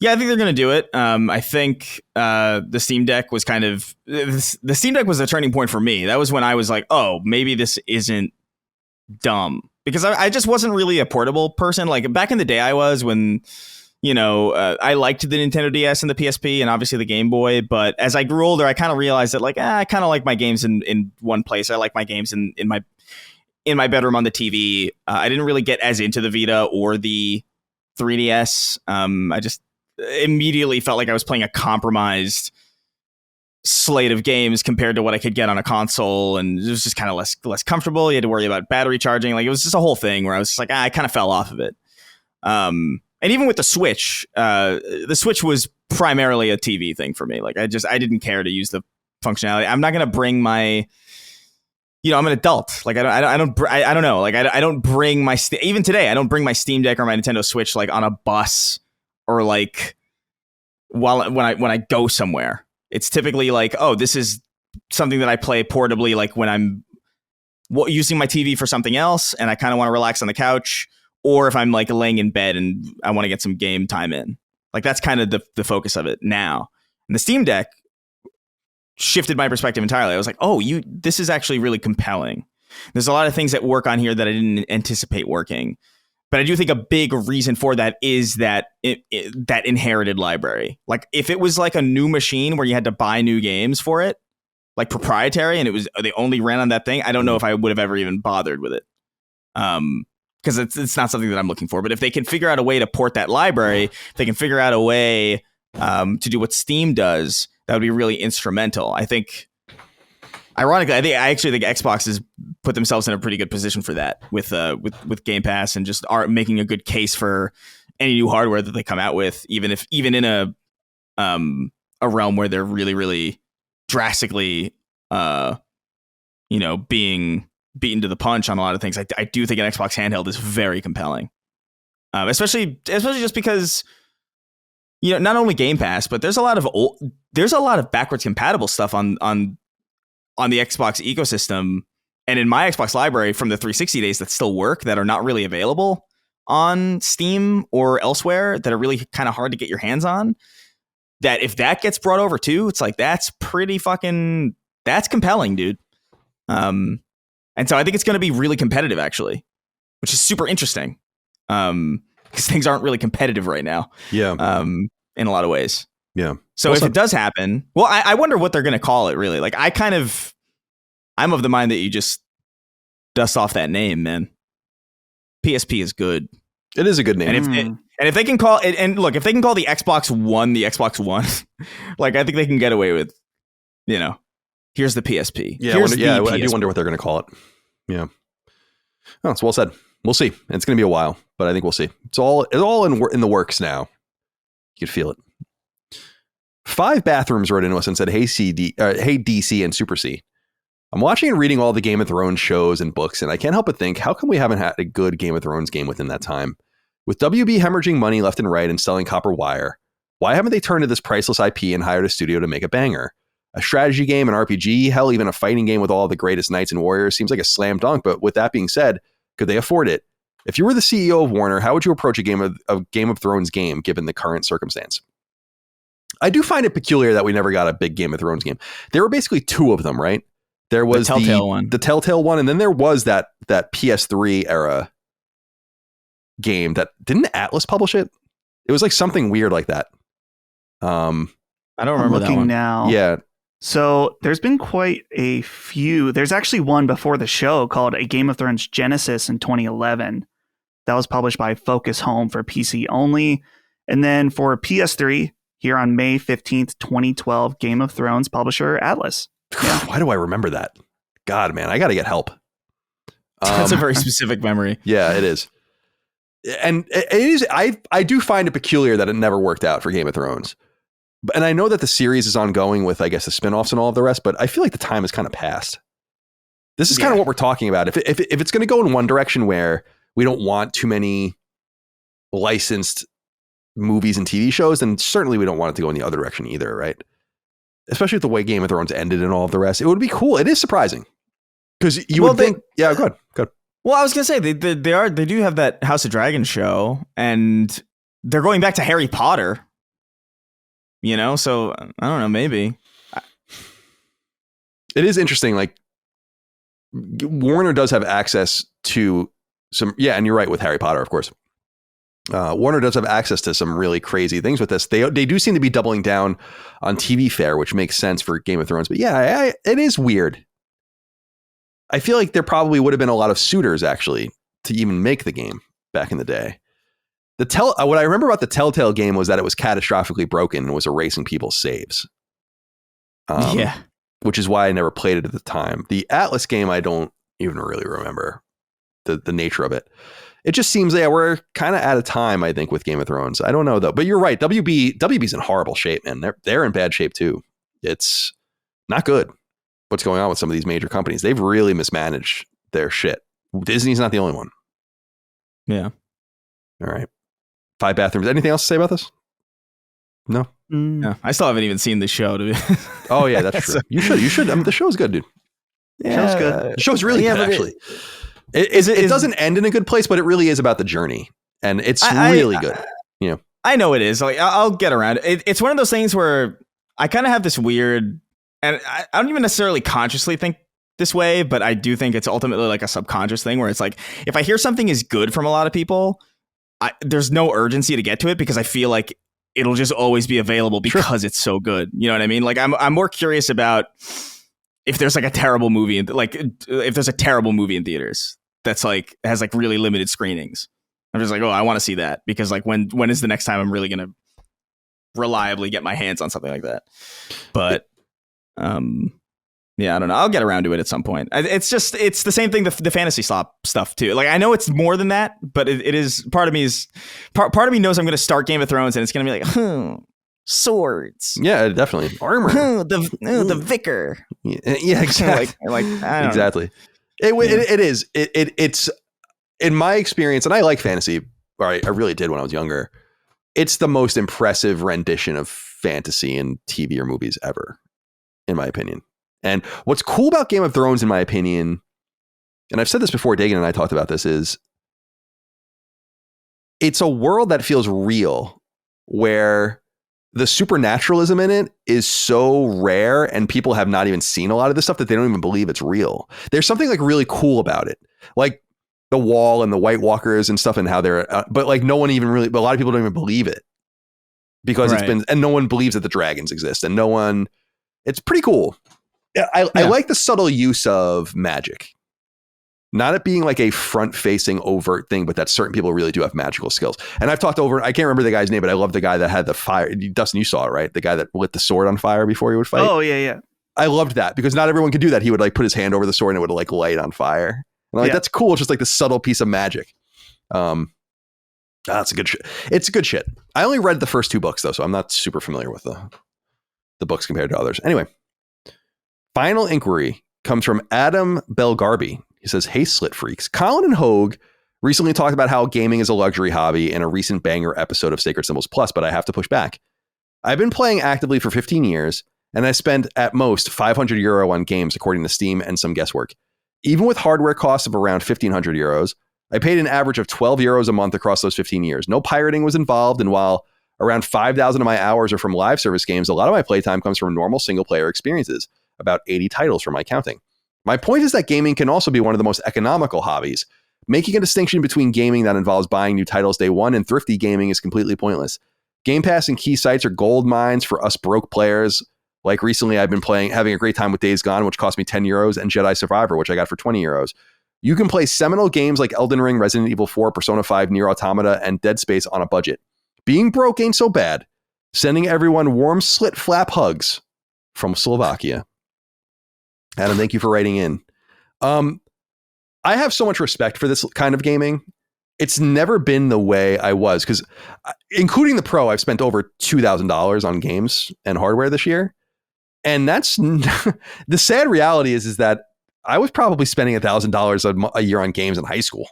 I think they're going to do it. I think the Steam Deck was the Steam Deck was a turning point for me. That was when I was like, oh, maybe this isn't dumb, because I just wasn't really a portable person. Like back in the day, I was, when I liked the Nintendo DS and the PSP and obviously the Game Boy. But as I grew older, I kind of realized that I kind of like my games in one place. I like my games in my bedroom on the TV. I didn't really get as into the Vita or the 3DS. I just immediately felt like I was playing a compromised slate of games compared to what I could get on a console, and it was just kind of less comfortable. You had to worry about battery charging. Like, it was just a whole thing where I was just like, I kind of fell off of it. And even with the Switch was primarily a TV thing for me. Like, I didn't care to use the functionality. I'm not going to bring my, I'm an adult. Like, I don't know. Like, I don't bring my, even today, I don't bring my Steam Deck or my Nintendo Switch like on a bus or like when I go somewhere. It's typically like, oh, this is something that I play portably, like when I'm using my TV for something else and I kind of want to relax on the couch, or if I'm like laying in bed and I want to get some game time in. Like, that's kind of the focus of it now. And the Steam Deck shifted my perspective entirely. I was like, oh, this is actually really compelling. There's a lot of things that work on here that I didn't anticipate working. But I do think a big reason for that is that that inherited library. Like, if it was like a new machine where you had to buy new games for it, like proprietary, and they only ran on that thing, I don't know if I would have ever even bothered with it. Because it's not something that I'm looking for. But if they can figure out a way to port that library, if they can figure out a way to do what Steam does, that would be really instrumental. I think, ironically, I actually think Xbox has put themselves in a pretty good position for that with Game Pass, and just are making a good case for any new hardware that they come out with, even in a realm where they're really, really drastically being beaten to the punch on a lot of things. I do think an Xbox handheld is very compelling, especially just because not only Game Pass, but there's a lot of backwards compatible stuff on the Xbox ecosystem and in my Xbox library from the 360 days that still work, that are not really available on Steam or elsewhere, that are really kind of hard to get your hands on. That if that gets brought over too, it's like, that's compelling, dude. And so I think it's going to be really competitive, actually, which is super interesting. Because things aren't really competitive right now. Yeah. In a lot of ways. Yeah. So also, if it does happen, well, I wonder what they're going to call it, really. Like, I'm of the mind that you just dust off that name, man. PSP is good. It is a good name. And if they can call it, and look, if they can call the Xbox One, like, I think they can get away with, here's the PSP. Yeah, I do wonder what they're going to call it. Yeah. Oh, it's well said. We'll see. It's going to be a while, but I think we'll see. It's all in the works now. You could feel it. 5 Bathrooms wrote into us and said, hey, DC and Super C. I'm watching and reading all the Game of Thrones shows and books, and I can't help but think, how come we haven't had a good Game of Thrones game within that time? With WB hemorrhaging money left and right and selling copper wire, why haven't they turned to this priceless IP and hired a studio to make a banger? A strategy game, an RPG, hell, even a fighting game with all the greatest knights and warriors seems like a slam dunk, but with that being said, could they afford it? If you were the CEO of Warner, how would you approach a Game of Thrones game given the current circumstance? I do find it peculiar that we never got a big Game of Thrones game. There were basically 2 of them, right? There was the Telltale one, and then there was that PS3 era game that didn't Atlas publish it? It was like something weird like that. I don't remember that one. Now. Yeah. So there's been quite a few. There's actually one before the show called A Game of Thrones Genesis in 2011 That was published by Focus Home for PC only. And then for PS3, here on May 15th, 2012, Game of Thrones publisher Atlas. Yeah. Why do I remember that? God, man, I got to get help. That's a very specific memory. Yeah, it is. And it is. I do find it peculiar that it never worked out for Game of Thrones. And I know that the series is ongoing with, I guess, the spinoffs and all of the rest, but I feel like the time has kind of passed. This is kind of what we're talking about. If it's going to go in one direction where we don't want too many licensed movies and TV shows, then certainly we don't want it to go in the other direction either, right? Especially with the way Game of Thrones ended and all of the rest. It would be cool. It is surprising. Because you would think, yeah, go ahead. Well, I was going to say, they do have that House of Dragons show, and they're going back to Harry Potter. You know, so I don't know, maybe. It is interesting. Like, Warner does have access to some, and you're right with Harry Potter, of course. Warner does have access to some really crazy things with this. They do seem to be doubling down on TV fare, which makes sense for Game of Thrones. But yeah, it is weird. I feel like there probably would have been a lot of suitors actually to even make the game back in the day. What I remember about the Telltale game was that it was catastrophically broken and was erasing people's saves. Which is why I never played it at the time. The Atlas game, I don't even really remember the nature of it. It just seems we're kind of out of time, I think, with Game of Thrones. I don't know though, but you're right. WB's in horrible shape, man. They're in bad shape too. It's not good what's going on with some of these major companies. They've really mismanaged their shit. Disney's not the only one. Yeah. All right. 5 bathrooms. Anything else to say about this? No. No, I still haven't even seen the show. Oh yeah, that's true. You should. I mean, the show's good, dude. Yeah, show's good. The show's really good, actually. It doesn't end in a good place, but it really is about the journey, and it's really good. You know, I know it is. Like, I'll get around it. It's one of those things where I kind of have this weird, and I don't even necessarily consciously think this way, but I do think it's ultimately like a subconscious thing where it's like, if I hear something is good from a lot of people, there's no urgency to get to it because I feel like it'll just always be available because it's so good. You know what I mean? Like, I'm more curious about if there's like a terrible movie, if there's a terrible movie in theaters that's like has like really limited screenings. I'm just like, oh, I want to see that because like when is the next time I'm really gonna reliably get my hands on something like that? But yeah, I don't know. I'll get around to it at some point. It's the same thing. The fantasy stuff too. Like, I know it's more than that, but it is part of me knows I'm going to start Game of Thrones and it's going to be like, swords. Yeah, definitely. Armor. The vicar. Yeah, exactly. like I don't exactly. know. It is. It's in my experience, and I like fantasy. Or I really did when I was younger. It's the most impressive rendition of fantasy in TV or movies ever, in my opinion. And what's cool about Game of Thrones, in my opinion, and I've said this before, Dagan and I talked about this, is it's a world that feels real, where the supernaturalism in it is so rare and people have not even seen a lot of this stuff that they don't even believe it's real. There's something like really cool about it. Like the Wall and the White Walkers and stuff and how they're, but like no one even really, but a lot of people don't even believe it because it's been, and no one believes that the dragons exist and no one, it's pretty cool. I like the subtle use of magic. Not it being like a front-facing overt thing, but that certain people really do have magical skills. And I've talked over, I can't remember the guy's name, but I love the guy that had the fire. Dustin, you saw it, right? The guy that lit the sword on fire before he would fight. Oh, yeah. I loved that because not everyone could do that. He would like put his hand over the sword and it would like light on fire. And I'm like, that's cool. It's just like this subtle piece of magic. That's a good shit. It's good shit. I only read the first 2 books though, so I'm not super familiar with the books compared to others. Anyway. Final inquiry comes from Adam Belgarby. He says, hey, Slit Freaks. Colin and Hogue recently talked about how gaming is a luxury hobby in a recent banger episode of Sacred Symbols Plus, but I have to push back. I've been playing actively for 15 years, and I spend at most €500 on games, according to Steam and some guesswork. Even with hardware costs of around €1,500, I paid an average of €12 a month across those 15 years. No pirating was involved, and while around 5,000 of my hours are from live service games, a lot of my playtime comes from normal single-player experiences. About 80 titles for my counting. My point is that gaming can also be one of the most economical hobbies. Making a distinction between gaming that involves buying new titles day one and thrifty gaming is completely pointless. Game Pass and key sites are gold mines for us broke players. Like recently, I've been having a great time with Days Gone, which cost me €10, and Jedi Survivor, which I got for €20. You can play seminal games like Elden Ring, Resident Evil 4, Persona 5, Nier Automata, and Dead Space on a budget. Being broke ain't so bad. Sending everyone warm slit flap hugs from Slovakia. Adam, thank you for writing in. I have so much respect for this kind of gaming. It's never been the way I was, because including the Pro, I've spent over $2,000 on games and hardware this year. And that's the sad reality is that I was probably spending $1,000 a year on games in high school.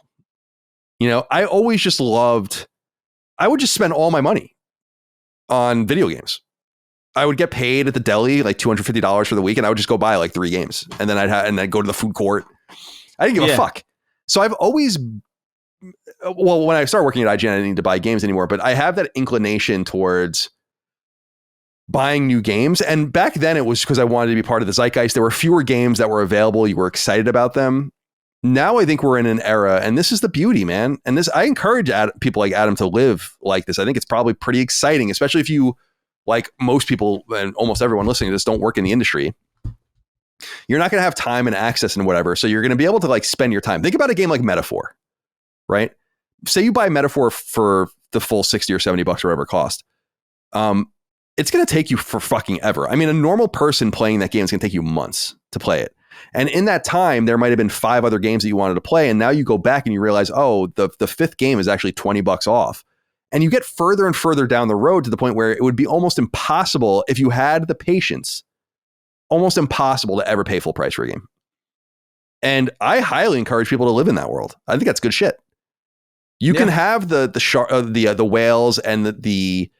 You know, I always just I would just spend all my money on video games. I would get paid at the deli like $250 for the week, and I would just go buy like 3 games, and then I'd go to the food court. I didn't give a fuck. So I've always, well, when I started working at IGN, I didn't need to buy games anymore, but I have that inclination towards buying new games. And back then it was because I wanted to be part of the zeitgeist. There were fewer games that were available. You were excited about them. Now I think we're in an era, and this is the beauty, man. And I encourage people like Adam to live like this. I think it's probably pretty exciting, especially if you, like most people and almost everyone listening to this, don't work in the industry. You're not going to have time and access and whatever. So you're going to be able to like spend your time. Think about a game like Metaphor, right? Say you buy Metaphor for the full 60 or $70 or whatever it cost. It's going to take you for fucking ever. I mean, a normal person playing that game is going to take you months to play it. And in that time, there might have been 5 other games that you wanted to play. And now you go back and you realize, oh, the 5th game is actually $20 off. And you get further and further down the road to the point where it would be almost impossible, if you had the patience, almost impossible to ever pay full price for a game. And I highly encourage people to live in that world. I think that's good shit. You can have the whales and the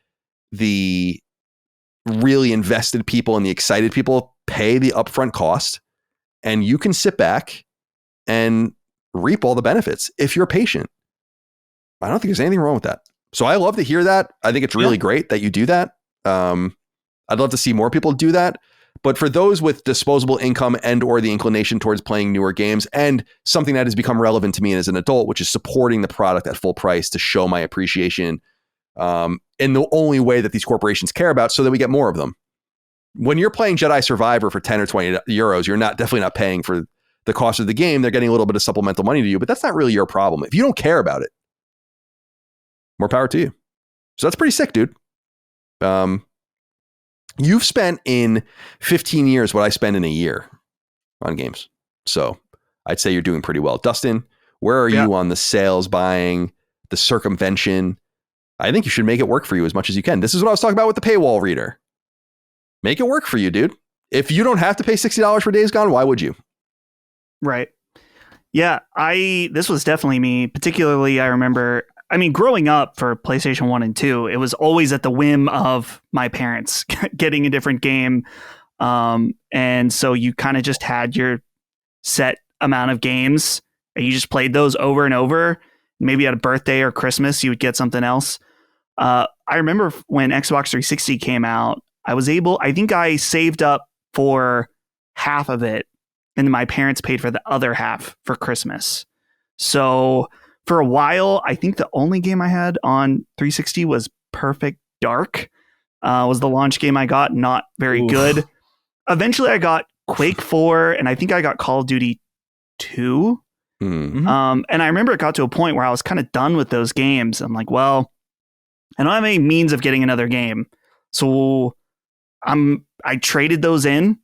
really invested people and the excited people pay the upfront cost, and you can sit back and reap all the benefits if you're patient. I don't think there's anything wrong with that. So I love to hear that. I think it's really great that you do that. I'd love to see more people do that. But for those with disposable income and or the inclination towards playing newer games, and something that has become relevant to me as an adult, which is supporting the product at full price to show my appreciation in the only way that these corporations care about, so that we get more of them. When you're playing Jedi Survivor for 10 or 20 euros, you're definitely not paying for the cost of the game. They're getting a little bit of supplemental money to you, but that's not really your problem. If you don't care about it, more power to you. So that's pretty sick, dude. You've spent in 15 years what I spend in a year on games. So I'd say you're doing pretty well. Dustin, where are you on the sales, buying, the circumvention? I think you should make it work for you as much as you can. This is what I was talking about with the paywall reader. Make it work for you, dude. If you don't have to pay $60 for Days Gone, why would you? Right. Yeah, this was definitely me. Particularly, I remember, growing up for PlayStation 1 and 2, it was always at the whim of my parents getting a different game. And so you kind of just had your set amount of games and you just played those over and over. Maybe at a birthday or Christmas, you would get something else. I remember when Xbox 360 came out, I think I saved up for half of it, and my parents paid for the other half for Christmas. So for a while, I think the only game I had on 360 was Perfect Dark. Was the launch game I got. Not very good. Eventually, I got Quake 4, and I think I got Call of Duty 2. Mm-hmm. And I remember it got to a point where I was kind of done with those games. I'm like, well, I don't have any means of getting another game. So I traded those in,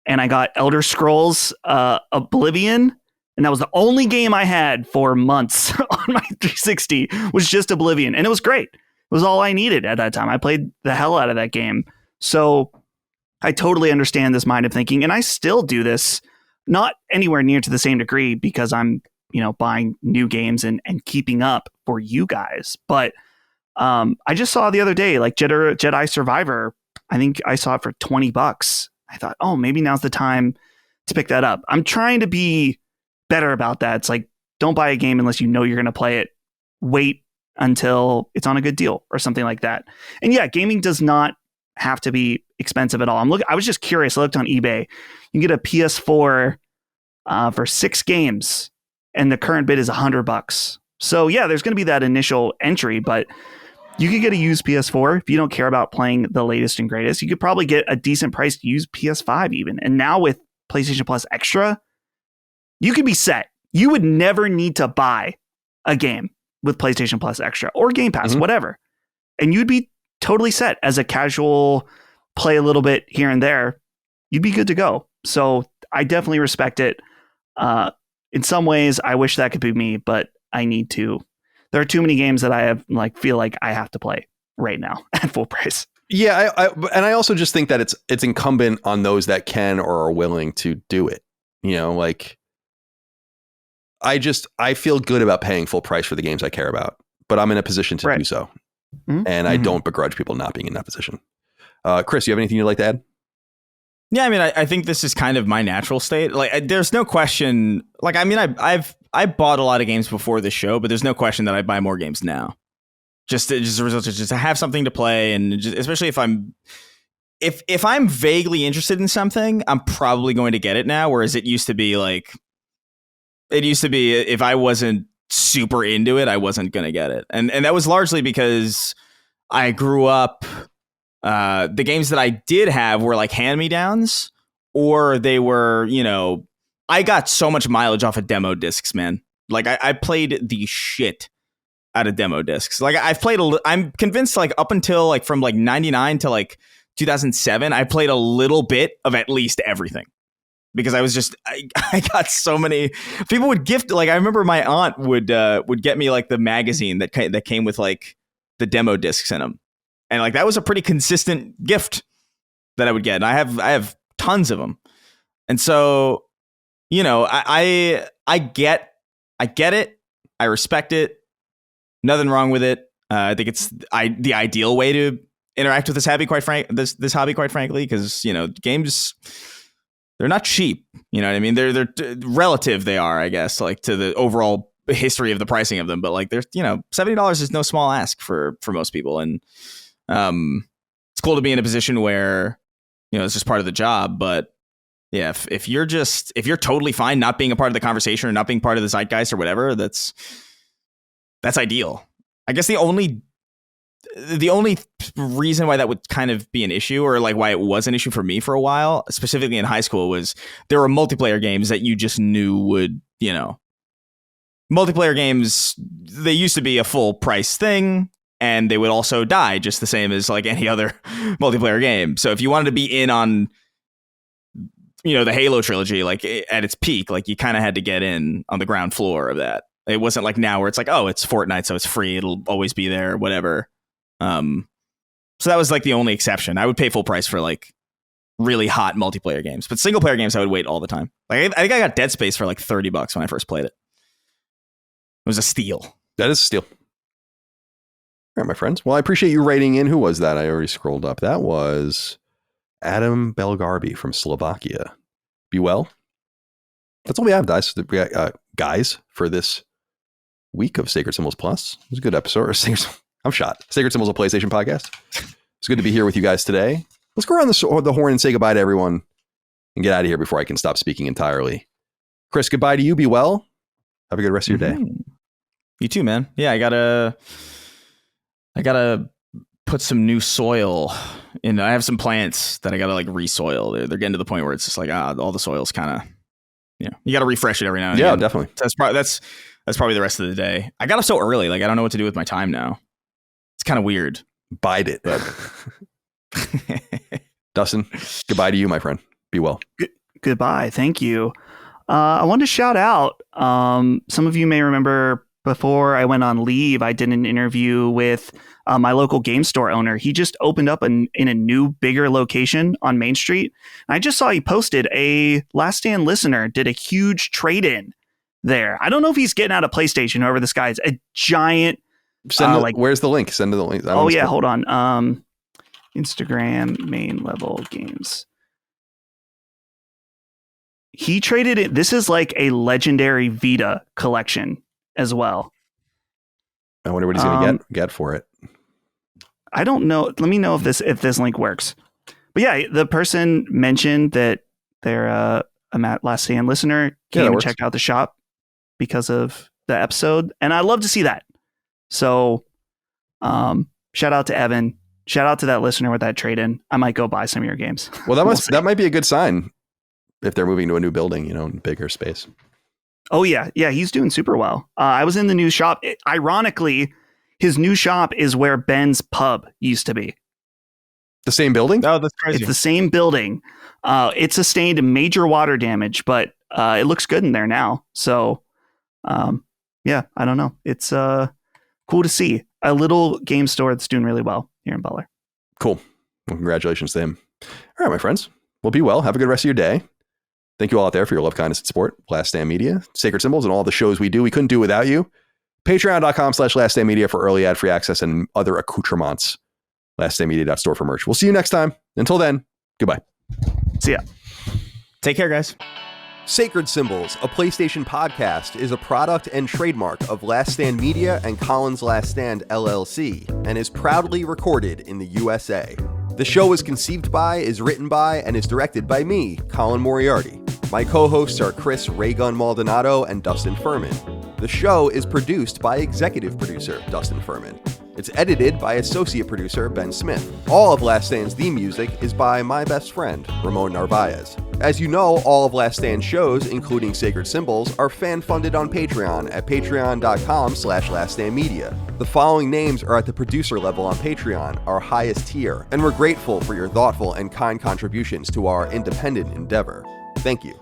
and I got Elder Scrolls Oblivion. And that was the only game I had for months on my 360 was just Oblivion. And it was great. It was all I needed at that time. I played the hell out of that game. So I totally understand this mind of thinking. And I still do this, not anywhere near to the same degree, because I'm, buying new games and keeping up for you guys. But I just saw the other day, like Jedi Survivor, I think I saw it for $20. I thought, oh, maybe now's the time to pick that up. I'm trying to be better about that. It's like, don't buy a game unless you know you're going to play it. Wait until it's on a good deal or something like that. And yeah, gaming does not have to be expensive at all. I was just curious. I looked on eBay. You can get a PS4 for 6 games, and the current bid is $100. So yeah, there's going to be that initial entry, but you could get a used PS4 if you don't care about playing the latest and greatest. You could probably get a decent priced used PS5 even. And now with PlayStation Plus Extra, you could be set. you would never need to buy a game with PlayStation Plus Extra or Game Pass, whatever. And you'd be totally set as a casual play a little bit here and there. You'd be good to go. So I definitely respect it. In some ways, I wish that could be me, but I need to. There are too many games that I have feel like I have to play right now at full price. Yeah, and I also just think that it's incumbent on those that can or are willing to do it. I feel good about paying full price for the games I care about, but I'm in a position to do so. And I don't begrudge people not being in that position. Chris, you have anything you'd like to add? Yeah, I mean, I think this is kind of my natural state. Like, there's no question. Like, I mean, I bought a lot of games before this show, but there's no question that I buy more games now. Just as a result of just to have something to play, and just, especially if I'm vaguely interested in something, I'm probably going to get it now. Whereas it used to be if I wasn't super into it, I wasn't going to get it, and that was largely because I grew up. The games that I did have were like hand-me-downs, or they were, I got so much mileage off of demo discs, man. Like I played the shit out of demo discs. Like I'm convinced like up until like from like 99 to like 2007, I played a little bit of at least everything. Because I was just, I got so many people would gift. Like I remember my aunt would get me like the magazine that came with like the demo discs in them. And like that was a pretty consistent gift that I would get. And I have tons of them. And so, I get it. I respect it. Nothing wrong with it. I think it's the ideal way to interact with this hobby, quite frankly, because games, they're not cheap. You know what I mean? They're relative. They are, I guess, like to the overall history of the pricing of them. But like, there's $70 is no small ask for most people, and it's cool to be in a position where it's just part of the job. But yeah, if you're totally fine not being a part of the conversation or not being part of the zeitgeist or whatever, that's ideal. I guess the only reason why that would kind of be an issue, or like why it was an issue for me for a while, specifically in high school, was there were multiplayer games that you just knew would, multiplayer games, they used to be a full price thing, and they would also die just the same as like any other multiplayer game. So if you wanted to be in on, the Halo trilogy, like at its peak, like you kind of had to get in on the ground floor of that. It wasn't like now where it's like, oh, it's Fortnite, so it's free. It'll always be there, whatever. So that was like the only exception. I would pay full price for like really hot multiplayer games, but single player games I would wait all the time. Like I think I got Dead Space for like $30 when I first played it. It was a steal. That is a steal. All right, my friends. Well, I appreciate you writing in. Who was that? I already scrolled up. That was Adam Belgarbi from Slovakia. Be well. That's all we have, guys. Guys, for this week of Sacred Symbols Plus. It was a good episode. I'm shot. Sacred Symbols of PlayStation podcast. It's good to be here with you guys today. Let's go around the horn and say goodbye to everyone and get out of here before I can stop speaking entirely. Chris, goodbye to you. Be well. Have a good rest of your day. You too, man. Yeah, I gotta put some new soil in. I have some plants that I gotta like resoil. They're getting to the point where it's just like all the soil's kind of, you gotta refresh it every now and again. Yeah, definitely. That's probably the rest of the day. I got up so early, like I don't know what to do with my time now. It's kind of weird. Bide it. Dustin, goodbye to you, my friend. Be well. Goodbye. Thank you. I wanted to shout out. Some of you may remember before I went on leave, I did an interview with my local game store owner. He just opened up in a new, bigger location on Main Street. And I just saw he posted a Last Stand listener did a huge trade-in there. I don't know if he's getting out of PlayStation. However, this guy is a giant. Where's the link? Send to the link. Oh yeah, hold on. Instagram main level games. He traded it. This is like a legendary Vita collection as well. I wonder what he's going to get for it. I don't know. Let me know if this link works. But yeah, the person mentioned that they're a Last Stand listener, came and checked out the shop because of the episode, and I love to see that. So, shout out to Evan. Shout out to that listener with that trade-in. I might go buy some of your games. Well, that might be a good sign if they're moving to a new building, in bigger space. Oh, yeah. Yeah, he's doing super well. I was in the new shop. Ironically, his new shop is where Ben's pub used to be. The same building? Oh, that's crazy. It's the same building. It's sustained major water damage, but it looks good in there now. So, yeah, I don't know. It's cool to see a little game store that's doing really well here in Butler. Cool. Well, congratulations to him. All right, my friends. Well, be well. Have a good rest of your day. Thank you all out there for your love, kindness, and support. Last Stand Media, Sacred Symbols, and all the shows we do. We couldn't do without you. Patreon.com/laststandmedia for early ad-free access and other accoutrements. Laststandmedia.store for merch. We'll see you next time. Until then, goodbye. See ya. Take care, guys. Sacred Symbols, a PlayStation podcast, is a product and trademark of Last Stand Media and Colin's Last Stand LLC, and is proudly recorded in the USA. The show is conceived by, is written by, and is directed by me, Colin Moriarty. My co-hosts are Chris Raygun Maldonado and Dustin Furman. The show is produced by executive producer Dustin Furman. It's edited by associate producer Ben Smith. All of Last Stand's theme music is by my best friend, Ramon Narvaez. As you know, all of Last Stand's shows, including Sacred Symbols, are fan-funded on Patreon at patreon.com/laststandmedia. The following names are at the producer level on Patreon, our highest tier, and we're grateful for your thoughtful and kind contributions to our independent endeavor. Thank you.